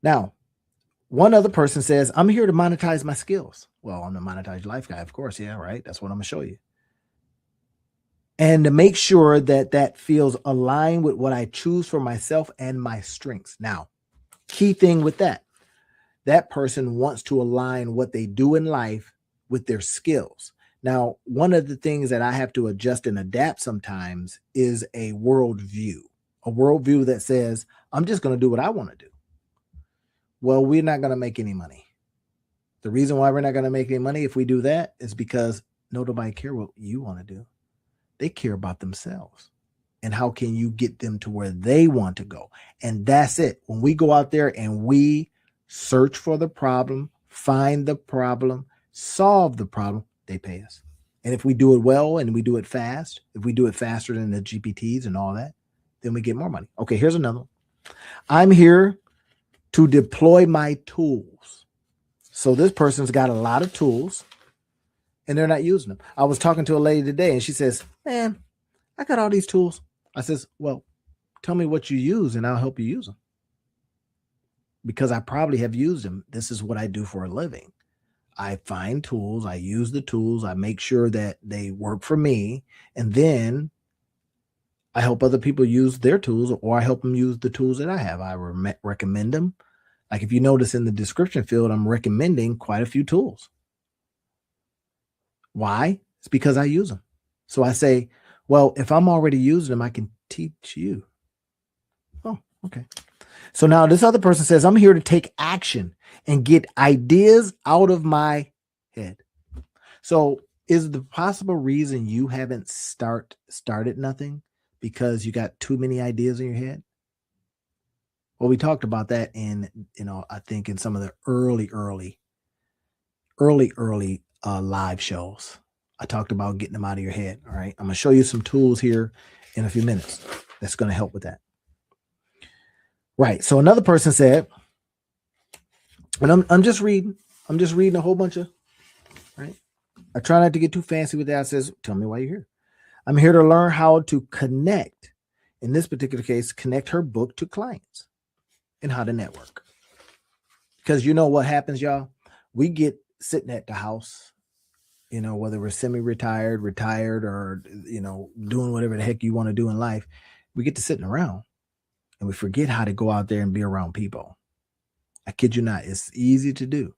Now, one other person says, I'm here to monetize my skills. Well, I'm the Monetize Life guy, of course. Yeah, right. That's what I'm going to show you. And to make sure that that feels aligned with what I choose for myself and my strengths. Now, key thing with that person wants to align what they do in life with their skills. Now, one of the things that I have to adjust and adapt sometimes is a worldview that says, I'm just going to do what I want to do. Well, we're not going to make any money. The reason why we're not going to make any money if we do that is because nobody cares what you want to do. They care about themselves. And how can you get them to where they want to go? And that's it. When we go out there and we search for the problem, find the problem, solve the problem, they pay us. And if we do it well and we do it fast, if we do it faster than the GPTs and all that, then we get more money. Okay, here's another one. I'm here to deploy my tools. So this person's got a lot of tools and they're not using them. I was talking to a lady today and she says, man, I got all these tools. I says, well, tell me what you use and I'll help you use them. Because I probably have used them. This is what I do for a living. I find tools, I use the tools, I make sure that they work for me, and then I help other people use their tools, or I help them use the tools that I have. I recommend them. Like if you notice in the description field, I'm recommending quite a few tools. Why? It's because I use them. So I say, well, if I'm already using them, I can teach you. Oh, okay. So now this other person says, I'm here to take action and get ideas out of my head. So is the possible reason you haven't started nothing because you got too many ideas in your head? Well, we talked about that in, I think in some of the early live shows. I talked about getting them out of your head. All right. I'm going to show you some tools here in a few minutes that's going to help with that. Right. So another person said, and I'm just reading a whole bunch of, right. I try not to get too fancy with that. It says, tell me why you're here. I'm here to learn how to connect. In this particular case, connect her book to clients and how to network. Because you know what happens, y'all? We get sitting at the house, whether we're semi-retired, retired, or, doing whatever the heck you want to do in life. We get to sitting around and we forget how to go out there and be around people. I kid you not. It's easy to do.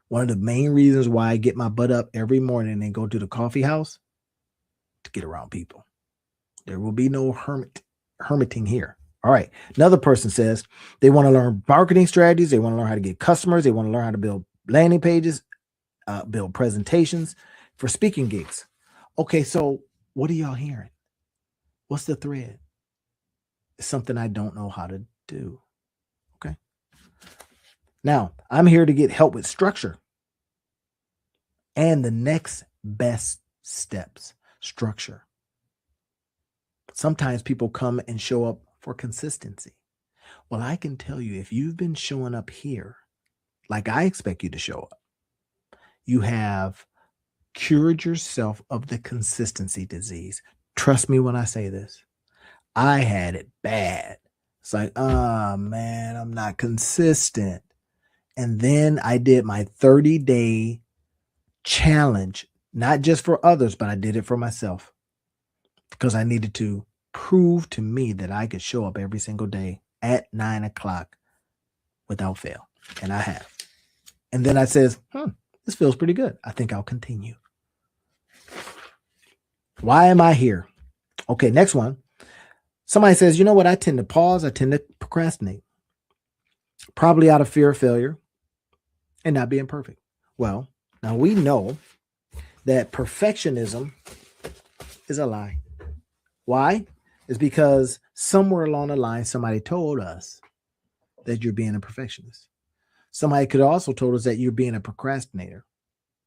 One of the main reasons why I get my butt up every morning and go to the coffee house, to get around people. There will be no hermiting here. All right. Another person says they want to learn marketing strategies. They want to learn how to get customers. They want to learn how to build landing pages, build presentations for speaking gigs. Okay. So what are y'all hearing? What's the thread? It's something I don't know how to do. Okay. Now I'm here to get help with structure and the next best steps. Structure. Sometimes people come and show up for consistency. Well, I can tell you, if you've been showing up here like I expect you to show up, you have cured yourself of the consistency disease. Trust me when I say this. I had it bad. It's like, oh man, I'm not consistent. And then I did my 30-day challenge, not just for others, but I did it for myself because I needed to prove to me that I could show up every single day at 9 o'clock without fail. And I have. And then I says, this feels pretty good. I think I'll continue. Why am I here? Okay, next one. Somebody says, you know what? I tend to pause. I tend to procrastinate. Probably out of fear of failure and not being perfect. Well, now we know that perfectionism is a lie. Why? It's because somewhere along the line, somebody told us that you're being a perfectionist. Somebody could also told us that you're being a procrastinator,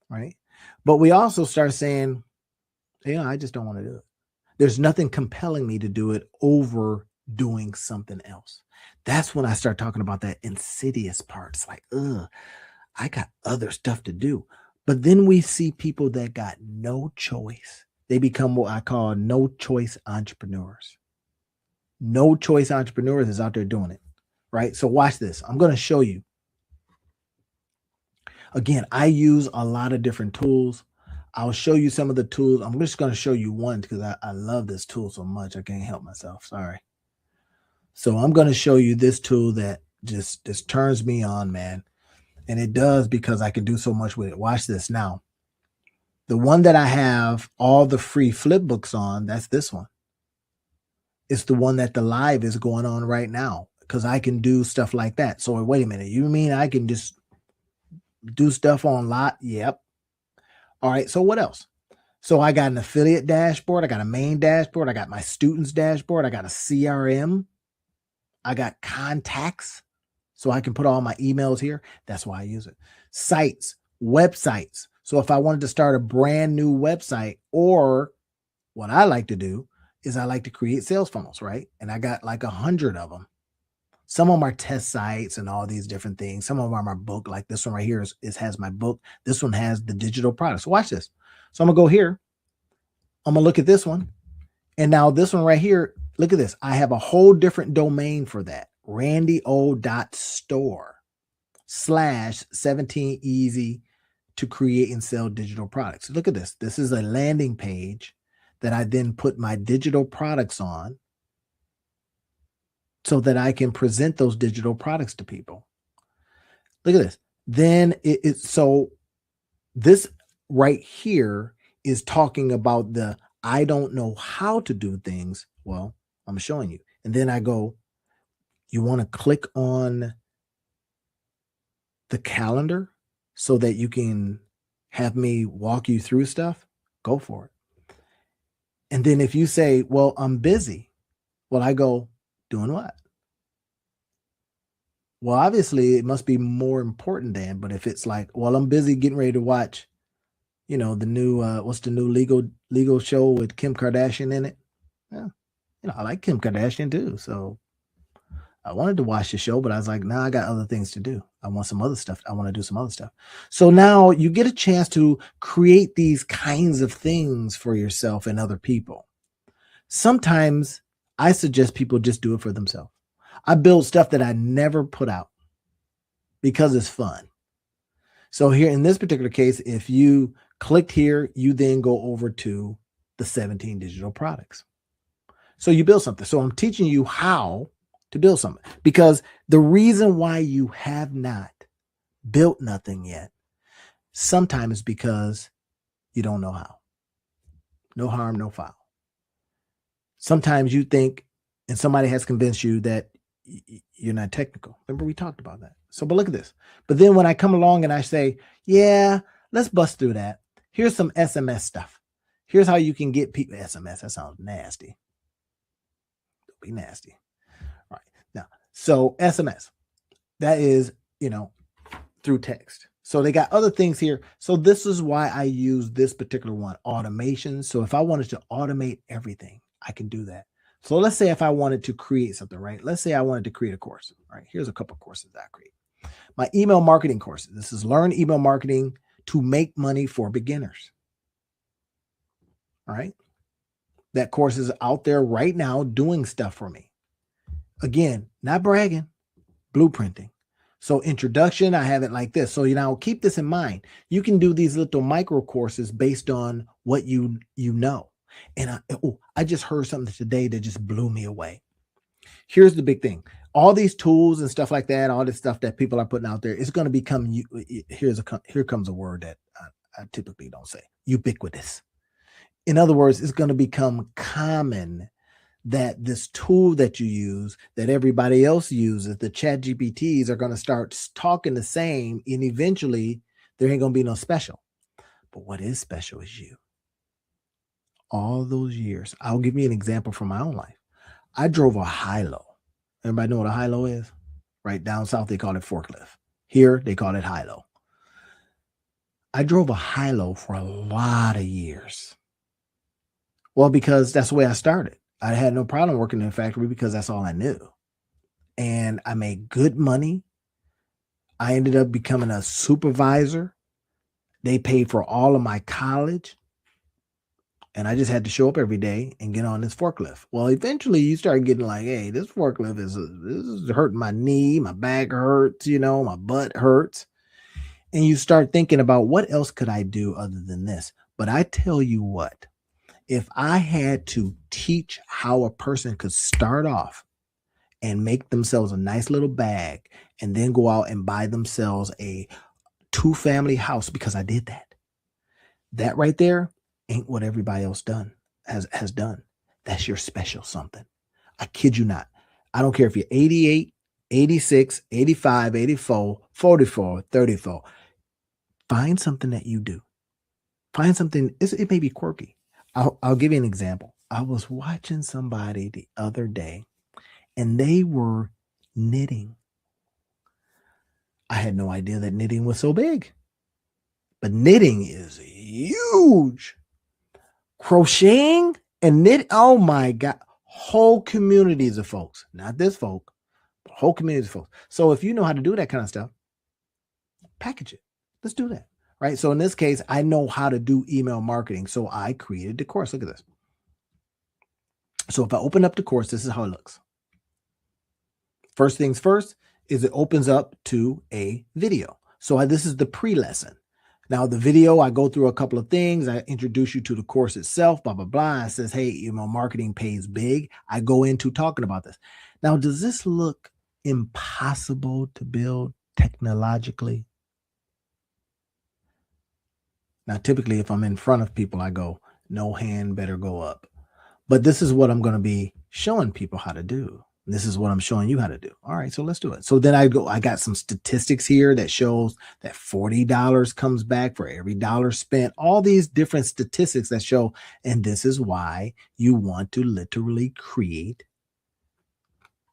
right? But we also start saying, I just don't want to do it. There's nothing compelling me to do it over doing something else. That's when I start talking about that insidious part. It's like, I got other stuff to do. But then we see people that got no choice. They become what I call no choice entrepreneurs. No choice entrepreneurs is out there doing it, right? So watch this. I'm going to show you. Again, I use a lot of different tools. I'll show you some of the tools. I'm just going to show you one because I love this tool so much. I can't help myself. Sorry. So I'm going to show you this tool that just turns me on, man. And it does because I can do so much with it. Watch this now. The one that I have all the free flip books on, that's this one. It's the one that the live is going on right now because I can do stuff like that. So wait a minute. You mean I can just do stuff on lot? Yep. All right. So what else? So I got an affiliate dashboard. I got a main dashboard. I got my students dashboard. I got a CRM. I got contacts. So I can put all my emails here. That's why I use it. Sites, websites. So if I wanted to start a brand new website, or what I like to do is I like to create sales funnels, right? And I got like 100 of them. Some of them are test sites and all these different things. Some of them are my book. Like this one right here has my book. This one has the digital products. So watch this. So I'm going to go here. I'm going to look at this one. And now this one right here, look at this. I have a whole different domain for that. randyo.store/17 easy to create and sell digital products. Look at this. This is a landing page that I then put my digital products on so that I can present those digital products to people. Look at this. Then so this right here is talking about the I don't know how to do things. Well, I'm showing you. And then I go, you want to click on the calendar so that you can have me walk you through stuff? Go for it. And then if you say, well, I'm busy. Well, I go, doing what? Well, obviously it must be more important than, but if it's like, well, I'm busy getting ready to watch, the new, what's the new legal show with Kim Kardashian in it? Yeah. I like Kim Kardashian too. So I wanted to watch the show, but I was like, nah, I got other things to do. I want some other stuff. I want to do some other stuff. So now you get a chance to create these kinds of things for yourself and other people. Sometimes I suggest people just do it for themselves. I build stuff that I never put out because it's fun. So here in this particular case, if you clicked here, you then go over to the 17 digital products. So you build something. So I'm teaching you how to build something, because the reason why you have not built nothing yet sometimes is because you don't know how. No harm, no foul. Sometimes you think, and somebody has convinced you that you're not technical. Remember, we talked about that. So, but look at this. But then when I come along and I say, yeah, let's bust through that. Here's some SMS stuff. Here's how you can get people. SMS, that sounds nasty. Don't be nasty. All right. Now, so SMS, that is, through text. So they got other things here. So this is why I use this particular one, automation. So if I wanted to automate everything, I can do that. So let's say if I wanted to create something, right? Let's say I wanted to create a course. All right, here's a couple of courses that I create. My email marketing courses. This is Learn Email Marketing to Make Money for Beginners. All right. That course is out there right now doing stuff for me. Again, not bragging, blueprinting. So introduction, I have it like this. So keep this in mind. You can do these little micro courses based on what you know. And I just heard something today that just blew me away. Here's the big thing. All these tools and stuff like that, all this stuff that people are putting out there, it's going to become, here comes a word that I typically don't say, ubiquitous. In other words, it's going to become common that this tool that you use, that everybody else uses, the ChatGPTs are going to start talking the same, and eventually there ain't going to be no special. But what is special is you. All those years. I'll give you an example from my own life. I drove a high-low. Everybody know what a high-low is? Right down south, they call it forklift. Here, they call it high-low. I drove a high-low for a lot of years. Well, because that's the way I started. I had no problem working in a factory because that's all I knew. And I made good money. I ended up becoming a supervisor. They paid for all of my college. And I just had to show up every day and get on this forklift. Well, eventually you start getting like, hey, this forklift this is hurting my knee, my back hurts, my butt hurts. And you start thinking about what else could I do other than this? But I tell you what, if I had to teach how a person could start off and make themselves a nice little bag and then go out and buy themselves a 2-family house, because I did that right there ain't what everybody else has done. That's your special something. I kid you not. I don't care if you're 88, 86, 85, 84, 44, 34. Find something that you do. Find something. It may be quirky. I'll give you an example. I was watching somebody the other day, and they were knitting. I had no idea that knitting was so big. But knitting is huge. Crocheting and knit, oh my God, whole communities of folks, not this folk, but whole communities of folks. So if you know how to do that kind of stuff, package it. Let's do that, right? So in this case, I know how to do email marketing. So I created the course. Look at this. So if I open up the course, this is how it looks. First things first is it opens up to a video. So this is the pre-lesson. Now, the video, I go through a couple of things. I introduce you to the course itself, blah, blah, blah. It says, hey, marketing pays big. I go into talking about this. Now, does this look impossible to build technologically? Now, typically, if I'm in front of people, I go, no hand better go up. But this is what I'm going to be showing people how to do. This is what I'm showing you how to do. All right, so let's do it. So then I got some statistics here that shows that $40 comes back for every dollar spent. All these different statistics that show, and this is why you want to literally create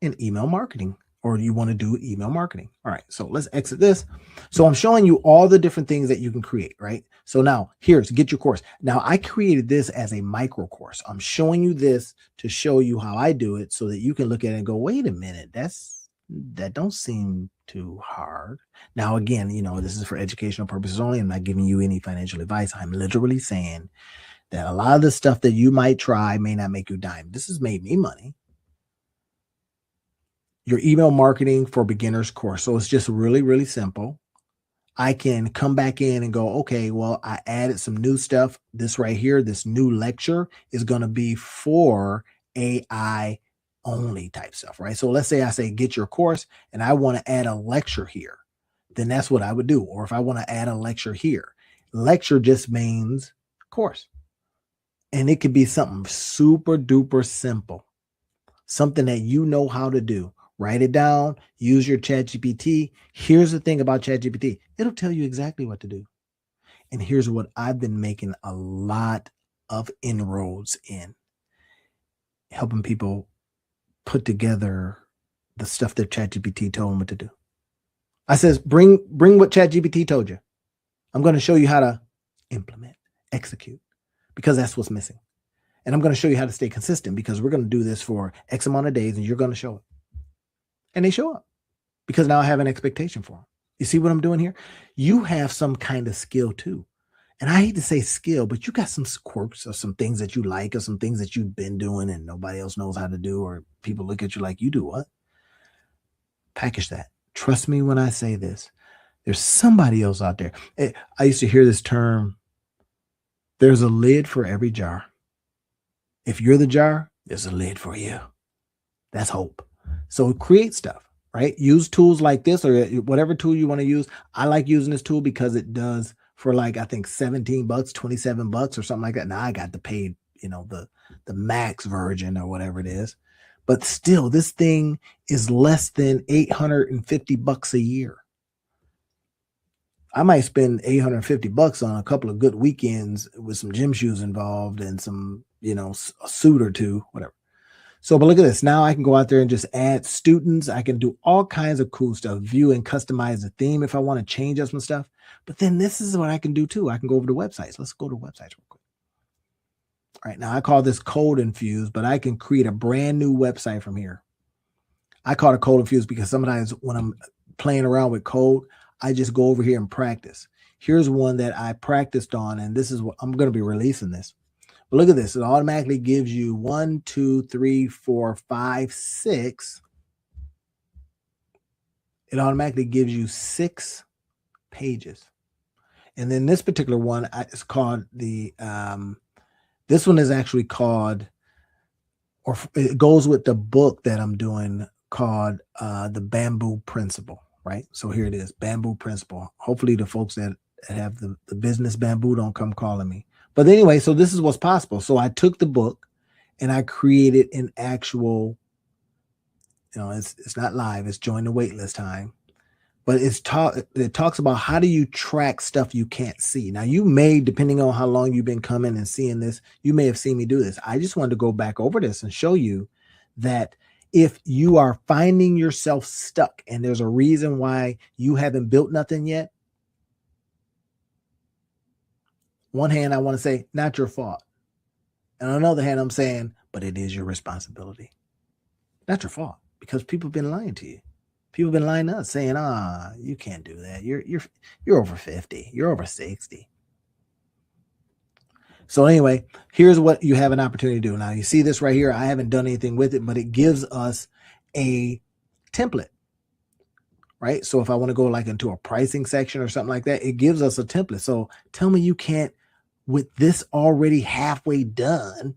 an email marketing, or you want to do email marketing. All right, so let's exit this. So I'm showing you all the different things that you can create, right? So now here's get your course. Now I created this as a micro course. I'm showing you this to show you how I do it so that you can look at it and go, wait a minute, that's That don't seem too hard. Now, again, this is for educational purposes only. I'm not giving you any financial advice. I'm literally saying that a lot of the stuff that you might try may not make you a dime. This has made me money. Your email marketing for beginners course. So it's just really, really simple. I can come back in and go, okay, well, I added some new stuff. This right here, this new lecture is going to be for AI only type stuff, right? So let's say I say, get your course, and I want to add a lecture here. Then that's what I would do. Or if I want to add a lecture here, lecture just means course. And it could be something super duper simple, something that you know how to do. Write it down, use your ChatGPT. Here's the thing about ChatGPT. It'll tell you exactly what to do. And here's what I've been making a lot of inroads in, helping people put together the stuff that ChatGPT told them what to do. I says, bring what ChatGPT told you. I'm going to show you how to implement, execute, because that's what's missing. And I'm going to show you how to stay consistent, because we're going to do this for X amount of days and you're going to show it. And they show up because now I have an expectation for them. You see what I'm doing here? You have some kind of skill too. And I hate to say skill, but you got some quirks or some things that you like or some things that you've been doing and nobody else knows how to do, or people look at you like, you do what? Package that. Trust me when I say this. There's somebody else out there. I used to hear this term, there's a lid for every jar. If you're the jar, there's a lid for you. That's hope. So create stuff, right? Use tools like this or whatever tool you want to use. I like using this tool because it does for like, I think $17, $27 or something like that. Now I got the paid, the max version or whatever it is. But still, this thing is less than $850 a year. I might spend $850 on a couple of good weekends with some gym shoes involved and some, a suit or two, whatever. So, but look at this. Now I can go out there and just add students. I can do all kinds of cool stuff, view and customize the theme if I want to change up some stuff. But then this is what I can do too. I can go over to websites. Let's go to websites real quick. All right, now I call this Code Infused, but I can create a brand new website from here. I call it Code Infused because sometimes when I'm playing around with code, I just go over here and practice. Here's one that I practiced on, and this is what I'm going to be releasing this. But look at this. It automatically gives you 1, 2, 3, 4, 5, 6. It automatically gives you 6 pages. And then this particular one is called the, this one is actually called, or it goes with the book that I'm doing called The Bamboo Principle, right? So here it is, Bamboo Principle. Hopefully the folks that have the business bamboo don't come calling me. But anyway, so this is what's possible. So I took the book and I created an actual, it's not live, it's join the waitlist time. But it talks about how do you track stuff you can't see. Now you may, depending on how long you've been coming and seeing this, you may have seen me do this. I just wanted to go back over this and show you that if you are finding yourself stuck and there's a reason why you haven't built nothing yet, one hand, I want to say, not your fault. And on the other hand, I'm saying, but it is your responsibility. Not your fault, because people have been lying to you. People have been lying to us saying, you can't do that. You're over 50. You're over 60. So anyway, here's what you have an opportunity to do. Now you see this right here. I haven't done anything with it, but it gives us a template, right? So if I want to go like into a pricing section or something like that, it gives us a template. So tell me you can't, with this already halfway done,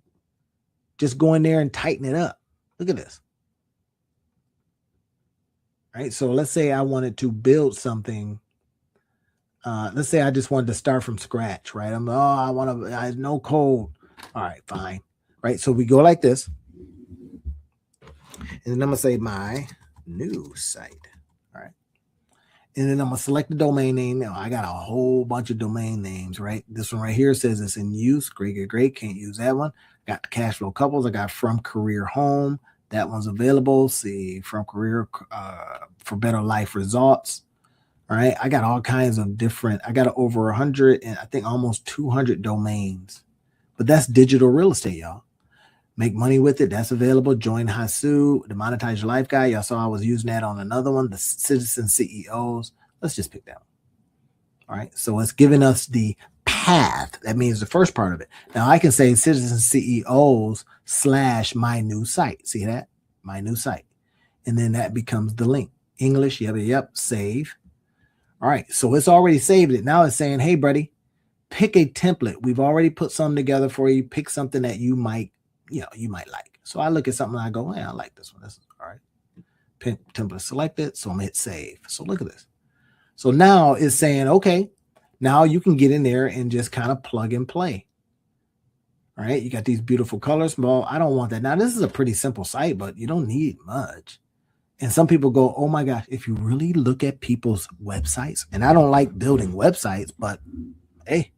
just go in there and tighten it up. Look at this. Right. So let's say I wanted to build something. Let's say I just wanted to start from scratch, right? I have no code. All right, fine. Right. So we go like this. And then I'm going to say my new site. All right. And then I'm going to select the domain name. Now I got a whole bunch of domain names, right? This one right here says it's in use. Great. Can't use that one. Got the cash flow couples. I got from career home. That one's available. See, from career for better life results. All right. I got all kinds of different, I got over 100 and I think almost 200 domains, but that's digital real estate, y'all. Make money with it. That's available. Join Hasu, the Monetize Your Life guy. Y'all saw I was using that on another one, the Citizen CEOs. Let's just pick that one. All right. So it's giving us the path. That means the first part of it. Now I can say Citizen CEOs / my new site. See that? My new site. And then that becomes the link. English. Yep. Save. All right. So it's already saved it. Now it's saying, hey, buddy, pick a template. We've already put something together for you. Pick something that you might like. So I look at something and I go, I like this one. This is all right. Template selected. So I'm gonna hit save. So look at this. So now it's saying, okay, now you can get in there and just kind of plug and play. All right. You got these beautiful colors. Well, I don't want that. Now, this is a pretty simple site, but you don't need much. And some people go, oh my gosh, if you really look at people's websites, and I don't like building websites, but hey,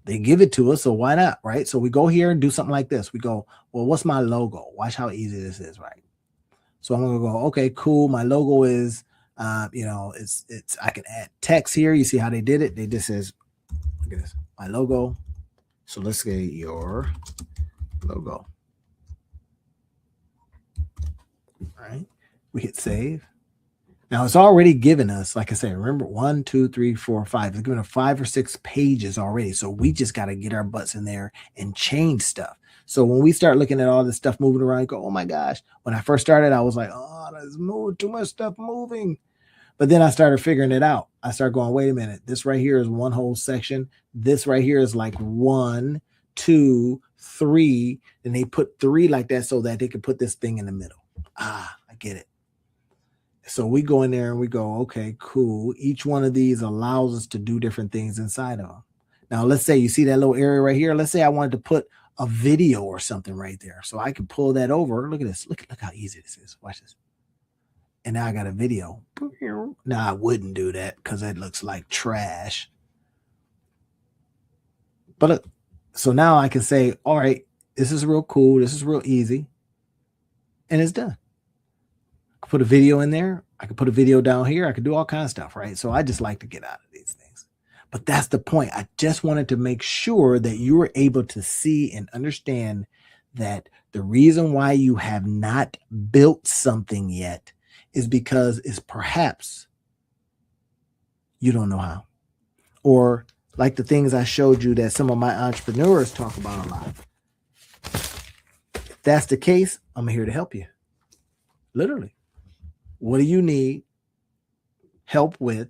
they give it to us, so why not, right? So we go here and do something like this. We go, well, what's my logo? Watch how easy this is, right? So I'm gonna go, okay, cool. My logo is, it's. I can add text here. You see how they did it? They just says, look at this, my logo. So let's say your logo. All right, we hit save. Now it's already given us, like I said, remember 1, 2, 3, 4, 5. It's given us 5 or 6 pages already. So we just got to get our butts in there and change stuff. So when we start looking at all this stuff moving around, go, oh my gosh. When I first started, I was like, oh, there's too much stuff moving. But then I started figuring it out. I started going, wait a minute. This right here is one whole section. This right here is like 1, 2, 3. And they put 3 like that so that they could put this thing in the middle. I get it. So we go in there and we go, okay, cool. Each one of these allows us to do different things inside of them. Now, let's say you see that little area right here. Let's say I wanted to put a video or something right there. So I can pull that over. Look at this. Look how easy this is. Watch this. And now I got a video. Now I wouldn't do that because it looks like trash. But look, so now I can say, all right, this is real cool. This is real easy. And it's done. Put a video in there. I could put a video down here. I could do all kinds of stuff, right? So I just like to get out of these things. But that's the point. I just wanted to make sure that you were able to see and understand that the reason why you have not built something yet is because it's perhaps you don't know how. Or like the things I showed you that some of my entrepreneurs talk about a lot. If that's the case, I'm here to help you. Literally. What do you need help with?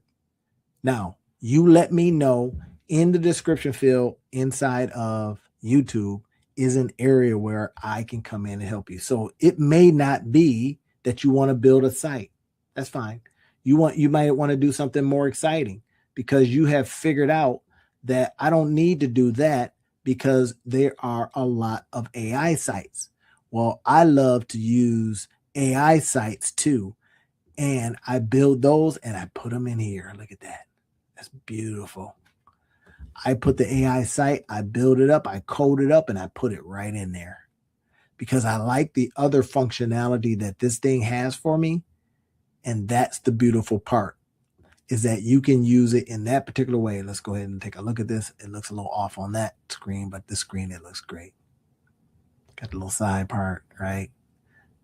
Now, you let me know in the description field inside of YouTube is an area where I can come in and help you. So it may not be that you want to build a site. That's fine. You might want to do something more exciting because you have figured out that I don't need to do that because there are a lot of AI sites. Well, I love to use AI sites too. And I build those and I put them in here. Look at that. That's beautiful. I put the AI site, I build it up, I code it up, and I put it right in there because I like the other functionality that this thing has for me. And that's the beautiful part is that you can use it in that particular way. Let's go ahead and take a look at this. It looks a little off on that screen, but this screen, it looks great. Got the little side part, right?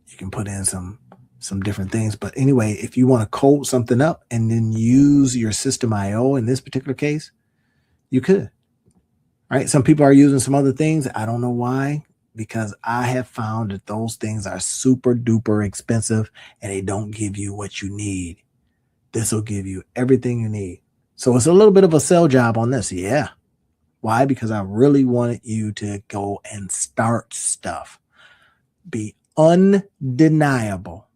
You can put in some different things. But anyway, if you want to code something up and then use your System IO in this particular case, you could. Right? Some people are using some other things. I don't know why, because I have found that those things are super duper expensive and they don't give you what you need. This will give you everything you need. So it's a little bit of a sell job on this. Yeah. Why? Because I really wanted you to go and start stuff. Be undeniable.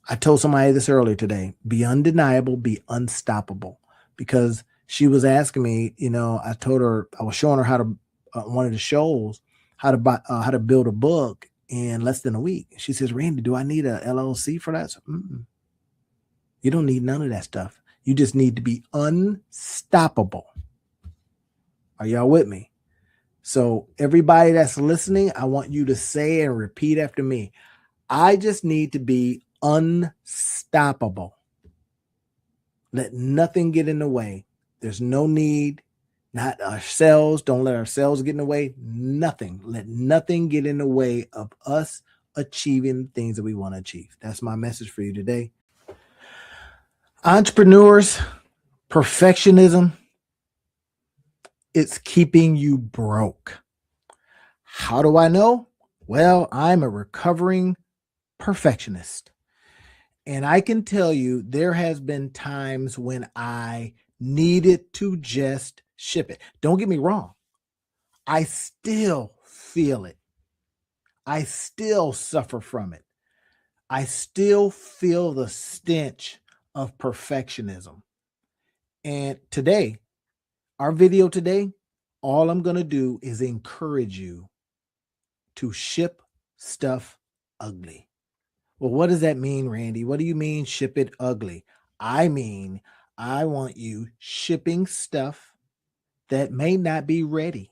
I told somebody this earlier today. Be undeniable, be unstoppable. Because she was asking me, I told her, I was showing her how to, one of the shows, how to build a book in less than a week. She says, Randy, do I need a LLC for that? So, you don't need none of that stuff. You just need to be unstoppable. Are y'all with me? So everybody that's listening, I want you to say and repeat after me. I just need to be unstoppable. Let nothing get in the way. There's no need. Not ourselves. Don't let ourselves get in the way. Nothing. Let nothing get in the way of us achieving things that we want to achieve. That's my message for you today. Entrepreneurs, perfectionism, it's keeping you broke. How do I know? Well, I'm a recovering perfectionist. And I can tell you there has been times when I needed to just ship it. Don't get me wrong. I still feel it. I still suffer from it. I still feel the stench of perfectionism. And today, our video today, all I'm going to do is encourage you to ship stuff ugly. Well, what does that mean, Randy? What do you mean ship it ugly? I mean, I want you shipping stuff that may not be ready.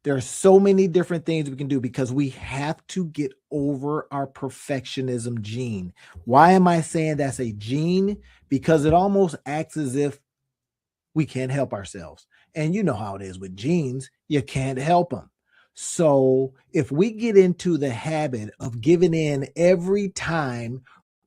There are so many different things we can do because we have to get over our perfectionism gene. Why am I saying that's a gene? Because it almost acts as if we can't help ourselves. And you know how it is with genes, you can't help them. So if we get into the habit of giving in every time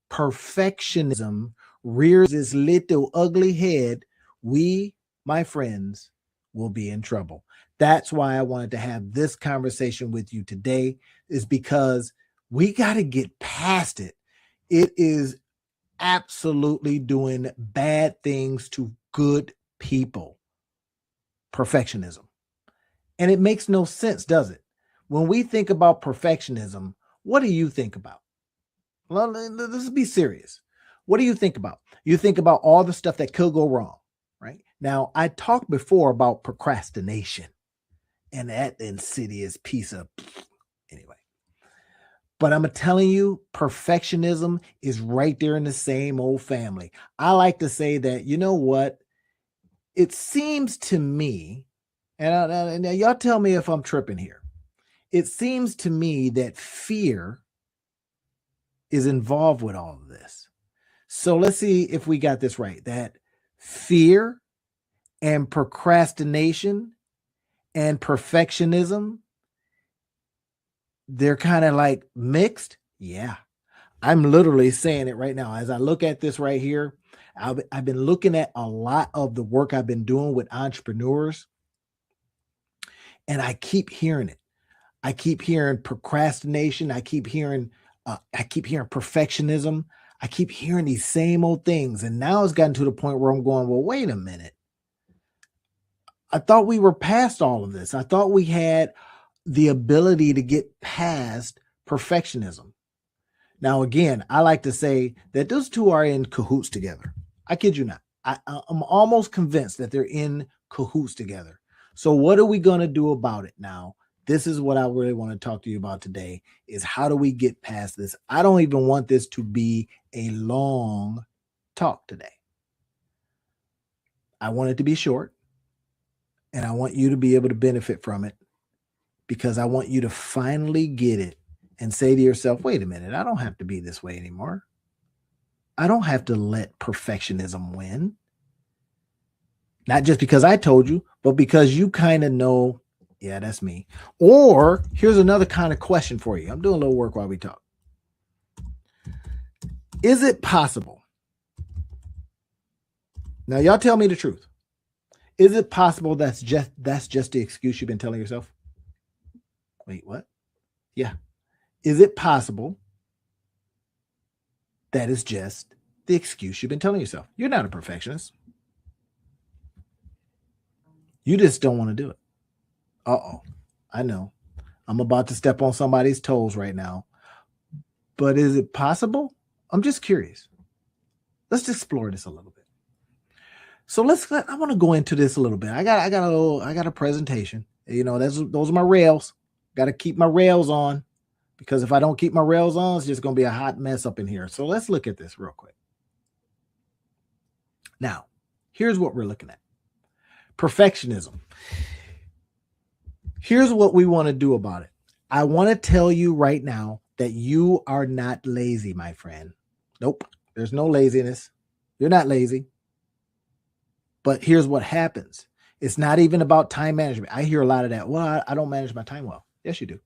perfectionism rears its little ugly head, we, my friends, will be in trouble. That's why I wanted to have this conversation with you today, is because we got to get past it. It is absolutely doing bad things to good people. Perfectionism. And it makes no sense, does it? When we think about perfectionism, what do you think about? Well, let's be serious. What do you think about? You think about all the stuff that could go wrong, right? Now, I talked before about procrastination and that insidious piece of anyway. But I'm telling you, perfectionism is right there in the same old family. I like to say that, you know what? It seems to me, and y'all tell me if I'm tripping here. It seems to me that fear is involved with all of this. So let's see if we got this right. That fear and procrastination and perfectionism, they're kind of like mixed. Yeah. I'm literally saying it right now. As I look at this right here, I've been looking at a lot of the work I've been doing with entrepreneurs, and I keep hearing it. I keep hearing procrastination. I keep hearing perfectionism. I keep hearing these same old things. And now it's gotten to the point where I'm going, well, wait a minute. I thought we were past all of this. I thought we had the ability to get past perfectionism. Now, again, I like to say that those two are in cahoots together. I kid you not. I'm almost convinced that they're in cahoots together. So what are we going to do about it now? This is what I really want to talk to you about today, is how do we get past this? I don't even want this to be a long talk today. I want it to be short, and I want you to be able to benefit from it, because I want you to finally get it and say to yourself, wait a minute, I don't have to be this way anymore. I don't have to let perfectionism win. Not just because I told you, but because you kind of know, yeah, that's me. Or here's another kind of question for you. I'm doing a little work while we talk. Is it possible? Now, y'all tell me the truth. Is it possible that's just the excuse you've been telling yourself? Wait, what? Yeah. Is it possible that is just the excuse you've been telling yourself? You're not a perfectionist. You just don't want to do it. Uh-oh. I know. I'm about to step on somebody's toes right now. But is it possible? I'm just curious. Let's explore this a little bit. So I want to go into this a little bit. I got a presentation. You know, those are my rails. Got to keep my rails on, because if I don't keep my rails on, it's just going to be a hot mess up in here. So let's look at this real quick. Now, here's what we're looking at. Perfectionism. Here's what we want to do about it. I want to tell you right now that you are not lazy, my friend. Nope. There's no laziness. You're not lazy. But here's what happens It's not even about time management. I hear a lot of that. Well, I don't manage my time well. Yes, you do.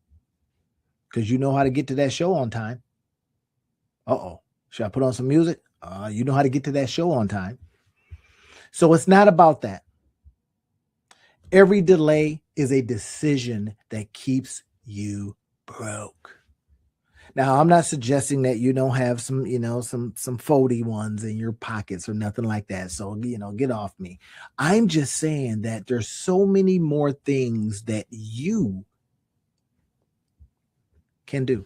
Because you know how to get to that show on time. Uh-oh. Should I put on some music? You know how to get to that show on time. So it's not about that. Every delay is a decision that keeps you broke. Now, I'm not suggesting that you don't have some, some foldy ones in your pockets or nothing like that. So, get off me. I'm just saying that there's so many more things that you can do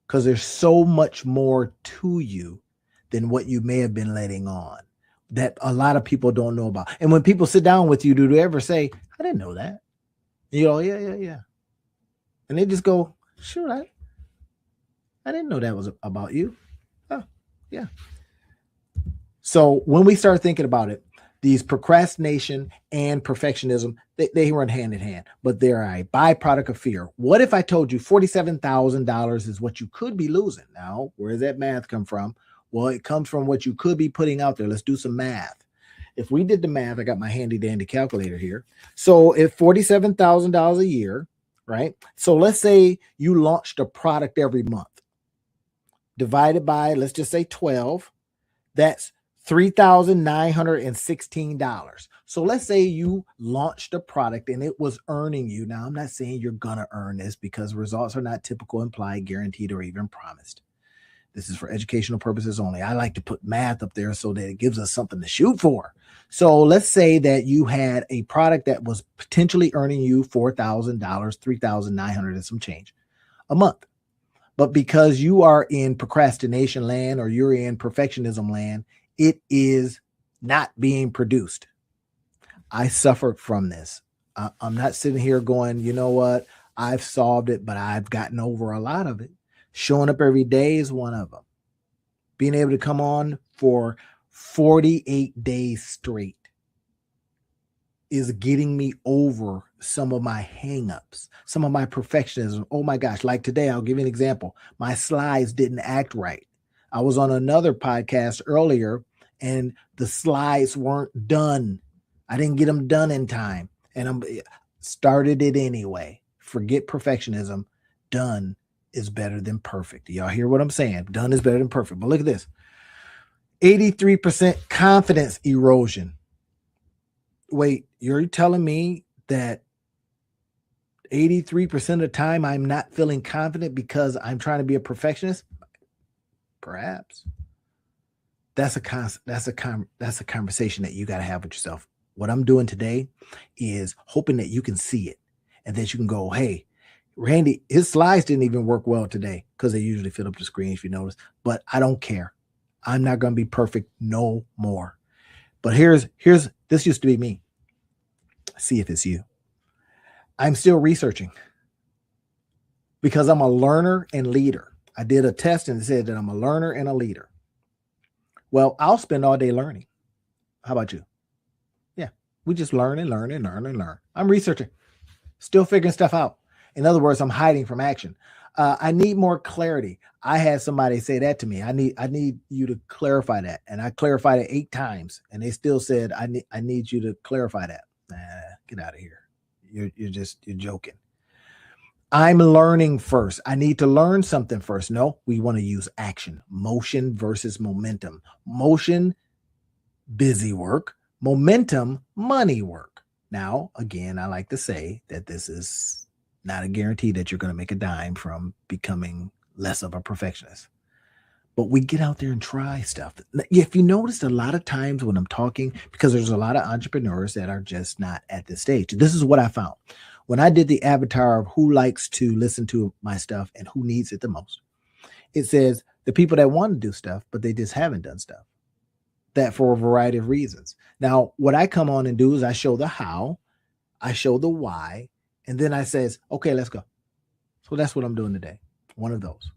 because there's so much more to you than what you may have been letting on that a lot of people don't know about. And when people sit down with you, do they ever say, I didn't know that? Yeah. And they just go, sure, I didn't know that was about you. Oh, yeah. So when we start thinking about it, these procrastination and perfectionism, they run hand in hand, but they're a byproduct of fear. What if I told you $47,000 is what you could be losing? Now, where does that math come from? Well, it comes from what you could be putting out there. Let's do some math. If we did the math, I got my handy dandy calculator here. So if $47,000 a year, right? So let's say you launched a product every month. Divided by, let's just say 12, that's $3,916. So let's say you launched a product and it was earning you. Now, I'm not saying you're going to earn this because results are not typical, implied, guaranteed, or even promised. This is for educational purposes only. I like to put math up there so that it gives us something to shoot for. So let's say that you had a product that was potentially earning you $4,000, $3,900 and some change a month. But because you are in procrastination land or you're in perfectionism land, it is not being produced. I suffered from this. I'm not sitting here going, you know what? I've solved it, but I've gotten over a lot of it. Showing up every day is one of them. Being able to come on for 48 days straight is getting me over some of my hangups, some of my perfectionism. Oh my gosh, like today, I'll give you an example. My slides didn't act right. I was on another podcast earlier and the slides weren't done. I didn't get them done in time and I started it anyway. Forget perfectionism. Done is better than perfect. Y'all hear what I'm saying? Done is better than perfect. But look at this. 83% confidence erosion. Wait, you're telling me that 83% of the time I'm not feeling confident because I'm trying to be a perfectionist? Perhaps. That's a conversation that you got to have with yourself. What I'm doing today is hoping that you can see it and that you can go, hey, Randy, his slides didn't even work well today because they usually fill up the screen, if you notice, but I don't care. I'm not going to be perfect no more. But here's this used to be me. See if it's you. I'm still researching because I'm a learner and leader. I did a test and it said that I'm a learner and a leader. Well, I'll spend all day learning. How about you? Yeah, we just learn and learn and learn and learn. I'm researching, still figuring stuff out. In other words, I'm hiding from action. I need more clarity. I had somebody say that to me. I need you to clarify that. And I clarified it 8 times and they still said, I need you to clarify that. Get out of here. You're joking. I'm learning first. I need to learn something first. No, we want to use action. Motion versus momentum. Motion, busy work. Momentum, money work. Now, again, I like to say that this is not a guarantee that you're going to make a dime from becoming less of a perfectionist. But we get out there and try stuff. If you noticed, a lot of times when I'm talking, because there's a lot of entrepreneurs that are just not at this stage. This is what I found. When I did the avatar of who likes to listen to my stuff and who needs it the most, it says the people that want to do stuff, but they just haven't done stuff. That for a variety of reasons. Now, what I come on and do is I show the how, I show the why, and then I says, okay, let's go. So that's what I'm doing today. One of those.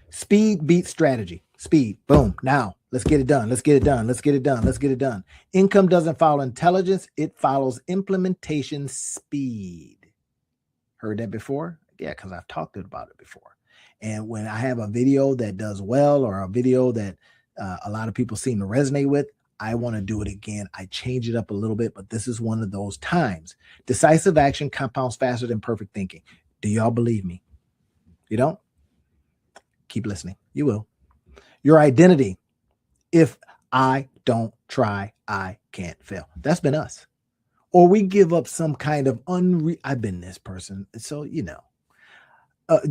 Speed beats strategy. Speed. Boom. Now let's get it done. Let's get it done. Let's get it done. Let's get it done. Income doesn't follow intelligence. It follows implementation speed. Heard that before? Yeah, because I've talked about it before. And when I have a video that does well or a video that a lot of people seem to resonate with, I want to do it again. I change it up a little bit, but this is one of those times. Decisive action compounds faster than perfect thinking. Do y'all believe me? You don't? Keep listening. You will. Your identity. If I don't try, I can't fail. That's been us. Or we give up some kind of I've been this person. So,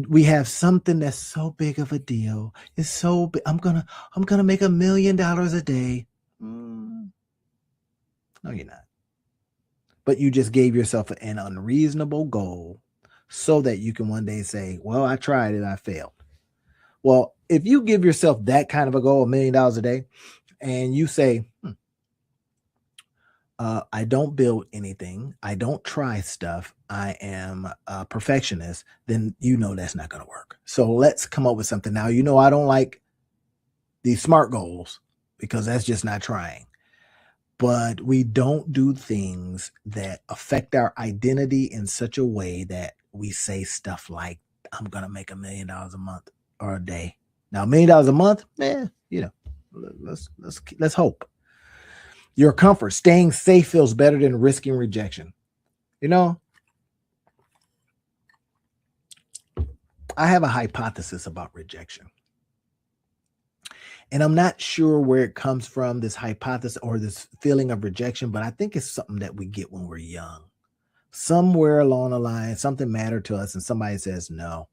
we have something that's so big of a deal. It's so big. I'm gonna make $1 million a day. No, you're not. But you just gave yourself an unreasonable goal so that you can one day say, well, I tried it, I failed. Well, if you give yourself that kind of a goal, $1 million a day, and you say, I don't build anything, I don't try stuff, I am a perfectionist, then that's not going to work. So let's come up with something. Now, I don't like these SMART goals because that's just not trying. But we don't do things that affect our identity in such a way that we say stuff like, I'm going to make $1 million a month or a day. Now, $1 million a month, let's hope. Your comfort, staying safe feels better than risking rejection. I have a hypothesis about rejection. And I'm not sure where it comes from, this hypothesis or this feeling of rejection, but I think it's something that we get when we're young. Somewhere along the line, something mattered to us and somebody says no.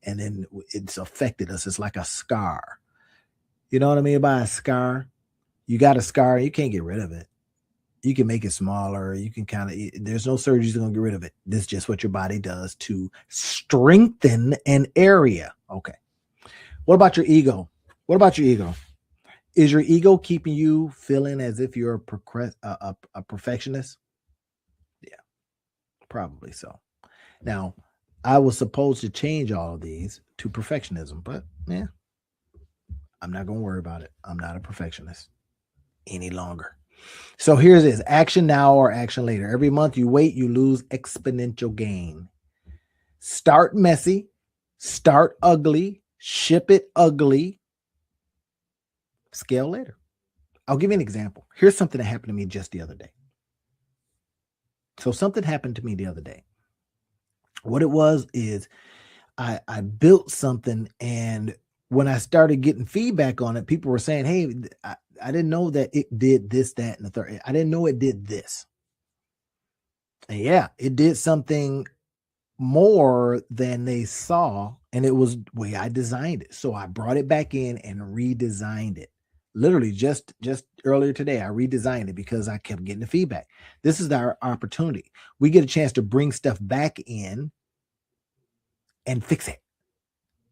And then it's affected us. It's like a scar. You know what I mean by a scar? You got a scar, you can't get rid of it. You can make it smaller. You can there's no surgery that's going to get rid of it. This is just what your body does to strengthen an area. Okay. What about your ego? What about your ego? Is your ego keeping you feeling as if you're a perfectionist? Yeah, probably so. Now, I was supposed to change all of these to perfectionism, but I'm not going to worry about it. I'm not a perfectionist any longer. So here's this: action now or action later. Every month you wait, you lose exponential gain. Start messy, start ugly, ship it ugly, scale later. I'll give you an example. Here's something that happened to me just the other day. So something happened to me the other day. What it was is I built something, and when I started getting feedback on it, people were saying, hey, I didn't know that it did this, that, and the third. I didn't know it did this. And yeah, it did something more than they saw, and it was the way I designed it. So I brought it back in and redesigned it. Literally just earlier today, I redesigned it because I kept getting the feedback. This is our opportunity. We get a chance to bring stuff back in and fix it.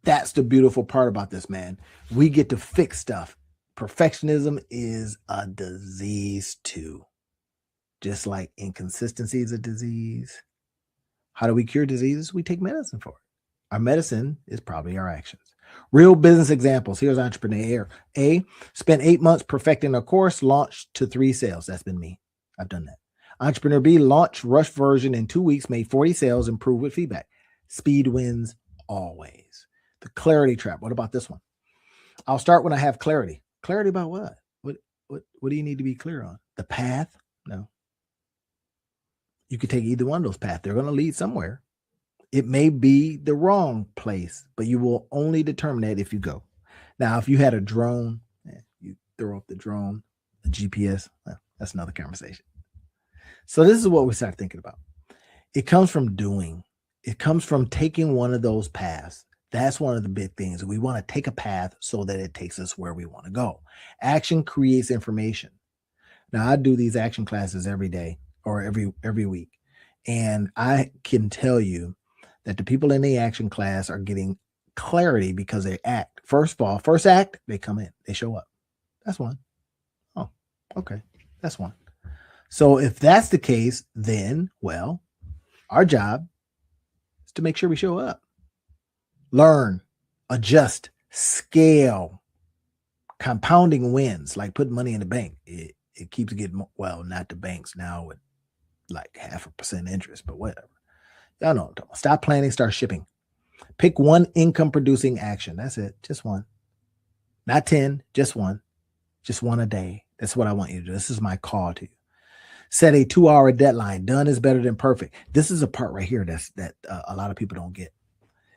That's the beautiful part about this, man. We get to fix stuff. Perfectionism is a disease too. Just like inconsistency is a disease. How do we cure diseases? We take medicine for it. Our medicine is probably our actions. Real business examples. Here's entrepreneur A. Spent 8 months perfecting a course, launched to 3 sales. That's been me. I've done that. Entrepreneur B launched rush version in 2 weeks, made 40 sales, improved with feedback. Speed wins always. The clarity trap. What about this one? I'll start when I have clarity. Clarity about what? What do you need to be clear on? The path? No. You could take either one of those paths. They're going to lead somewhere. It may be the wrong place, but you will only determine that if you go. Now, if you had a drone, you throw up the drone, the GPS, well, that's another conversation. So this is what we start thinking about. It comes from doing. It comes from taking one of those paths. That's one of the big things. We want to take a path so that it takes us where we want to go. Action creates information. Now, I do these action classes every day or every week. And I can tell you that the people in the action class are getting clarity because they act. First of all, first act, they come in, they show up. That's one. Oh, okay. That's one. So if that's the case, then, well, our job is to make sure we show up. Learn, adjust, scale. Compounding wins, like putting money in the bank. It keeps getting, well, not the banks now with like 0.5% interest, but whatever. Y'all know what I'm talking about. Stop planning, start shipping. Pick one income producing action. That's it. Just one. Not 10, just one. Just one a day. That's what I want you to do. This is my call to you. Set a 2-hour deadline. Done is better than perfect. This is a part right here that a lot of people don't get,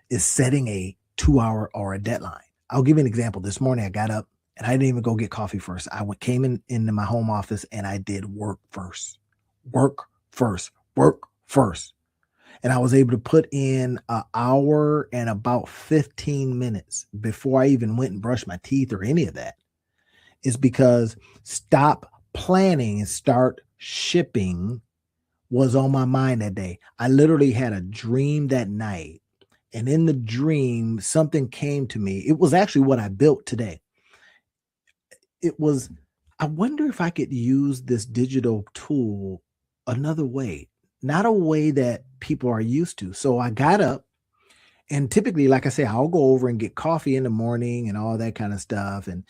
is setting a 2-hour or a deadline. I'll give you an example. This morning I got up and I didn't even go get coffee first. I came into my home office and I did work first. And I was able to put in an hour and about 15 minutes before I even went and brushed my teeth or any of that. Is because stop planning and start shipping was on my mind that day. I literally had a dream that night. And in the dream, something came to me. It was actually what I built today. It was, I wonder if I could use this digital tool another way, not a way that people are used to. So I got up, and typically, like I say, I'll go over and get coffee in the morning and all that kind of stuff. And,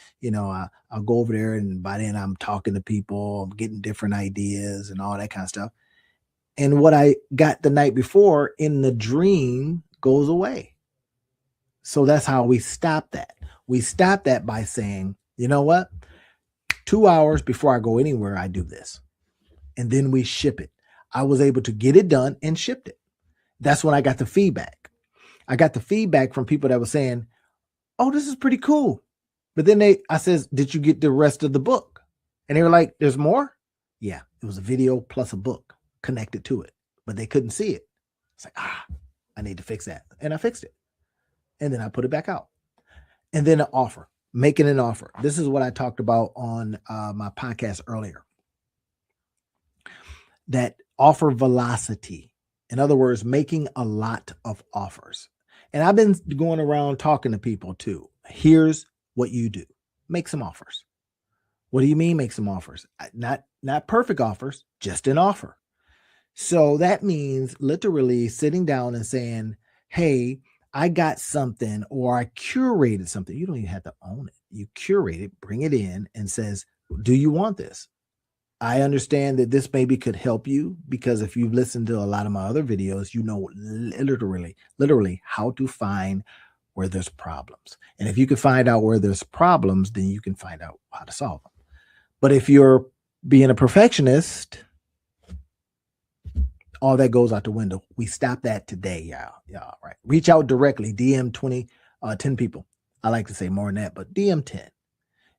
I'll go over there, and by then I'm talking to people, I'm getting different ideas and all that kind of stuff. And what I got the night before in the dream goes away. So that's how we stop that. We stop that by saying, you know what? 2 hours before I go anywhere, I do this. And then we ship it. I was able to get it done and shipped it. That's when I got the feedback. I got the feedback from people that were saying, oh, this is pretty cool. But then I says, did you get the rest of the book? And they were like, there's more? Yeah, it was a video plus a book connected to it, but they couldn't see it. It's like, I need to fix that. And I fixed it. And then I put it back out. And then an offer, making an offer. This is what I talked about on my podcast earlier. That offer velocity. In other words, making a lot of offers. And I've been going around talking to people too. Here's what you do. Make some offers. What do you mean make some offers? Not perfect offers, just an offer. So that means literally sitting down and saying, hey, I got something, or I curated something. You don't even have to own it. You curate it, bring it in, and says, do you want this? I understand that this maybe could help you, because if you've listened to a lot of my other videos, you know literally how to find where there's problems. And if you can find out where there's problems, then you can find out how to solve them. But if you're being a perfectionist, all that goes out the window. We stop that today, y'all. Right? Reach out directly. DM 10 people. I like to say more than that, but DM 10.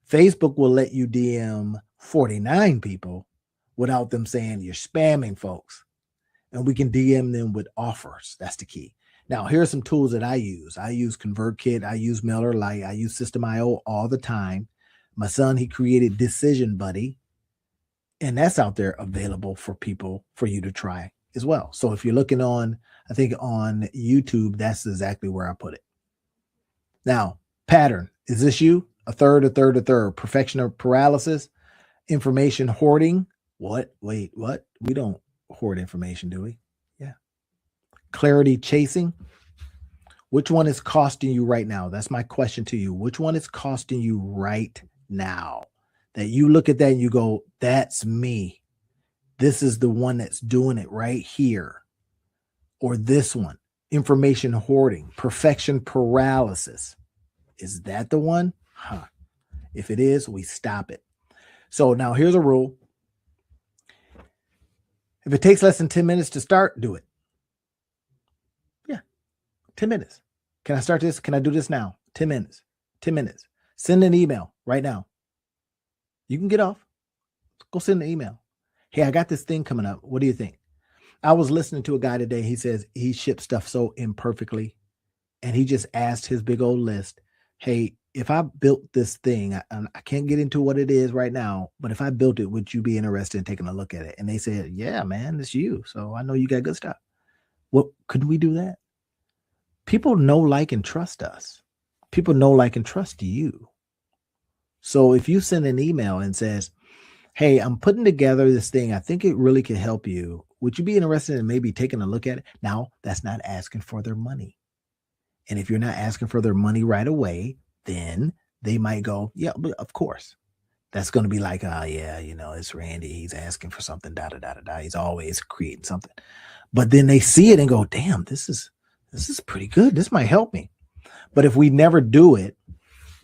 Facebook will let you DM 49 people without them saying you're spamming folks. And we can DM them with offers. That's the key. Now, here are some tools that I use. I use ConvertKit. I use MailerLite. I use System.io all the time. My son, he created Decision Buddy. And that's out there available for people, for you to try as well. So if you're looking on, I think on YouTube, that's exactly where I put it. Now, pattern. Is this you? A third. Perfection or paralysis. Information hoarding. What? Wait, what? We don't hoard information, do we? Yeah. Clarity chasing. Which one is costing you right now? That's my question to you. Which one is costing you right now? That you look at that and you go, that's me. This is the one that's doing it right here. Or this one. Information hoarding. Perfection paralysis. Is that the one? If it is, we stop it. So now here's a rule. If it takes less than 10 minutes to start, do it. Yeah, 10 minutes. Can I start this? Can I do this now? 10 minutes. 10 minutes. Send an email right now. You can get off. Go send an email. Hey, I got this thing coming up. What do you think? I was listening to a guy today. He says he ships stuff so imperfectly. And he just asked his big old list, hey, if I built this thing, I can't get into what it is right now, but if I built it, would you be interested in taking a look at it? And they said, yeah, man, it's you. So I know you got good stuff. Well, could we do that? People know, like, and trust us. People know, like, and trust you. So if you send an email and says, hey, I'm putting together this thing, I think it really could help you. Would you be interested in maybe taking a look at it? Now, that's not asking for their money. And if you're not asking for their money right away, then they might go, yeah, but of course. That's going to be like, yeah, it's Randy. He's asking for something, He's always creating something. But then they see it and go, damn, this is pretty good. This might help me. But if we never do it,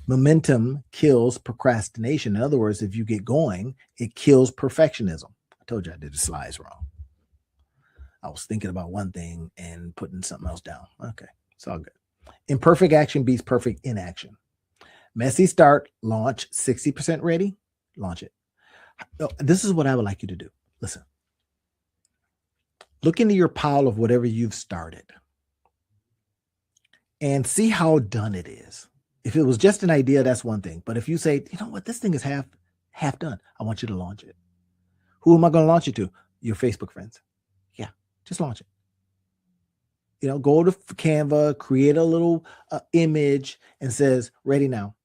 Momentum kills procrastination. In other words, if you get going, it kills perfectionism. I told you I did the slides wrong. I was thinking about one thing and putting something else down. Okay, it's all good. Imperfect action beats perfect inaction. Messy start, launch, 60% ready, launch it. This is what I would like you to do. Listen, look into your pile of whatever you've started and see how done it is. If it was just an idea, that's one thing. But if you say, you know what, this thing is half done, I want you to launch it. Who am I going to launch it to? Your Facebook friends. Yeah, just launch it. Go to Canva, create a little image and says, ready now.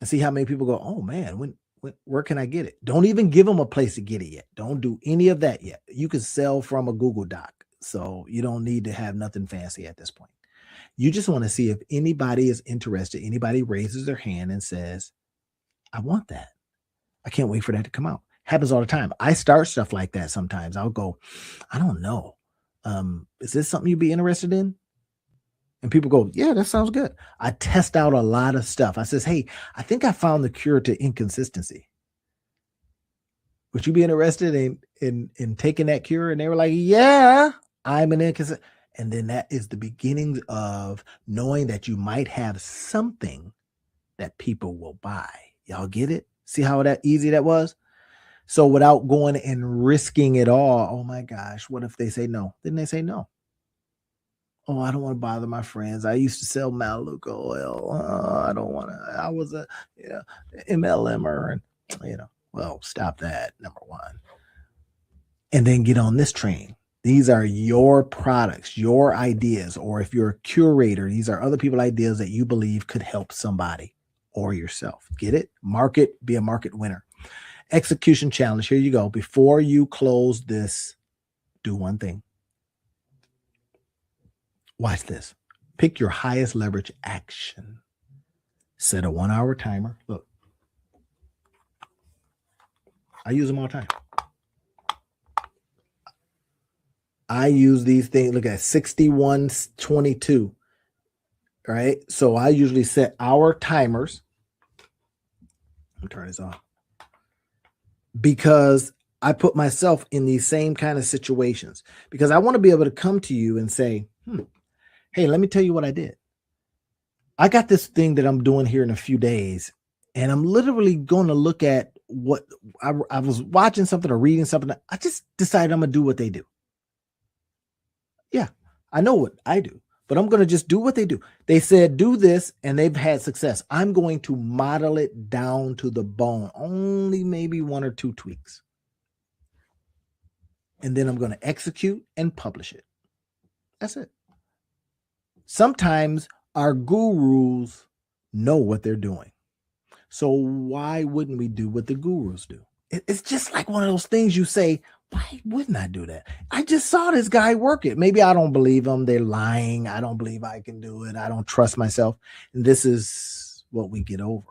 And see how many people go, oh man, where can I get it? Don't even give them a place to get it yet. Don't do any of that yet. You can sell from a Google Doc. So you don't need to have nothing fancy at this point. You just want to see if anybody is interested. Anybody raises their hand and says, I want that. I can't wait for that to come out. Happens all the time. I start stuff like that sometimes. I'll go, I don't know. Is this something you'd be interested in? And people go, yeah, that sounds good. I test out a lot of stuff. I says, hey, I think I found the cure to inconsistency. Would you be interested in taking that cure? And they were like, yeah, I'm an inconsistent. And then that is the beginning of knowing that you might have something that people will buy. Y'all get it? See how that easy that was? So without going and risking it all, oh my gosh, what if they say no? Then they say no. Oh, I don't want to bother my friends. I used to sell Maluka oil. I don't want to. I was a MLMer, and well, stop that. Number one, and then get on this train. These are your products, your ideas, or if you're a curator, these are other people's ideas that you believe could help somebody or yourself. Get it? Market, be a market winner. Execution challenge. Here you go. Before you close this, do one thing. Watch this. Pick your highest leverage action. Set a 1-hour timer. Look, I use them all the time. I use these things. Look at 6122. Right? So I usually set hour timers. Let me turn this off. Because I put myself in these same kind of situations. Because I want to be able to come to you and say, hey, let me tell you what I did. I got this thing that I'm doing here in a few days, and I'm literally going to look at what I was watching something or reading something. I just decided I'm going to do what they do. Yeah, I know what I do, but I'm going to just do what they do. They said, do this, and they've had success. I'm going to model it down to the bone, only maybe 1 or 2 tweaks. And then I'm going to execute and publish it. That's it. Sometimes our gurus know what they're doing. So why wouldn't we do what the gurus do? It's just like one of those things you say, why wouldn't I do that? I just saw this guy work it. Maybe I don't believe them. They're lying. I don't believe I can do it. I don't trust myself. And this is what we get over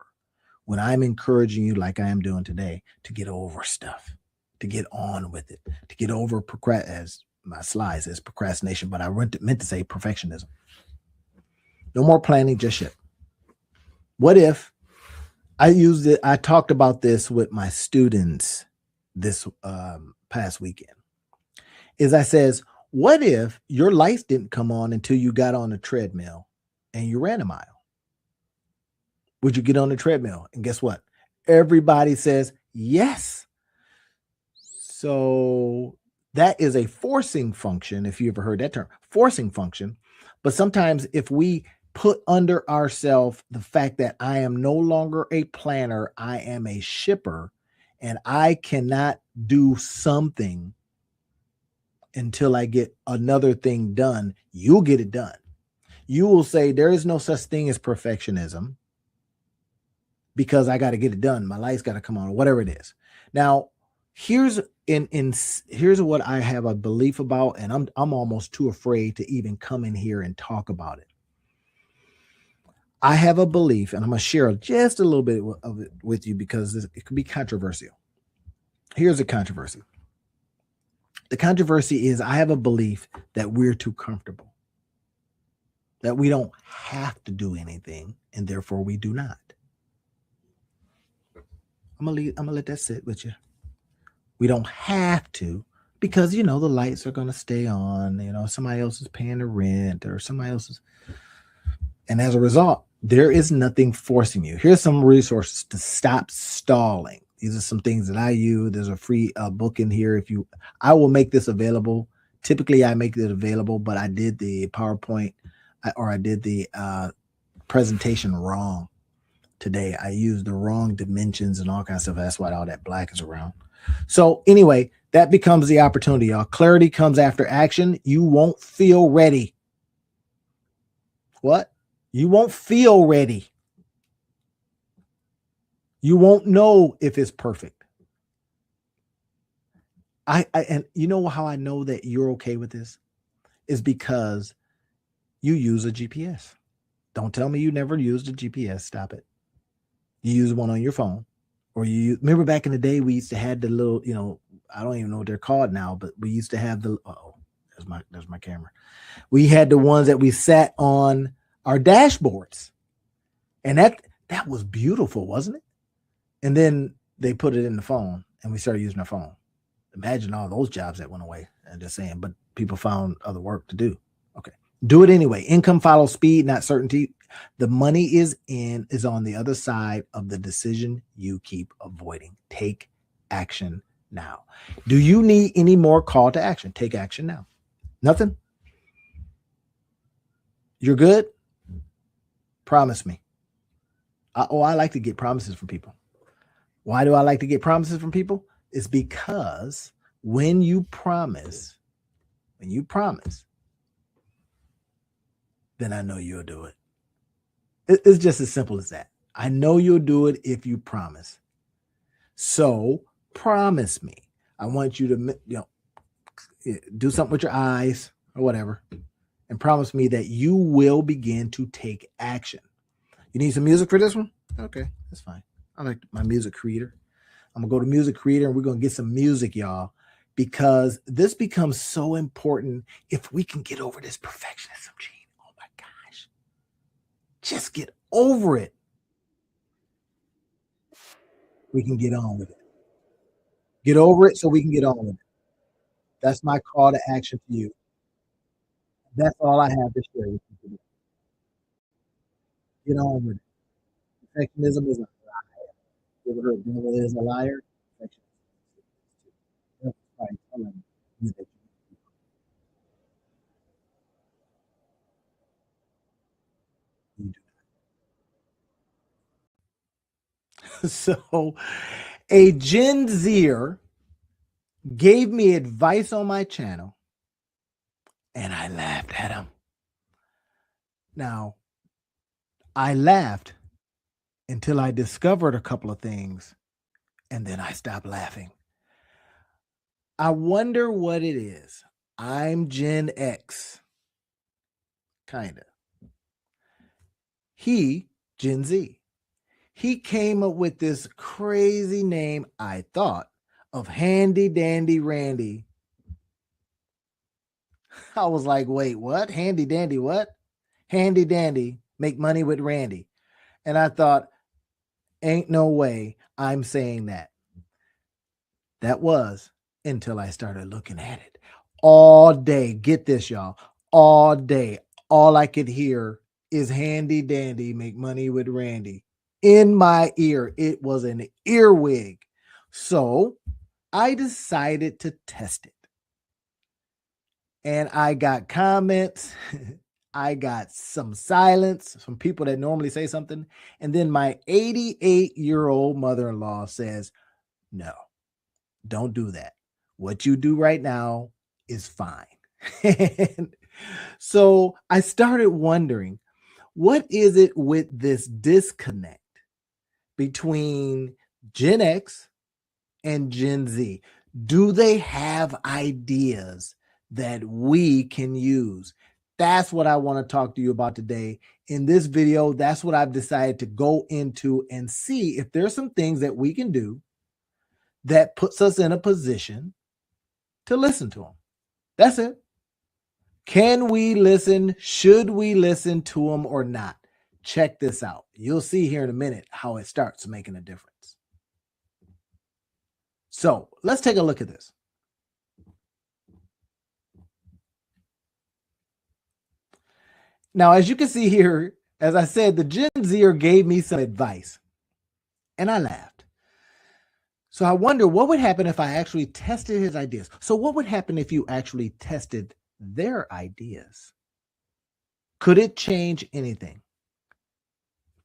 when I'm encouraging you, like I am doing today, to get over stuff, to get on with it, to get over as my slide says procrastination, but I meant to say perfectionism. No more planning just yet. What if I talked about this with my students this past weekend. I says, what if your lights didn't come on until you got on the treadmill and you ran a mile? Would you get on the treadmill? And guess what? Everybody says yes. So that is a forcing function, if you ever heard that term, forcing function. But sometimes if we put under ourselves the fact that I am no longer a planner, I am a shipper, and I cannot do something until I get another thing done, you'll get it done. You will say there is no such thing as perfectionism because I got to get it done. My lights got to come on, or whatever it is. Now, here's what I have a belief about, and I'm almost too afraid to even come in here and talk about it. I have a belief, and I'm going to share just a little bit of it with you because it could be controversial. Here's the controversy. The controversy is I have a belief that we're too comfortable, that we don't have to do anything, and therefore we do not. I'm gonna let that sit with you. We don't have to, because the lights are gonna stay on. Somebody else is paying the rent, or somebody else is, and as a result, there is nothing forcing you. Here's some resources to stop stalling. These are some things that I use. There's a free book in here. I will make this available. Typically, I make it available, but I did the PowerPoint or I did the presentation wrong today. I used the wrong dimensions and all kinds of stuff. That's why all that black is around. So anyway, that becomes the opportunity, y'all. Clarity comes after action. You won't feel ready. What? You won't feel ready. You won't know if it's perfect. And you know how I know that you're okay with this is because you use a GPS. Don't tell me you never used a GPS. Stop it. You use one on your phone, or remember back in the day, we used to have the little, I don't even know what they're called now, but we used to have the, there's my camera. We had the ones that we sat on our dashboards, and that was beautiful, wasn't it? And then they put it in the phone, and we started using our phone. Imagine all those jobs that went away. I'm just saying, but people found other work to do. Okay. Do it anyway. Income follows speed, not certainty. The money is on the other side of the decision you keep avoiding. Take action now. Do you need any more call to action? Take action now. Nothing? You're good? Promise me. I like to get promises from people. Why do I like to get promises from people? It's because when you promise, then I know you'll do it. It's just as simple as that. I know you'll do it if you promise. So promise me. I want you to, do something with your eyes or whatever, and promise me that you will begin to take action. You need some music for this one? Okay, that's fine. I like my music creator. I'm going to go to music creator, and we're going to get some music, y'all, because this becomes so important if we can get over this perfectionism gene. Oh my gosh. Just get over it. We can get on with it. Get over it so we can get on with it. That's my call to action for you. That's all I have to share with you today. Get on with it. Perfectionism is a liar. You ever heard devil is a liar? That's right. So a Gen Zer gave me advice on my channel, and I laughed at him. Now, I laughed until I discovered a couple of things, and then I stopped laughing. I wonder what it is. I'm Gen X. Kind of. He, Gen Z. He came up with this crazy name, I thought, of Handy Dandy Randy. I was like, wait, what? Handy Dandy what? Handy Dandy, make money with Randy. And I thought, ain't no way I'm saying that. That was until I started looking at it. All day, get this, y'all, all day, all I could hear is Handy Dandy, make money with Randy. In my ear, it was an earwig. So I decided to test it. And I got comments. I got some silence from people that normally say something. And then my 88-year-old mother-in-law says, no, don't do that. What you do right now is fine. So I started wondering, what is it with this disconnect between Gen X and Gen Z? Do they have ideas that we can use? That's what I want to talk to you about today. In this video, that's what I've decided to go into and see if there's some things that we can do that puts us in a position to listen to them. That's it. Can we listen? Should we listen to them or not? check this out. You'll see here in a minute how it starts making a difference. So let's take a look at this. Now, as you can see here, as I said, the Gen Zer gave me some advice and I laughed. So I wonder what would happen if I actually tested his ideas. So what would happen if you actually tested their ideas? Could it change anything?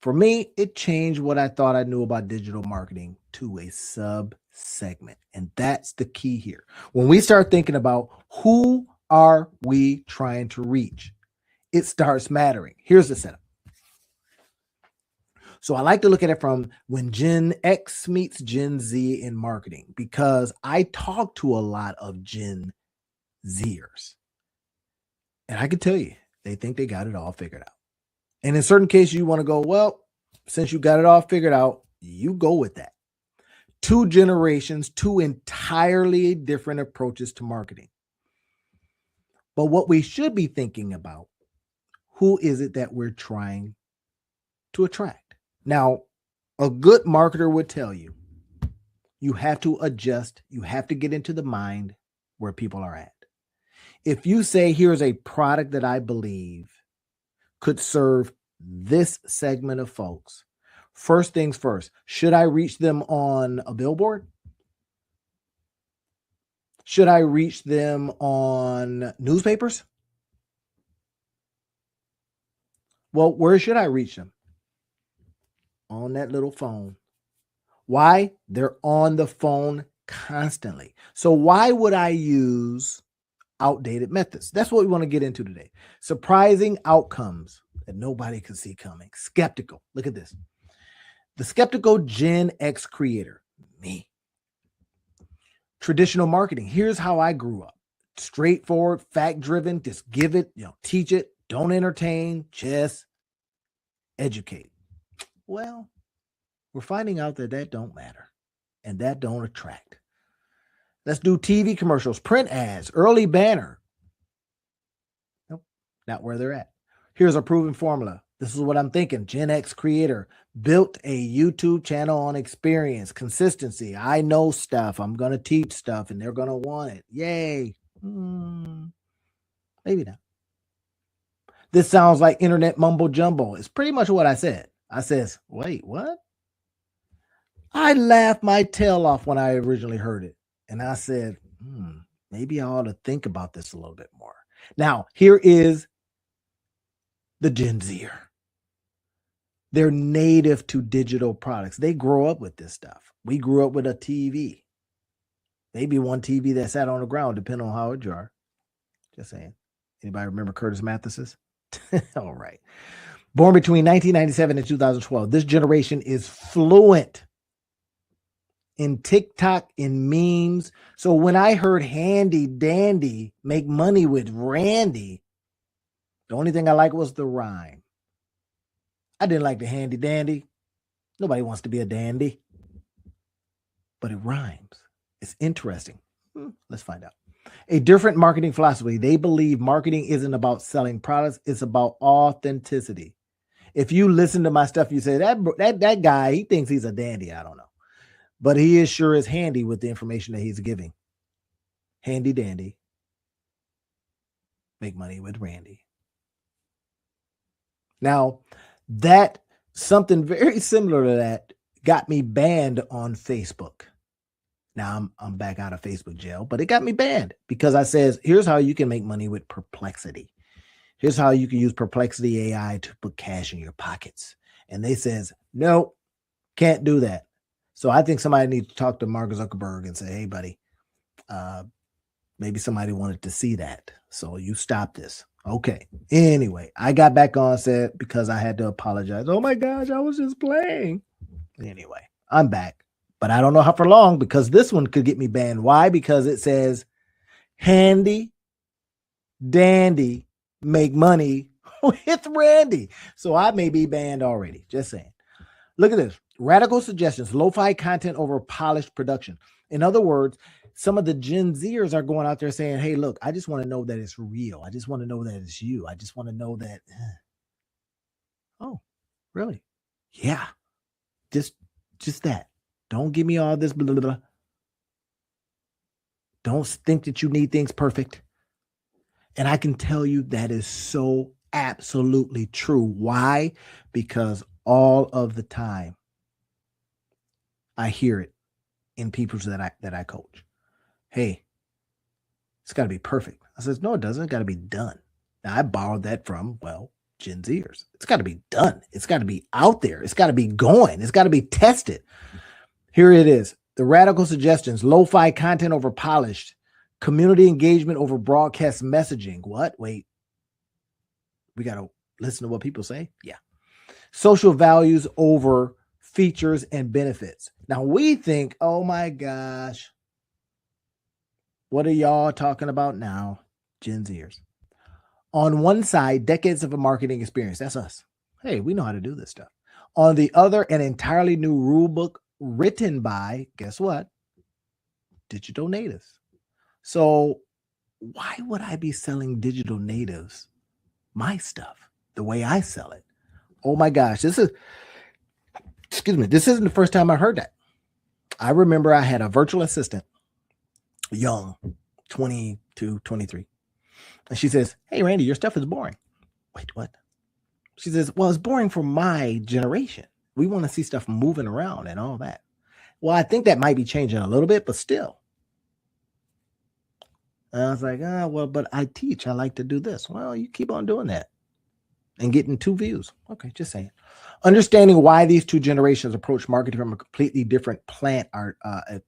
For me, it changed what I thought I knew about digital marketing to a sub-segment. And that's the key here. When we start thinking about who are we trying to reach, it starts mattering. Here's the setup. So I like to look at it from when Gen X meets Gen Z in marketing, because I talk to a lot of Gen Zers. And I can tell you, they think they got it all figured out. And in certain cases, you want to go, well, since you got it all figured out, you go with that. Two generations, two entirely different approaches to marketing. But what we should be thinking about, who is it that we're trying to attract? Now, a good marketer would tell you, you have to adjust. You have to get into the mind where people are at. If you say, here's a product that I believe could serve this segment of folks, first things first, should I reach them on a billboard? Should I reach them on newspapers? Well, where should I reach them? On that little phone. Why? They're on the phone constantly. So why would I use outdated methods? That's what we want to get into today. Surprising outcomes that nobody could see coming. Skeptical. Look at this. The skeptical Gen X creator, me. Traditional marketing. Here's how I grew up. Straightforward, fact-driven, just give it, teach it, don't entertain, just educate. Well, we're finding out that don't matter and that don't attract. Let's do TV commercials, print ads, early banner. Nope, not where they're at. Here's a proven formula. This is what I'm thinking. Gen X creator built a YouTube channel on experience, consistency. I know stuff. I'm going to teach stuff and they're going to want it. Yay. Maybe not. This sounds like internet mumbo jumbo. It's pretty much what I said. I says, wait, what? I laughed my tail off when I originally heard it. And I said, maybe I ought to think about this a little bit more. Now, here is the Gen Zer. They're native to digital products. They grow up with this stuff. We grew up with a TV. Maybe one TV that sat on the ground, depending on how old you are. Just saying. Anybody remember Curtis Mathes's? All right. Born between 1997 and 2012, this generation is fluent in TikTok, in memes. So when I heard Handy Dandy make money with Randy, the only thing I liked was the rhyme. I didn't like the handy dandy. Nobody wants to be a dandy. But it rhymes. It's interesting. Let's find out. A different marketing philosophy. They believe marketing isn't about selling products. It's about authenticity. If you listen to my stuff, you say, that guy, he thinks he's a dandy. I don't know. But he is sure is handy with the information that he's giving. Handy dandy. Make money with Randy. Now, that something very similar to that got me banned on Facebook. Now I'm back out of Facebook jail, but it got me banned because I says, here's how you can make money with Perplexity. Here's how you can use Perplexity AI to put cash in your pockets. And they says, no, can't do that. So I think somebody needs to talk to Mark Zuckerberg and say, hey, buddy, maybe somebody wanted to see that. So you stop this. Okay. Anyway, I got back on set because I had to apologize. Oh my gosh, I was just playing. Anyway, I'm back, but I don't know how for long because this one could get me banned. Why? Because it says handy dandy make money with Randy. So I may be banned already. Just saying. Look at this. Radical suggestions, lo-fi content over polished production. In other words, some of the Gen Zers are going out there saying, hey, look, I just want to know that it's real. I just want to know that it's you. I just want to know that. Oh, Really? Yeah. Just that. Don't give me all this blah, blah, blah. Don't think that you need things perfect. And I can tell you that is so absolutely true. Why? Because all of the time I hear it in people that I coach. Hey, it's got to be perfect. I says, no, it doesn't. It's got to be done. Now I borrowed that from, well, Gen Zers. It's got to be done. It's got to be out there. It's got to be going. It's got to be tested. Here it is. The radical suggestions: lo-fi content over polished, community engagement over broadcast messaging. What? Wait. We got to listen to what people say? Yeah. Social values over features and benefits. Now we think, oh my gosh, what are y'all talking about now? Gen Zers. On one side, decades of a marketing experience. That's us. Hey, we know how to do this stuff. On the other, an entirely new rule book written by, guess what? Digital natives. So why would I be selling digital natives my stuff the way I sell it? Oh my gosh, this isn't the first time I heard that. I remember I had a virtual assistant, young, 22, 23. And she says, hey, Randy, your stuff is boring. Wait, what? She says, well, it's boring for my generation. We want to see stuff moving around and all that. Well, I think that might be changing a little bit, but still. And I was like, well, but I teach. I like to do this. Well, you keep on doing that and getting 2 views. Okay, just saying. Understanding why these 2 generations approach marketing from a completely different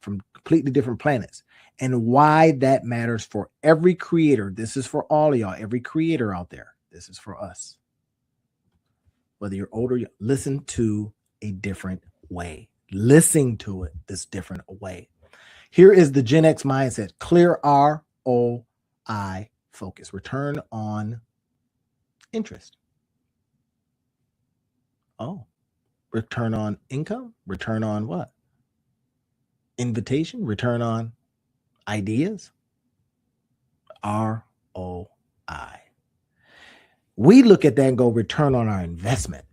from completely different planets, and why that matters for every creator. This is for all of y'all, every creator out there. This is for us. Whether you're older, listen to a different way. Listen to it this different way. Here is the Gen X mindset: clear ROI focus, return on interest. Oh, return on income, return on what? Invitation, return on ideas. ROI. We look at that and go return on our investment.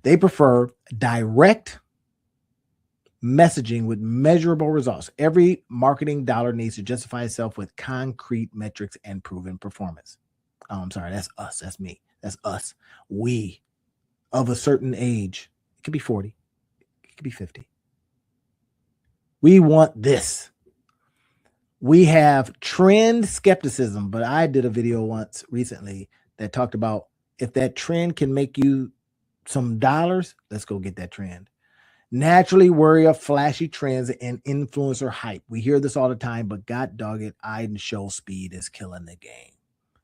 They prefer direct messaging with measurable results. Every marketing dollar needs to justify itself with concrete metrics and proven performance. Oh, I'm sorry. That's us. That's me. That's us. We of a certain age. It could be 40. It could be 50. We want this. We have trend skepticism, but I did a video once recently that talked about if that trend can make you some dollars, let's go get that trend. Naturally wary of flashy trends and influencer hype. We hear this all the time, but God dog it, Show Speed is killing the game.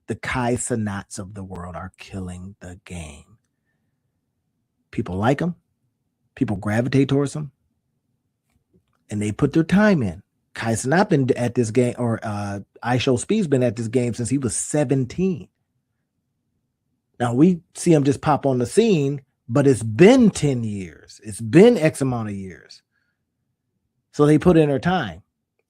The Kai Cenats of the world are killing the game. People like them. People gravitate towards them. And they put their time in. Kai Cenat been at this game, or Show Speed's been at this game since he was 17. Now we see him just pop on the scene, but it's been 10 years. It's been X amount of years. So they put in their time.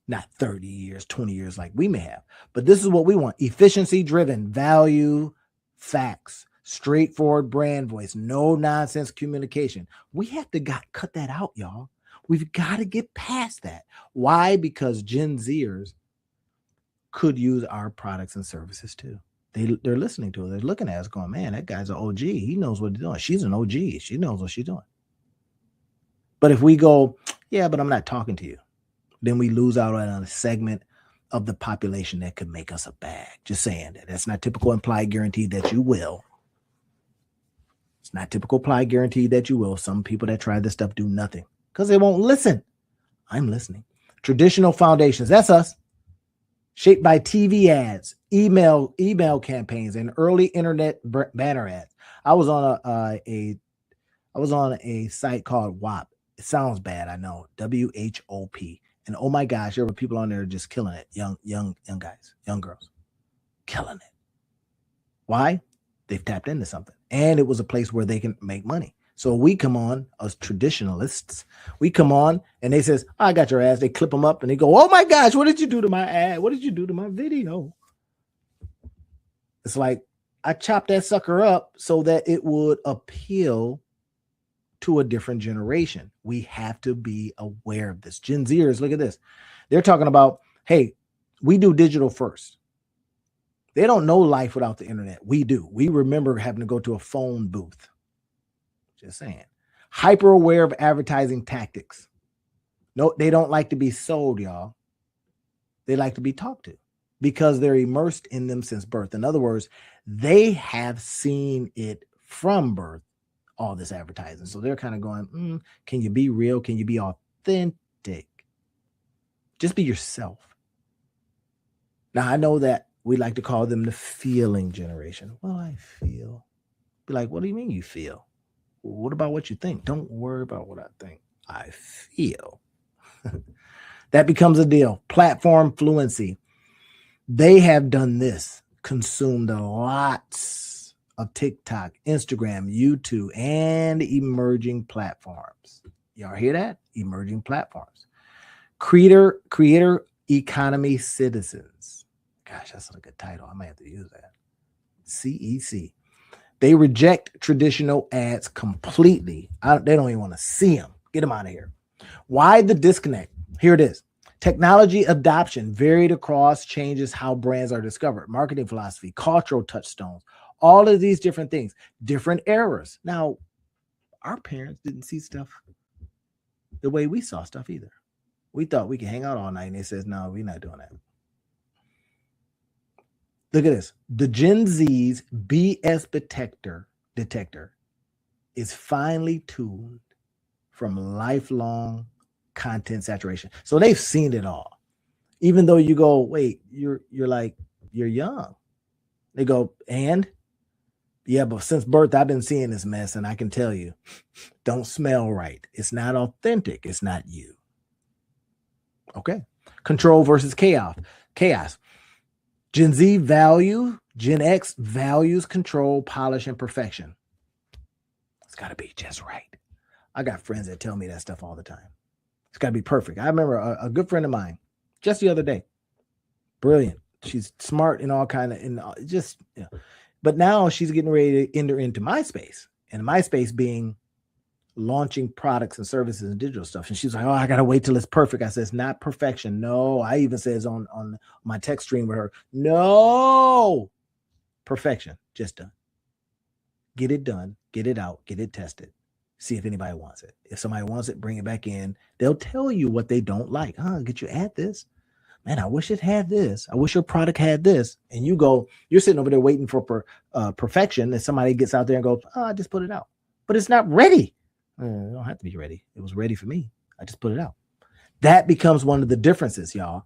Not 30 years, 20 years like we may have. But this is what we want. Efficiency-driven, value, facts, straightforward brand voice, no nonsense communication. We have to cut that out, y'all. We've got to get past that. Why? Because Gen Zers could use our products and services too. They're listening to it. They're looking at us going, man, that guy's an OG. He knows what he's doing. She's an OG. She knows what she's doing. But if we go, yeah, but I'm not talking to you, then we lose out on a segment of the population that could make us a bag. Just saying that. That's not typical implied guarantee that you will. It's not typical implied guarantee that you will. Some people that try this stuff do nothing because they won't listen. I'm listening. Traditional foundations. That's us. Shaped by TV ads, email campaigns, and early internet banner ads. I was on a site called WAP. It sounds bad, I know. WHOP. And oh my gosh, there were people on there just killing it. Young guys, young girls, killing it. Why? They've tapped into something, and it was a place where they can make money. So we come on as traditionalists. We come on and they says, I got your ass. They clip them up and they go, oh my gosh, what did you do to my ad? What did you do to my video? It's like I chopped that sucker up so that it would appeal to a different generation. We have to be aware of this. Gen Zers, look at this. They're talking about, hey, we do digital first. They don't know life without the internet. We do. We remember having to go to a phone booth. Just saying. Hyper aware of advertising tactics. No, they don't like to be sold, y'all. They like to be talked to because they're immersed in them since birth. In other words, they have seen it from birth, all this advertising. So they're kind of going, can you be real? Can you be authentic? Just be yourself. Now, I know that we like to call them the feeling generation. Well, I feel. Be like, what do you mean you feel? What about what you think? Don't worry about what I think. I feel. That becomes a deal. Platform fluency. They have done this, consumed lots of TikTok, Instagram, YouTube, and emerging platforms. Y'all hear that? Emerging platforms. Creator economy citizens. Gosh, that's a good title. I might have to use that. CEC. They reject traditional ads completely. They don't even want to see them. Get them out of here. Why the disconnect? Here it is. Technology adoption varied across changes how brands are discovered, marketing philosophy, cultural touchstones, all of these different things, different eras. Now, our parents didn't see stuff the way we saw stuff either. We thought we could hang out all night, and they says, no, we're not doing that. Look at this. The Gen Z's BS detector is finely tuned from lifelong content saturation. So they've seen it all. Even though you go, wait, you're young. They go, and yeah, but since birth, I've been seeing this mess, and I can tell you, don't smell right. It's not authentic. It's not you. Okay. Control versus chaos. Gen Z Gen X values control, polish, and perfection. It's got to be just right. I got friends that tell me that stuff all the time. It's got to be perfect. I remember a good friend of mine just the other day. Brilliant. She's smart and all kind of, but now she's getting ready to enter into MySpace, and MySpace being launching products and services and digital stuff. And she's like, oh, I got to wait till it's perfect. I said, it's not perfection. No, I even says on my text stream with her, no, perfection, just done. Get it done, get it out, get it tested. See if anybody wants it. If somebody wants it, bring it back in. They'll tell you what they don't like. Get you add this. Man, I wish it had this. I wish your product had this. And you're sitting over there waiting for perfection. And somebody gets out there and goes, I just put it out. But it's not ready. It don't have to be ready. It was ready for me. I just put it out. That becomes one of the differences, y'all.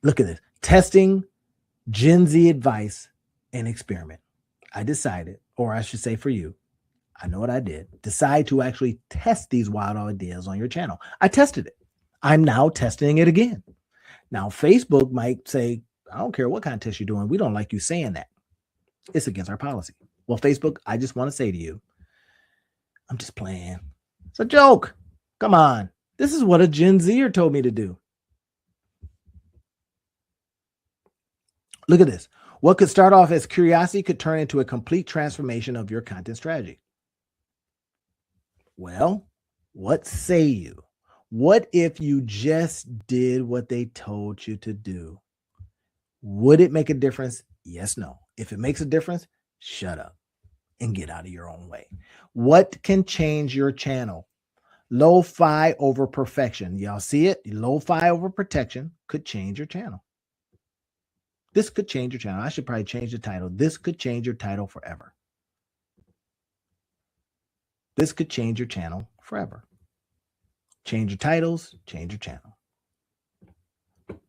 Look at this. Testing Gen Z advice and experiment. I decided, or I should say for you, I know what I did. Decide to actually test these wild ideas on your channel. I tested it. I'm now testing it again. Now, Facebook might say, I don't care what kind of test you're doing. We don't like you saying that. It's against our policy. Well, Facebook, I just want to say to you, I'm just playing. It's a joke. Come on. This is what a Gen Zer told me to do. Look at this. What could start off as curiosity could turn into a complete transformation of your content strategy. Well, what say you? What if you just did what they told you to do? Would it make a difference? Yes, no. If it makes a difference, shut up and get out of your own way. What can change your channel? Lo-fi over perfection. Y'all see it? Lo-fi over protection could change your channel. This could change your channel. I should probably change the title. This could change your title forever. This could change your channel forever. Change your titles, change your channel.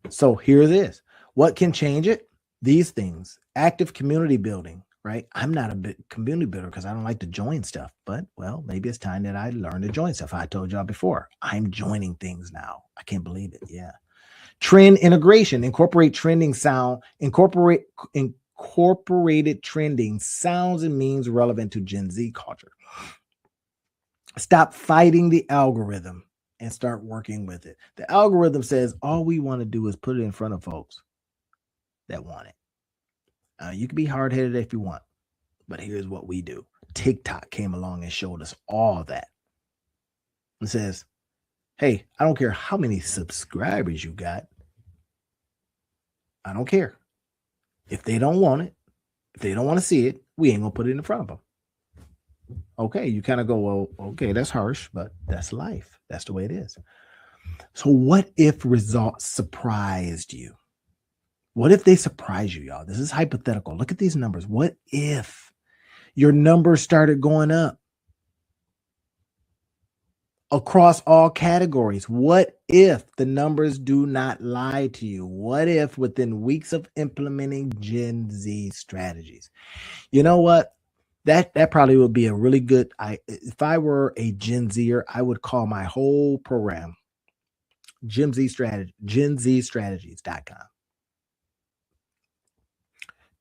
So here it is. What can change it? These things. Active community building, right? I'm not a big community builder because I don't like to join stuff. But, well, maybe it's time that I learn to join stuff. I told y'all before, I'm joining things now. I can't believe it. Yeah. Trend integration. Incorporate trending sound. Incorporated trending sounds and means relevant to Gen Z culture. Stop fighting the algorithm and start working with it. The algorithm says all we want to do is put it in front of folks that want it. You can be hard-headed if you want, but here's what we do. TikTok came along and showed us all that. and says, hey, I don't care how many subscribers you got. I don't care. If they don't want it, if they don't want to see it, we ain't going to put it in front of them. Okay, you kind of go, well, okay, that's harsh, but that's life. That's the way it is. So what if results surprised you? What if they surprise you, y'all? This is hypothetical. Look at these numbers. What if your numbers started going up across all categories? What if the numbers do not lie to you? What if within weeks of implementing Gen Z strategies? You know what? That probably would be a really good. If I were a Gen Zer, I would call my whole program Gen Z strategy, GenZstrategies.com.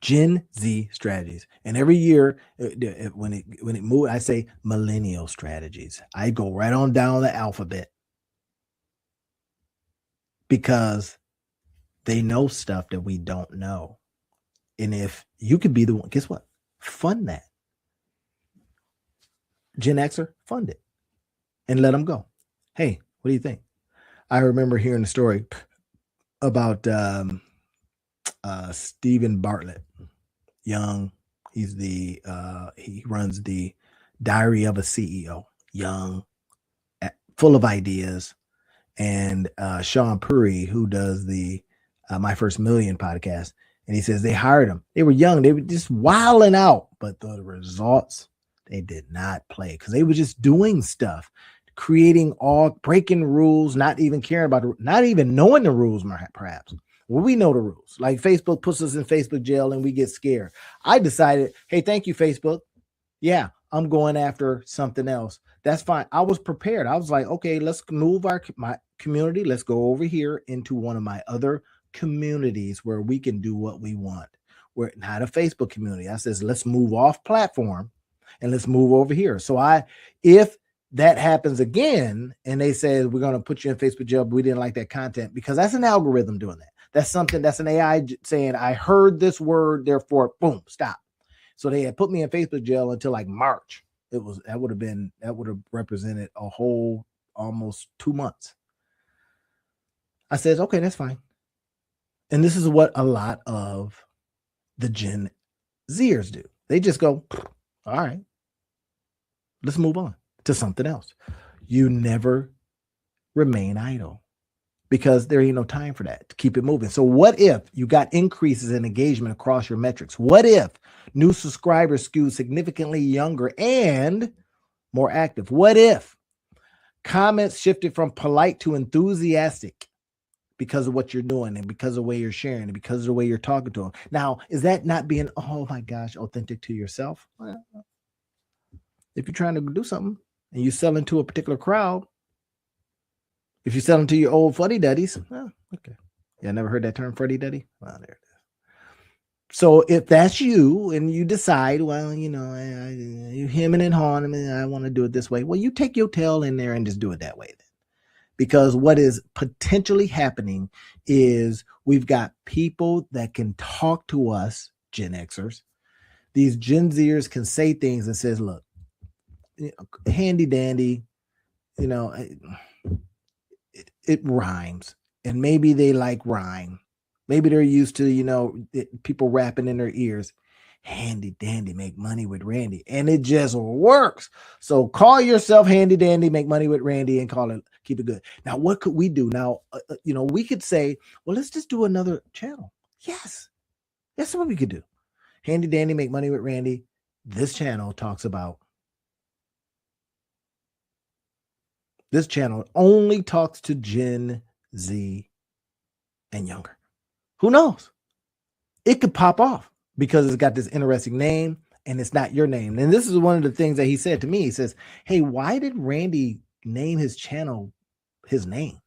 Gen Z strategies. And every year when it moves, I say millennial strategies. I go right on down the alphabet because they know stuff that we don't know. And if you could be the one, guess what? Fund that. Gen Xer, fund it and let them go. Hey, what do you think? I remember hearing the story about Stephen Bartlett, young. He's he runs the Diary of a CEO, young, full of ideas. And Sean Puri, who does the My First Million podcast, and he says they hired him. They were young. They were just wilding out, but the results, they did not play because they were just doing stuff, breaking rules, not even caring about, not even knowing the rules, perhaps. Well, we know the rules. Like Facebook puts us in Facebook jail and we get scared. I decided, hey, thank you, Facebook. Yeah, I'm going after something else. That's fine. I was prepared. I was like, okay, let's move my community. Let's go over here into one of my other communities where we can do what we want. We're not a Facebook community. I says, let's move off platform and let's move over here. So if that happens again, and they say we're going to put you in Facebook jail, but we didn't like that content, because that's an algorithm doing that. That's an AI saying, I heard this word, therefore, boom, stop. So they had put me in Facebook jail until like March. That would have represented a whole almost 2 months. I said, okay, that's fine. And this is what a lot of the Gen Zers do. They just go, all right, let's move on to something else. You never remain idle because there ain't no time for that, to keep it moving. So what if you got increases in engagement across your metrics? What if new subscribers skewed significantly younger and more active? What if comments shifted from polite to enthusiastic because of what you're doing and because of the way you're sharing and because of the way you're talking to them? Now, is that not being, oh my gosh, authentic to yourself? Well, if you're trying to do something and you sell into a particular crowd, if you're selling to your old fuddy-duddies, oh, okay. Yeah, I never heard that term, fuddy-duddy. Well, there it is. So if that's you and you decide, well, you hemming and hawing, I want to do it this way. Well, you take your tail in there and just do it that way then. Because what is potentially happening is we've got people that can talk to us, Gen Xers. These Gen Zers can say things and says, look, handy dandy, it rhymes. And maybe they like rhyme. Maybe they're used to, people rapping in their ears. Handy dandy, make money with Randy. And it just works. So call yourself handy dandy, make money with Randy, and keep it good. Now, what could we do? Now, we could say, well, let's just do another channel. Yes. That's what we could do. Handy dandy, make money with Randy. This channel only talks to Gen Z and younger. Who knows? It could pop off because it's got this interesting name and it's not your name. And this is one of the things that he said to me. He says, hey, why did Randy name his channel his name?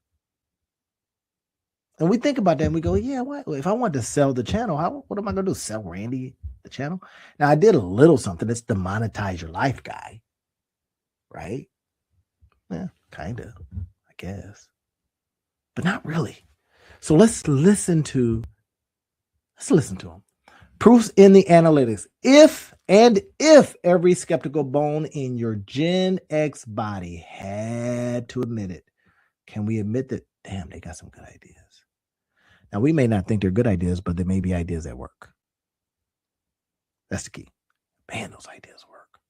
And we think about that and we go, yeah, what? If I want to sell the channel, what am I going to do? Sell Randy the channel? Now, I did a little something. It's the Monetize Your Life guy, right? Yeah, kind of, I guess. But not really. So let's listen to him. Proofs in the analytics. If And if every skeptical bone in your Gen X body had to admit it, can we admit that, damn, they got some good ideas? Now, we may not think they're good ideas, but they may be ideas that work. That's the key. Man, those ideas work.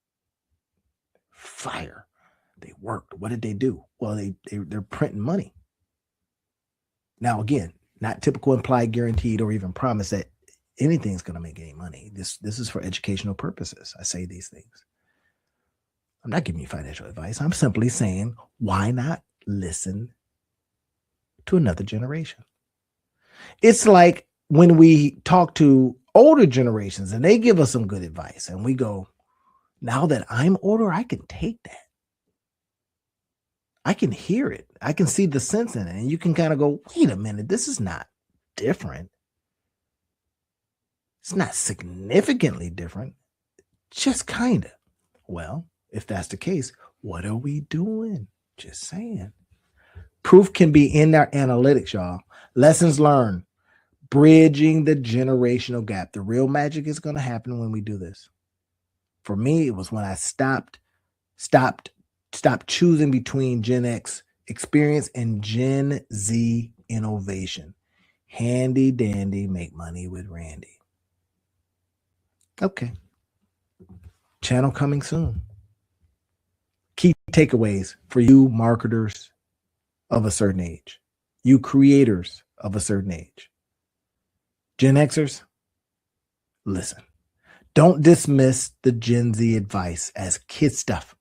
Fire. They worked. What did they do? Well, they're printing money. Now, again, not typical, implied, guaranteed, or even promise that anything's going to make any money. This is for educational purposes. I say these things. I'm not giving you financial advice. I'm simply saying, why not listen to another generation? It's like when we talk to older generations and they give us some good advice and we go, now that I'm older, I can take that. I can hear it. I can see the sense in it. And you can kind of go, wait a minute, this is not different. It's not significantly different, just kind of. Well, if that's the case, what are we doing? Just saying. Proof can be in our analytics, y'all. Lessons learned, bridging the generational gap. The real magic is going to happen when we do this. For me, it was when I stopped choosing between Gen X experience and Gen Z innovation. Handy dandy, make money with Randy. Okay. Channel coming soon. Key takeaways for you marketers of a certain age, you creators of a certain age. Gen Xers, listen. Don't dismiss the Gen Z advice as kid stuff.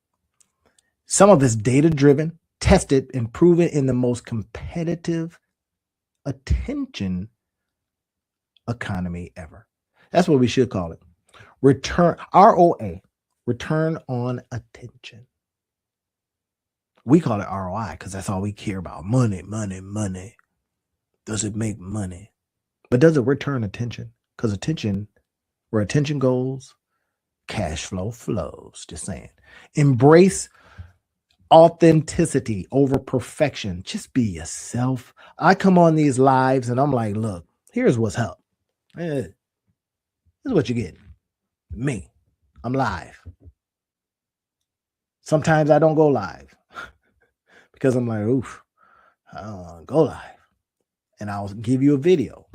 Some of it's data-driven, tested, and proven in the most competitive attention economy ever. That's what we should call it. ROA, return on attention. We call it ROI because that's all we care about. Money, money, money. Does it make money? But does it return attention? Because attention, where attention goes, cash flow flows. Just saying. Embrace authenticity over perfection. Just be yourself. I come on these lives and I'm like, look, here's what's up. This is what you get. Me. I'm live. Sometimes I don't go live because I'm like, oof, I don't want to go live. And I'll give you a video.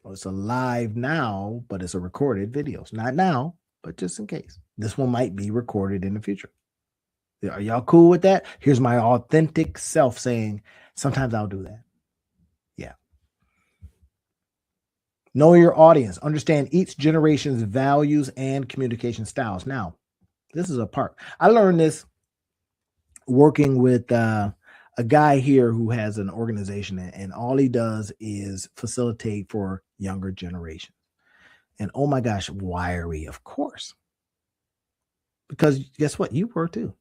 Well, it's a live now, but it's a recorded video. It's not now, but just in case. This one might be recorded in the future. Are y'all cool with that? Here's my authentic self saying, sometimes I'll do that. Yeah. Know your audience. Understand each generation's values and communication styles. Now, this is a part. I learned this working with a guy here who has an organization, and all he does is facilitate for younger generations. And oh my gosh, wiry, of course. Because guess what? You were too.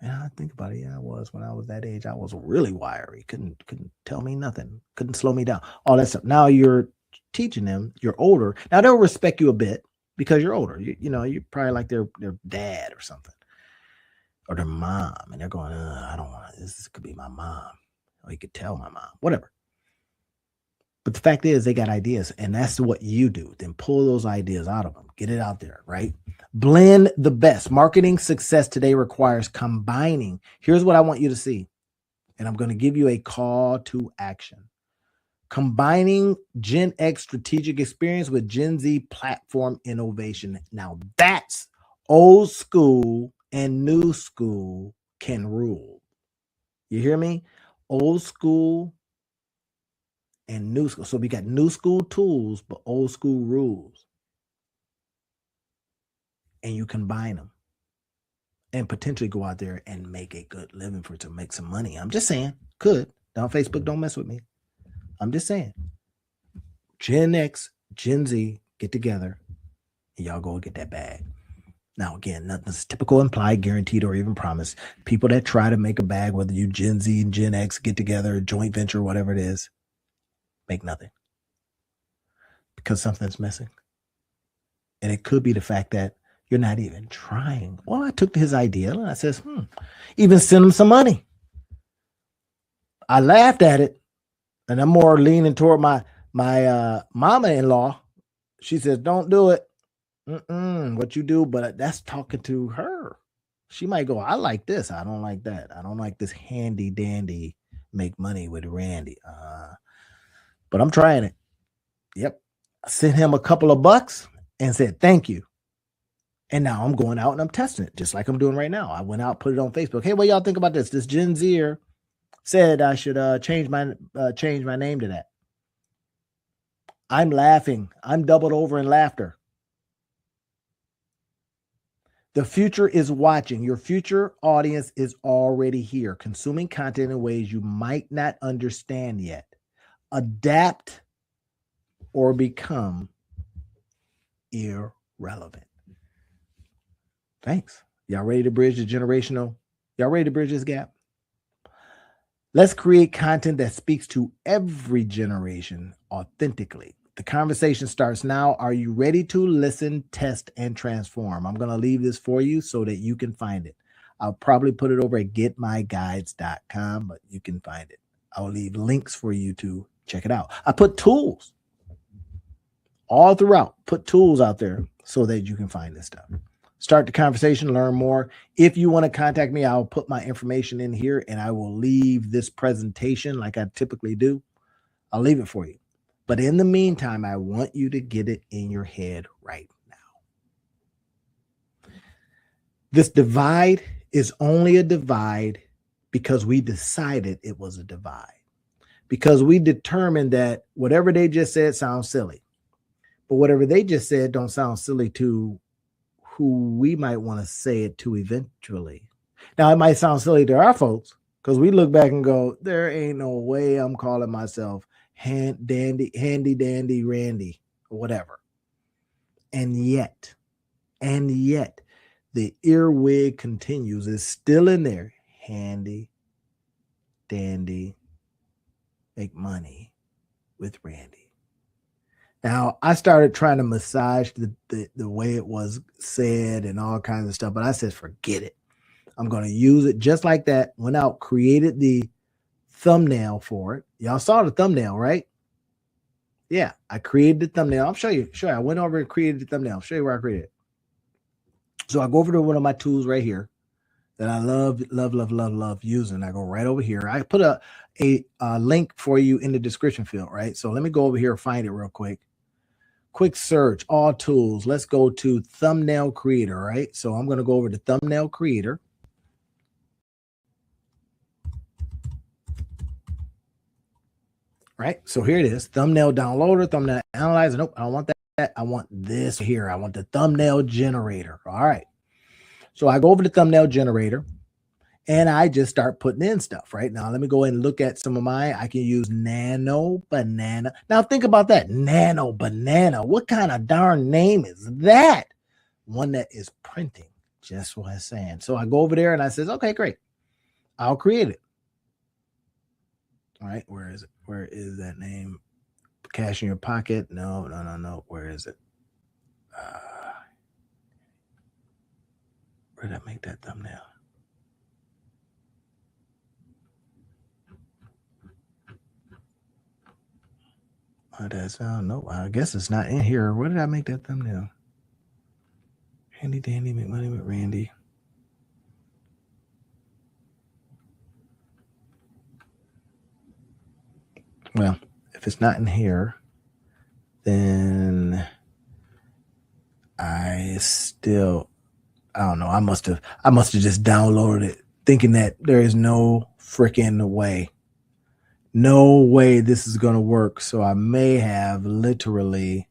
And I think about it. Yeah, I was when I was that age. I was really wiry. Couldn't tell me nothing. Couldn't slow me down. All that stuff. Now you're teaching them. You're older. Now they'll respect you a bit because you're older. You know, you're probably like their dad or something, or their mom, and they're going, I don't want this. Could be my mom, or you could tell my mom, whatever. But the fact is, they got ideas, and that's what you do. Then pull those ideas out of them. Get it out there, right? Blend the best. Marketing success today requires combining. Here's what I want you to see, and I'm going to give you a call to action. Combining Gen X strategic experience with Gen Z platform innovation. Now that's old school and new school can rule. You hear me? Old school and new school. So we got new school tools, but old school rules. And you combine them and potentially go out there and make a good living for it, to make some money. I'm just saying, could. Down Facebook, don't mess with me. I'm just saying. Gen X, Gen Z, get together and y'all go get that bag. Now, again, nothing's typical, implied, guaranteed, or even promised. People that try to make a bag, whether you Gen Z and Gen X get together, joint venture, whatever it is, make nothing. Because something's missing. And it could be the fact that you're not even trying. Well, I took his idea and I says, even send him some money. I laughed at it, and I'm more leaning toward my mama-in-law. She says, don't do it. what you do, but that's talking to her. She might go, I like this. I don't like that. I don't like this handy dandy make money with Randy. But I'm trying it. Yep. I sent him a couple of bucks and said, thank you. And now I'm going out and I'm testing it just like I'm doing right now. I went out, put it on Facebook. Hey, what y'all think about this? This Gen Zer said I should change my name to that. I'm laughing. I'm doubled over in laughter. The future is watching. Your future audience is already here, consuming content in ways you might not understand yet. Adapt or become irrelevant. Thanks. Y'all ready to bridge the generational? Y'all ready to bridge this gap? Let's create content that speaks to every generation authentically. The conversation starts now. Are you ready to listen, test, and transform? I'm going to leave this for you so that you can find it. I'll probably put it over at getmyguides.com, but you can find it. I'll leave links for you to check it out. I put tools all throughout. Put tools out there so that you can find this stuff. Start the conversation, learn more. If you want to contact me, I'll put my information in here and I will leave this presentation like I typically do. I'll leave it for you. But in the meantime, I want you to get it in your head right now. This divide is only a divide because we decided it was a divide. Because we determined that whatever they just said sounds silly. But whatever they just said don't sound silly to who we might want to say it to eventually. Now, it might sound silly to our folks because we look back and go, there ain't no way I'm calling myself handy dandy Randy or whatever. And yet the earwig continues. It's still in there. Handy dandy make money with Randy. Now, I started trying to massage the way it was said and all kinds of stuff, but I said, forget it. I'm going to use it just like that. Went out, created the thumbnail for it. Y'all saw the thumbnail, right? Yeah, I created the thumbnail. I'll show you. Sure, I went over and created the thumbnail. I'll show you where I created it. So I go over to one of my tools right here that I love using. I go right over here. I put a link for you in the description field, right? So let me go over here and find it real quick. Quick search, all tools. Let's go to thumbnail creator, right? So I'm going to go over to thumbnail creator. Right? So here it is, thumbnail downloader, thumbnail analyzer. Nope, I don't want that. I want this here. I want the thumbnail generator. All right. So I go over to thumbnail generator and I just start putting in stuff right now. Let me go ahead and look at some of mine. I can use Nano Banana. Now think about that. Nano Banana. What kind of darn name is that? One that is printing. Just what I'm saying. So I go over there and I says, okay, great. I'll create it. All right. Where is it? Where is that name? Cash in your pocket. No. Where is it? Where did I make that thumbnail? Oh, that's, no, I guess it's not in here. Where did I make that thumbnail? Handy dandy, make money with Randy. Well, if it's not in here, then I don't know. I must have just downloaded it thinking that there is no freaking way. No way this is going to work. So I may have literally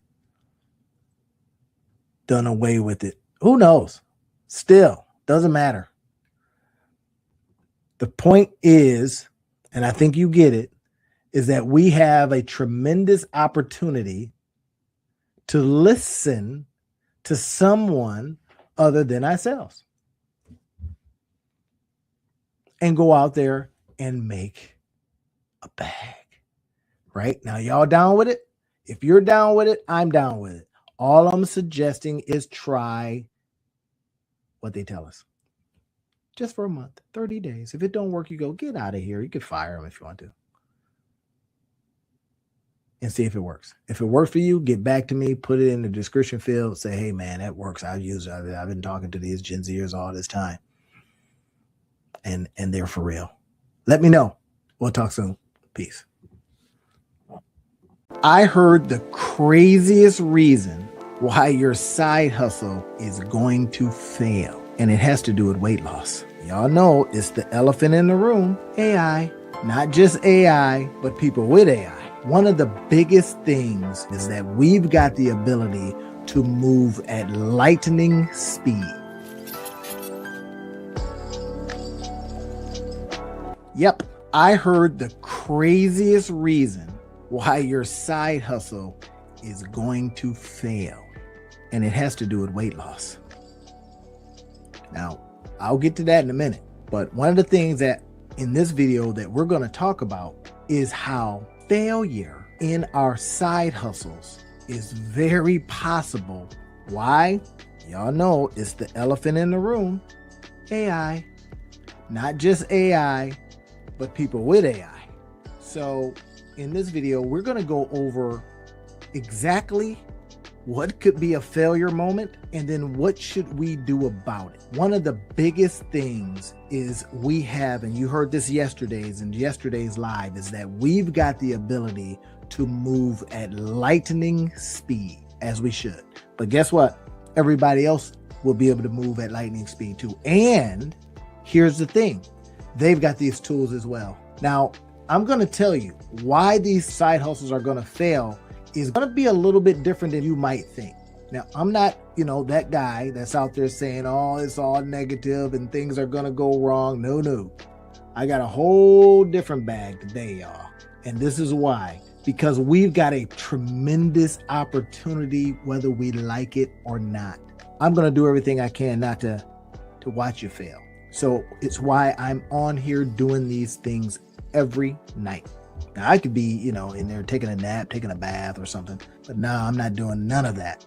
done away with it. Who knows? Still, doesn't matter. The point is, and I think you get it, is that we have a tremendous opportunity to listen to someone other than ourselves and go out there and make a bag. Right? Now, y'all down with it? If you're down with it, I'm down with it. All I'm suggesting is try what they tell us. Just for a month, 30 days. If it don't work, you go, get out of here. You can fire them if you want to. and see if it works. If it works for you, get back to me, put it in the description field, say, hey man, that works. I've used it. I've been talking to these Gen Zers all this time. And they're for real. Let me know. We'll talk soon. Peace. I heard the craziest reason why your side hustle is going to fail, and it has to do with weight loss. Y'all know it's the elephant in the room, AI. Not just AI, but people with AI. One of the biggest things is that we've got the ability to move at lightning speed. Yep, I heard the craziest reason why your side hustle is going to fail, and it has to do with weight loss. Now, I'll get to that in a minute, but one of the things that in this video that we're going to talk about is how failure in our side hustles is very possible. Why? Y'all know it's the elephant in the room, AI. Not just AI, but people with AI. So in this video, we're going to go over exactly what could be a failure moment and then what should we do about it. One of the biggest things is we have, and you heard this yesterday's live, is that we've got the ability to move at lightning speed, as we should. But guess what? Everybody else will be able to move at lightning speed too. And here's the thing, they've got these tools as well. Now, I'm going to tell you why these side hustles are going to fail is going to be a little bit different than you might think. Now, I'm not, that guy that's out there saying, oh, it's all negative and things are going to go wrong. No. I got a whole different bag today, y'all. And this is why. Because we've got a tremendous opportunity, whether we like it or not. I'm going to do everything I can not to watch you fail. So it's why I'm on here doing these things every night. Now, I could be, in there taking a nap, taking a bath or something, but no, I'm not doing none of that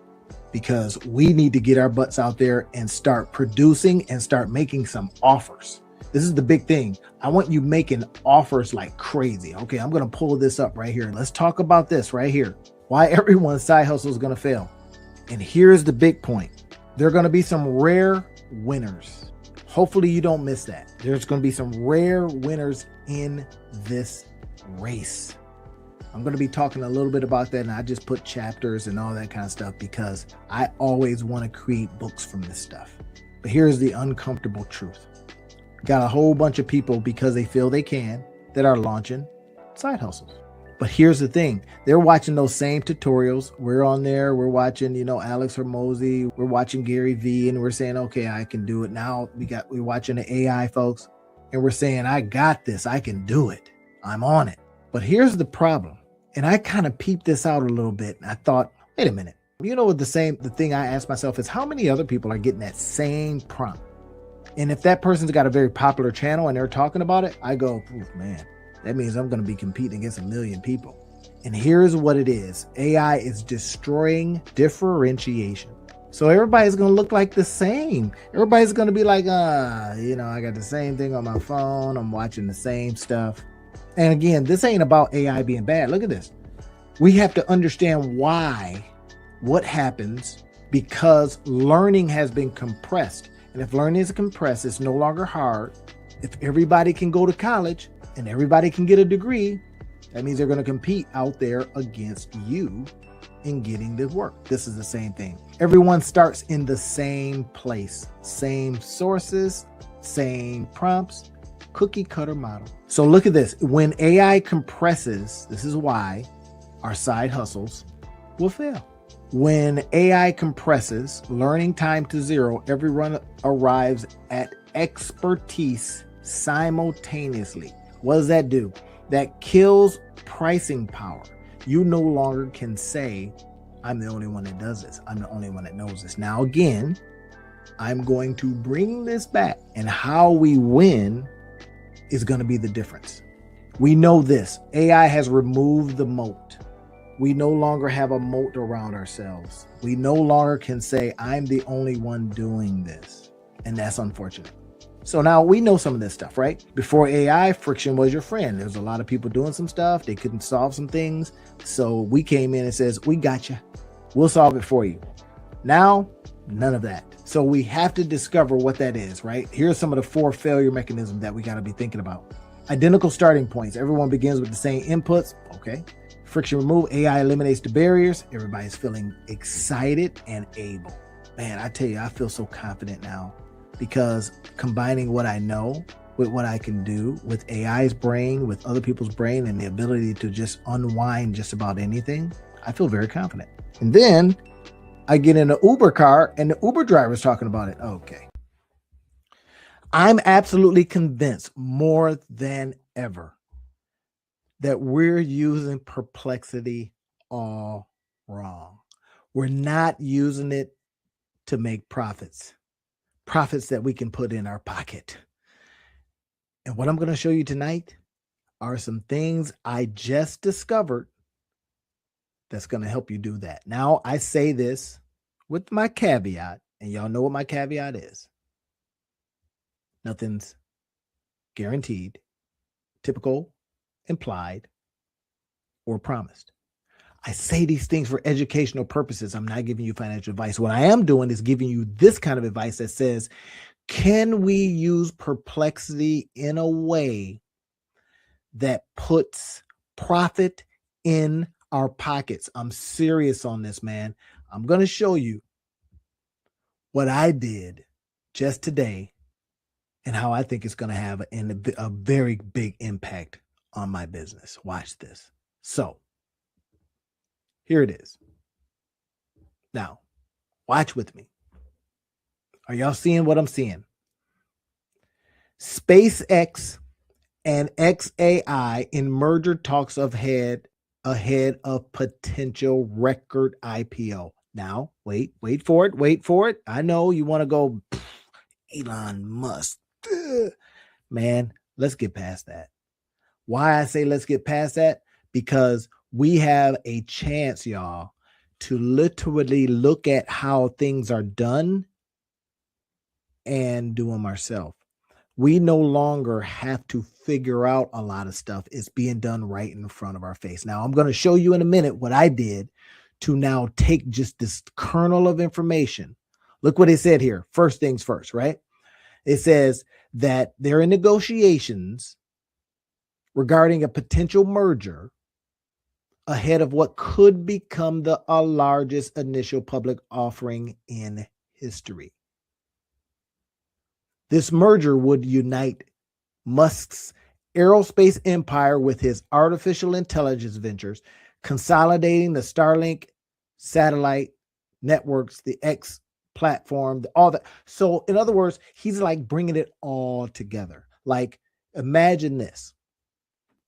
because we need to get our butts out there and start producing and start making some offers. This is the big thing. I want you making offers like crazy. Okay, I'm going to pull this up right here. Let's talk about this right here. Why everyone's side hustle is going to fail. And here's the big point. There are going to be some rare winners. Hopefully you don't miss that. There's going to be some rare winners in this race. I'm going to be talking a little bit about that, and I just put chapters and all that kind of stuff because I always want to create books from this stuff. But here's the uncomfortable truth. Got a whole bunch of people because they feel they can that are launching side hustles. But here's the thing. They're watching those same tutorials. We're on there. We're watching, Alex Hormozi. We're watching Gary Vee, and we're saying, okay, I can do it. Now we're watching the AI folks, and we're saying, I got this. I can do it. I'm on it. But here's the problem. And I kind of peeped this out a little bit. And I thought, wait a minute. The thing I asked myself is how many other people are getting that same prompt? And if that person's got a very popular channel and they're talking about it, I go, man, that means I'm going to be competing against 1 million people. And here's what it is. AI is destroying differentiation. So everybody's going to look like the same. Everybody's going to be like, I got the same thing on my phone. I'm watching the same stuff. And again, this ain't about AI being bad. Look at this. We have to understand what happens because learning has been compressed. And if learning is compressed, it's no longer hard. If everybody can go to college and everybody can get a degree, that means they're going to compete out there against you in getting the work. This is the same thing. Everyone starts in the same place, same sources, same prompts, cookie cutter model. So look at this. When AI compresses, this is why our side hustles will fail. When AI compresses, learning time to zero, everyone arrives at expertise simultaneously. What does that do? That kills pricing power. You no longer can say, I'm the only one that does this. I'm the only one that knows this. Now, again, I'm going to bring this back, and how we win is going to be the difference. We know this. AI has removed the moat. We no longer have a moat around ourselves. We no longer can say, I'm the only one doing this. And that's unfortunate. So now we know some of this stuff, right? Before AI, friction was your friend. There's a lot of people doing some stuff. They couldn't solve some things. So we came in and says, we got you. We'll solve it for you. Now, none of that. So we have to discover what that is, right? Here's some of the 4 failure mechanisms that we got to be thinking about. Identical starting points. Everyone begins with the same inputs. Okay. Friction removed. AI eliminates the barriers. Everybody's feeling excited and able. Man, I tell you, I feel so confident now because combining what I know with what I can do with AI's brain, with other people's brain, and the ability to just unwind just about anything, I feel very confident. And then I get in an Uber car and the Uber driver's talking about it. Okay. I'm absolutely convinced more than ever that we're using Perplexity all wrong. We're not using it to make profits that we can put in our pocket. And what I'm going to show you tonight are some things I just discovered that's going to help you do that. Now, I say this with my caveat, and y'all know what my caveat is. Nothing's guaranteed, typical, implied, or promised. I say these things for educational purposes. I'm not giving you financial advice. What I am doing is giving you this kind of advice that says, can we use Perplexity in a way that puts profit in our pockets? I'm serious on this, man. I'm going to show you what I did just today and how I think it's going to have a very big impact on my business. Watch this. So here it is. Now, watch with me. Are y'all seeing what I'm seeing? SpaceX and XAI in merger talks ahead of potential record IPO. Now, wait for it. I know you want to go, Elon Musk. Man, let's get past that. Why I say let's get past that? Because we have a chance, y'all, to literally look at how things are done and do them ourselves. We no longer have to figure out a lot of stuff. It's being done right in front of our face. Now, I'm going to show you in a minute what I did to now take just this kernel of information. Look what it said here. First things first, right? It says that they're in negotiations regarding a potential merger ahead of what could become the largest initial public offering in history. This merger would unite Musk's aerospace empire with his artificial intelligence ventures, consolidating the Starlink satellite networks, the X platform, all that. So in other words, he's like bringing it all together. Like, imagine this.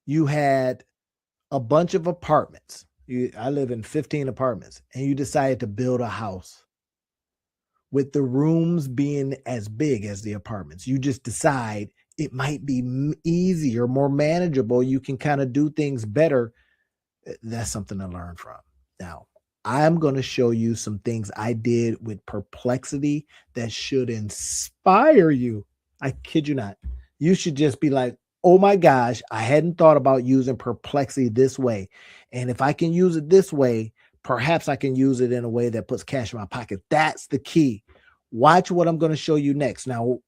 You had a bunch of apartments. I live in 15 apartments, and you decided to build a house with the rooms being as big as the apartments. You just decide it might be easier, more manageable. You can kind of do things better. That's something to learn from. Now, I'm going to show you some things I did with Perplexity that should inspire you. I kid you not. You should just be like, oh my gosh, I hadn't thought about using Perplexity this way. And if I can use it this way, perhaps I can use it in a way that puts cash in my pocket. That's the key. Watch what I'm going to show you next. Now,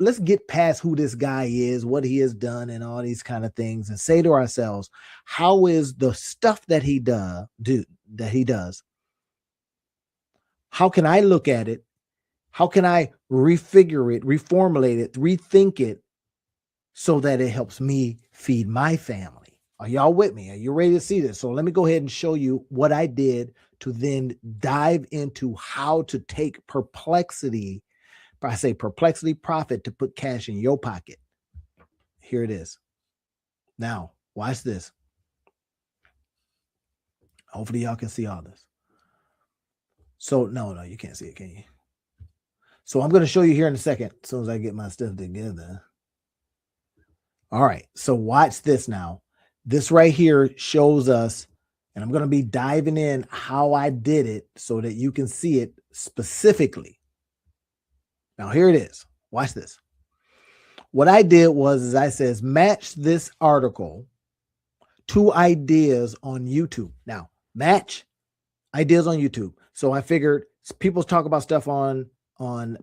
let's get past who this guy is, what he has done, and all these kind of things, and say to ourselves, how is the stuff that he does? How can I look at it? How can I refigure it, reformulate it, rethink it so that it helps me feed my family? Are y'all with me? Are you ready to see this? So let me go ahead and show you what I did to then dive into how to take Perplexity, I say Perplexity profit, to put cash in your pocket. Here it is. Now, watch this. Hopefully y'all can see all this. So no, you can't see it, can you? So I'm going to show you here in a second, as soon as I get my stuff together. All right, so watch this now. This right here shows us, and I'm going to be diving in how I did it so that you can see it specifically. Now, here it is. Watch this. What I did was I says, match this article to ideas on YouTube. Now, match ideas on YouTube. So I figured people talk about stuff on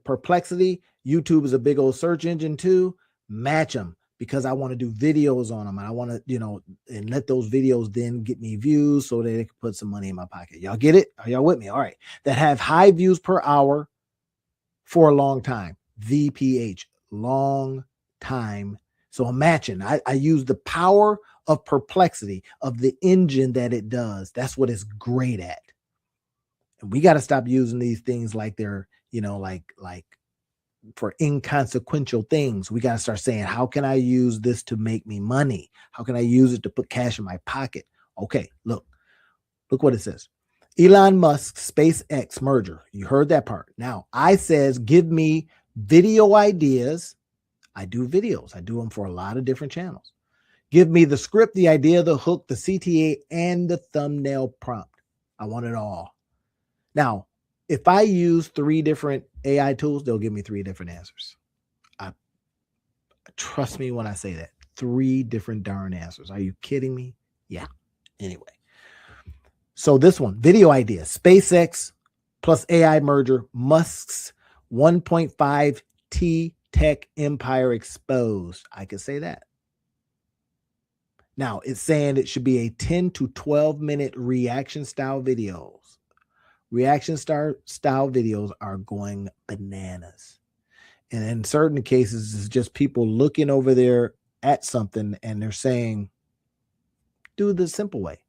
Perplexity. YouTube is a big old search engine too. Match them because I want to do videos on them. And I want to, and let those videos then get me views so that they can put some money in my pocket. Y'all get it? Are y'all with me? All right. That have high views per hour for a long time. VPH, long time. So I'm matching. I use the power of Perplexity, of the engine that it does. That's what it's great at. And we got to stop using these things like they're, like for inconsequential things. We got to start saying, how can I use this to make me money? How can I use it to put cash in my pocket? Okay, look what it says. Elon Musk SpaceX merger. You heard that part. Now I says, give me video ideas. I do videos. I do them for a lot of different channels. Give me the script, the idea, the hook, the CTA, and the thumbnail prompt. I want it all. Now, if I use 3 different AI tools, they'll give me 3 different answers. Trust me when I say that. 3 different darn answers. Are you kidding me? Yeah. Anyway. So this one, video idea, SpaceX plus AI merger, Musk's 1.5 T tech empire exposed. I could say that. Now it's saying it should be a 10 to 12 minute reaction style videos. Reaction style videos are going bananas. And in certain cases, it's just people looking over there at something and they're saying, do the simple way.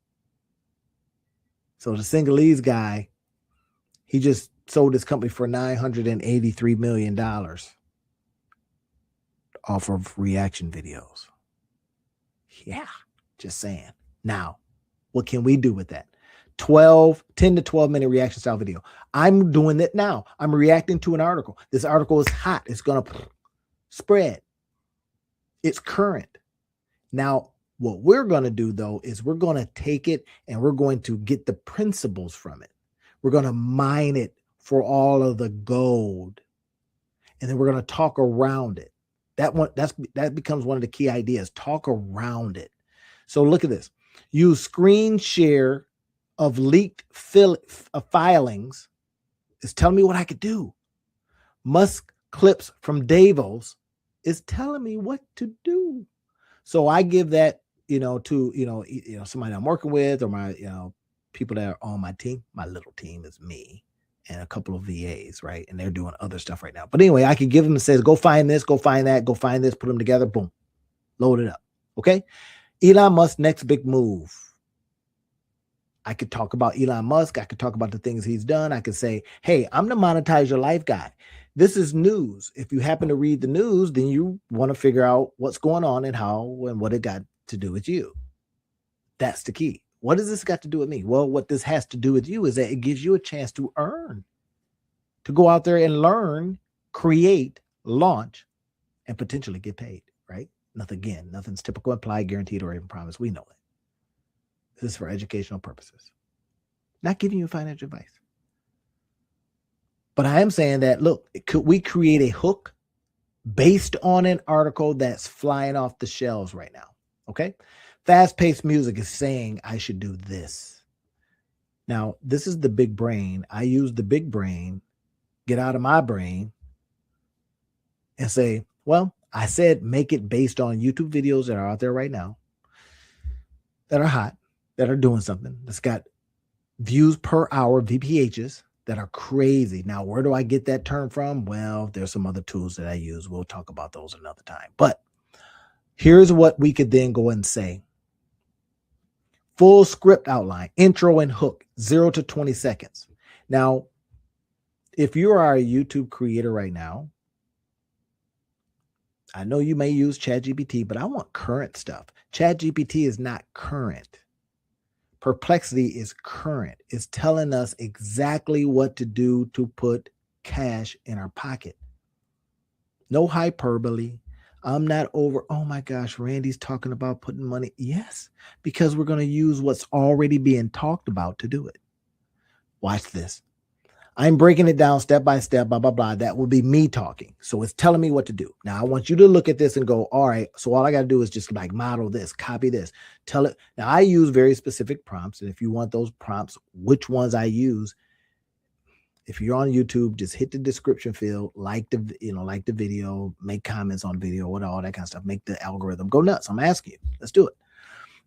So the Sinhalese guy, he just sold his company for $983 million off of reaction videos. Yeah, just saying. Now, what can we do with that? 10 to 12 minute reaction style video. I'm doing it now. I'm reacting to an article. This article is hot. It's going to spread. It's current. Now, what we're going to do, though, is we're going to take it and we're going to get the principles from it. We're going to mine it for all of the gold. And then we're going to talk around it. That becomes one of the key ideas. Talk around it. So look at this. Use screen share of leaked filings is telling me what I could do. Musk clips from Davos is telling me what to do. So I give that, to, somebody I'm working with or my, people that are on my team. My little team is me and a couple of VAs, right? And they're doing other stuff right now. But anyway, I could give them and says, go find this, go find that, go find this, put them together, boom, load it up. Okay. Elon Musk's next big move. I could talk about Elon Musk. I could talk about the things he's done. I could say, hey, I'm the monetize your life guy. This is news. If you happen to read the news, then you want to figure out what's going on and how and what it got to do with you. That's the key. What does this got to do with me? Well, what this has to do with you is that it gives you a chance to earn, to go out there and learn, create, launch, and potentially get paid, right? Nothing's typical, implied, guaranteed, or even promised. We know it. This is for educational purposes. Not giving you financial advice. But I am saying that, look, could we create a hook based on an article that's flying off the shelves right now? Okay. Fast-paced music is saying I should do this. Now, this is the big brain. I use the big brain, get out of my brain and say, well, I said make it based on YouTube videos that are out there right now that are hot, that are doing something, that's got views per hour, VPHs, that are crazy. Now, where do I get that term from? Well, there's some other tools that I use. We'll talk about those another time. But here's what we could then go and say. Full script outline, intro and hook, 0 to 20 seconds. Now, if you are a YouTube creator right now, I know you may use ChatGPT, but I want current stuff. ChatGPT is not current. Perplexity is current. It's telling us exactly what to do to put cash in our pocket. No hyperbole. I'm not over, oh my gosh, Randy's talking about putting money. Yes, because we're going to use what's already being talked about to do it. Watch this. I'm breaking it down step by step, blah, blah, blah. That will be me talking. So it's telling me what to do. Now I want you to look at this and go, all right, so all I got to do is just like model this, copy this, tell it. Now I use very specific prompts. And if you want those prompts, which ones I use, if you're on YouTube, just hit the description field, like the video, make comments on video, what all that kind of stuff, make the algorithm go nuts. I'm asking you, let's do it.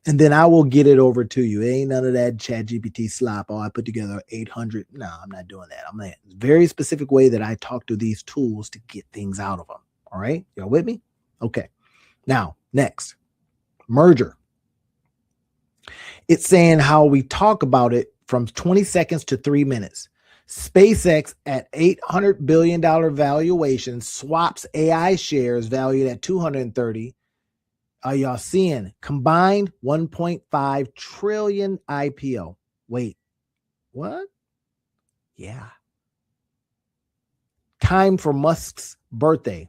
And then I will get it over to you. It ain't none of that ChatGPT slop. Oh, I put together 800. No, I'm not doing that. I'm a very specific way that I talk to these tools to get things out of them. All right. Y'all with me? Okay. Now, next, merger. It's saying how we talk about it from 20 seconds to 3 minutes. SpaceX at $800 billion valuation swaps AI shares valued at 230. Are y'all seeing combined 1.5 trillion IPO? Wait, what? Yeah. Time for Musk's birthday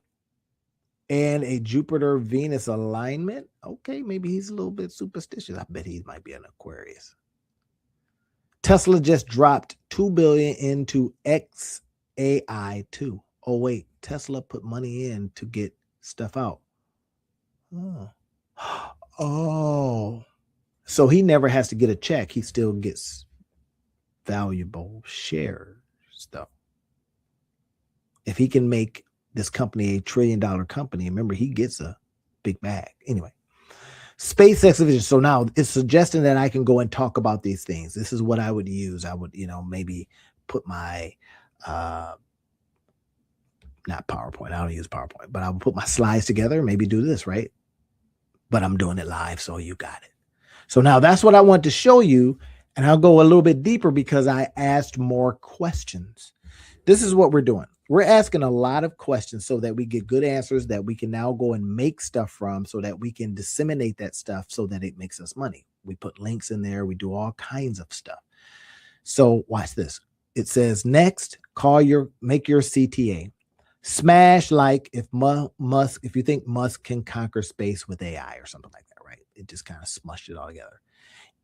and a Jupiter-Venus alignment. Okay, maybe he's a little bit superstitious. I bet he might be an Aquarius. Tesla just dropped $2 billion into XAI2. Oh, wait, Tesla put money in to get stuff out. Oh, so he never has to get a check. He still gets valuable shares, though. If he can make this company $1 trillion company, remember, he gets a big bag. Anyway, SpaceX vision. So now it's suggesting that I can go and talk about these things. This is what I would use. I would, maybe put my, not PowerPoint. I don't use PowerPoint, but I would put my slides together, maybe do this, right? But I'm doing it live, so you got it. So now that's what I want to show you, and I'll go a little bit deeper because I asked more questions. This is what we're doing. We're asking a lot of questions so that we get good answers that we can now go and make stuff from, so that we can disseminate that stuff so that it makes us money. We put links in there. We do all kinds of stuff. So watch this. It says, next, make your CTA. Smash like if you think Musk can conquer space with AI or something like that, right? It just kind of smushed it all together.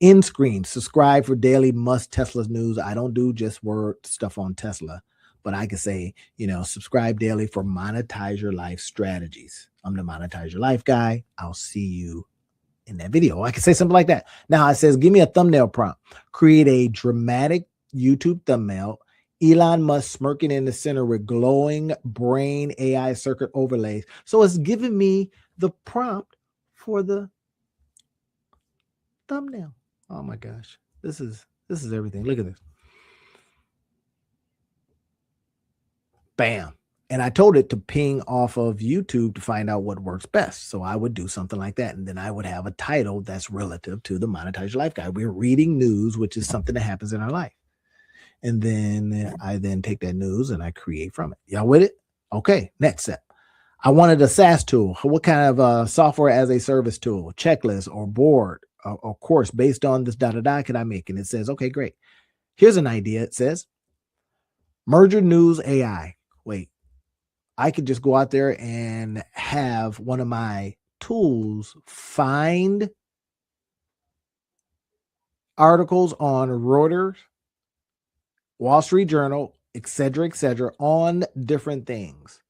End screen, subscribe for daily Musk Tesla news. I don't do just word stuff on Tesla, but I can say, subscribe daily for Monetize Your Life strategies. I'm the Monetize Your Life guy. I'll see you in that video. I can say something like that. Now it says, give me a thumbnail prompt. Create a dramatic YouTube thumbnail. Elon Musk smirking in the center with glowing brain AI circuit overlays. So it's giving me the prompt for the thumbnail. Oh my gosh. This is everything. Look at this. Bam. And I told it to ping off of YouTube to find out what works best. So I would do something like that. And then I would have a title that's relative to the Monetize Your Life guy. We're reading news, which is something that happens in our life. And then I take that news and I create from it. Y'all with it? Okay, next step. I wanted a SaaS tool. What kind of software as a service tool, checklist or board or course based on this can I make? And it says, okay, great. Here's an idea. It says, merger news AI. Wait, I could just go out there and have one of my tools find articles on Reuters, Wall Street Journal, et cetera, on different things.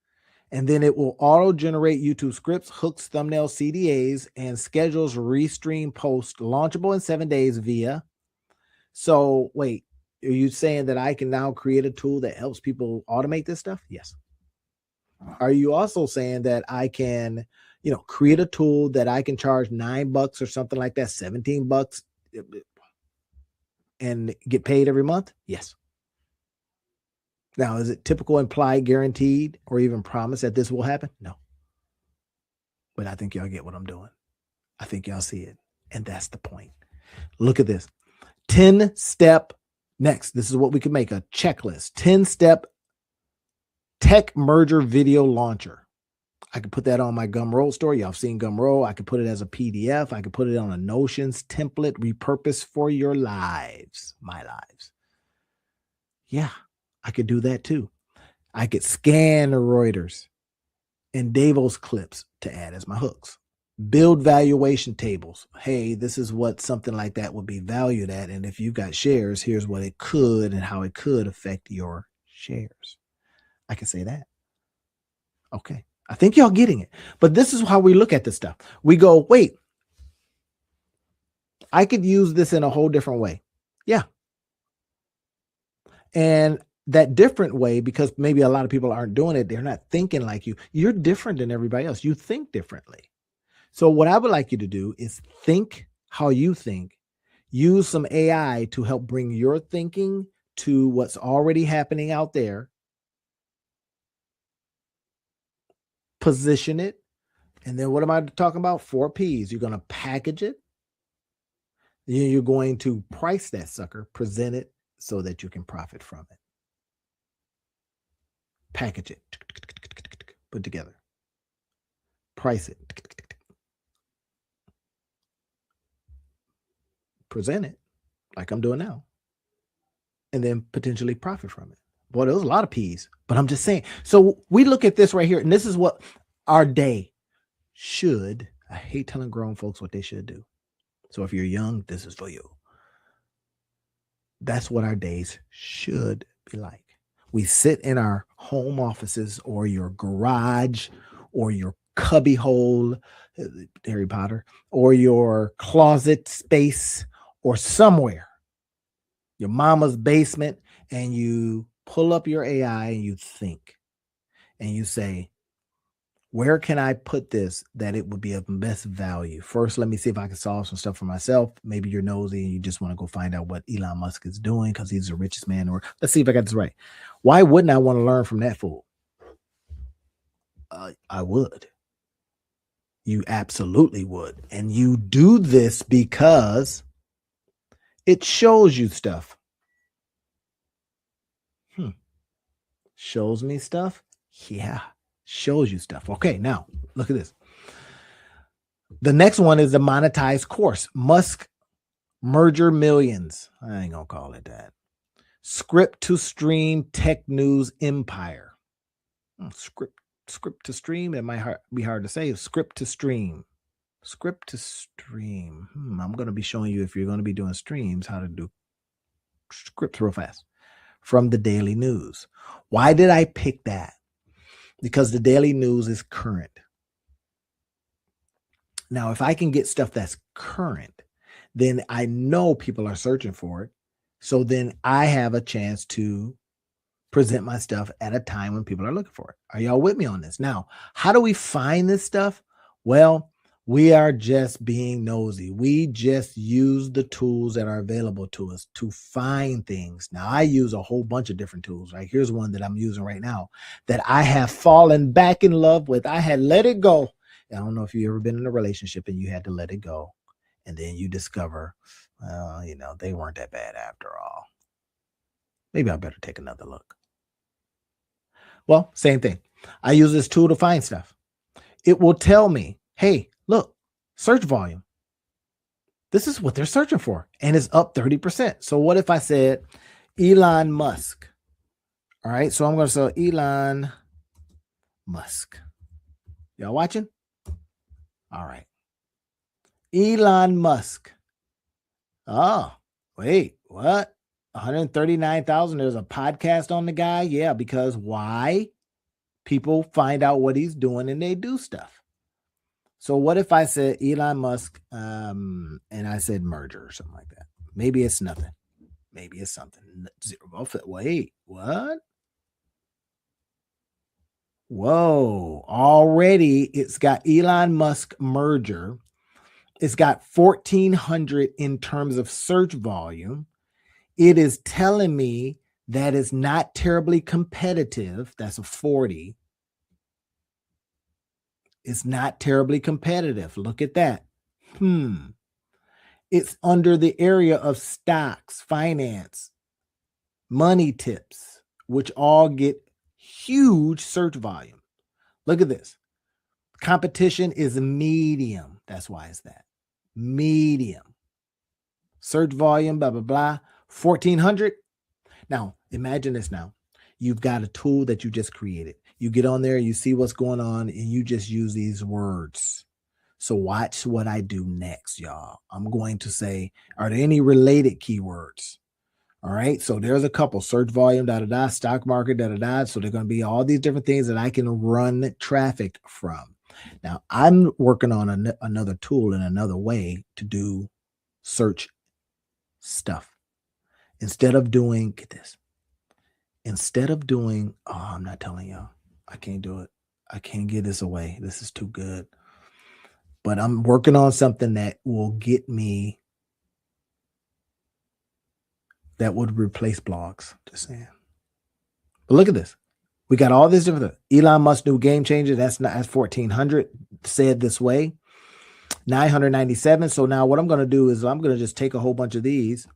And then it will auto-generate YouTube scripts, hooks, thumbnails, CDAs, and schedules restream posts launchable in 7 days via. So wait, are you saying that I can now create a tool that helps people automate this stuff? Yes. Are you also saying that I can, create a tool that I can charge $9 or something like that, $17 and get paid every month? Yes. Now, is it typical, implied, guaranteed, or even promised that this will happen? No. But I think y'all get what I'm doing. I think y'all see it. And that's the point. Look at this. 10-step next. This is what we can make, a checklist. 10-step tech merger video launcher. I could put that on my Gumroad store. Y'all have seen Gumroad. I could put it as a PDF. I could put it on a Notions template repurposed for your lives, my lives. Yeah. I could do that too. I could scan the Reuters and Davos clips to add as my hooks. Build valuation tables. Hey, this is what something like that would be valued at. And if you got shares, here's what it could and how it could affect your shares. I can say that. Okay. I think y'all getting it. But this is how we look at this stuff. We go, wait, I could use this in a whole different way. Yeah. And that different way, because maybe a lot of people aren't doing it, they're not thinking like you. You're different than everybody else. You think differently. So what I would like you to do is think how you think. Use some AI to help bring your thinking to what's already happening out there. Position it. And then what am I talking about? 4 P's. You're going to package it. You're going to price that sucker, present it so that you can profit from it. Package it. Put together. Price it. Present it like I'm doing now. And then potentially profit from it. Boy, there's a lot of P's, but I'm just saying. So we look at this right here, and this is what our day should. I hate telling grown folks what they should do. So if you're young, this is for you. That's what our days should be like. We sit in our home offices or your garage or your cubby hole, Harry Potter, or your closet space or somewhere, your mama's basement, and you pull up your AI and you think and you say, where can I put this that it would be of best value? First, let me see if I can solve some stuff for myself. Maybe you're nosy and you just want to go find out what Elon Musk is doing because he's the richest man. Or let's see if I got this right. Why wouldn't I want to learn from that fool? I would. You absolutely would. And you do this because it shows you stuff. Shows me stuff? Yeah. Shows you stuff. Okay, now look at this. The next one is the monetized course. Musk merger millions. I ain't gonna call it that. Script to stream tech news empire. Script to stream. It might be hard to say. Script to stream. Script to stream. I'm gonna be showing you, if you're gonna be doing streams, how to do scripts real fast from the Daily News. Why did I pick that? Because the Daily News is current. Now, if I can get stuff that's current, then I know people are searching for it. So then I have a chance to present my stuff at a time when people are looking for it. Are y'all with me on this? Now, how do we find this stuff? Well, we are just being nosy. We just use the tools that are available to us to find things. Now, I use a whole bunch of different tools, right? Here's one that I'm using right now that I have fallen back in love with. I had let it go. I don't know if you've ever been in a relationship and you had to let it go. And then you discover, they weren't that bad after all. Maybe I better take another look. Well, same thing. I use this tool to find stuff. It will tell me, hey, look, search volume. This is what they're searching for. And it's up 30%. So what if I said Elon Musk? All right. So I'm going to say Elon Musk. Y'all watching? All right. Elon Musk. Oh, wait, what? 139,000. There's a podcast on the guy. Yeah, because why? People find out what he's doing and they do stuff. So what if I said Elon Musk and I said merger or something like that? Maybe it's nothing. Maybe it's something. Wait, what? Whoa, already it's got Elon Musk merger. It's got 1,400 in terms of search volume. It is telling me that it's not terribly competitive. That's a 40. It's not terribly competitive. Look at that. It's under the area of stocks, finance, money tips, which all get huge search volume. Look at this. Competition is medium. That's why it's that. Medium. Search volume, blah, blah, blah. 1,400. Now, imagine this now. You've got a tool that you just created. You get on there, you see what's going on, and you just use these words. So watch what I do next, y'all. I'm going to say, are there any related keywords? All right. So there's a couple: search volume, stock market, So they're going to be all these different things that I can run traffic from. Now I'm working on another tool and another way to do search stuff. Instead of doing, get this, oh, I'm not telling y'all, I can't do it. I can't give this away. This is too good. But I'm working on something that will get me, that would replace blogs. Just saying. But look at this. We got all this different. Elon Musk new game changer. That's 1,400 said this way. 997. So now what I'm going to do is I'm going to just take a whole bunch of these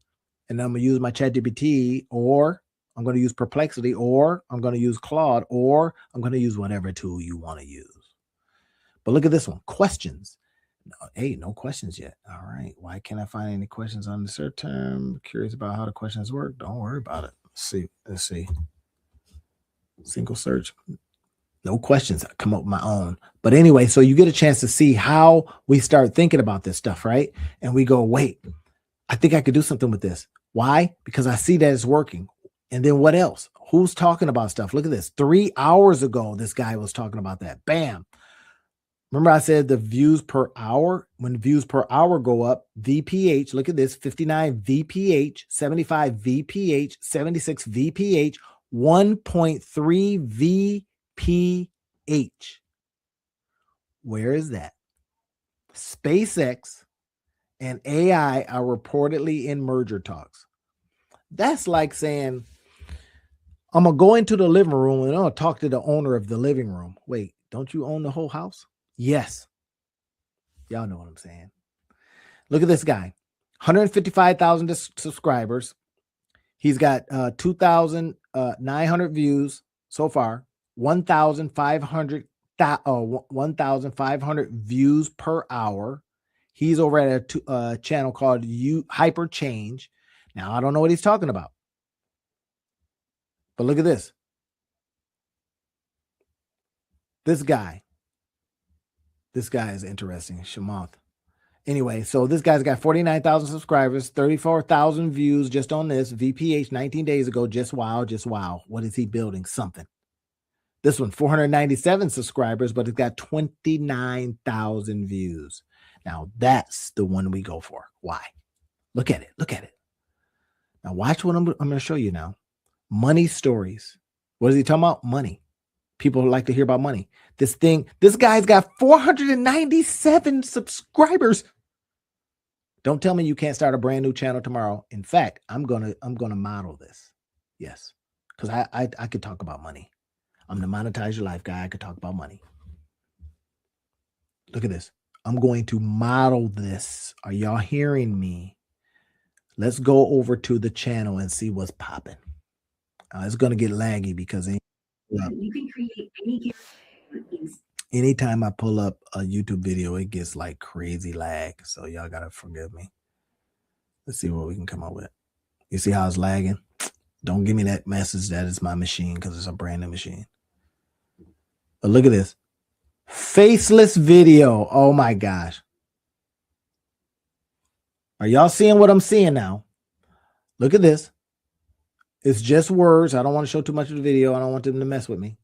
and I'm going to use my ChatGPT, or I'm going to use Perplexity, or I'm going to use Claude, or I'm going to use whatever tool you want to use. But look at this one. Questions. Hey, no questions yet. All right. Why can't I find any questions on the search term? Curious about how the questions work. Don't worry about it. Let's see. Single search. No questions. I come up with my own. But anyway, so you get a chance to see how we start thinking about this stuff, right? And we go, wait, I think I could do something with this. Why? Because I see that it's working. And then what else? Who's talking about stuff? Look at this. 3 hours ago, this guy was talking about that. Bam. Remember I said the views per hour? When views per hour go up, VPH, look at this, 59 VPH, 75 VPH, 76 VPH, 1.3 VPH. Where is that? SpaceX and AI are reportedly in merger talks. That's like saying, I'm going to go into the living room and I'm going to talk to the owner of the living room. Wait, don't you own the whole house? Yes. Y'all know what I'm saying. Look at this guy. 155,000 subscribers. He's got 2,900 views so far. 1,500 views per hour. He's over at a channel called Hyper Change. Now, I don't know what he's talking about. But look at this. This guy is interesting. Shamath. Anyway, so this guy's got 49,000 subscribers, 34,000 views just on this. VPH 19 days ago. Just wow. What is he building? Something. This one, 497 subscribers, but it's got 29,000 views. Now, that's the one we go for. Why? Look at it. Now, watch what I'm going to show you now. Money stories. What is he talking about? Money. People like to hear about money. This guy's got 497 subscribers. Don't tell me you can't start a brand new channel tomorrow. In fact, I'm gonna model this. Yes, because I could talk about money. I'm the Monetize Your Life guy. I could talk about money. Look at this. I'm going to model this. Are y'all hearing me? Let's go over to the channel and see what's popping. It's going to get laggy because you can create any. Anytime I pull up a YouTube video, it gets like crazy lag. So y'all got to forgive me. Let's see what we can come up with. You see how it's lagging? Don't give me that message that it's my machine because it's a brand new machine. But look at this. Faceless video. Oh my gosh. Are y'all seeing what I'm seeing now? Look at this. It's just words. I don't want to show too much of the video. I don't want them to mess with me.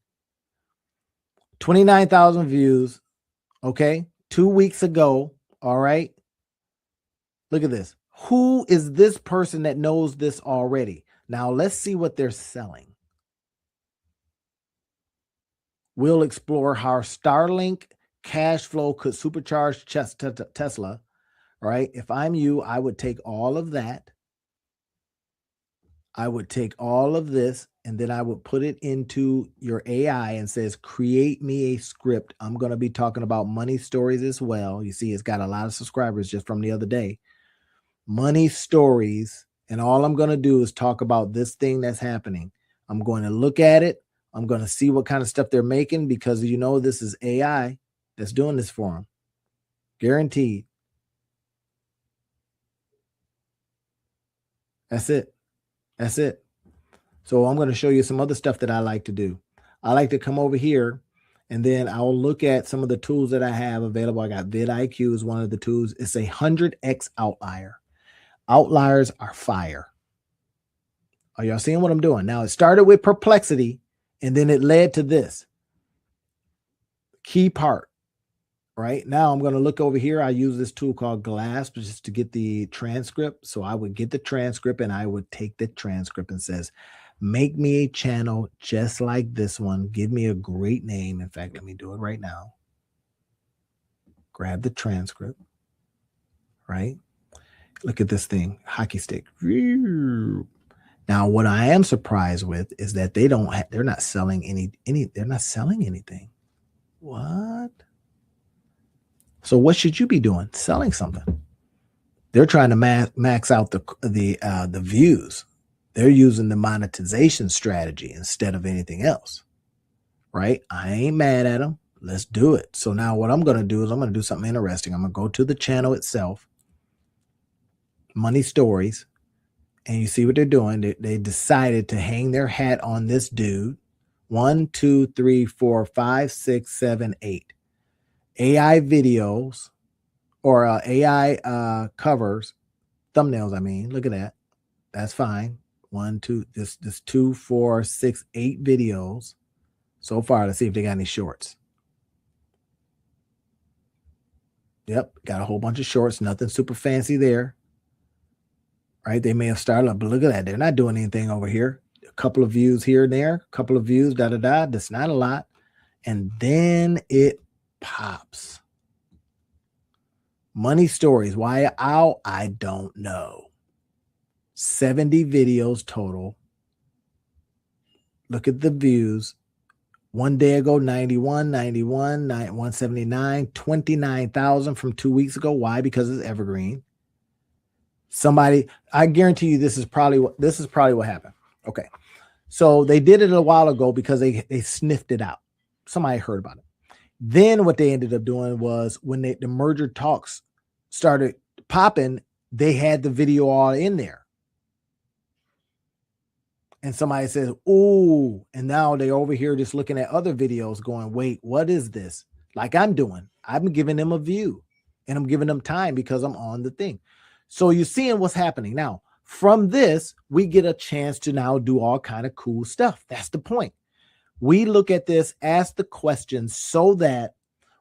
29,000 views. Okay. 2 weeks ago. All right. Look at this. Who is this person that knows this already? Now let's see what they're selling. We'll explore how Starlink cash flow could supercharge Tesla. All right. If I'm you, I would take all of that. I would take all of this and then I would put it into your AI and says, create me a script. I'm going to be talking about money stories as well. You see, it's got a lot of subscribers just from the other day. Money stories. And all I'm going to do is talk about this thing that's happening. I'm going to look at it. I'm going to see what kind of stuff they're making because this is AI that's doing this for them. Guaranteed. That's it. That's it. So I'm going to show you some other stuff that I like to do. I like to come over here and then I'll look at some of the tools that I have available. I got vidIQ is one of the tools. It's a 100x outlier. Outliers are fire. Are y'all seeing what I'm doing? Now, it started with perplexity, and then it led to this key part. Right now, I'm going to look over here. I use this tool called Glass just to get the transcript. So I would get the transcript and I would take the transcript and says, make me a channel just like this one. Give me a great name. In fact, let me do it right now. Grab the transcript, right? Look at this thing, hockey stick. Now, what I am surprised with is that they're not selling they're not selling anything. What? So what should you be doing? Selling something. They're trying to max out the views. They're using the monetization strategy instead of anything else, right? I ain't mad at them. Let's do it. So now what I'm going to do is I'm going to do something interesting. I'm going to go to the channel itself, Money Stories, and you see what they're doing. They decided to hang their hat on this dude. 1, 2, 3, 4, 5, 6, 7, 8. AI videos or AI covers, thumbnails. I mean, look at that. That's fine. 1, 2, this 2, 4, 6, 8 videos so far. Let's see if they got any shorts. Yep, got a whole bunch of shorts. Nothing super fancy there. Right? They may have started up, but look at that. They're not doing anything over here. A couple of views here and there. A couple of views. That's not a lot. And then it pops. Money Stories. Why out? I don't know. 70 videos total. Look at the views. One day ago, 91, 179, 29,000 from 2 weeks ago. Why? Because it's evergreen. Somebody, I guarantee you this is probably what happened. Okay. So they did it a while ago because they sniffed it out. Somebody heard about it. Then what they ended up doing was when the merger talks started popping, they had the video all in there. And somebody says, "Ooh," and now they're over here just looking at other videos going, "Wait, what is this?" Like I'm doing. I'm giving them a view and I'm giving them time because I'm on the thing. So you're seeing what's happening. Now, from this, we get a chance to now do all kind of cool stuff. That's the point. We look at this, ask the questions so that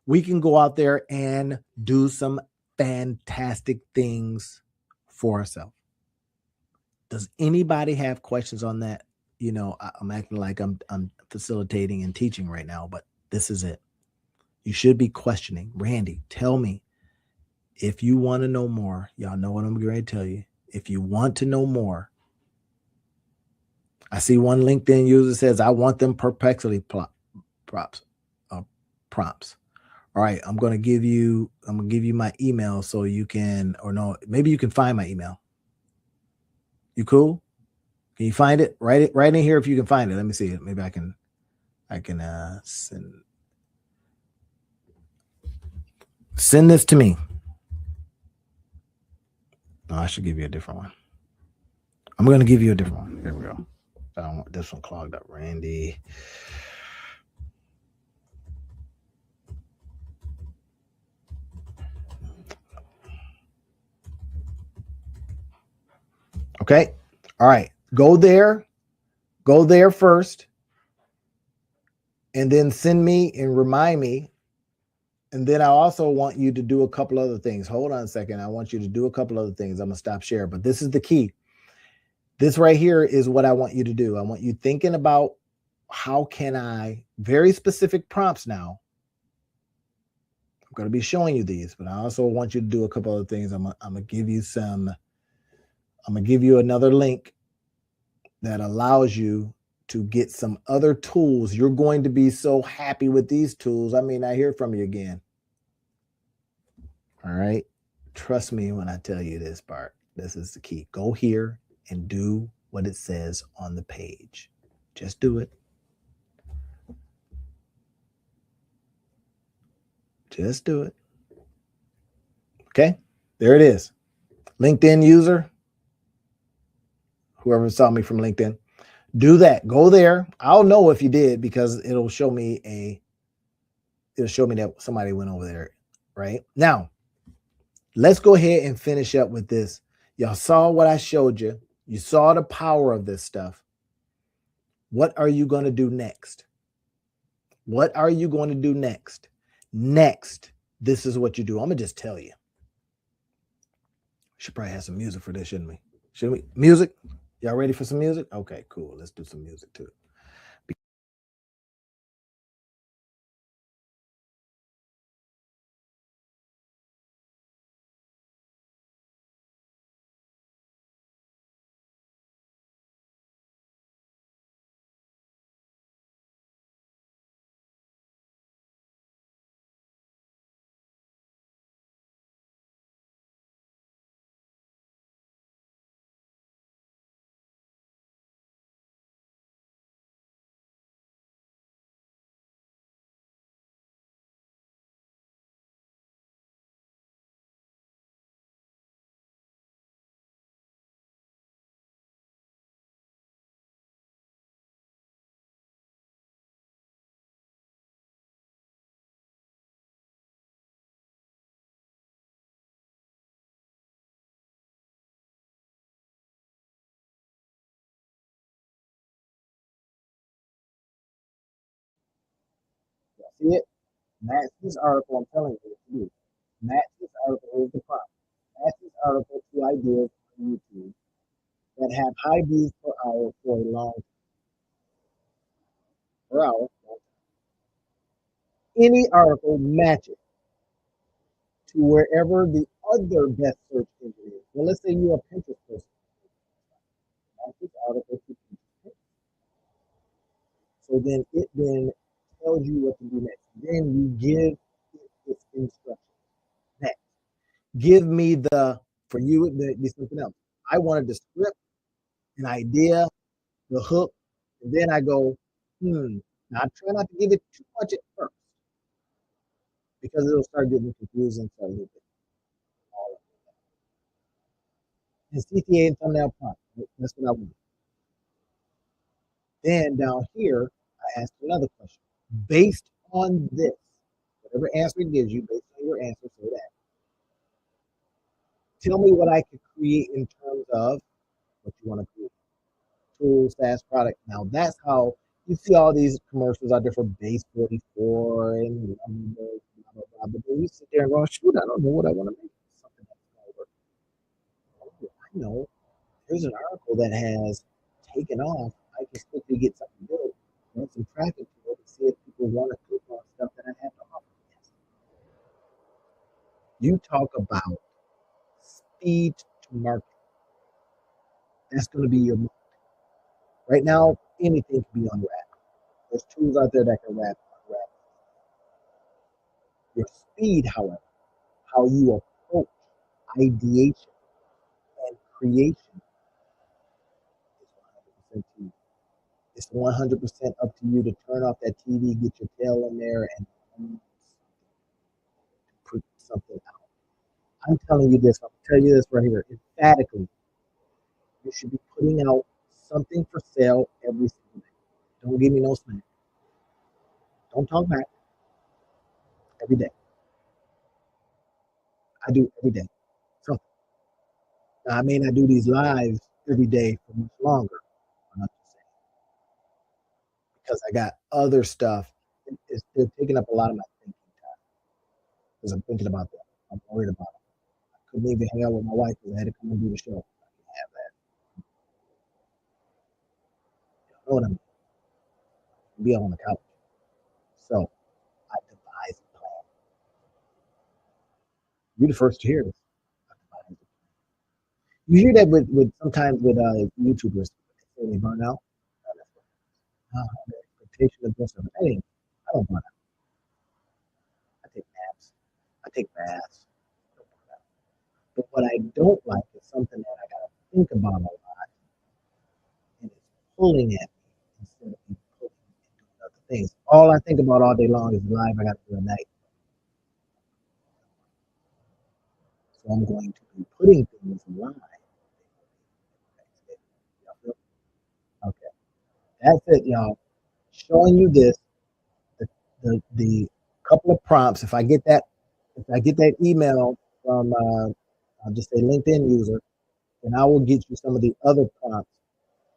we can go out there and do some fantastic things for ourselves. Does anybody have questions on that? You know, I'm acting like I'm facilitating and teaching right now, but this is it. You should be questioning. Randy, tell me if you want to know more. Y'all know what I'm going to tell you. If you want to know more, I see one LinkedIn user says, I want them perplexity prompts. All right, I'm going to give you my email so you can, or no, maybe you can find my email. You cool? Can you find it? Write it right in here if you can find it. Let me see it. Maybe I can send this to me. No, I should give you a different one. I'm going to give you a different one. Here we go. I don't want this one clogged up. Randy. Okay. All right. Go there first. And then send me and remind me. And then I also want you to do a couple other things. Hold on a second. I want you to do a couple other things. I'm going to stop share, but this is the key. This right here is what I want you to do. I want you thinking about how can I, very specific prompts now. I'm going to be showing you these, but I also want you to do a couple other things. I'm going to give you another link that allows you to get some other tools. You're going to be so happy with these tools. I may not hear from you again. All right. Trust me when I tell you this part. This is the key. Go here and do what it says on the page. Just do it. Just do it. Okay. There it is. LinkedIn user. Whoever saw me from LinkedIn. Do that. Go there. I'll know if you did because it'll show me that somebody went over there. Right now, let's go ahead and finish up with this. Y'all saw what I showed you. You saw the power of this stuff. What are you going to do next? What are you going to do next? Next, this is what you do. I'm going to just tell you. Should probably have some music for this, shouldn't we? Shouldn't we? Music? Y'all ready for some music? Okay, cool. Let's do some music too. See it? Match this article. I'm telling you. Match this article. Here's the prompt. Match this article to ideas on YouTube that have high views per hour for a long per hour. Any article matches to wherever the other best search engine is. Well, let's say you're a Pinterest person. Match this article to Pinterest. So then it then tells you what to do next. Then you give it its instructions. Next, give me for you, it'd be something else. I wanted the script, an idea, the hook, and then I go, Now I try not to give it too much at first because it'll start getting confusing. So all of it. And CTA and thumbnail prompt. That's what I want. Then down here, I ask another question. Based on this, whatever answer it gives you, based on your answer, say that. Tell me what I could create in terms of what you want to create. Tools, SaaS product. Now that's how you see all these commercials out there for Base 44 and blah, blah, blah, blah. But then you sit there and go, shoot, I don't know what I want to make. Something that's going to work. I know there's an article that has taken off. I can quickly get something built, run some traffic to it, and see if people want to click on stuff that I have to offer. Yes. You talk about speed to market. That's going to be your market. Right now, anything can be unwrapped. There's tools out there that can unwrap. Your speed, however, how you approach ideation and creation is 100% to you. It's 100% up to you to turn off that TV, get your tail in there, and put something out. I'm telling you this. I'll tell you this right here. Emphatically, you should be putting out something for sale every single day. Don't give me no snack. Don't talk back. Every day. I do every day. So I may not do these lives every day for much longer. I'm not just saying because I got other stuff. They're taking up a lot of my thinking time because I'm thinking about them. I'm worried about them. I couldn't even hang out with my wife because I had to come and do the show. I can't have that. You know what I mean? Be on the couch. So I devised a plan. You're the first to hear this. You hear that with sometimes with YouTubers, they burn out. The expectation of this. Hey, I don't burn out. I take naps. I take baths. I don't burn out. But what I don't like is something that I got to think about a lot, and it's pulling at me instead of me pulling and doing other things. All I think about all day long is the live I got to do at night. So I'm going to be putting things live. Okay, that's it, y'all. Showing you this, the couple of prompts. If I get that email from, I'll just say LinkedIn user, and I will get you some of the other prompts.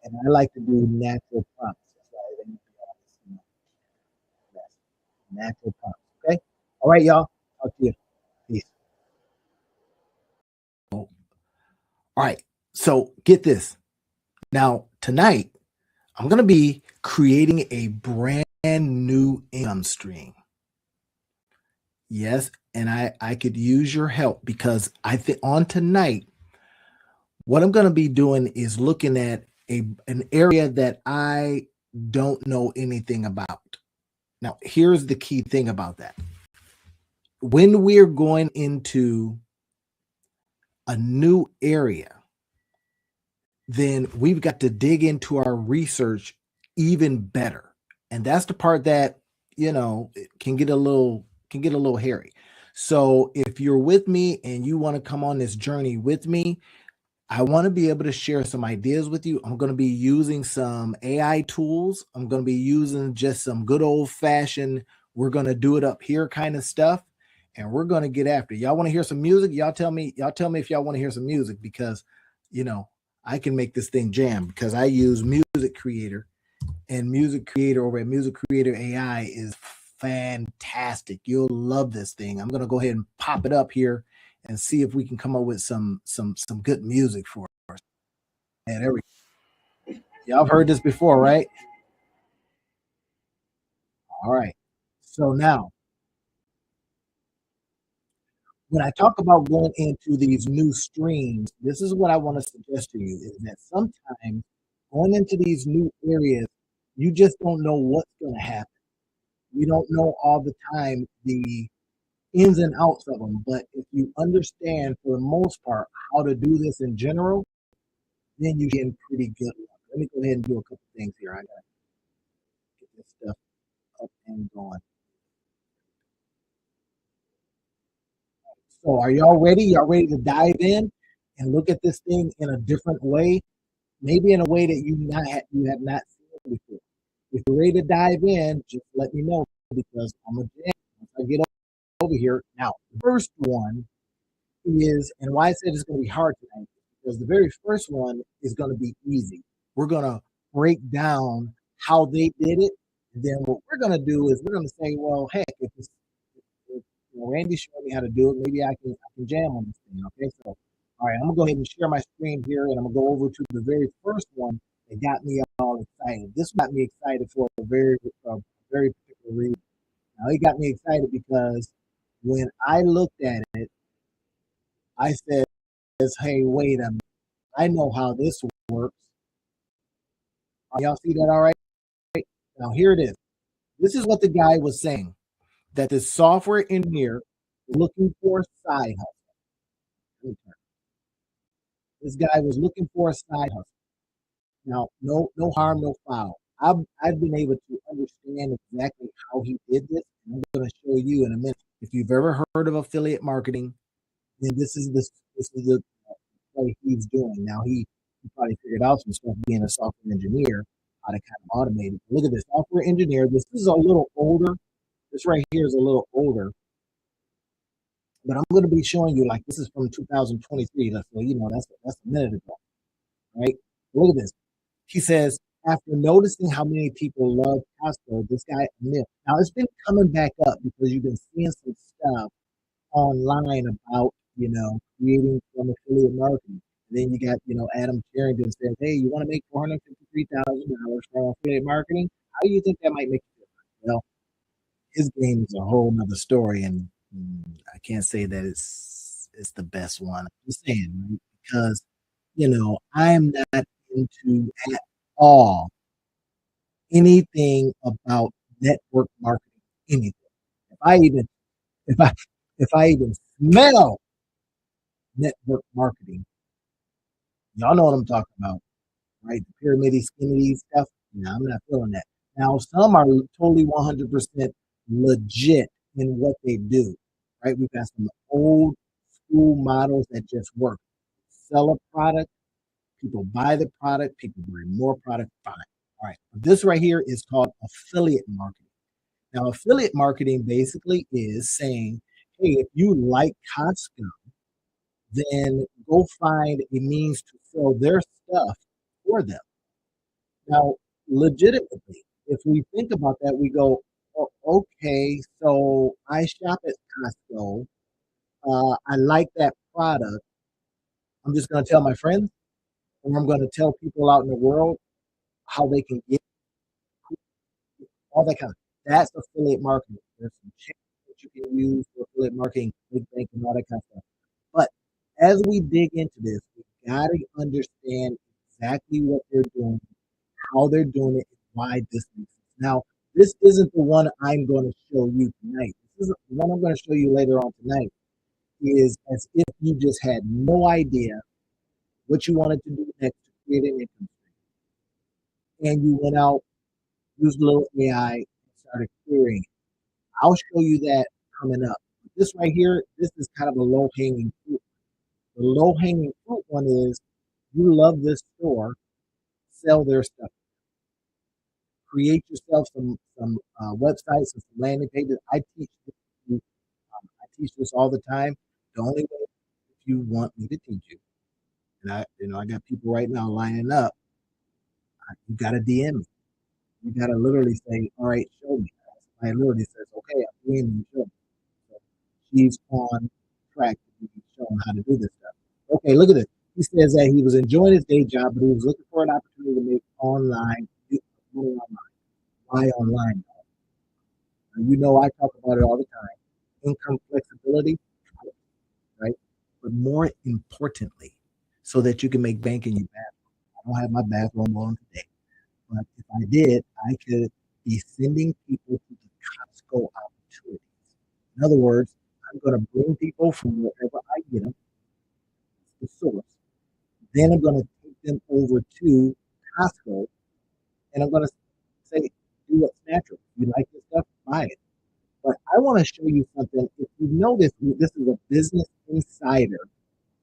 And I like to do natural prompts. That's why they make me all this, yes, natural prompts. Okay. All right, y'all. Talk to you. Peace. All right. So get this. Now, tonight, I'm going to be creating a brand new income stream. Yes. And I could use your help because I think on tonight, what I'm going to be doing is looking at an area that I don't know anything about. Now, here's the key thing about that. When we're going into a new area, then we've got to dig into our research even better. And that's the part that, it can get a little hairy. So if you're with me and you want to come on this journey with me, I want to be able to share some ideas with you. I'm going to be using some AI tools. I'm going to be using just some good old fashioned, we're going to do it up here kind of stuff. And we're going to get after it. Y'all want to hear some music? Y'all tell me if y'all want to hear some music because, I can make this thing jam because I use Music Creator, and Music Creator over at Music Creator AI is fantastic. You'll love this thing. I'm going to go ahead and pop it up here and see if we can come up with some good music for us. And there we go. Y'all have heard this before, right? All right. So now, when I talk about going into these new streams, this is what I want to suggest to you is that sometimes going into these new areas, you just don't know what's going to happen. You don't know all the time the ins and outs of them. But if you understand for the most part how to do this in general, then you get pretty good. Let me go ahead and do a couple things here. I gotta get this stuff up and going. So are y'all ready? Y'all ready to dive in and look at this thing in a different way? Maybe in a way that you have not seen before. If you're ready to dive in, just let me know because I'm a jam. Once I get over here. Now, the first one is, and why I said it's going to be hard tonight, because the very first one is going to be easy. We're going to break down how they did it. And then what we're going to do is we're going to say, well, heck, if Randy showed me how to do it, maybe I can jam on this thing. Okay, so all right, I'm gonna go ahead and share my screen here, and I'm gonna go over to the very first one that got me all excited. This got me excited for a very particular reason. Now it got me excited because when I looked at it, I said, "Hey, wait a minute! I know how this works." Y'all see that all right? Now here it is. This is what the guy was saying, that the software engineer looking for a side hustle. This guy was looking for a side hustle. Now, no harm, no foul. I've been able to understand exactly how he did this, and I'm going to show you in a minute. If you've ever heard of affiliate marketing, then this is the way he's doing. Now he probably figured out some stuff being a software engineer, how to kind of automate it. Look at this software engineer. This is a little older. This right here is a little older, but I'm going to be showing you like this is from 2023. So that's a minute ago, right? Look at this. He says, after noticing how many people love Costco, this guy admits. Now it's been coming back up because you've been seeing some stuff online about, creating from affiliate marketing. And then you got, Adam Carrington says, hey, you want to make $453,000 from affiliate marketing? How do you think that might make you feel? Well, his game is a whole nother story, and I can't say that it's the best one. I'm just saying, right? Because I'm not into at all anything about network marketing. Anything. If I even if I if I even smell network marketing, y'all know what I'm talking about, right? The pyramid skinny stuff. No, I'm not feeling that. Now, some are totally 100% legit in what they do, right? We've got some old school models that just work. Sell a product, people buy the product, people bring more product, fine. All right. This right here is called affiliate marketing. Now, affiliate marketing basically is saying, hey, if you like Costco, then go find a means to sell their stuff for them. Now, legitimately, if we think about that, we go, oh, okay, so I shop at Costco. I like that product. I'm just going to tell my friends, or I'm going to tell people out in the world how they can get all that kind of. That's affiliate marketing. There's some channels that you can use for affiliate marketing, clickbank, and all that kind of stuff. But as we dig into this, we got to understand exactly what they're doing, how they're doing it, and why this makes sense. Now, this isn't the one I'm going to show you tonight. This is the one I'm going to show you later on tonight. Is as if you just had no idea what you wanted to do next to create an income stream, and you went out, used a little AI, and started querying it. I'll show you that coming up. This right here, this is kind of a low hanging fruit. The low hanging fruit one is you love this store, sell their stuff. Create yourself some websites and some landing pages. I teach this all the time. The only way if you want me to teach you, and I got people right now lining up. You got to DM me. You got to literally say, "All right, show me." I literally says, "Okay, I'm doing you show me." So she's on track to be shown how to do this stuff. Okay, look at this. He says that he was enjoying his day job, but he was looking for an opportunity to make money online. Why online? And you know I talk about it all the time. Income flexibility, right? But more importantly, so that you can make bank in your bathroom. I don't have my bathroom on today, but if I did, I could be sending people to the Costco opportunities. In other words, I'm going to bring people from wherever I get them, the source. Then I'm going to take them over to Costco, and I'm going to say, do what's natural. If you like this stuff, buy it. But I want to show you something. If you know this is a Business Insider,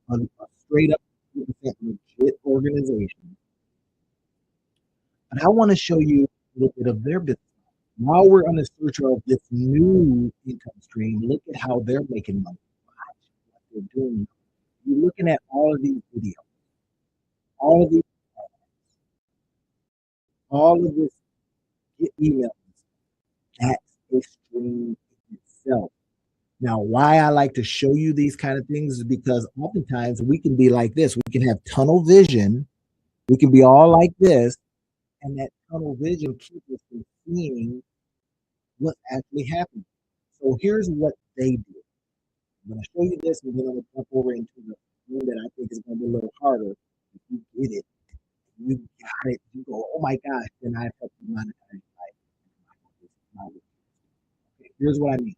a straight up legit organization. And I want to show you a little bit of their business. While we're on the search of this new income stream, look at how they're making money. Watch what they're doing. You're looking at all of these videos, all of these, all of this emails. That's a stream in itself. Now, why I like to show you these kind of things is because oftentimes we can be like this. We can have tunnel vision. We can be all like this, and that tunnel vision keeps us from seeing what's actually happening. So here's what they do. I'm going to show you this, and then I'm going to jump over into the one that I think is going to be a little harder. If you get it, you got it. You go, oh my gosh, then I have to monetize my life. Okay, here's what I mean.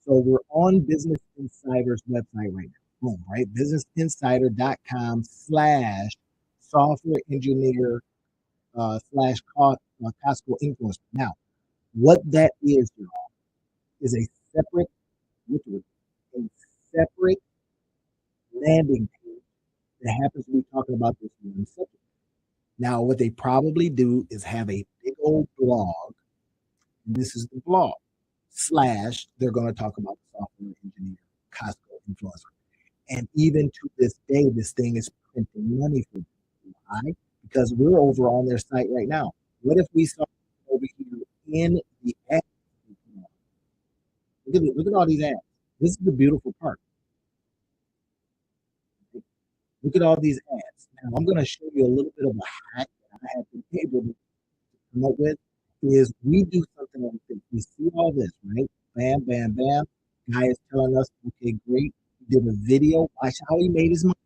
So we're on Business Insider's website right now. Boom, right? BusinessInsider.com / software engineer / Costco influencer. Now, what that is, y'all, is a separate, landing page that happens to be talking about this one subject. Now, what they probably do is have a big old blog. This is the blog / they're going to talk about the software engineer, Costco influencer. And even to this day, this thing is printing money for them. Why? Because we're over on their site right now. What if we start over here in the ads? Look at all these ads. This is the beautiful part. Look at all these ads. Now, I'm going to show you a little bit of a hack that I have been able to come up with. Is we do something like this. We see all this, right? Bam, bam, bam. Guy is telling us, okay, great. He did a video. Watch how he made his money.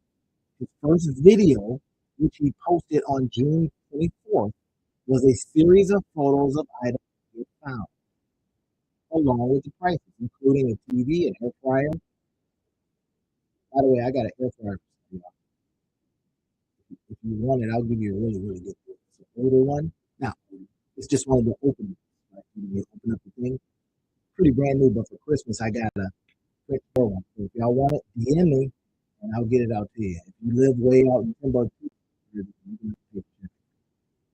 His first video, which he posted on June 24th, was a series of photos of items he found, along with the prices, including a TV, an air fryer. By the way, I got an air fryer. If you want it, I'll give you a really, really good one. It's an older one. Now, it's just one of the openings. Right? You open up the thing. Pretty brand new, but for Christmas, I got a quick one. So if y'all want it, DM me, and I'll get it out to you. If you live way out in Timbuktu,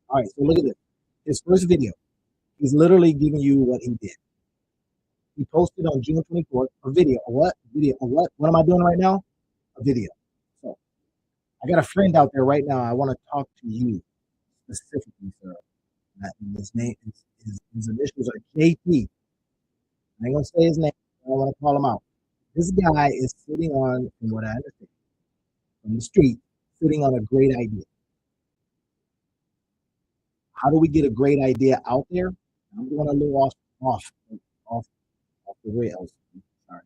all right, so look at this. His first video, he's literally giving you what he did. He posted on June 24th a video. A what? Video. A what? What am I doing right now? A video. I got a friend out there right now. I want to talk to you specifically, sir. His name, his initials are JT. I ain't gonna say his name. I don't want to call him out. This guy is sitting on, from what I understand, from the street, sitting on a great idea. How do we get a great idea out there? I'm going a little off, off the rails. Sorry,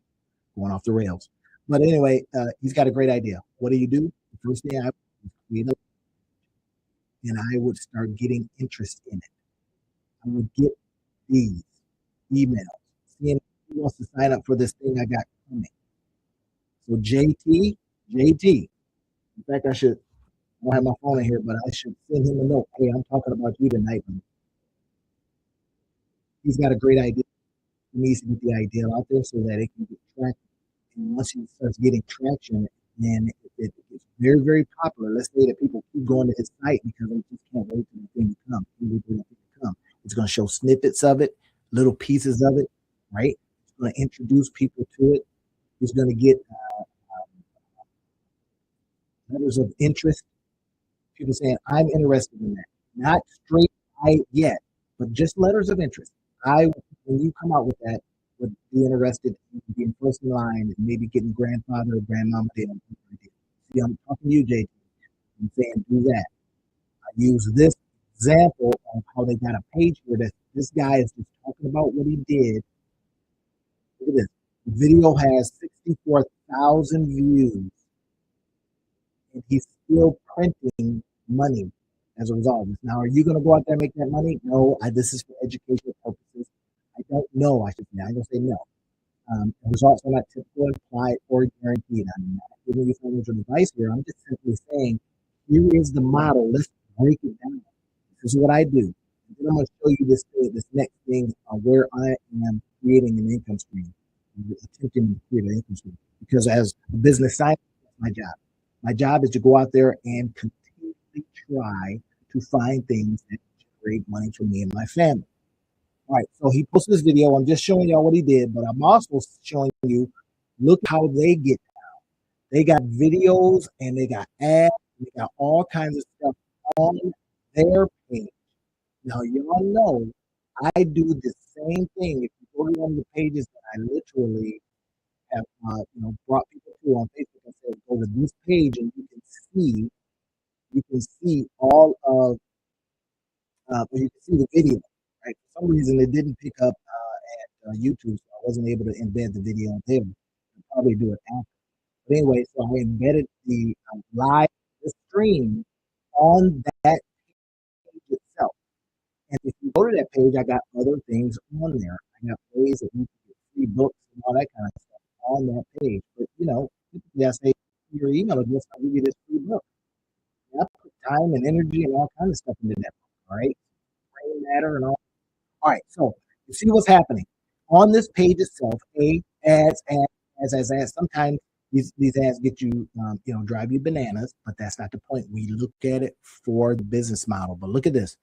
going off the rails. But anyway, he's got a great idea. What do? The first thing I would create a, and I would start getting interest in it. I would get these emails, seeing who wants to sign up for this thing I got coming. So JT. In fact, I don't have my phone in here, but I should send him a note. Hey, I'm talking about you tonight. He's got a great idea. He needs to get the idea out there so that it can get traction. And once he starts getting traction, then it gets very, very popular. Let's say that people keep going to his site because they just can't wait for the thing to come. It's going to show snippets of it, little pieces of it, right? It's going to introduce people to it. He's going to get letters of interest. People saying, I'm interested in that. Not straight I yet, but just letters of interest. When you come out with that, would be interested in being first in line and maybe getting grandfather or grandmama to see, I'm talking to you, JT. I'm saying do that. I use this example of how they got a page here that this guy is just talking about what he did. Look at this. The video has 64,000 views, and he's still printing money as a result of this. Now, are you going to go out there and make that money? No, this is for educational purposes. I don't know. I should say. I'm going to say no. The results are not typical, implied, or guaranteed. I'm not giving you financial advice here. I'm just simply saying, here is the model. Let's break it down. This is what I do. And then I'm going to show you this next thing where I am creating an income stream, attempting to create an income stream. Because as a business scientist, that's my job. My job is to go out there and continually try to find things that generate money for me and my family. All right, so he posted this video. I'm just showing y'all what he did, but I'm also showing you, look how they get down. They got videos and they got ads, and they got all kinds of stuff on their page. Now, y'all know I do the same thing. If you go to one of the pages that I literally have, brought people to on Facebook and said, go to this page and you can see all of, you can see the video. Right? For some reason, it didn't pick up at YouTube, so I wasn't able to embed the video there. I'll probably do it after. But anyway, so I embedded the live stream on that page itself. And if you go to that page, I got other things on there. I got ways that you can get free books and all that kind of stuff on that page. But typically I say your email address, I'll give you this free book. And I put time and energy and all kinds of stuff into that book. All right, brain matter and all. All right, so you see what's happening on this page itself. Ads. Sometimes these ads get you, drive you bananas, but that's not the point. We look at it for the business model. But look at this.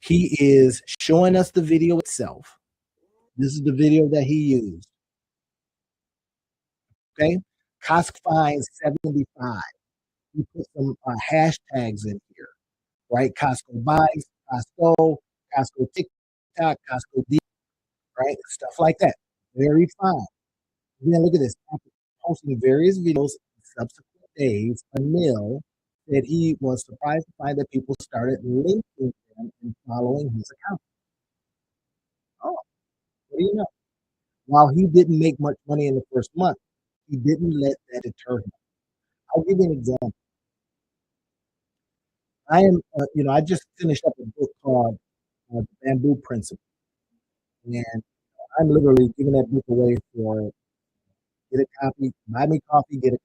He is showing us the video itself. This is the video that he used. Okay, Costco finds 75. He put some hashtags in here, right? Costco buys, Costco TikTok, Costco D, right? Stuff like that. Very fine. And then look at this. After posting various videos in subsequent days, Anil said he was surprised to find that people started linking them and following his account. Oh, what do you know? While he didn't make much money in the first month, he didn't let that deter him. I'll give you an example. I just finished up a book called The Bamboo Principle, and I'm literally giving that book away for get a copy, buy me coffee, get it.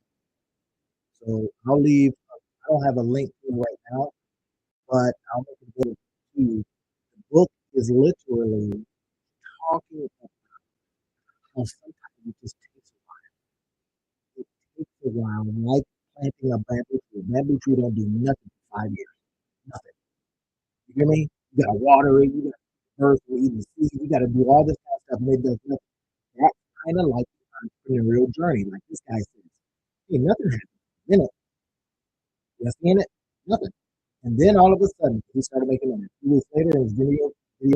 So I'll leave. I don't have a link to it right now, but I'll make it available to you. The book is literally talking about how sometimes it just takes a while. It takes a while, like planting a bamboo tree. A bamboo tree don't do nothing for 5 years. Nothing. You hear me? You gotta water it, you gotta earth or even seed, you gotta do all this kind of stuff, and it does nothing. That's kind of like the entrepreneurial journey, like this guy says. Hey, nothing happens. You seeing it? Nothing. And then all of a sudden, he started making money. 2 weeks later, his video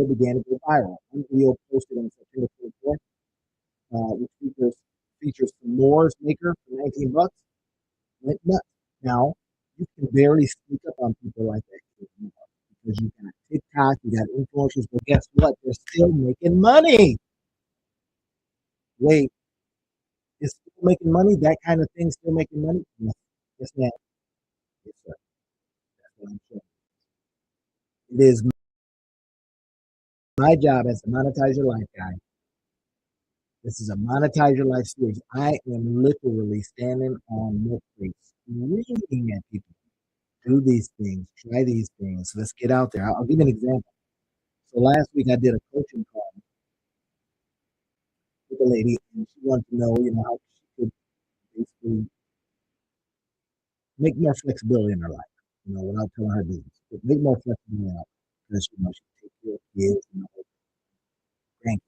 began to go viral. One video posted on September 24th, which features some Moore's Maker for 19 bucks. Went nuts. Now, you can barely sneak up on people like that anymore because you got TikTok, you got influencers, but guess what? They're still making money. Wait, is still making money? That kind of thing still making money? Yes, yes, ma'am. Yes, sir. That's what I'm saying. It is my job as a monetize your life guy. This is a monetize your life series. I am literally standing on milk crates, screaming at people. Do these things, try these things. Let's get out there. I'll give you an example. So last week I did a coaching call with a lady, and she wanted to know, how she could basically make more flexibility in her life, without telling her business. But make more flexibility in her life because, she take care of kids and her grandkids.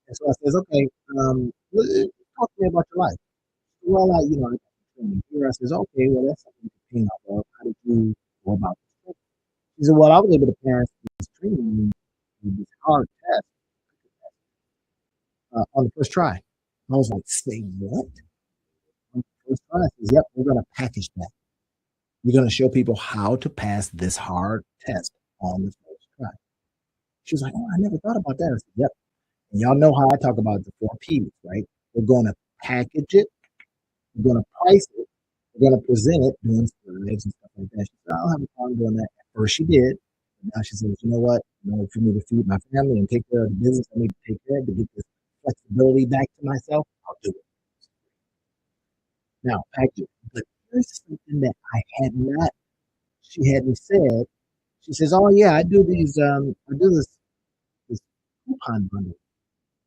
And so I says, okay, talk to me about your life. Well, I got training here. I says, okay, well, that's something to ping off of. How did you go about this? She said, well, I was able to pass this training, this hard test on the first try. I was like, say what? On the first try? I says, yep, we're going to package that. You're going to show people how to pass this hard test on the first try. She was like, oh, I never thought about that. I said, yep. And y'all know how I talk about the 4 Ps, right? We're going to package it. We're going to price it. We're going to present it, doing slides and stuff like that. She said, I'll have a fun doing that. At first, she did. And now she says, you know what? For me to feed my family and take care of the business I need to take care of to get this flexibility back to myself, I'll do it. Now, package it. But here's something that she hadn't said. She says, oh, yeah, I do this coupon bundle.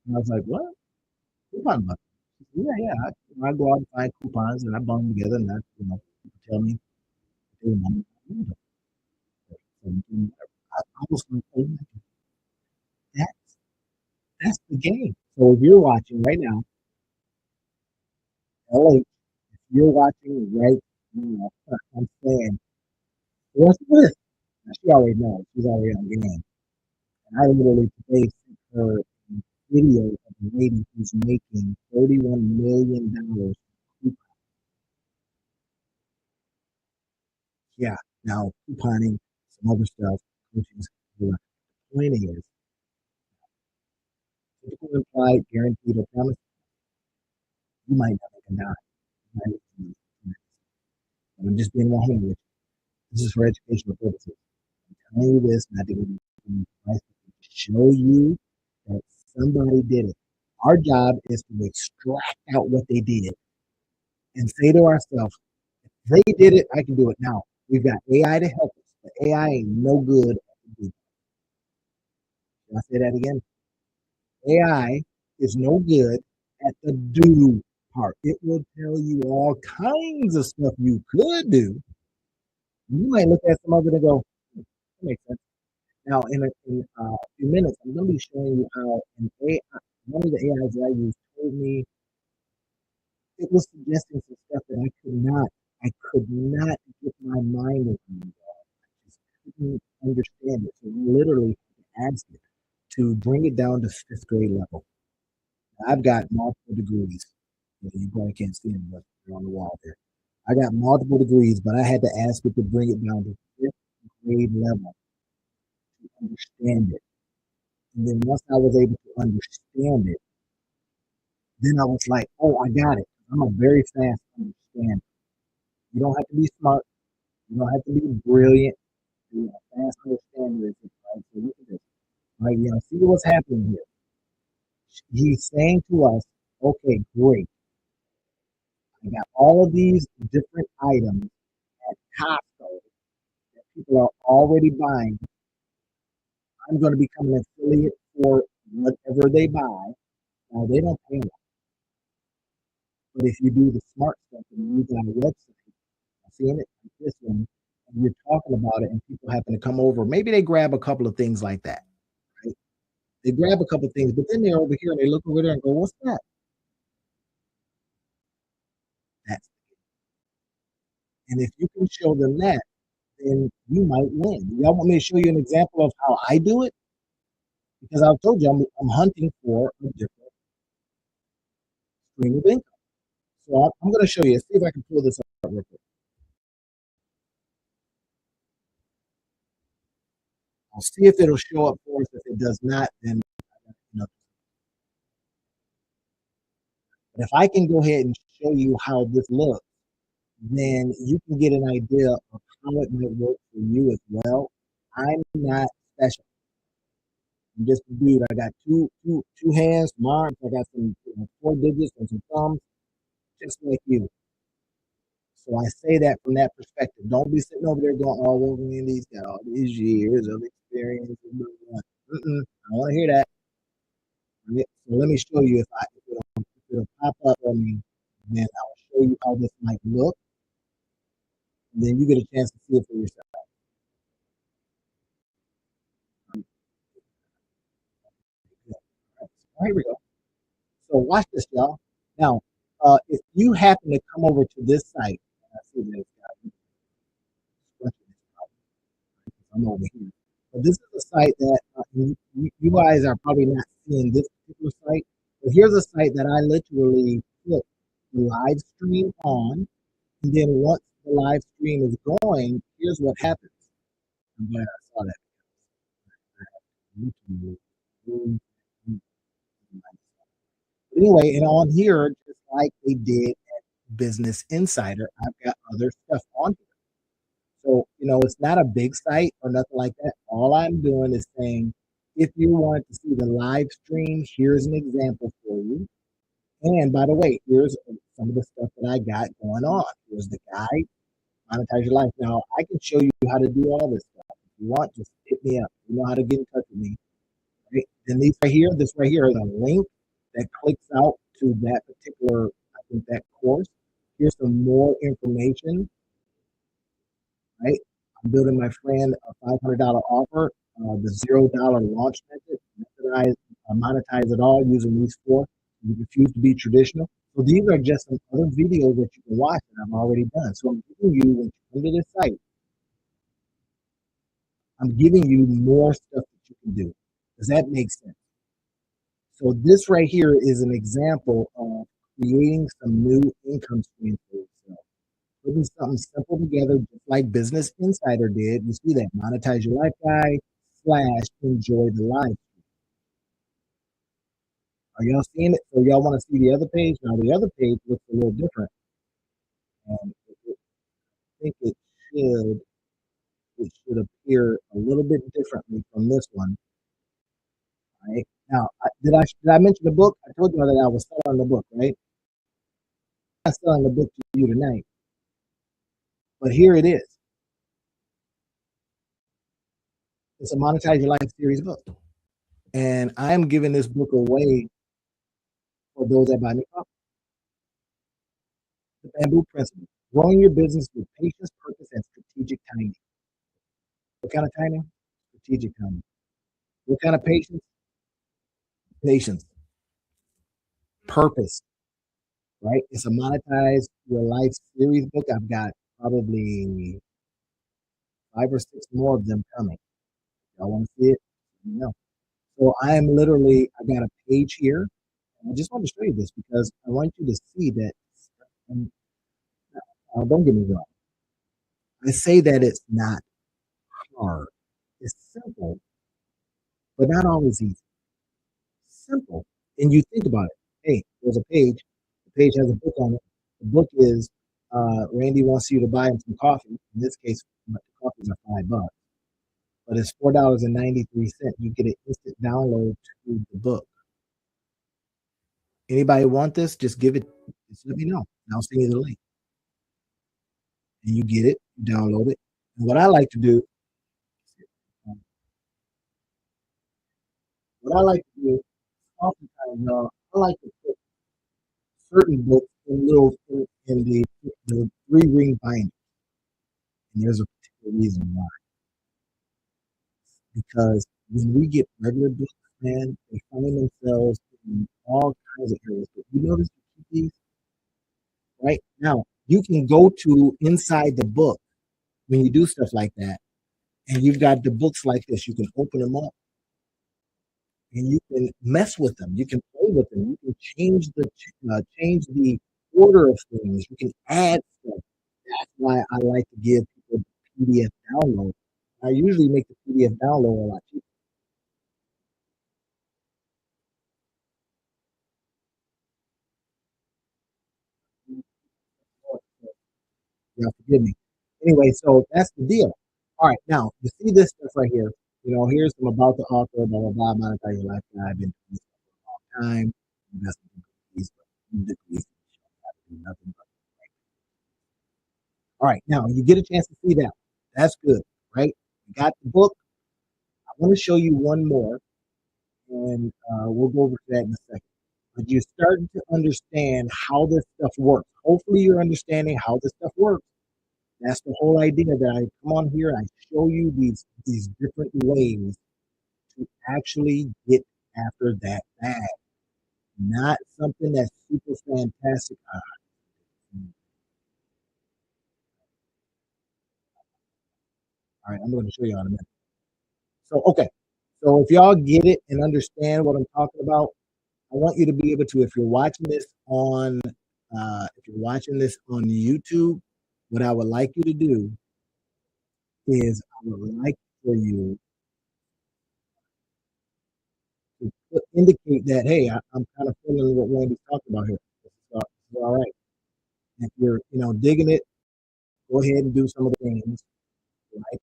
And I was like, what? Coupon bundle? She said, yeah. I go out and find coupons and I bundle them together and people tell me they want to. I was like, oh, that's that's the game. So if you're watching right now, LA, if you're watching right now, I'm saying, what's this? Now, she already knows. She's already on game. And I literally today sent her a video of a lady who's making $31 million. Yeah, now couponing, some other stuff, coaching. The point is, typical implied, guaranteed, or promise, you might not make a dime. You might make I'm just being 100 with you. This is for educational purposes. I'm telling you this not to give you advice, but to show you that somebody did it. Our job is to extract out what they did and say to ourselves, if they did it, I can do it. Now, we've got AI to help us, but AI ain't no good at the do. Can I say that again? AI is no good at the do part. It will tell you all kinds of stuff you could do. You might look at some of it and go, that makes sense. Now, in a few minutes, I'm going to be showing you how one of the AIs that I used told me it was suggesting some stuff that I could not get my mind around. I just couldn't understand it. So literally asked it to bring it down to fifth grade level. I've got multiple degrees. You probably can't see them, but they're on the wall there. I got multiple degrees, but I had to ask it to bring it down to fifth grade level to understand it. And then once I was able to understand it, then I was like, oh, I got it. I'm a very fast understander. You don't have to be smart. You don't have to be brilliant. You're a fast understander. Right? So look at this. Right? See what's happening here. He's saying to us, okay, great. I got all of these different items at Costco that people are already buying. I'm going to become an affiliate for whatever they buy. Now, they don't pay a lot. But if you do the smart stuff and use our website, I'm seeing it like this one, and you're talking about it, and people happen to come over, maybe they grab a couple of things like that. Right? They grab a couple of things, but then they're over here and they look over there and go, what's that? That's And if you can show them that, then you might win. Y'all want me to show you an example of how I do it? Because I've told you I'm hunting for a different stream of income. So I'm going to show you. See if I can pull this up real quick. I'll see if it'll show up for us. If it does not, then you know. But if I can go ahead and show you how this looks, then you can get an idea of how it might work for you as well. I'm not special. I'm just a dude. I got two hands, some arms. I got some 4 digits and some thumbs, just like you. So I say that from that perspective. Don't be sitting over there going, "Oh, Wolverine, he's got all these years of experience." I don't want to hear that. Right? So let me show you if it'll pop up on me. Then I'll show you how this might look, and then you get a chance to see it for yourself. All right, here we go. So watch this, y'all. Now, if you happen to come over to this site, I see this guy. I'm over here. But this is a site that you guys are probably not seeing this particular site. But here's a site that I literally put the live stream on, and then once the live stream is going, here's what happens. I'm glad I saw that. Anyway, and on here, just like they did at Business Insider, I've got other stuff on here. So, it's not a big site or nothing like that. All I'm doing is saying, if you want to see the live stream, here's an example for you. And by the way, here's some of the stuff that I got going on. Here's the guide, monetize your life. Now, I can show you how to do all this stuff. If you want, just hit me up. You know how to get in touch with me. Right? And this right here is a link that clicks out to that particular, I think, that course. Here's some more information, right? I'm building my friend a $500 offer, the $0 launch method. Monetize it all using these 4. You refuse to be traditional. So these are just some other videos that you can watch that I've already done. So I'm giving you, when you come to this site, I'm giving you more stuff that you can do. Does that make sense? So this right here is an example of creating some new income streams for yourself. Putting something simple together, just like Business Insider did. You see that monetize your life guide / enjoy the life. Are y'all seeing it? So y'all want to see the other page? Now the other page looks a little different. And I think it should appear a little bit differently from this one. Right? Now, did I mention the book? I told you that I was selling the book, right? I'm not selling the book to you tonight, but here it is. It's a Monetize Your Life series book, and I'm giving this book away for those that buy me coffee. The Bamboo Principle: growing your business with patience, purpose, and strategic timing. What kind of timing? Strategic timing. What kind of patience? Patience. Purpose. Right? It's a Monetize Your Life series book. I've got probably 5 or 6 more of them coming. Y'all want to see it? No. So I got a page here. And I just want to show you this because I want you to see that. And, don't get me wrong. I say that it's not hard. It's simple, but not always easy. Simple. And you think about it. Hey, there's a page. The page has a book on it. The book is Randy wants you to buy him some coffee. In this case, the coffees are $5, but it's $4.93. You get an instant download to the book. Anybody want this? Just give it. Just let me know. I'll send you the link, and you get it. You download it. And what I like to do, oftentimes, I like to put certain books in the 3-ring binder. And there's a particular reason why. Because when we get regular books, man, they find themselves in all kinds of areas. But you notice these right now. You can go to inside the book when you do stuff like that, and you've got the books like this. You can open them up and you can mess with them. You can play with them. You can change the order of things. You can add stuff. That's why I like to give people PDF download. I usually make the PDF download a lot cheaper. Yeah, forgive me. Anyway, so that's the deal. All right, now you see this stuff right here. Here's some about the author, blah blah blah. Monica, your life guy. I've been doing this for a long time. Investing in degrees, but degrees do nothing but. All right, now you get a chance to see that. That's good, right? You got the book. I want to show you one more, and we'll go over to that in a second. But you're starting to understand how this stuff works. Hopefully, you're understanding how this stuff works. That's the whole idea that I come on here and I show you these different ways to actually get after that bag. Not something that's super fantastic. All right, I'm going to show you in a minute. So, okay. So if y'all get it and understand what I'm talking about, I want you to be able to, if you're watching this on YouTube, what I would like you to do is I would like for you to indicate that, hey, I'm kind of feeling what Randy's talking about here. This is all right. If you're, digging it, go ahead and do some of the things. Like,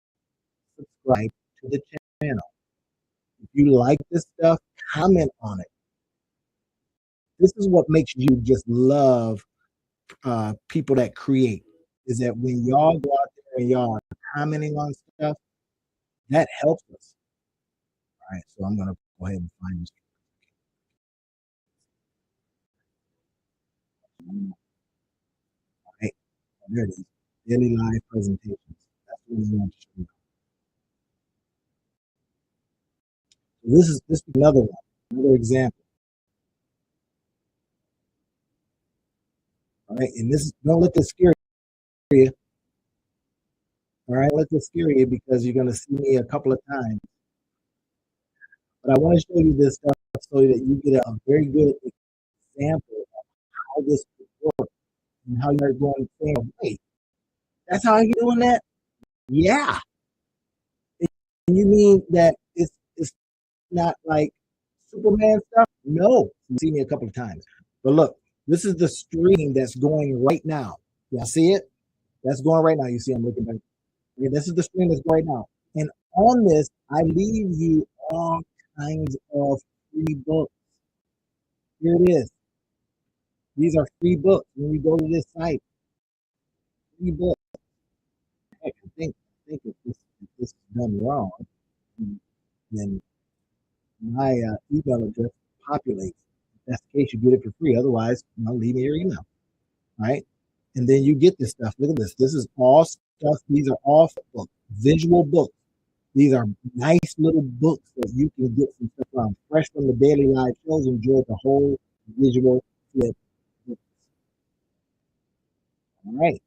subscribe to the channel. If you like this stuff, comment on it. This is what makes you just love people that create. Is that when y'all go out there and y'all are commenting on stuff, that helps us. All right, so I'm gonna go ahead and find this. All right, there it is. Daily live presentations. That's what we want to show you. So this is another one, another example. All right, and don't let this scare you. All right, let this scare you because you're gonna see me a couple of times. But I want to show you this stuff so that you get a very good example of how this works and how you're going to say, wait, that's how you're doing that? Yeah. And you mean that it's not like Superman stuff? No. You've seen me a couple of times. But look, this is the stream that's going right now. Y'all see it? That's going right now. You see I'm looking back. Okay, this is the stream that's going right now. And on this, I leave you all kinds of free books. Here it is. These are free books. When you go to this site, free books. Heck, I think if this is done wrong, then my email address populates. If that's the case, you get it for free. Otherwise, leave me your email. Right? And then you get this stuff. Look at this. This is all stuff. These are all books, visual books. These are nice little books that you can get some stuff on. Fresh from the daily live shows. Enjoy the whole visual flip. All right.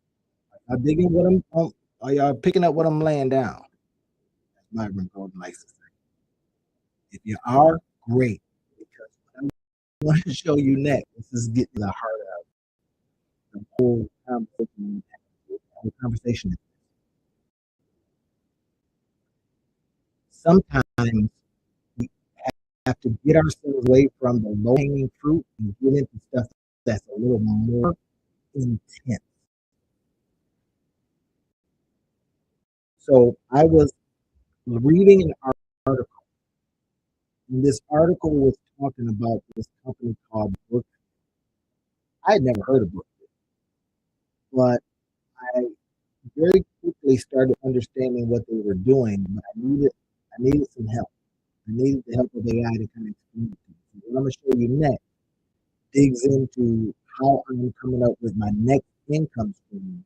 Are you digging what are y'all picking up what I'm laying down? That's my golden license. If you are, great. Because what I want to show you next, this is getting the heart of the whole conversation. Sometimes we have to get ourselves away from the low hanging fruit and get into stuff that's a little more intense. So I was reading an article, and this article was talking about this company called Brookfield. I had never heard of Brookfield, but I very quickly started understanding what they were doing. But I needed some help. I needed the help of AI to kind of explain it to me. So what I'm going to show you next digs into how I'm coming up with my next income stream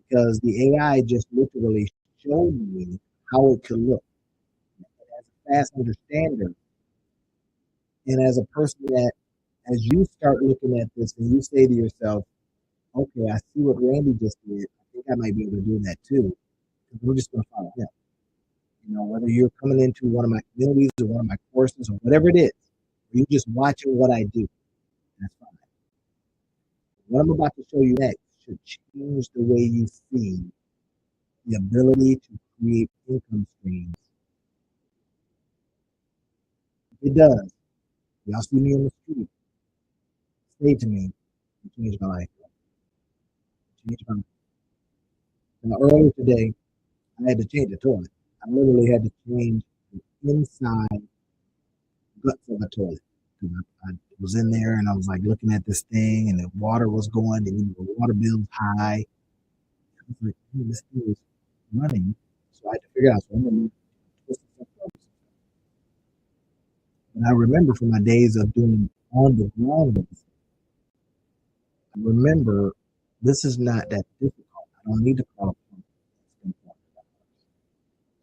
because the AI just literally showed me how it could look. As a fast understander, and as a person that, as you start looking at this and you say to yourself, Okay, I see what Randy just did. I think I might be able to do that too. We're just going to follow him. You know, whether you're coming into one of my communities or one of my courses or whatever it is, or you're just watching what I do, that's fine. What I'm about to show you next should change the way you see the ability to create income streams. It does. Y'all see me on the street. Say to me, it changed my life. It changed my life. Now, earlier today, I had to change the toilet. I literally had to change the inside guts of the toilet. I was in there and I was like looking at this thing and the water was going and the water bill's high. I was like, hey, this thing is running. So I had to figure out. So I'm going to and I remember from my days of doing on the ground ones, I remember this is not that difficult. I don't need to call a plumber.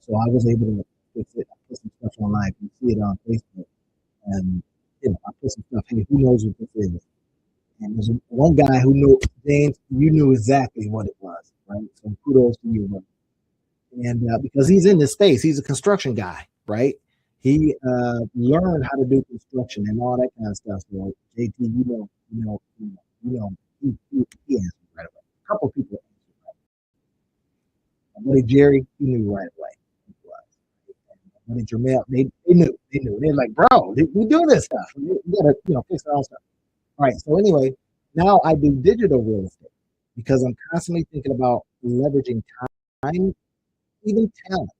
So I was able to fix it. I put some stuff online. You can see it on Facebook. And I put some stuff, hey, who knows what this is? And there's one guy who knew, James, you knew exactly what it was, right? So kudos to you, bro. And because he's in this space, he's a construction guy, right? He learned how to do construction and all that kind of stuff. So JT, he answered right away. A couple people answered right away. My buddy Jerry, he knew right away. My buddy Jermel, they knew. They're like, bro, we do this stuff. We gotta, fix our own stuff. All right. So anyway, now I do digital real estate because I'm constantly thinking about leveraging time, even talent.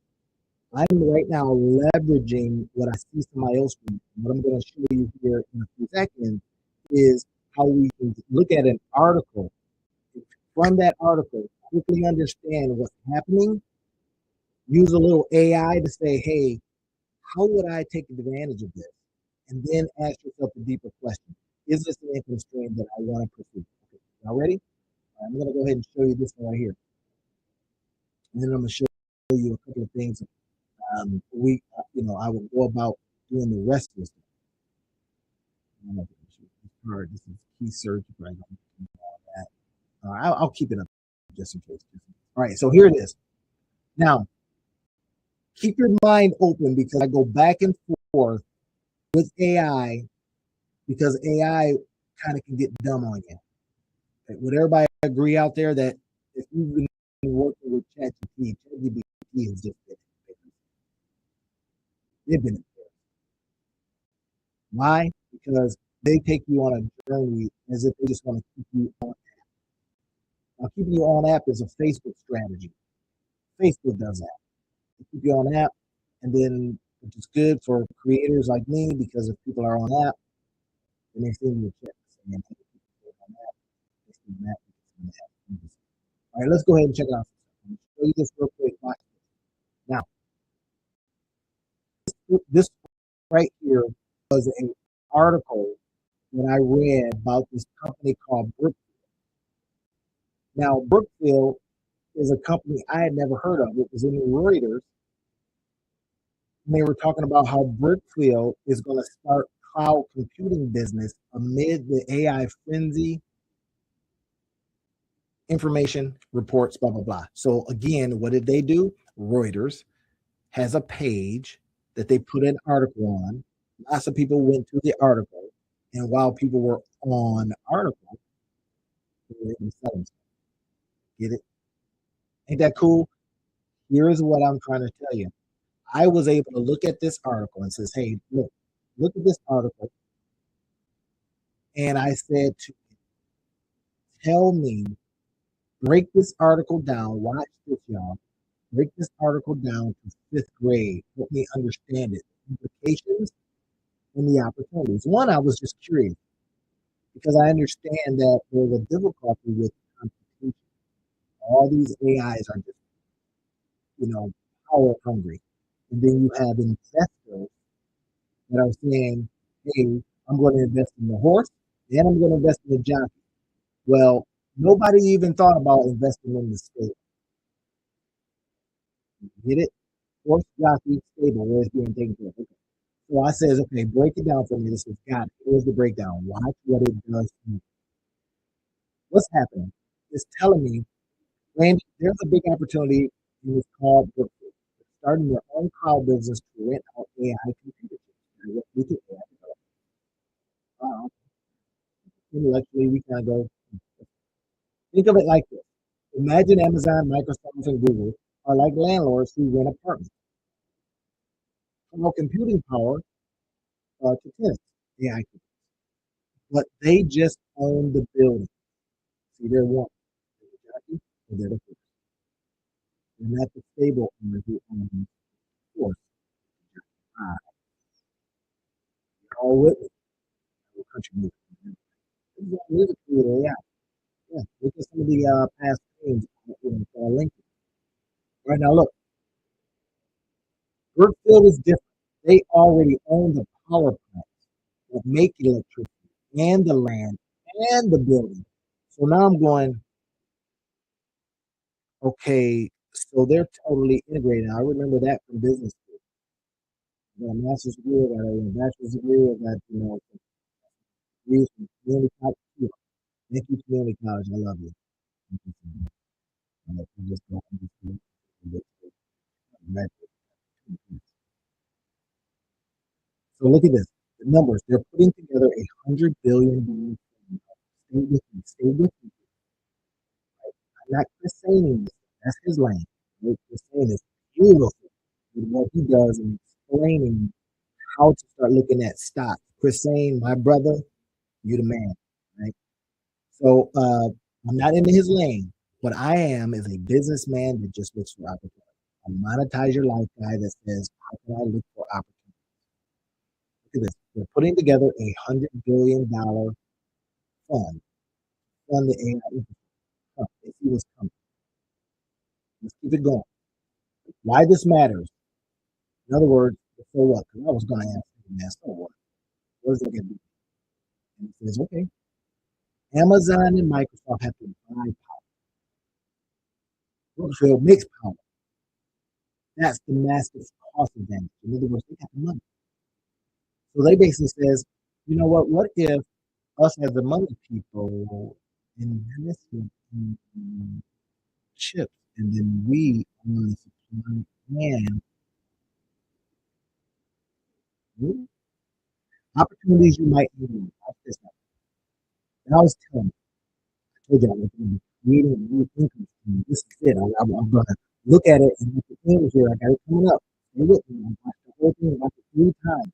I'm right now leveraging what I see somebody else do. What I'm going to show you here in a few seconds is how we can look at an article, from that article, quickly understand what's happening, use a little AI to say, hey, how would I take advantage of this? And then ask yourself a deeper question. Is this an income stream that I want to pursue? Okay, y'all ready? I'm going to go ahead and show you this one right here. And then I'm going to show you a couple of things I will go about doing the rest of this. This is key search. Right? I'll keep it up just in case. All right, so here it is. Now, keep your mind open because I go back and forth with AI because AI kind of can get dumb on you. Okay, would everybody agree out there that if you've been working with ChatGPT has just they've been why? Because they take you on a journey as if they just want to keep you on app. Now, keeping you on app is a Facebook strategy. Facebook does that. They keep you on app, and then which is good for creators like me because if people are on app, then they send you a check. And all right, let's go ahead and check it out. I'm going to show you this real quick. Now, this right here was an article that I read about this company called Brookfield. Now, Brookfield is a company I had never heard of. It was in Reuters. And they were talking about how Brookfield is going to start cloud computing business amid the AI frenzy, information reports, blah, blah, blah. So again, what did they do? Reuters has a page that they put an article on. Lots of people went to the article. And while people were on the article, they were able to sell them. Get it? Ain't that cool? Here's what I'm trying to tell you. I was able to look at this article and says, hey, look at this article. And I said to him, tell me, break this article down. Watch this, y'all. Break this article down to fifth grade. Help me understand it. Implications and the opportunities. One, I was just curious because I understand that there's a difficulty with computation. All these AIs are just, power hungry. And then you have investors that are saying, hey, I'm going to invest in the horse and I'm going to invest in the jockey. Well, nobody even thought about investing in the stable. Get it? Horse, jockey, stable, where it's being taken care of. Okay. So I says, okay, break it down for me. This is God. Here's the breakdown. Watch what it does. What's happening? is telling me, Randy, there's a big opportunity in this called Brookfield. They're starting their own cloud business to rent out AI computer chips. And what we can AI develop. Intellectually, we kind of go, think of it like this. Imagine Amazon, Microsoft, and Google are like landlords who rent apartments. Cloud computing power to tenants, AI, but they just own the building. See, they're one. They're the jockey, and they're the horse. They're not the stable owner who owns the horse. Ah, you're all with me. Country music. This is music creator, yeah. Yeah. Look at some of the past games Lincoln. Right now, look, Brookfield is different. They already own the power plants that make electricity and the land and the building. So now I'm going, okay, so they're totally integrated. I remember that from business school. I got a master's degree, I got a bachelor's degree, I got, degrees from community college. Thank you, community college. I love you. Thank you so much. You just don't understand. So look at this. The numbers. They're putting together $100 billion. Stay with me. Stay with me. I'm not Chris saying this. That's his lane. Chris saying is beautiful with what he does and explaining how to start looking at stocks. Chris saying, my brother, you the man, right? So I'm not in his lane. What I am is a businessman that just looks for opportunity. A monetize your life guy that says, how can I look for opportunity? Look at this. They're putting together $100 billion fund, fund the AI. They see this coming. Let's keep it going. Why this matters. In other words, so what? Because I was going to ask him, man, so what? What is it going to be? And he says, okay, Amazon and Microsoft have to buy power. Brookfield makes power. That's the massive cost advantage. In other words, they got the money. So they basically says, you know what? What if us as the money people invest in chips and then we only supply and opportunities you might need. And I was telling you, I told you I was going to be creating a new income stream. This is it. I'm going to look at it and at the end here, I got it coming up. Stay with me. I watched the whole thing about it 3 times.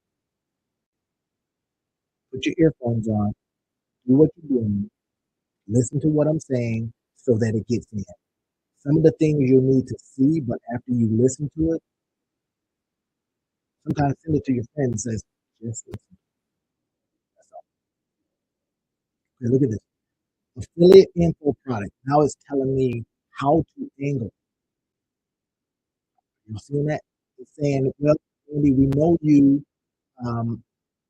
Put your earphones on. Do what you're doing. Listen to what I'm saying so that it gets in. Some of the things you'll need to see, but after you listen to it, sometimes send it to your friend and says, just listen. That's all. Okay, look at this. Affiliate info product. Now it's telling me how to angle. You've seen that? It's saying, well, Andy, we know you um,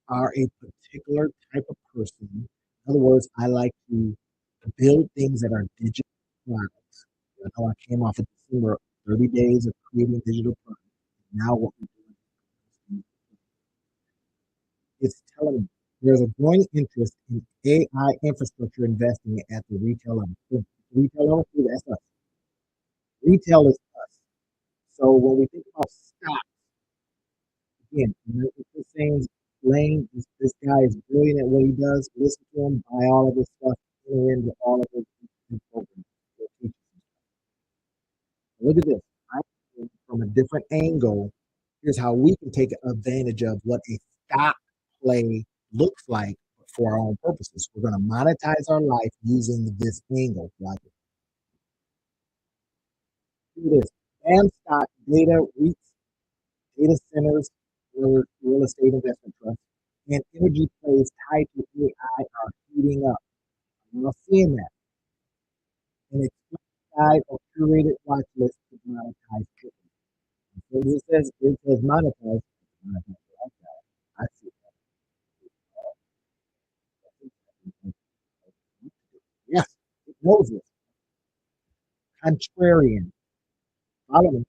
are a particular type of person. In other words, I like to build things that are digital products. I know I came off of December 30 days of creating digital products. Now what we're doing is telling me there's a growing interest in AI infrastructure investing at the retail level. The retail level, that's us. Retail is us. So when we think about stock, again, it's the same lane. This guy is brilliant at what he does. Listen to him, buy all of his stuff, enter into all of his programs. Look at this. I from a different angle. Here's how we can take advantage of what a stock play looks like for our own purposes. We're going to monetize our life using this angle. Like here it is. BAM stock data REITs, data centers, real estate investment trusts, and energy plays tied to AI are heating up. I'm not seeing that. An explain guide or curated watch list to monetize quickly. So it says monetize. I see that. Yes, it knows it. Contrarian. Follow me.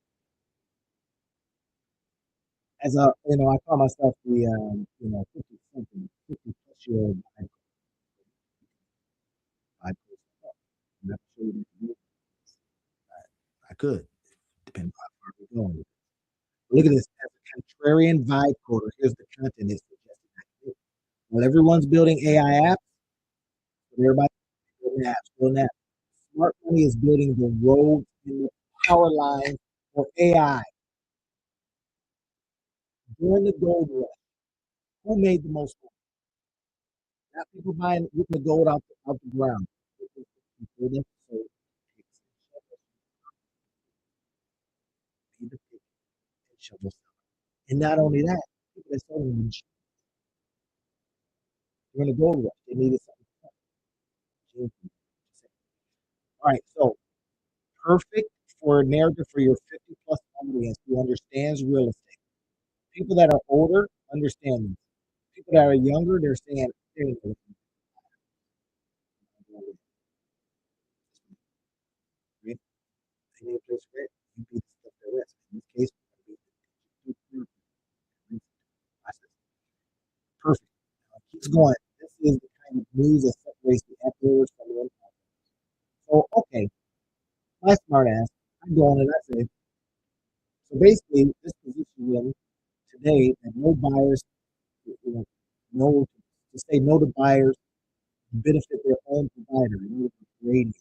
As a, I call myself the, 50 something, 50 plus year old bipolar. I have to show you that. I could, depending on how far we're going. Look at this. As a contrarian vibe coder, here's the content it's suggesting. While everyone's building AI apps, everybody building apps. Smart money is building the roads and the power lines for AI. During the gold rush, who made the most money? Not people buying getting the gold out the ground. Before them, so pay the pick and shovel. And not only that, people that sold them during the gold rush, they needed something. All right, so perfect for a narrative for your 50 plus audience who understands real estate. People that are older understand this. People that are younger, they're saying, hey, right? They need a place to rent. You beat the stuff they're rent. In this case, perfect. Keeps going. This is the kind of news that separates the uploaders from the unfollowers. So, okay, my smart ass, I go on and I say, so basically, this position in today that no buyers, you know, no to say no to buyers benefit their own provider. In order to create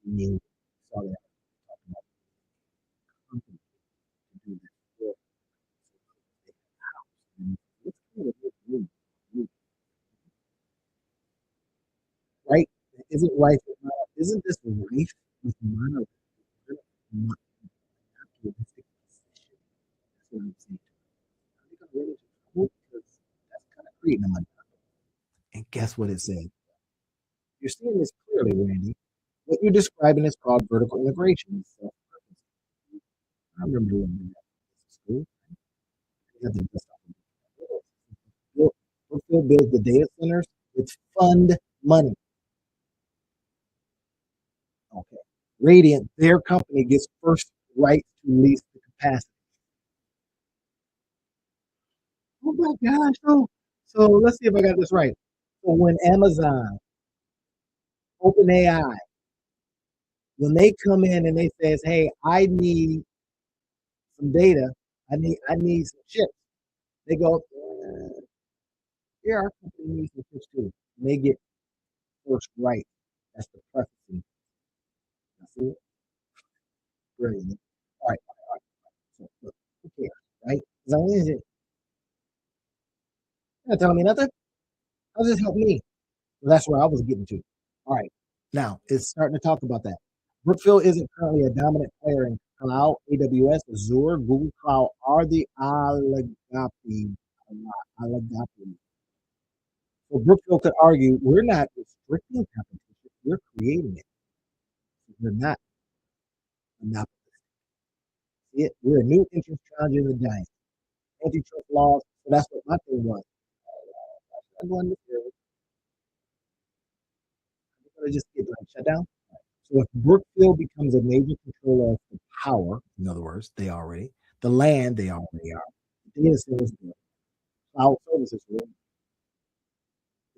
meaning, sorry, I'm talking about company to do this work. And it's kind of a good move, right? Isn't rife with isn't this rife with monopolistic position? That's what I'm saying. I think I'm ready to quote because that's kind of creating a monopoly. And guess what it said? You're seeing this clearly, Randy. What you're describing is called vertical integration. So I remember when we were in school. We had the Brookfield builds the data centers. It's fund money. Okay. Radiant, their company gets first right to lease the capacity. Oh my gosh. So let's see if I got this right. So when Amazon, OpenAI, when they come in and they says, hey, I need some data, I need some chips. They go, yeah, our company needs some chips too. And they get first right. That's the preference. See it? Brilliant. All right. So look, who cares, right? As long as it's not telling me nothing, how does this help me? Well, that's where I was getting to. All right. Now it's starting to talk about that. Brookfield isn't currently a dominant player in cloud. AWS, Azure, Google Cloud are the oligopoly. Oligopoly. So Brookfield could argue we're not restricting competition, we're creating it. We're not monopolistic. See it? We're a new entrance challenging the giant. Antitrust laws. So that's what my thing was. I'm going to just get like shut down. So if Brookfield becomes a major controller of the power, in other words, they already, the land, they already are, the data centers, cloud services,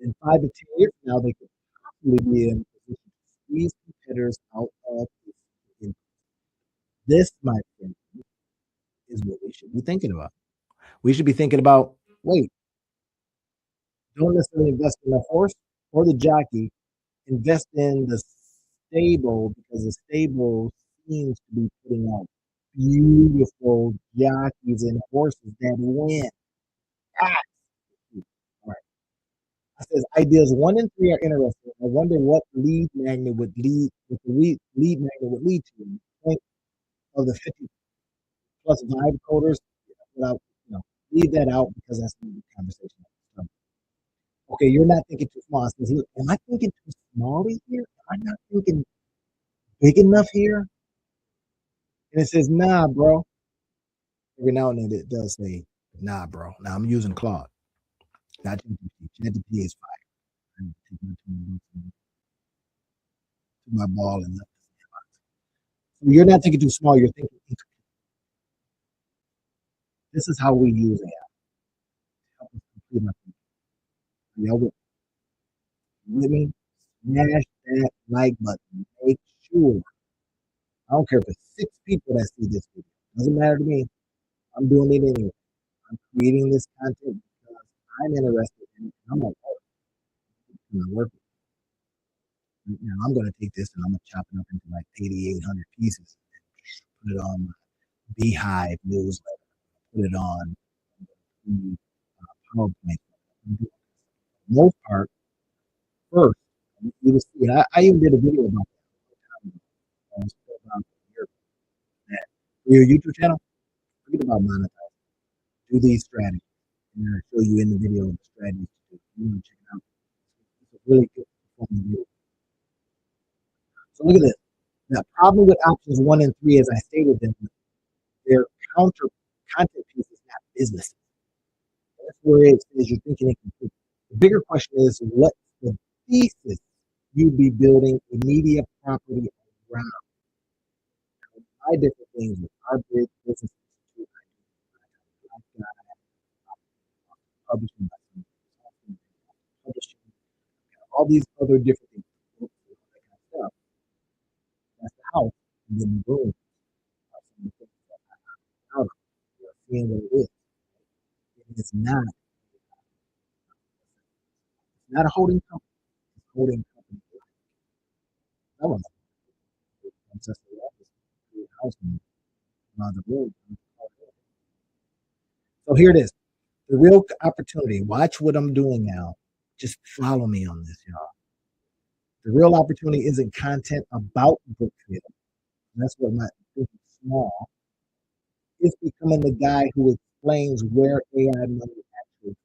in 5 to 10 years from now, they could possibly be in a position to squeeze competitors out of this. This, my friend, is what we should be thinking about. We should be thinking about, wait, don't necessarily invest in the horse or the jockey, invest in the stable because the stable seems to be putting out beautiful jockeys and horses that win. Ah, all right. I says ideas 1 and 3 are interesting. I wonder what lead magnet would lead, what the lead magnet would lead to. The point of the 50 plus vibe coders, without, leave that out because that's the conversation. Okay, you're not thinking too small. I says, am I thinking too small here? Am I not thinking big enough here? And it says, nah, bro. Every now and then it does say, nah, bro. Now I'm using Claude, not ChatGPT. ChatGPT is fire. I'm taking to my ball and left. So you're not thinking too small. You're thinking, this is how we use AI. Help us complete our thinking. Y'all with me? Smash that like button. Make sure. I don't care if it's 6 people that see this video. Doesn't matter to me. I'm doing it anyway. I'm creating this content because I'm interested in it. I'm like, oh, I'm gonna work with it. Now I'm gonna take this and I'm gonna chop it up into like 8,800 pieces. Put it on my Beehive newsletter. Put it on the PowerPoint. For the most part, first, you will see. I even did a video about about that. For your YouTube channel, forget about monetizing. Do these strategies. And I'll show you in the video the strategies to do. You want to check it out. It's a really good performing video. So look at this. The problem with options 1 and 3, as I stated them, their counter content piece is not business. That's where it says you're thinking incomplete. The bigger question is what's the thesis you'd be building a media property around? My different things with our big business institute, I've got publishing, publishing, all these other different things, all that kind of stuff. That's the house, and then the room are some of the things that I'm out of. You're seeing what it is. It's not a holding company. It's a holding company. I don't know. It's just a house around the road. So here it is. The real opportunity. Watch what I'm doing now. Just follow me on this, y'all. The real opportunity isn't content about Brookfield. That's what my thinking small. It's becoming the guy who explains where AI money actually.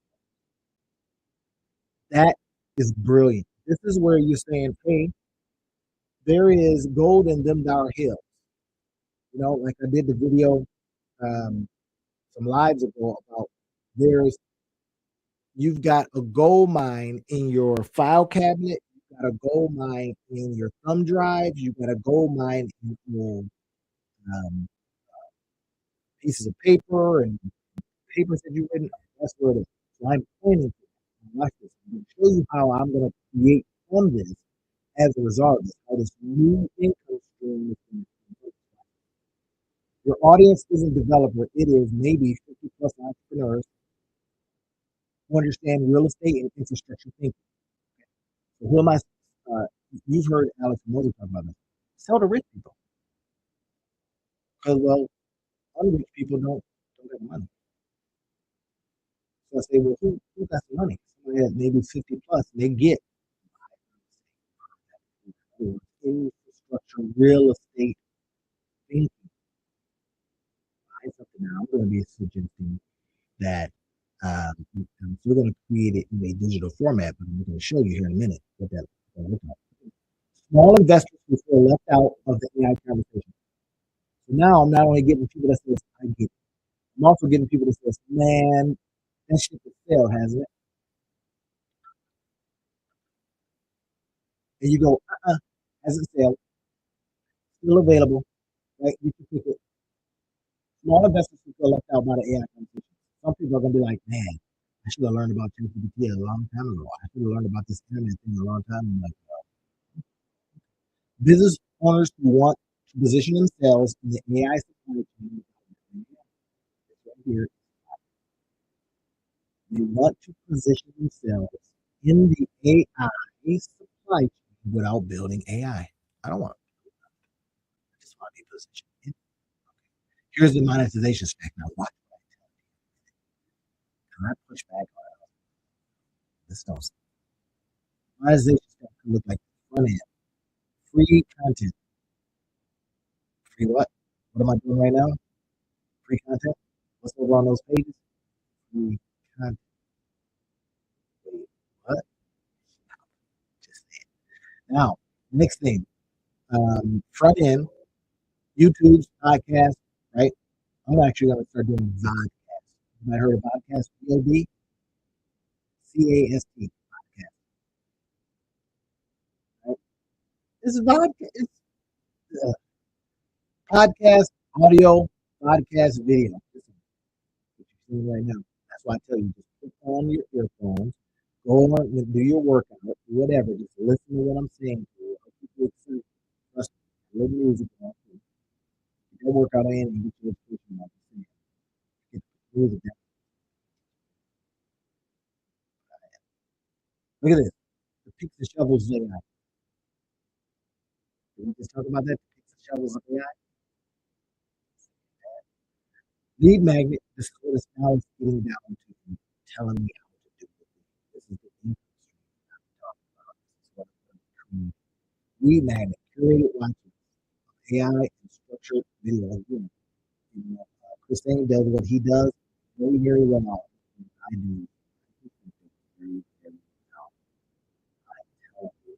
That is brilliant. This is where you're saying, hey, there is gold in them dollar hills. You know, like I did the video some lives ago about there's you've got a gold mine in your file cabinet, you've got a gold mine in your thumb drive, you've got a gold mine in your um, pieces of paper and papers that you've written. That's where it is. So I'm pointing to it. Watch this. I'm going to show you how I'm going to create from this as a result of this, how this new income stream is. Your audience isn't developer, it is maybe 50 plus entrepreneurs who understand real estate and infrastructure thinking. So who am I? Uh, you've heard Alex Mosley talk about this. Sell to rich people. Because, well, unrich people don't have money. So I say, well, who got some money? Somebody that maybe 50 plus, they get infrastructure, real estate thinking. Something now. I'm going to be suggesting that we're going to create it in a digital format, but I'm going to show you here in a minute what that looks like. Small investors who feel left out of the AI conversation. So now I'm not only getting people that says, I get it. I'm also getting people that says, man, that shit for sale, hasn't it? And you go, hasn't sale, still available, right? You can pick it. Small investors who feel left out by the AI conversation. Some people are going to be like, man, I should have learned about ChatGPT a long time ago. I should have learned about this internet thing a long time ago. Business owners who want to position themselves in the AI supply chain. Right here. They want to position themselves in the AI supply chain without building AI. I don't want to. I just want to be positioned in. Here's the monetization stack. Now watch what I tell you. Can I push back on this? Don't. Monetization stack can look like front end, free content. Free what? What am I doing right now? Free content. What's over on those pages? Free content. Wait, what? Just now. Next thing. Front end, YouTube's podcast, right? I'm actually going to start doing vodcasts. You might heard of podcast, VODCAST podcast. Right? This is vodcast. It's uh, podcast, audio, podcast, video. This is what you're seeing right now. That's why I tell you, just put on your earphones, go on, do your workout, whatever. Just listen to what I'm saying to you. Good music, man. Get that workout in and get your education, like you said. Get the music down. Look at this. The picks and shovels AI. Did we just talk about that? The picks and shovels of AI. Lead magnet. This is what it's now it's getting down to telling me how to do it. This is the income stream I'm talking about. This is what I'm doing. Lead magnet. Curated watches. AI and structured video. Again, Chris Christine does what he does very, very well. I do. Very, very well. I tell you,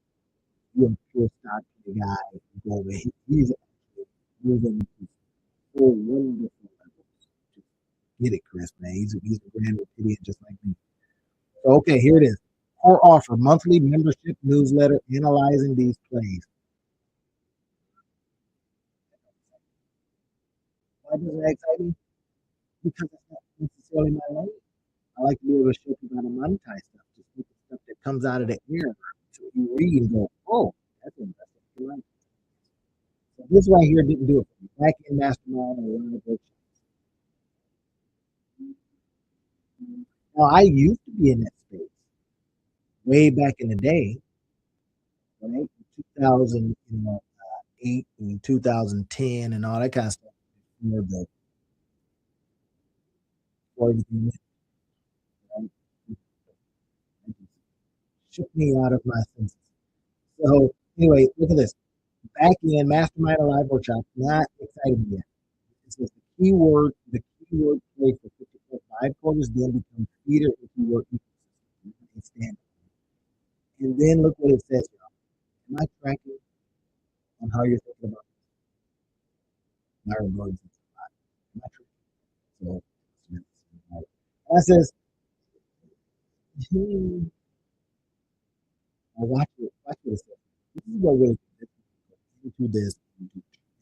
you're a pure stock guy. Go over. He's actually moving to four wonderful levels. Just get it, Chris, man. He's a grand idiot just like me. So, okay, here it is. Core offer monthly membership newsletter analyzing these plays. Why does that excite me? Because it's not necessarily my lane. I like to be able to show people how to monetize stuff, just look at stuff that comes out of the air. So you read and go, oh, that's interesting. Right. So this right here didn't do it for me. Back in Mastermind or one of the Now I used to be in that space way back in the day, right? 2008 and 2010 and all that kind of stuff. Before everything right? Shook me out of my senses. So anyway, look at this. Back in Mastermind Live Workshop, not excited yet. It says the keyword play for 50.5 quarters then becomes feeder into your ecosystem. And then look what it says. Am I tracking on how you're thinking about my regards? Am I tracking? So that says, hmm, watch what it says. This is what really into this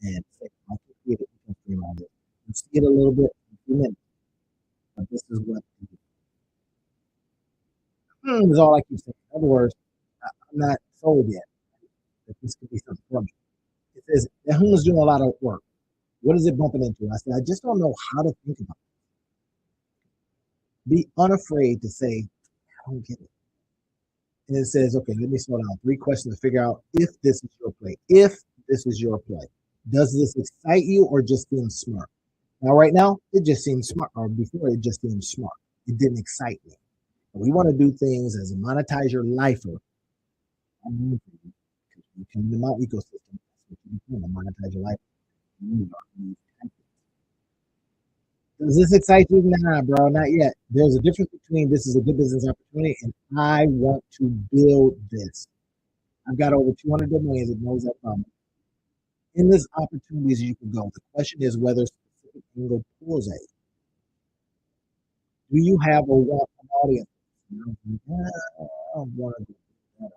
and say, I can create an income stream on this. You see it a little bit in a few minutes, but this is what is all I keep saying. In other words, I'm not sold yet that this could be something for me. It says that is doing a lot of work. What is it bumping into? I said, I just don't know how to think about it. Be unafraid to say, I don't get it. And it says, okay, let me slow down. 3 questions to figure out if this is your play. If this is your play, does this excite you or just seem smart? Now, right now, it just seems smart, or before it just seemed smart. It didn't excite me. We want to do things as a monetize your lifer. I mean, you come into my ecosystem, that's what you become, a monetize your life. Does this excite you? Nah, bro, not yet. There's a difference between this is a good business opportunity and I want to build this. I've got over 200 domains. It knows that from. In this opportunities you can go. The question is whether specific angle pulls at you. Do you have a want an audience? I don't want to do that.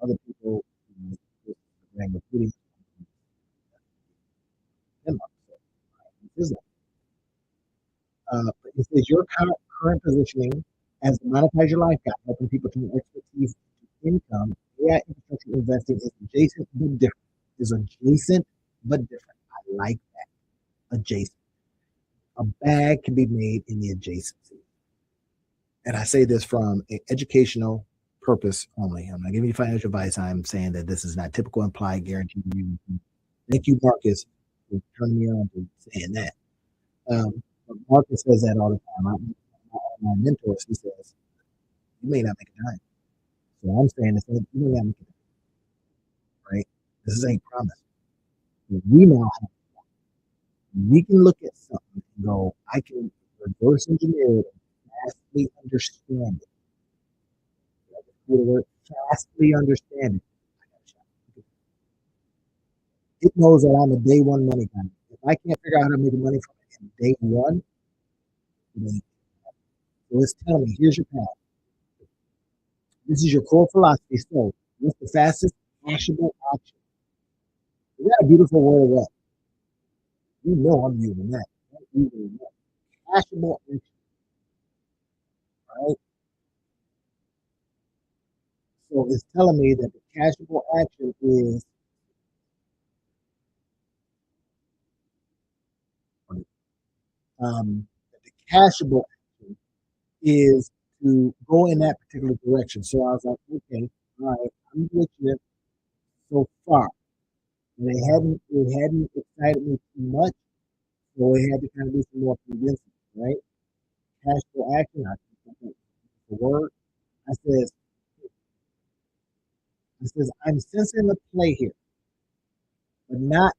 Other people, recruiting. It says your current positioning as the monetize your life guy, helping people turn expertise to income. AI infrastructure investing is adjacent but different. Is adjacent but different. I like that. Adjacent. A bag can be made in the adjacency. And I say this from an educational purpose only. I'm not giving you financial advice. I'm saying that this is not typical implied guarantee. Thank you, Marcus, for turning me on to saying that. But Marcus says that all the time. My mentors, he says, you may not make a dime. So I'm saying this, you may not make a dime, right? This is ain't promise. We now have, we can look at something and go, I can reverse engineer it and vastly understand it. Vastly understand it. It knows that I'm a day one money guy. If I can't figure out how to make money from it in day one, so it's telling me, here's your path. This is your core philosophy. So, what's the fastest actionable option? Is that a beautiful word? What? You know I'm using that. I'm using that. Actionable action, right? So it's telling me that the cashable action is that the cashable action is to go in that particular direction. So I was like, okay, all right, I'm with you so far. And it hadn't excited me too much, so it had to kind of do some more convincing, right? Cashable action, I think that's the word. I says, I'm sensing the play here, but not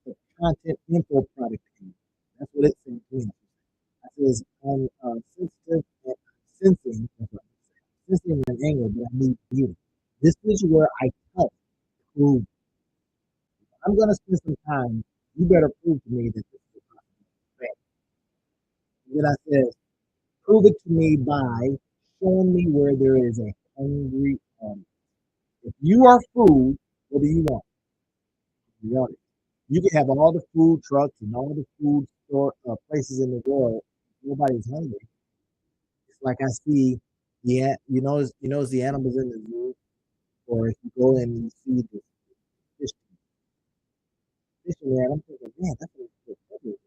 the content info product anymore. That's what it's saying to me. I says, I'm sensitive and sensing, sensing an angle that I need you. This is where I help prove. I'm going to spend some time. You better prove to me that this is a possibility. And then I says, prove it to me by showing me where there is a hungry audience. If you are food, what do you want? The audience. You can have all the food trucks and all the food store places in the world. Nobody's hungry. It's like I see the animals in the zoo, or if you go in and you see the fish, fishing there, I'm thinking, man, that's what it's because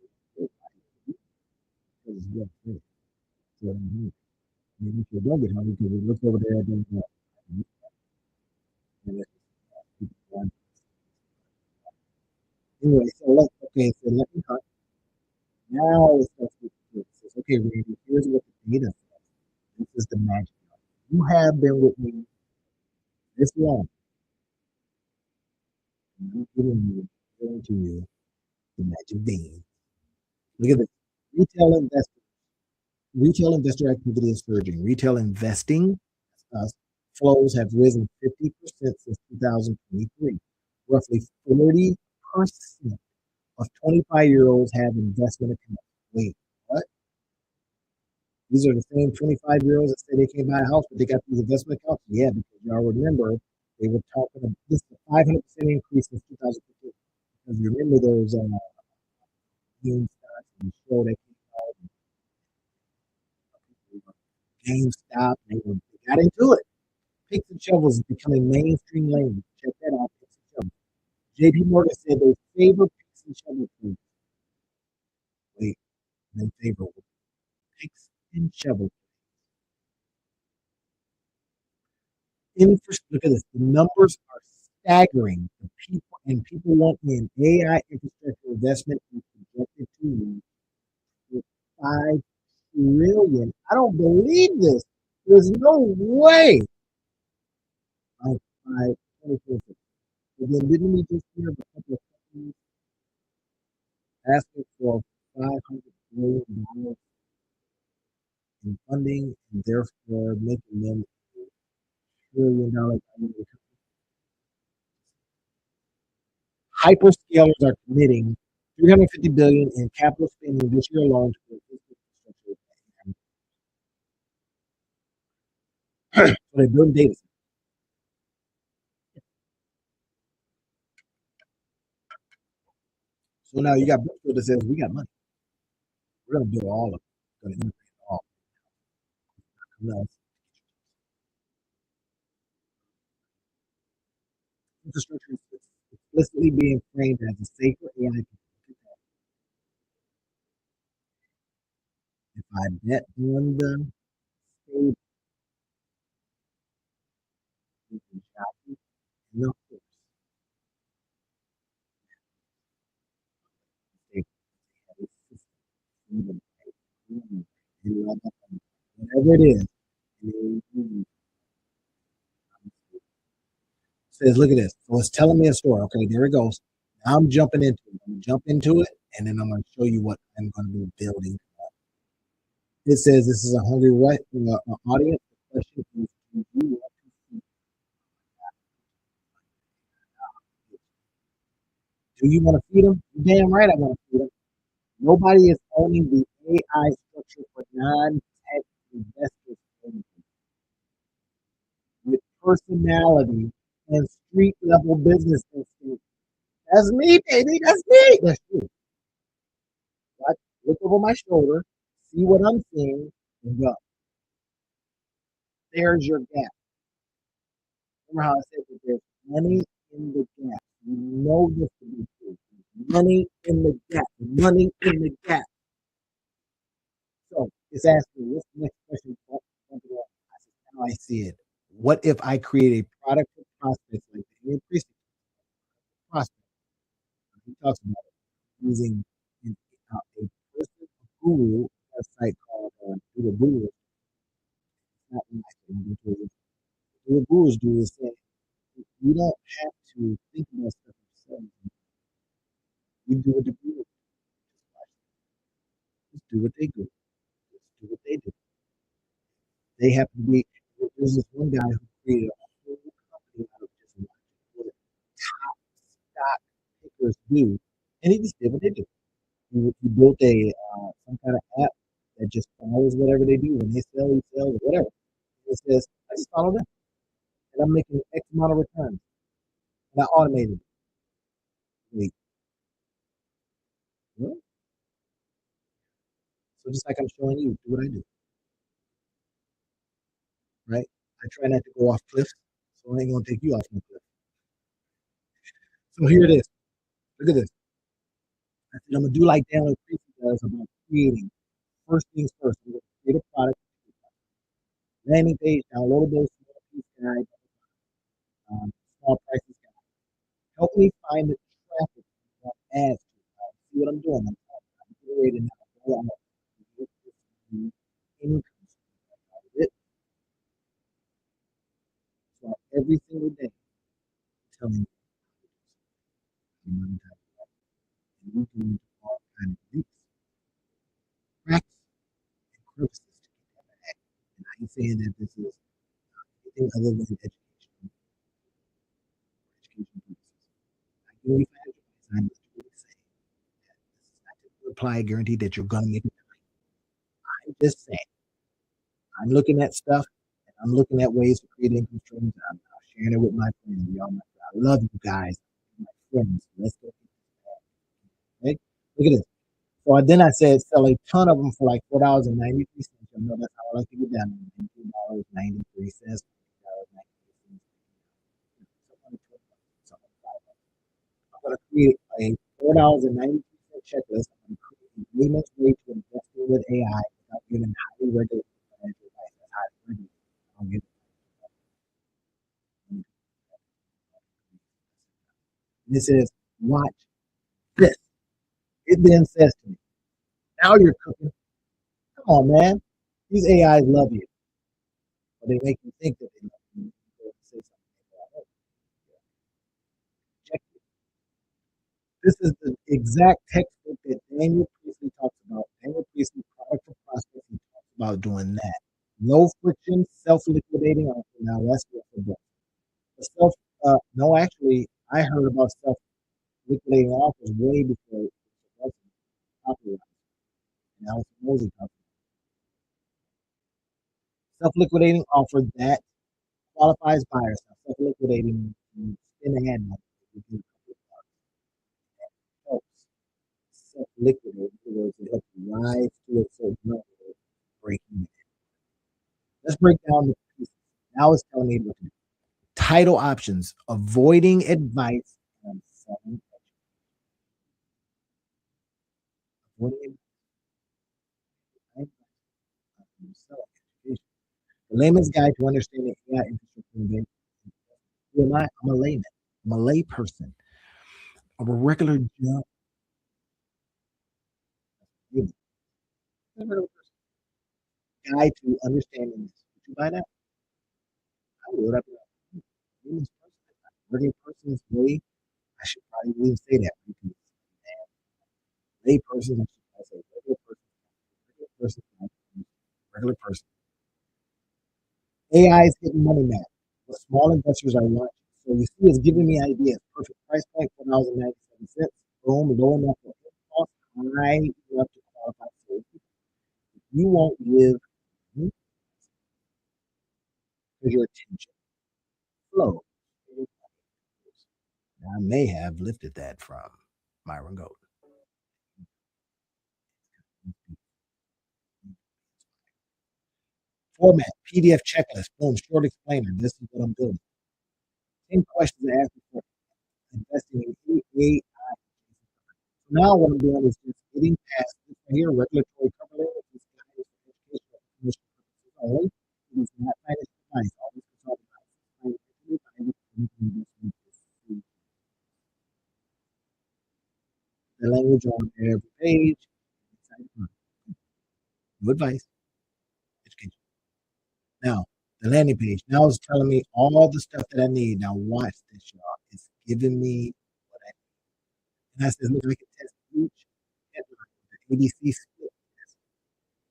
it's real fish. So maybe if you don't get hungry, because it looks over there, then anyway, so let me cut. Now it's it says, okay, Randy, here's what the data says. This is the magic. You have been with me this long. I'm giving to you the magic vein. Look at this. Retail investor, retail investor activity is surging. Retail investing uh, flows have risen 50% since 2023. Roughly 40% of 25-year-olds have investment accounts. Wait, what? These are the same 25-year-olds that say they can't buy a house, but they got these investment accounts? Yeah, because y'all remember they were talking about this is a 500% increase since 2015. Because you remember those GameStop and the show that came out, GameStop, they got into it. Picks and shovels is becoming mainstream language. Check that out, picks and shovels. JP Morgan said they favor picks and shovels. Wait, they favor picks and shovels. Look at this. The numbers are staggering. People want in AI infrastructure investment is projected to reach 5 trillion. I don't believe this. There's no way. By 2026. Again, didn't we just hear of a couple of companies asking for $500 billion in funding and therefore making them $1 trillion annual. Hyperscalers are committing 350 billion in capital spending this year alone to infrastructure. So they're building data centers. So now you got Brookfield that says we got money. We're going to build all of it. We're going to integrate it all. No, infrastructure is explicitly being framed as a safer AI. If I bet on the stage, we can shop and of course, they have a system, even whatever it is. Says, look at this. So it's telling me a story. Okay, there it goes. Now I'm jumping into it. I'm jump into it, and then I'm going to show you what I'm going to be building. It says this is a hungry audience. The question is, do you want to see? Do you want to feed them? Damn right, I want to feed them. Nobody is owning the AI structure for non-tech investors with personality and street level business instinct. That's me, baby. That's me. That's you. Watch, look over my shoulder, see what I'm seeing, and go. There's your gap. Remember how I said that there's money in the gap. You know this to be true. There's money in the gap. Money in the gap. So it's asking, what's the next question? I said, now I see it. What if I create a product for prospects like the increase prospect? He talks about using a person, a guru, a site called Do the Guru. It's not in my thing. What the gurus do is say, you don't have to think about stuff yourself. You do what the gurus just do what they do. Just do what they do. They happen to be. There's this one guy who created a whole company out of just watching what top stock pickers do, and he just did what they do. He built a some kind of app that just follows whatever they do. When they sell, he sells, or whatever. It says, I just follow them, and I'm making X amount of returns, and I automated it. Wait, what? So just like I'm showing you, do what I do, right? I try not to go off cliffs, so I ain't gonna take you off no cliff. So here it is. Look at this. I said I'm gonna do like Daniel Creasy does about creating. First things first, I'm gonna create a product, landing page, downloadable, small piece guide, small prices guide. Help me find the traffic that ads to. See what I'm doing? I'm generating now. Go out and get this income stream out of it. So every single day, telling me how to do something. And we can use all kinds of leaks, cracks, and crevices to get that back. And I ain't saying that this is anything other than education purposes. I give you financial advice. I'm just really saying that this is not to apply a guarantee that you're gonna make it. I'm just saying I'm looking at stuff and I'm looking at ways to create income streams. I'm sharing it with my friends. Y'all, I love you guys, my friends. Let's go. Okay? Look at this. So then I said sell a ton of them for like $4.93. You know that's how I like to get down. $19.93. I'm going to create a $4.93 checklist. I'm going to create a layman's way to investing with AI without giving highly regulated financial advice. That's highly regulated. I don't get it. This is watch this. It then says to me, now you're cooking. Come on, man. These AIs love you, but they make you think that they love you. Say something. Check it. This is the exact textbook that Daniel Priestley talks about. Daniel Priestley, Product for Prospects, he talks about doing that. No friction, self-liquidating. Now that's what the book. The self, no, actually, I heard about self-liquidating offers way before it was popular. And Alice Mosley talked about self-liquidating offer that qualifies buyers. Now, self-liquidating, you spend a hand money. You do a couple of helps self-liquidate. In other words, it helps you rise to a certain level of breaking. Let's break down the pieces. Now it's telling me what to do. Title options, avoiding advice on selling avoiding advice on selling education. The layman's guide to understanding AI infrastructure. Who am I? I'm a layman. I'm a lay person. I'm a regular job. Guide to understanding this. Did you buy that? I wrote up layman's person. Regular person's way. I should probably even say that because lay person, I say regular person, regular person. AI is hitting money map. What small investors are watching. So you see, it's giving me ideas. Perfect price point, $4.97. Boom, low enough for cost, high enough to qualify for it. You won't give because your attention flows. I may have lifted that from Myron Gold. Format, PDF checklist, boom, short explainer. This is what I'm doing. 10 questions to ask before investing in AI. Now what I'm doing is just getting past this right here, regulatory cover letter. This guy is for educational information purposes only. It is not financial advice. Always consult advice. The language on every page. No advice. Education. Now, the landing page. Now it's telling me all the stuff that I need. Now watch this, y'all. It's giving me what I need. And I said, look, I can test each headline with the ADC split.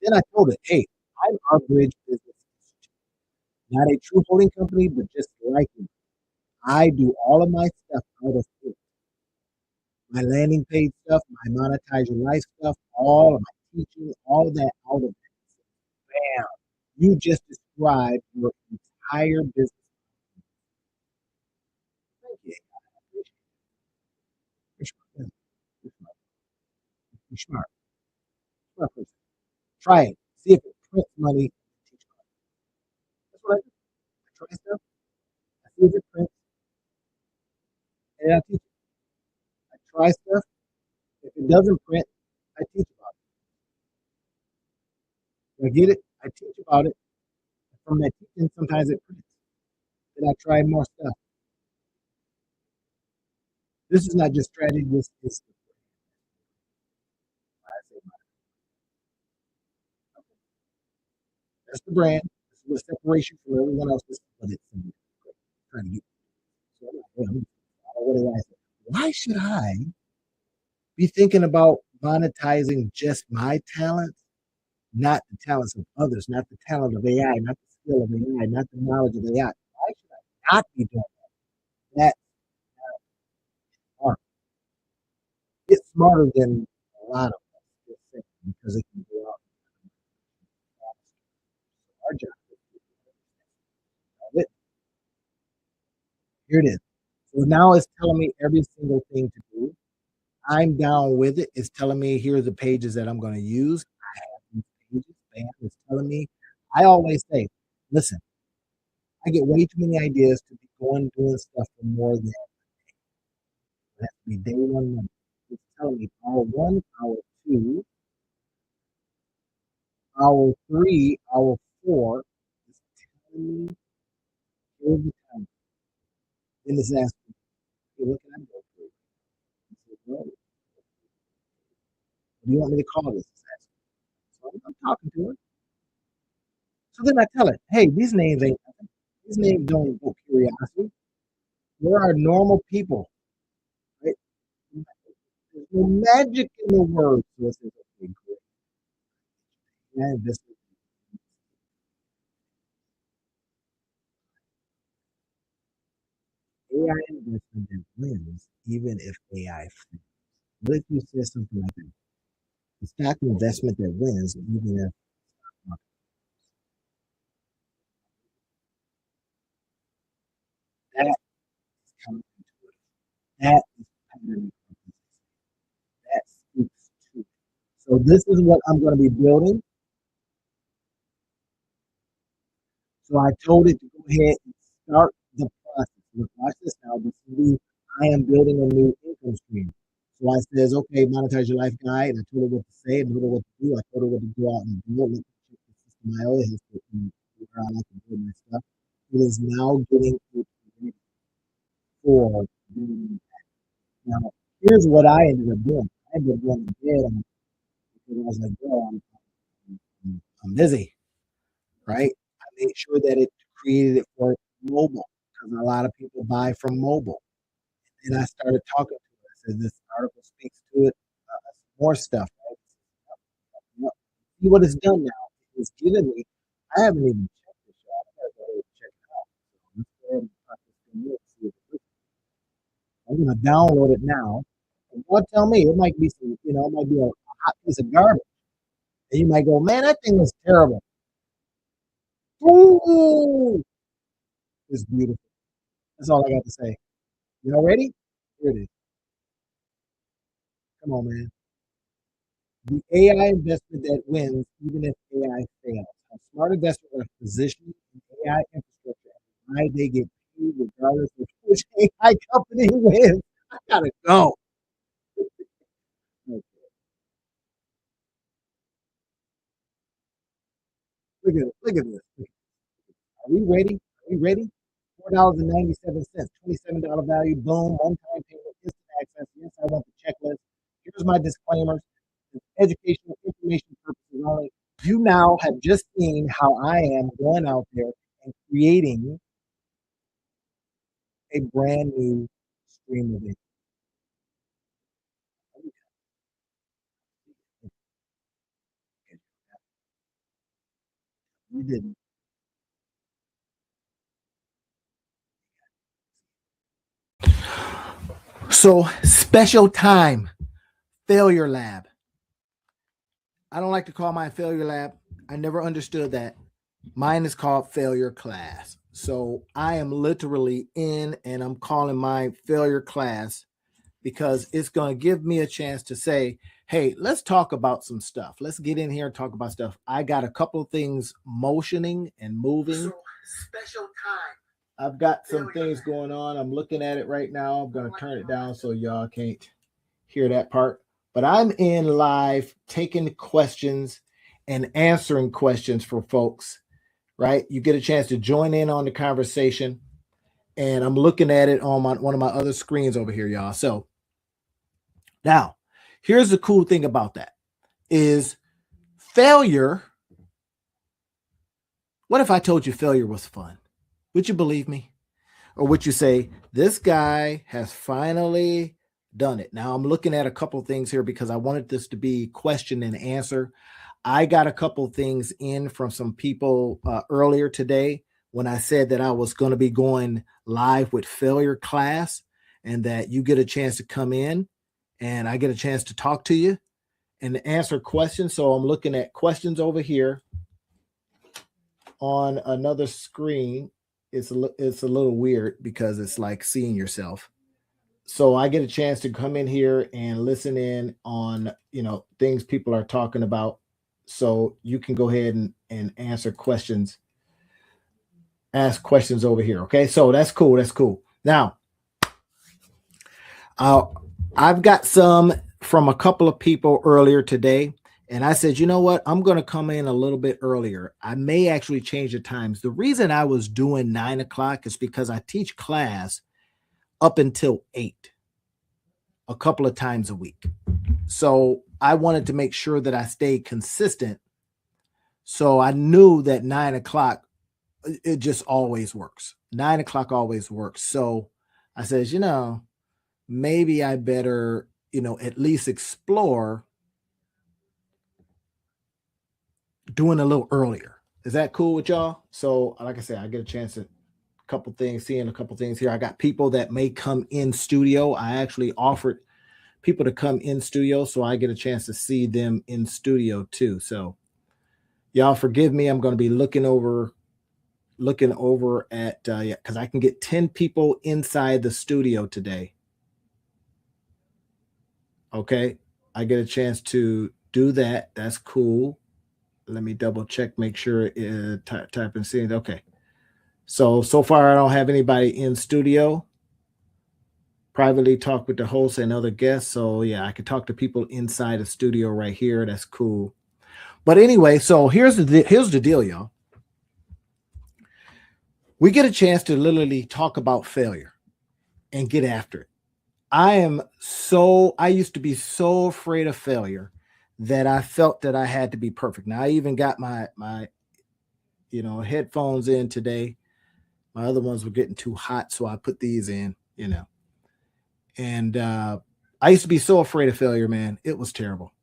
Then I told it, hey, I'm our bridge business institute. Not a true holding company, but just like it. I do all of my stuff out of it. My landing page stuff, my monetize your life stuff, all of my teaching, all of that out of it. Bam. You just described your entire business. Thank you. You're smart. You're smart. You're smart. Smart person. Try it. See if it prints money. That's what I do. I try stuff. I see if it prints, and I teach it. I try stuff. If it doesn't print, I teach about it. I get it. I teach about it. From that teaching, sometimes it prints. Then I try more stuff. This is not just strategy. This is that's the brand. This is what separation from everyone else. This is what it's trying to get. So what did I say? Why should I be thinking about monetizing just my talents, not the talents of others, not the talent of AI, not the skill of AI, not the knowledge of AI? Why should I not be doing that? That's smart. It's smarter than a lot of us because it can go out. Our job is here it is. So now it's telling me every single thing to do. I'm down with it. It's telling me here are the pages that I'm going to use. I have these pages. Bam, it's telling me. I always say, listen, I get way too many ideas to be going doing stuff for more than it has to be day one month. It's telling me hour one, hour two, hour three, hour four. It's telling me here's the time. Then it's asking, hey, what can I go through? I said, well, what do you want me to call this? It's asking. So I'm talking to her. So then I tell her, hey, these names ain't nothing. These names don't evoke curiosity. There are normal people, right? There's no magic in the word. So it's okay, great. And this AI investment that wins, even if AI fails. What if you said something like that? The stock investment that wins, even if that is counterintuitive. That is pattern that speaks to it. So this is what I'm going to be building. So I told it to go ahead and start the process. Look, watch this now. This is I am building a new income stream. So I says, okay, monetize your life guide. And I told her what to say, and told her what to do. I told her what to go out and do. Let me check the system I always have to where I like to build my stuff. It is now getting it ready for doing that. Now, here's what I ended up doing. I ended up going to bed because I was like, girl, I'm busy, right? I made sure that it created it for mobile because a lot of people buy from mobile. And I started talking to her. I said, this article speaks to it. More stuff. Right? See what it's done now. It's given me. I haven't even checked this yet. I gotta go ahead and check it out. So let's go ahead and pop this thing in and see if it works. I'm gonna download it now. And you'll tell me it might be some, it might be a hot piece of garbage. And you might go, man, that thing was terrible. Ooh, it's beautiful. That's all I got to say. Y'all ready? Here it is. Come on, man. The AI investment that wins, even if AI fails. A smart investors are positioned in AI infrastructure and why they get paid regardless of Shanghai company wins. I gotta go. Look at this. Are we ready? Are we ready? $4.97, $27 value, boom, one-time payment, instant access. Yes, I want the checklist. Here's my disclaimers. Educational information purposes only. You now have just seen how I am going out there and creating a brand new stream of income. You didn't. So, special time, failure lab. I don't like to call mine failure lab. I never understood that. Mine is called failure class. So I am literally in and I'm calling my failure class because it's going to give me a chance to say, hey, let's talk about some stuff. Let's get in here and talk about stuff. I got a couple of things motioning and moving. So, special time. I've got some things going on. I'm looking at it right now. I'm going to turn it down so y'all can't hear that part. But I'm in live taking questions and answering questions for folks, right? You get a chance to join in on the conversation. And I'm looking at it on one of my other screens over here, y'all. So now, here's the cool thing about that is failure. What if I told you failure was fun? Would you believe me? Or would you say, this guy has finally done it? Now, I'm looking at a couple of things here because I wanted this to be question and answer. I got a couple of things in from some people earlier today when I said that I was going to be going live with failure class and that you get a chance to come in and I get a chance to talk to you and answer questions. So I'm looking at questions over here on another screen. It's a little weird because it's like seeing yourself. So I get a chance to come in here and listen in on, things people are talking about. So you can go ahead and answer questions, ask questions over here. Okay. So that's cool. That's cool. Now, I've got some from a couple of people earlier today. And I said, you know what? I'm going to come in a little bit earlier. I may actually change the times. The reason I was doing 9 o'clock is because I teach class up until 8 a couple of times a week. So I wanted to make sure that I stayed consistent. So I knew that 9 o'clock, it just always works. 9 o'clock always works. So I says, maybe I better, at least explore doing a little earlier. Is that cool with y'all? So like I said, I get a chance to seeing a couple things here. I got people that may come in studio. I actually offered people to come in studio, so I get a chance to see them in studio too. So y'all forgive me. I'm going to be looking over at because I can get 10 people inside the studio today. Okay, I get a chance to do that. That's cool. Let me double check, make sure type and see. Okay. So far I don't have anybody in studio. Privately talk with the host and other guests. So yeah, I can talk to people inside the studio right here. That's cool. But anyway, so here's the deal, y'all. We get a chance to literally talk about failure and get after it. I used to be so afraid of failure that I felt that I had to be perfect. Now I even got my headphones in today. My other ones were getting too hot, so I put these in, And I used to be so afraid of failure, man. It was terrible.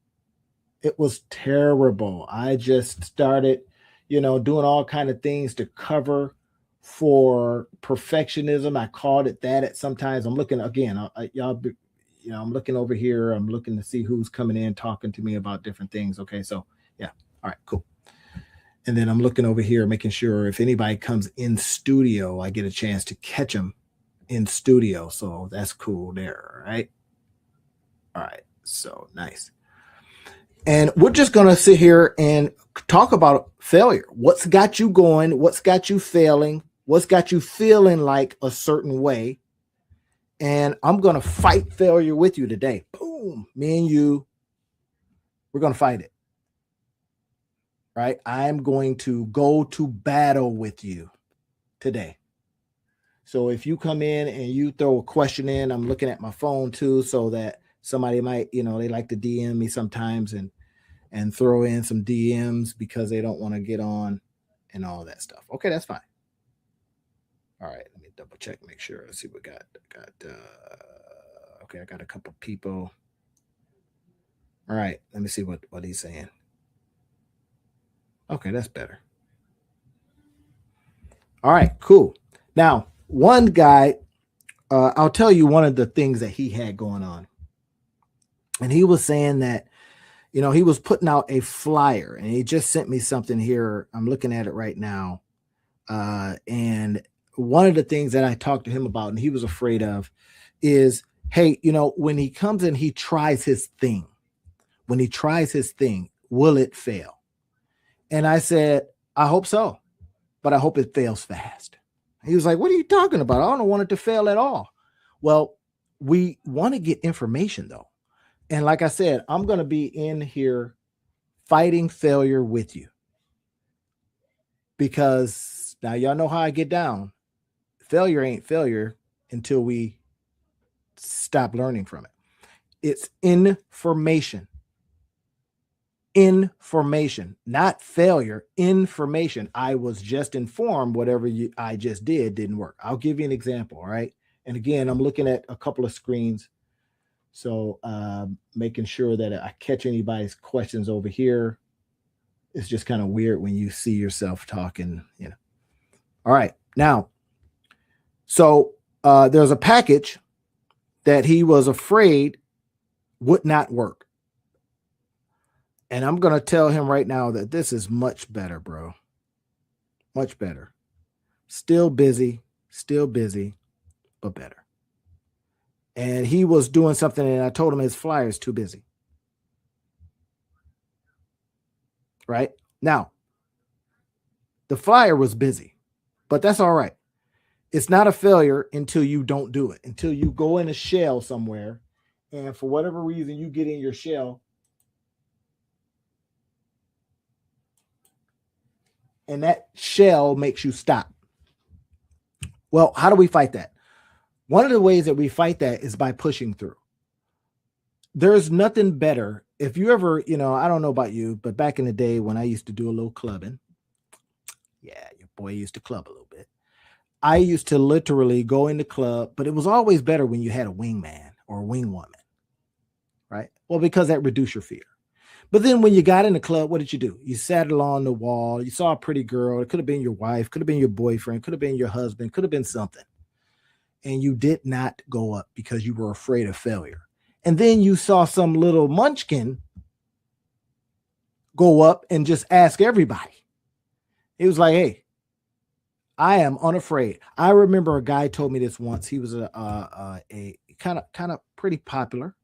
It was terrible. I just started, doing all kind of things to cover for perfectionism. I called it that at sometimes. I'm looking again, I'm looking over here. I'm looking to see who's coming in, talking to me about different things. Okay. So yeah. All right, cool. And then I'm looking over here, making sure if anybody comes in studio, I get a chance to catch them in studio. So that's cool there. Right. All right. So nice. And we're just going to sit here and talk about failure. What's got you going? What's got you failing? What's got you feeling like a certain way? And I'm going to fight failure with you today. Boom. Me and you, we're going to fight it. Right? I'm going to go to battle with you today. So if you come in and you throw a question in, I'm looking at my phone too, so that somebody might, they like to DM me sometimes and throw in some DMs because they don't want to get on and all that stuff. Okay, that's fine. All right, let me double check, make sure. Let's see what we got. Okay, I got a couple people. All right, let me see what he's saying. Okay, that's better. All right, cool. Now, one guy, I'll tell you one of the things that he had going on. And he was saying that, he was putting out a flyer, and he just sent me something here. I'm looking at it right now. And one of the things that I talked to him about, and he was afraid of, is, hey, when he comes in, he tries his thing. When he tries his thing, will it fail? And I said, I hope so, but I hope it fails fast. He was like, what are you talking about? I don't want it to fail at all. Well, we want to get information though. And like I said, I'm going to be in here fighting failure with you, because now y'all know how I get down. Failure ain't failure until we stop learning from it. It's information. Information, not failure. Information. I was just informed whatever I just didn't work. I'll give you an example. All right. And again, I'm looking at a couple of screens. So making sure that I catch anybody's questions over here. It's just kind of weird when you see yourself talking, All right. Now, so there's a package that he was afraid would not work. And I'm going to tell him right now that this is much better, bro. Much better. Still busy, but better. And he was doing something, and I told him his flyer is too busy. Right? Now, the flyer was busy, but that's all right. It's not a failure until you don't do it, until you go in a shell somewhere, and for whatever reason you get in your shell, and that shell makes you stop. Well, how do we fight that? One of the ways that we fight that is by pushing through. There's nothing better. If you ever, I don't know about you, but back in the day when I used to do a little clubbing, yeah, your boy used to club a little bit. I used to literally go in the club, but it was always better when you had a wingman or a wingwoman, right? Well, because that reduced your fear. But then when you got in the club, what did you do? You sat along the wall. You saw a pretty girl. It could have been your wife, could have been your boyfriend, could have been your husband, could have been something. And you did not go up because you were afraid of failure. And then you saw some little munchkin go up and just ask everybody. It was like, hey, I am unafraid. I remember a guy told me this once. He was a kind of pretty popular,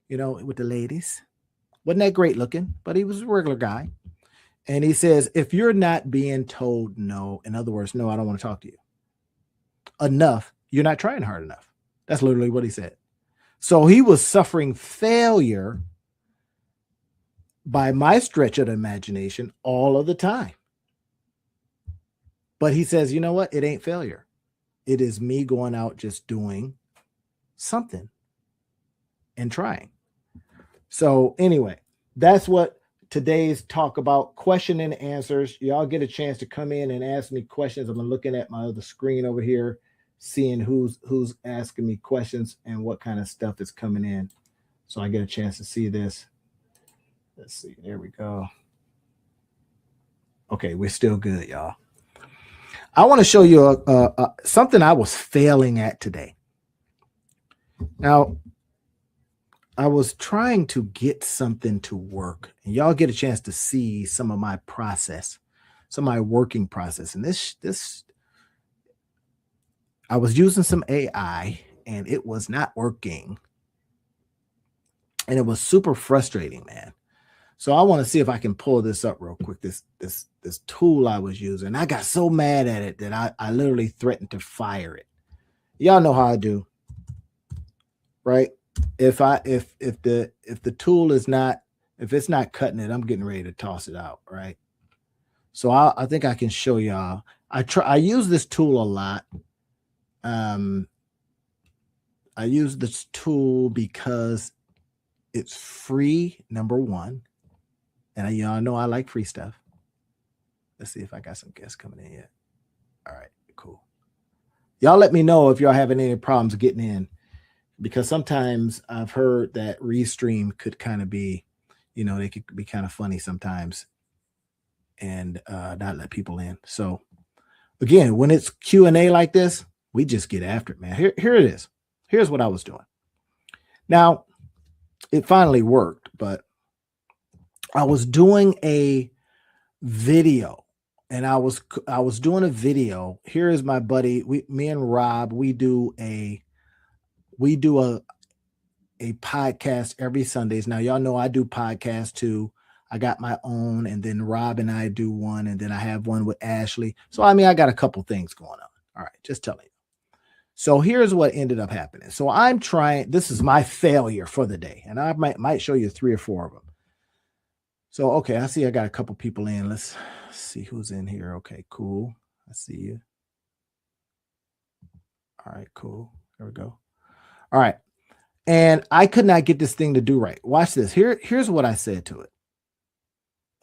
with the ladies. Wasn't that great looking, but he was a regular guy. And he says, if you're not being told no, in other words, no, I don't want to talk to you enough, you're not trying hard enough. That's literally what he said. So he was suffering failure by my stretch of the imagination all of the time. But he says, you know what? It ain't failure. It is me going out just doing something and trying. So anyway, that's what today's talk about, question and answers. Y'all get a chance to come in and ask me questions. I'm looking at my other screen over here, seeing who's asking me questions and what kind of stuff is coming in. So I get a chance to see this. Let's see. There we go. Okay, we're still good, y'all. I want to show you something I was failing at today. Now, I was trying to get something to work, and y'all get a chance to see some of my process, some of my working process. And this, I was using some AI, and it was not working, and it was super frustrating, man. So I want to see if I can pull this up real quick. This tool I was using. I got so mad at it that I literally threatened to fire it. Y'all know how I do. right? If the tool is not, if it's not cutting it, I'm getting ready to toss it out, right? So I think I can show y'all. I use this tool a lot. Um, I use this tool because it's free, number one. And y'all know I like free stuff. Let's see if I got some guests coming in yet. All right, cool. Y'all let me know if y'all having any problems getting in, because sometimes I've heard that Restream could kind of be, they could be kind of funny sometimes and not let people in. So again, when it's Q&A like this, we just get after it, man. Here it is. Here's what I was doing. Now, it finally worked, but I was doing a video, and I was doing a video. Here is my buddy, me and Rob, we do a podcast every Sundays. Now, y'all know I do podcasts too. I got my own, and then Rob and I do one, and then I have one with Ashley. So, I mean, I got a couple things going on. All right, just telling you. So here's what ended up happening. So I'm trying, this is my failure for the day, and I might show you 3 or 4 of them. So, okay, I see I got a couple people in. Let's see who's in here. Okay, cool. I see you. All right, cool. There we go. All right. And I could not get this thing to do right. Watch this. Here's what I said to it.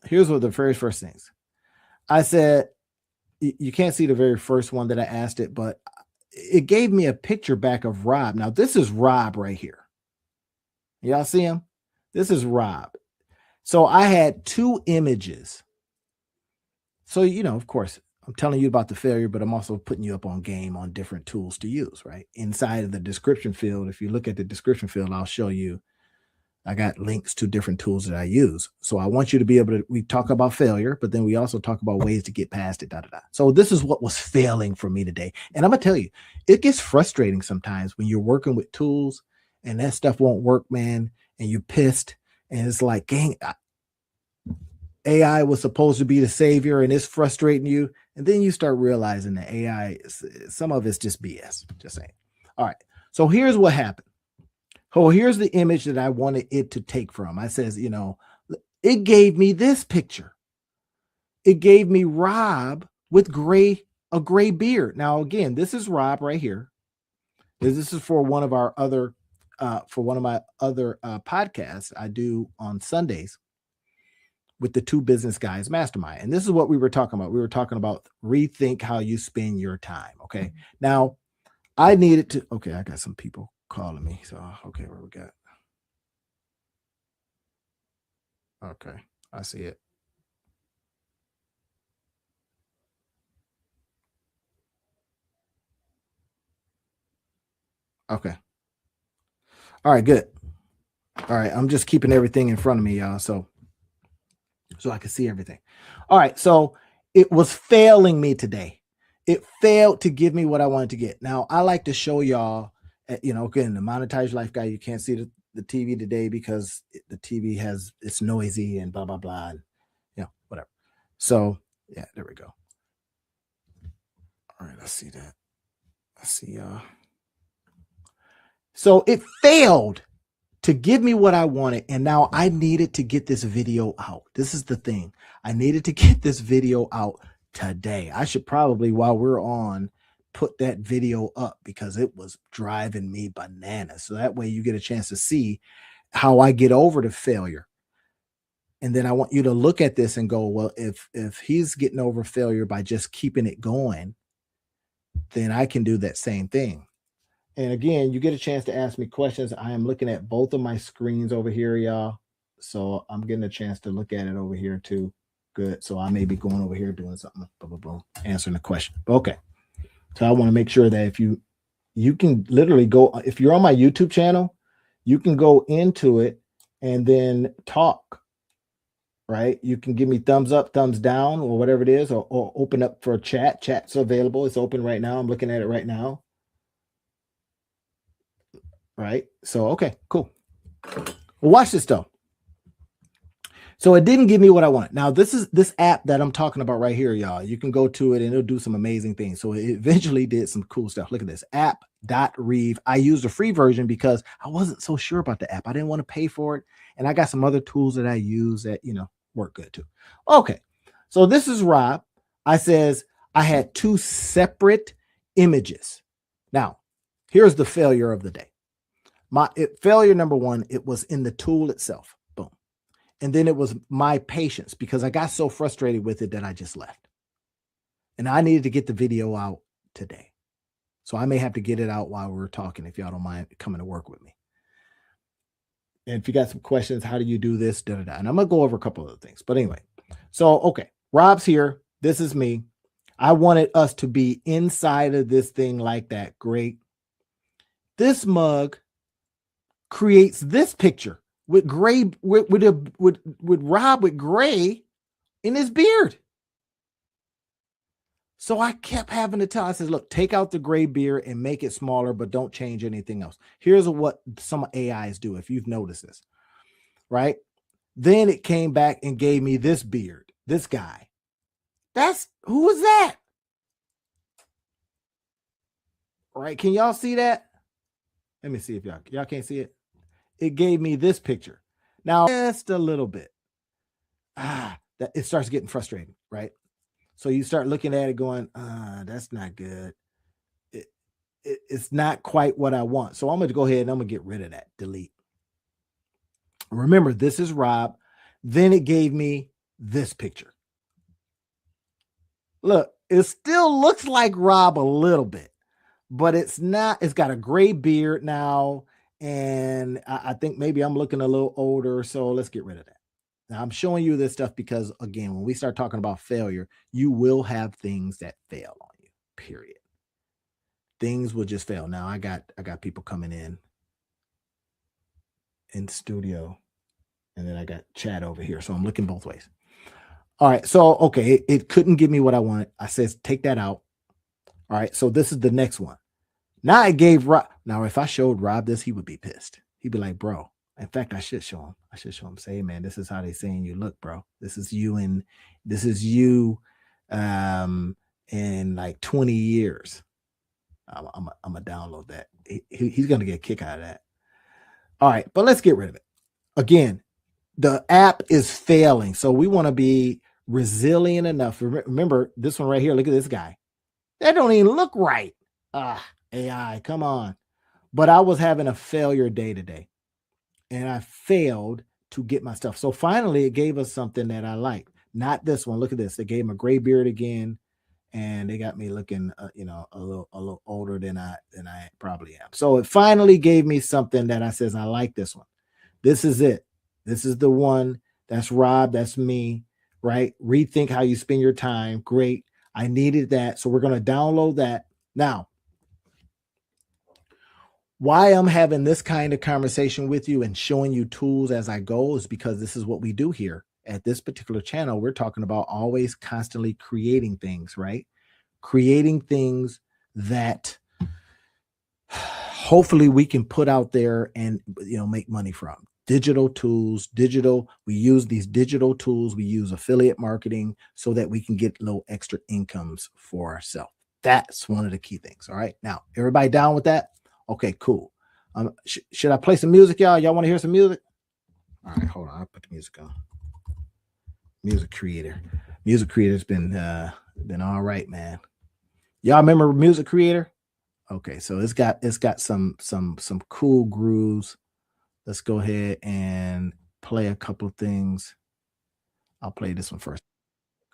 Here's what the very first things. I said, you can't see the very first one that I asked it, but it gave me a picture back of Rob. Now, this is Rob right here. Y'all see him? This is Rob. So I had 2 images. So, of course, I'm telling you about the failure, but I'm also putting you up on game on different tools to use, right? Inside of the description field, if you look at the description field, I'll show you, I got links to different tools that I use. So I want you to be able to, we talk about failure, but then we also talk about ways to get past it, So this is what was failing for me today. And I'm going to tell you, it gets frustrating sometimes when you're working with tools and that stuff won't work, man, and you're pissed. And it's like, dang, AI was supposed to be the savior and it's frustrating you. And then you start realizing that AI, some of it's just BS. Just saying. All right. So here's what happened. Oh, here's the image that I wanted it to take from. I says, it gave me this picture. It gave me Rob with a gray beard. Now, again, this is Rob right here. This is for one of our other, podcasts I do on Sundays with the Two Business Guys Mastermind. And this is what we were talking about. We were talking about rethink how you spend your time. Okay. Now, I needed to, okay, I got some people calling me. So, okay, what we got? Okay, I see it. Okay. All right, good. All right, I'm just keeping everything in front of me, y'all, so I can see everything. All right, so it was failing me today. It failed to give me what I wanted to get. Now, I like to show y'all, again, the Monetize Life guy, you can't see the TV today because the TV it's noisy and blah, blah, blah, and, whatever. So, yeah, there we go. All right, I see that. I see y'all. So it failed to give me what I wanted. And now I needed to get this video out. This is the thing. I needed to get this video out today. I should probably, while we're on, put that video up because it was driving me bananas. So that way you get a chance to see how I get over the failure. And then I want you to look at this and go, well, if he's getting over failure by just keeping it going, then I can do that same thing. And again, you get a chance to ask me questions. I am looking at both of my screens over here, y'all. So I'm getting a chance to look at it over here too. Good. So I may be going over here doing something, boom, boom, boom, answering the question. Okay. So I want to make sure that if you can literally go, if you're on my YouTube channel, you can go into it and then talk, right? You can give me thumbs up, thumbs down, or whatever it is, or open up for a chat. Chat's available. It's open right now. I'm looking at it right now. Right. So, okay, cool. Well, watch this though. So it didn't give me what I want. Now, this is this app that I'm talking about right here, y'all. You can go to it and it'll do some amazing things. So it eventually did some cool stuff. Look at this app.reeve. I used the free version because I wasn't so sure about the app. I didn't want to pay for it. And I got some other tools that I use that, work good too. Okay. So this is Rob. I says I had two separate images. Now, here's the failure of the day. Failure number one, it was in the tool itself. Boom. And then it was my patience because I got so frustrated with it that I just left. And I needed to get the video out today. So I may have to get it out while we're talking if y'all don't mind coming to work with me. And if you got some questions, how do you do this? Da, da, da. And I'm going to go over a couple of other things. But anyway, so, okay, Rob's here. This is me. I wanted us to be inside of this thing like that. Great. This mug creates this picture with gray, with Rob with gray in his beard. So I kept having to tell, I said, look, take out the gray beard and make it smaller, but don't change anything else. Here's what some AIs do, if you've noticed this, right? Then it came back and gave me this beard, this guy. Who is that? Right? Can y'all see that? Let me see if y'all can't see it. It gave me this picture. Now, just a little bit. That it starts getting frustrating, right? So you start looking at it going, that's not good. It's not quite what I want. So I'm going to go ahead and I'm going to get rid of that. Delete. Remember, this is Rob. Then it gave me this picture. Look, it still looks like Rob a little bit, but it's not. It's got a gray beard now. And I think maybe I'm looking a little older. So let's get rid of that. Now, I'm showing you this stuff because, again, when we start talking about failure, you will have things that fail on you, period. Things will just fail. Now, I got people coming in studio, and then I got chat over here. So I'm looking both ways. All right. So, okay, it couldn't give me what I wanted. I says, take that out. All right. So this is the next one. Now I gave Rob. Now, if I showed Rob this, he would be pissed. He'd be like, bro. In fact, I should show him. Say, hey, man, this is how they saying you look, bro. This is you in like 20 years. I'm gonna download that. He's gonna get a kick out of that. All right, but let's get rid of it. Again, the app is failing. So we want to be resilient enough. Remember this one right here. Look at this guy. That don't even look right. AI, come on. But I was having a failure day today. And I failed to get my stuff. So finally, it gave us something that I liked. Not this one. Look at this. They gave him a gray beard again, and they got me looking, a little older than I probably am. So it finally gave me something that I says I like this one. This is it. This is the one. That's Rob. That's me. Right? Rethink how you spend your time. Great. I needed that. So we're going to download that now. Why I'm having this kind of conversation with you and showing you tools as I go is because this is what we do here at this particular channel. We're talking about always constantly creating things, right? Creating things that hopefully we can put out there and, make money from. Digital tools, we use these digital tools. We use affiliate marketing so that we can get little extra incomes for ourselves. That's one of the key things. All right. Now, everybody down with that? Okay, cool. Should I play some music, y'all? Y'all want to hear some music? All right, hold on. I'll put the music on. Music Creator's been all right, man. Y'all remember Music Creator? Okay, so it's got some cool grooves. Let's go ahead and play a couple of things. I'll play this one first.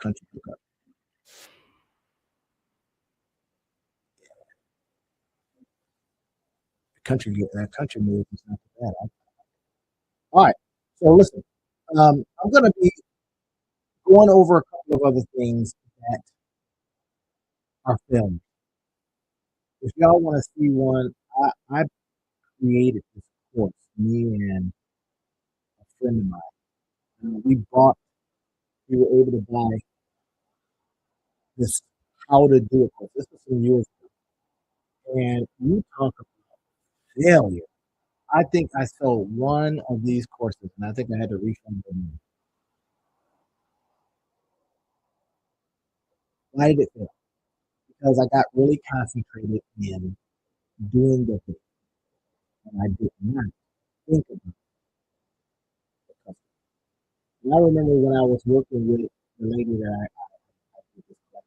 Country Hookup. Country music is not bad. All right. So listen, I'm going to be going over a couple of other things that are filmed. If y'all want to see one, I created this course, me and a friend of mine. We were able to buy this how to do a course. This was some years ago. And you talk about failure. I think I sold one of these courses and I think I had to refund them. Why did it fail? Because I got really concentrated in doing the thing, and I did not think about the customer. And I remember when I was working with the lady that I did this class,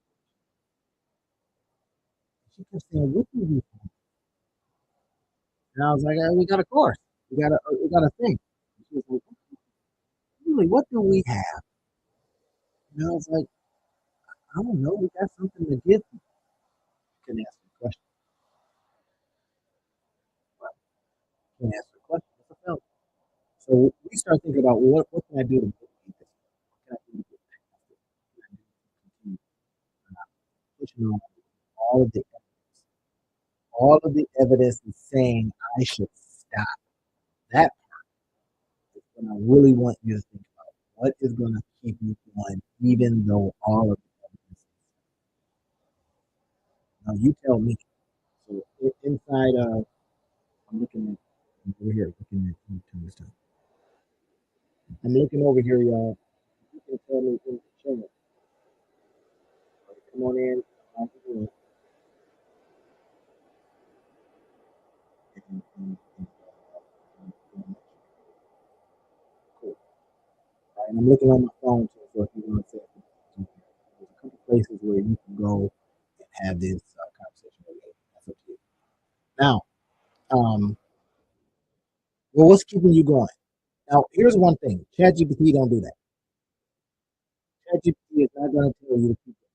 she kept saying, "What do we have?" And I was like, "We got a course. We got a thing." And she was like, "Really? What do we have?" And I was like, "I don't know. We got something to give you." Can ask the question. Well, can ask the question. It's a failure. So we start thinking about, well, what can I do to mitigate this? What can I do to get past it? What can I do to continue pushing on all of the evidence? All of the evidence is saying I should stop. That is what I really want you to think about. What is going to keep you going, even though all of the evidence is. Now you tell me. So inside of, I'm looking at over here, looking at turn this time. I'm looking over here, y'all. You can tell me in the chat. Come on in. I'll do it. Cool. Right, and I'm looking on my phone too, so if you want to say something, there's a couple places where you can go and have this conversation with me. That's up to you. Now, well, what's keeping you going? Now, here's one thing: ChatGPT don't do that. ChatGPT is not going to tell you to keep it.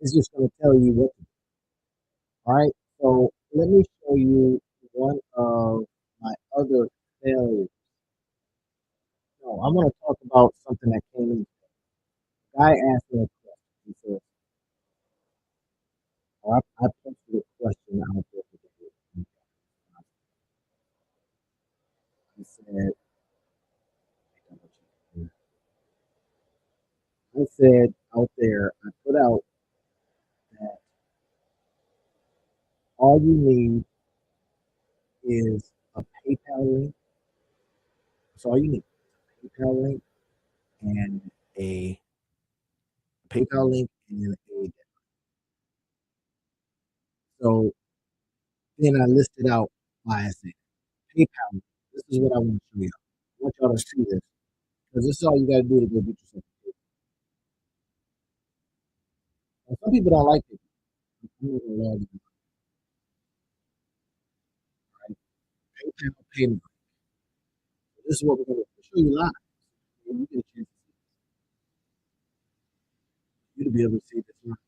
It's just going to tell you what to do. All right. So let me show you one of my other failures. No, I'm going to talk about something that came in. The guy asked me a question. He said, I posted a question out there today. He said, I said out there, I put out that all you need is a PayPal link. That's all you need. PayPal link and a PayPal link and a. So then I listed out why I said PayPal. This is what I want to show you. I want y'all to see this because this is all you got to do to go get yourself a PayPal. Now, some people don't like PayPal. I'm not gonna lie to you, right? PayPal payment. So this is what we're going to show you live. And you get a chance to you to be able to see this live.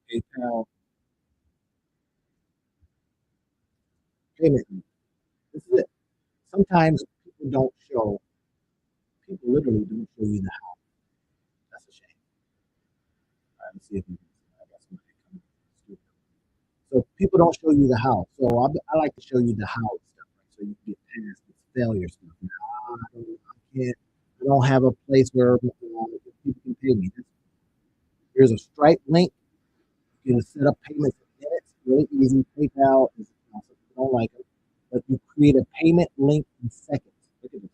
PayPal payment. This is it. Sometimes people don't show. People literally don't show you the how. That's a shame. All right, let's see if we can. I got somebody coming. So people don't show you the how. So I like to show you the how stuff, right? So you can get past this failure stuff. I can't. I don't have a place where people can pay me. Here's a Stripe link. You can set up payments in minutes. Really easy. PayPal is some people don't like it, but you create a payment link in seconds. Look at this.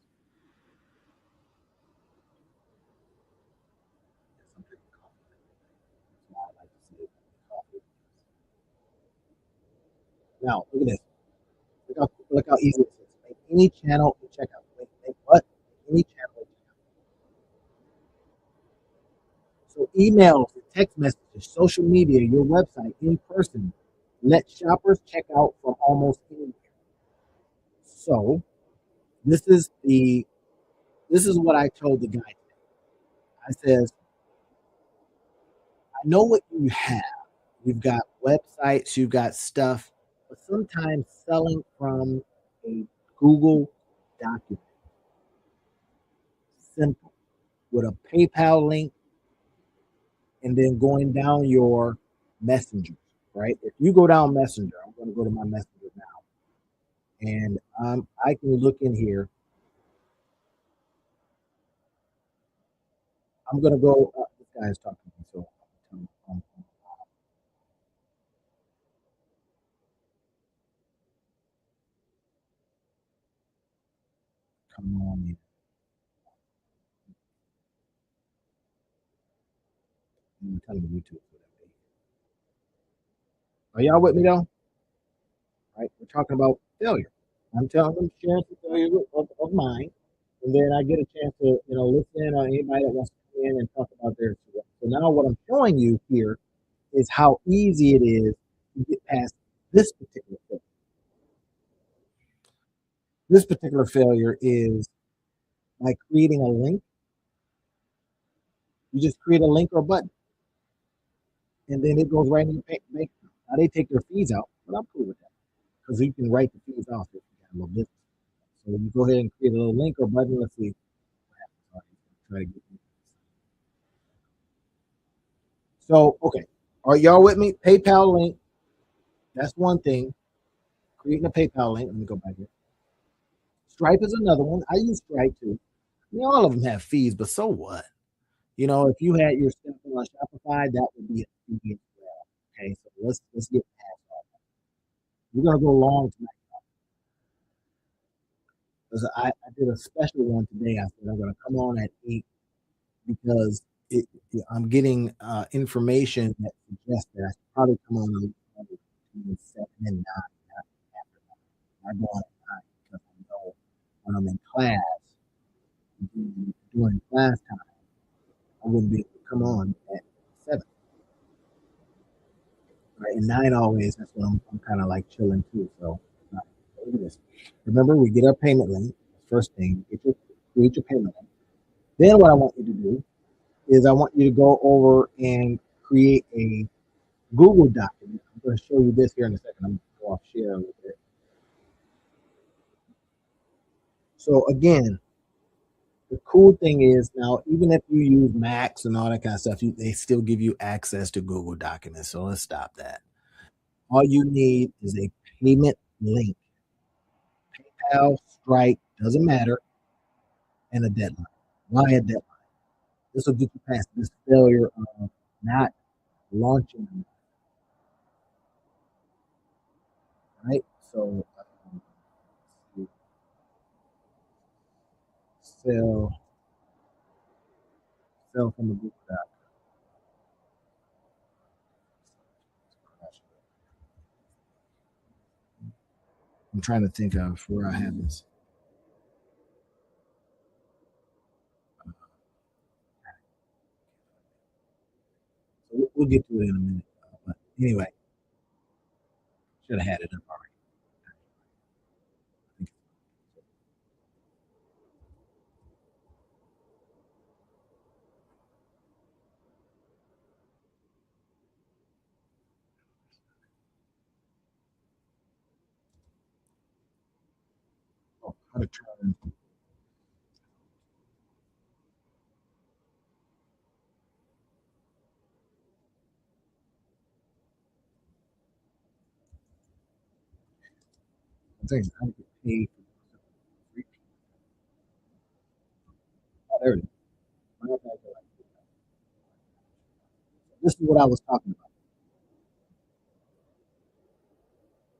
Now look at this. Look how easy this is. Make any channel in checkout. Make what? Any channel in checkout. So emails, text messages, social media, your website, in person. Let shoppers check out from almost anywhere. So this is the this is what I told the guy today. I says, I know what you have. You've got websites, you've got stuff, but sometimes selling from a Google document, simple, with a PayPal link, and then going down your messengers, right? If you go down Messenger, I'm going to go to my Messenger now, and I can look in here. I'm going to go. This guy is talking to me, so come on in. telling YouTube. Are y'all with me though? Right? We're talking about failure. I'm telling them sharing some failure of mine, and then I get a chance to listen or anybody that wants to come in and talk about theirs. So now what I'm showing you here is how easy it is to get past this particular failure. This particular failure is by creating a link. You just create a link or a button, and then it goes right in your bank account. Now they take their fees out, but I'm cool with that because you can write the fees off if you got a little business. So you go ahead and create a little link or button. Let's see. Try to get So, okay. Are y'all with me? PayPal link. That's one thing. Creating a PayPal link. Let me go back here. Stripe is another one. I use Stripe too. All of them have fees, but so what? If you had your stuff on Shopify, that would be a fee as well. Okay, so let's get past all that. We're gonna go long tonight because I did a special one today. I said I'm gonna come on at 8 because I'm getting information that suggests that I should probably come on between 7 and 9. I go on at 9 because I know when I'm in class, during class time, I wouldn't be able to come on at 7. Right? And 9 always, that's when I'm kind of like chilling too. So, look at this. Remember, we get our payment link. First thing, create your payment link. Then what I want you to do is I want you to go over and create a Google document. I'm going to show you this here in a second. I'm going to go off share a little bit. So again, the cool thing is now, even if you use Macs and all that kind of stuff, they still give you access to Google Documents. So let's stop that. All you need is a payment link. PayPal, Stripe, doesn't matter, and a deadline. Why a deadline? This will get you past this failure of not launching them. Right? So sell from the Google Doc. I'm trying to think of where I have this. So we'll get to it in a minute. But anyway, should have had it up already. Oh, how to turn. I think how to get paid. Oh, there it is. This is what I was talking about.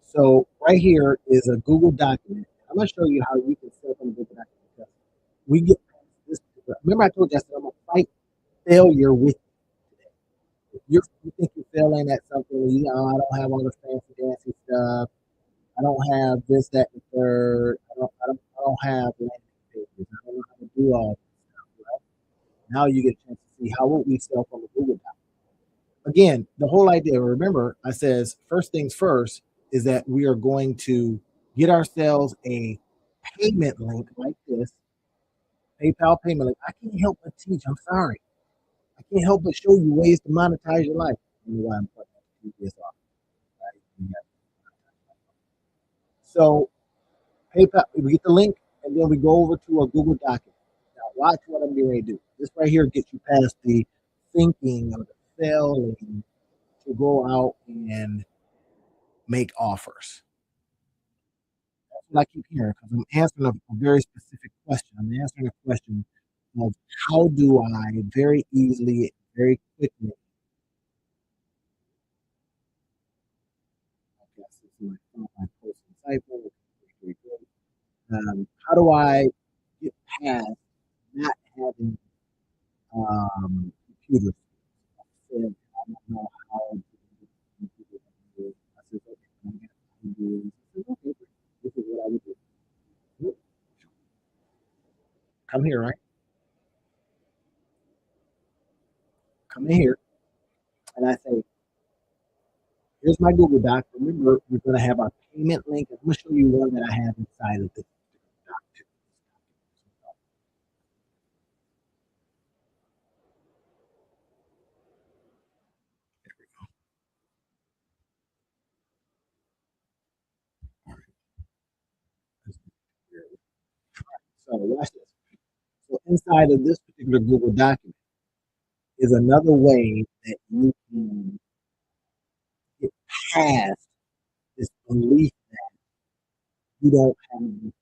So right here is a Google document. I'm going to show you how you can set up on a Google document. We get this. Remember, I told you I said I'm going to fight failure with you think you're failing at something. I don't have all the fancy dancy stuff. I don't have this, that, and the third. I don't have landing pages. I don't know how to do all this stuff. Right? Now you get a chance to see how would we sell from a Google Doc. Again, the whole idea. Remember, I says first things first is that we are going to get ourselves a payment link like this, PayPal payment link. I can't help but teach. I'm sorry. I can't help but show you ways to monetize your life. I don't know why I'm putting this off. Right? So PayPal, we get the link, and then we go over to a Google document. Now, watch what I'm getting ready to do. This right here gets you past the thinking or the failing to go out and make offers. That's what I keep hearing because I'm answering a very specific question. I'm answering a question of how do I very easily, very quickly. I guess this is my post insightful. How do I get past not having computers, said, I don't know how to do this. I said, okay, I got ideas. I said, okay, this is what I would do. Come here, right? Come in here. And I say, here's my Google Doc. Remember, we're going to have our payment link. I'm going to show you one that I have inside of this doc. So watch this. So inside of this particular Google document is another way that you can get past this belief that you don't have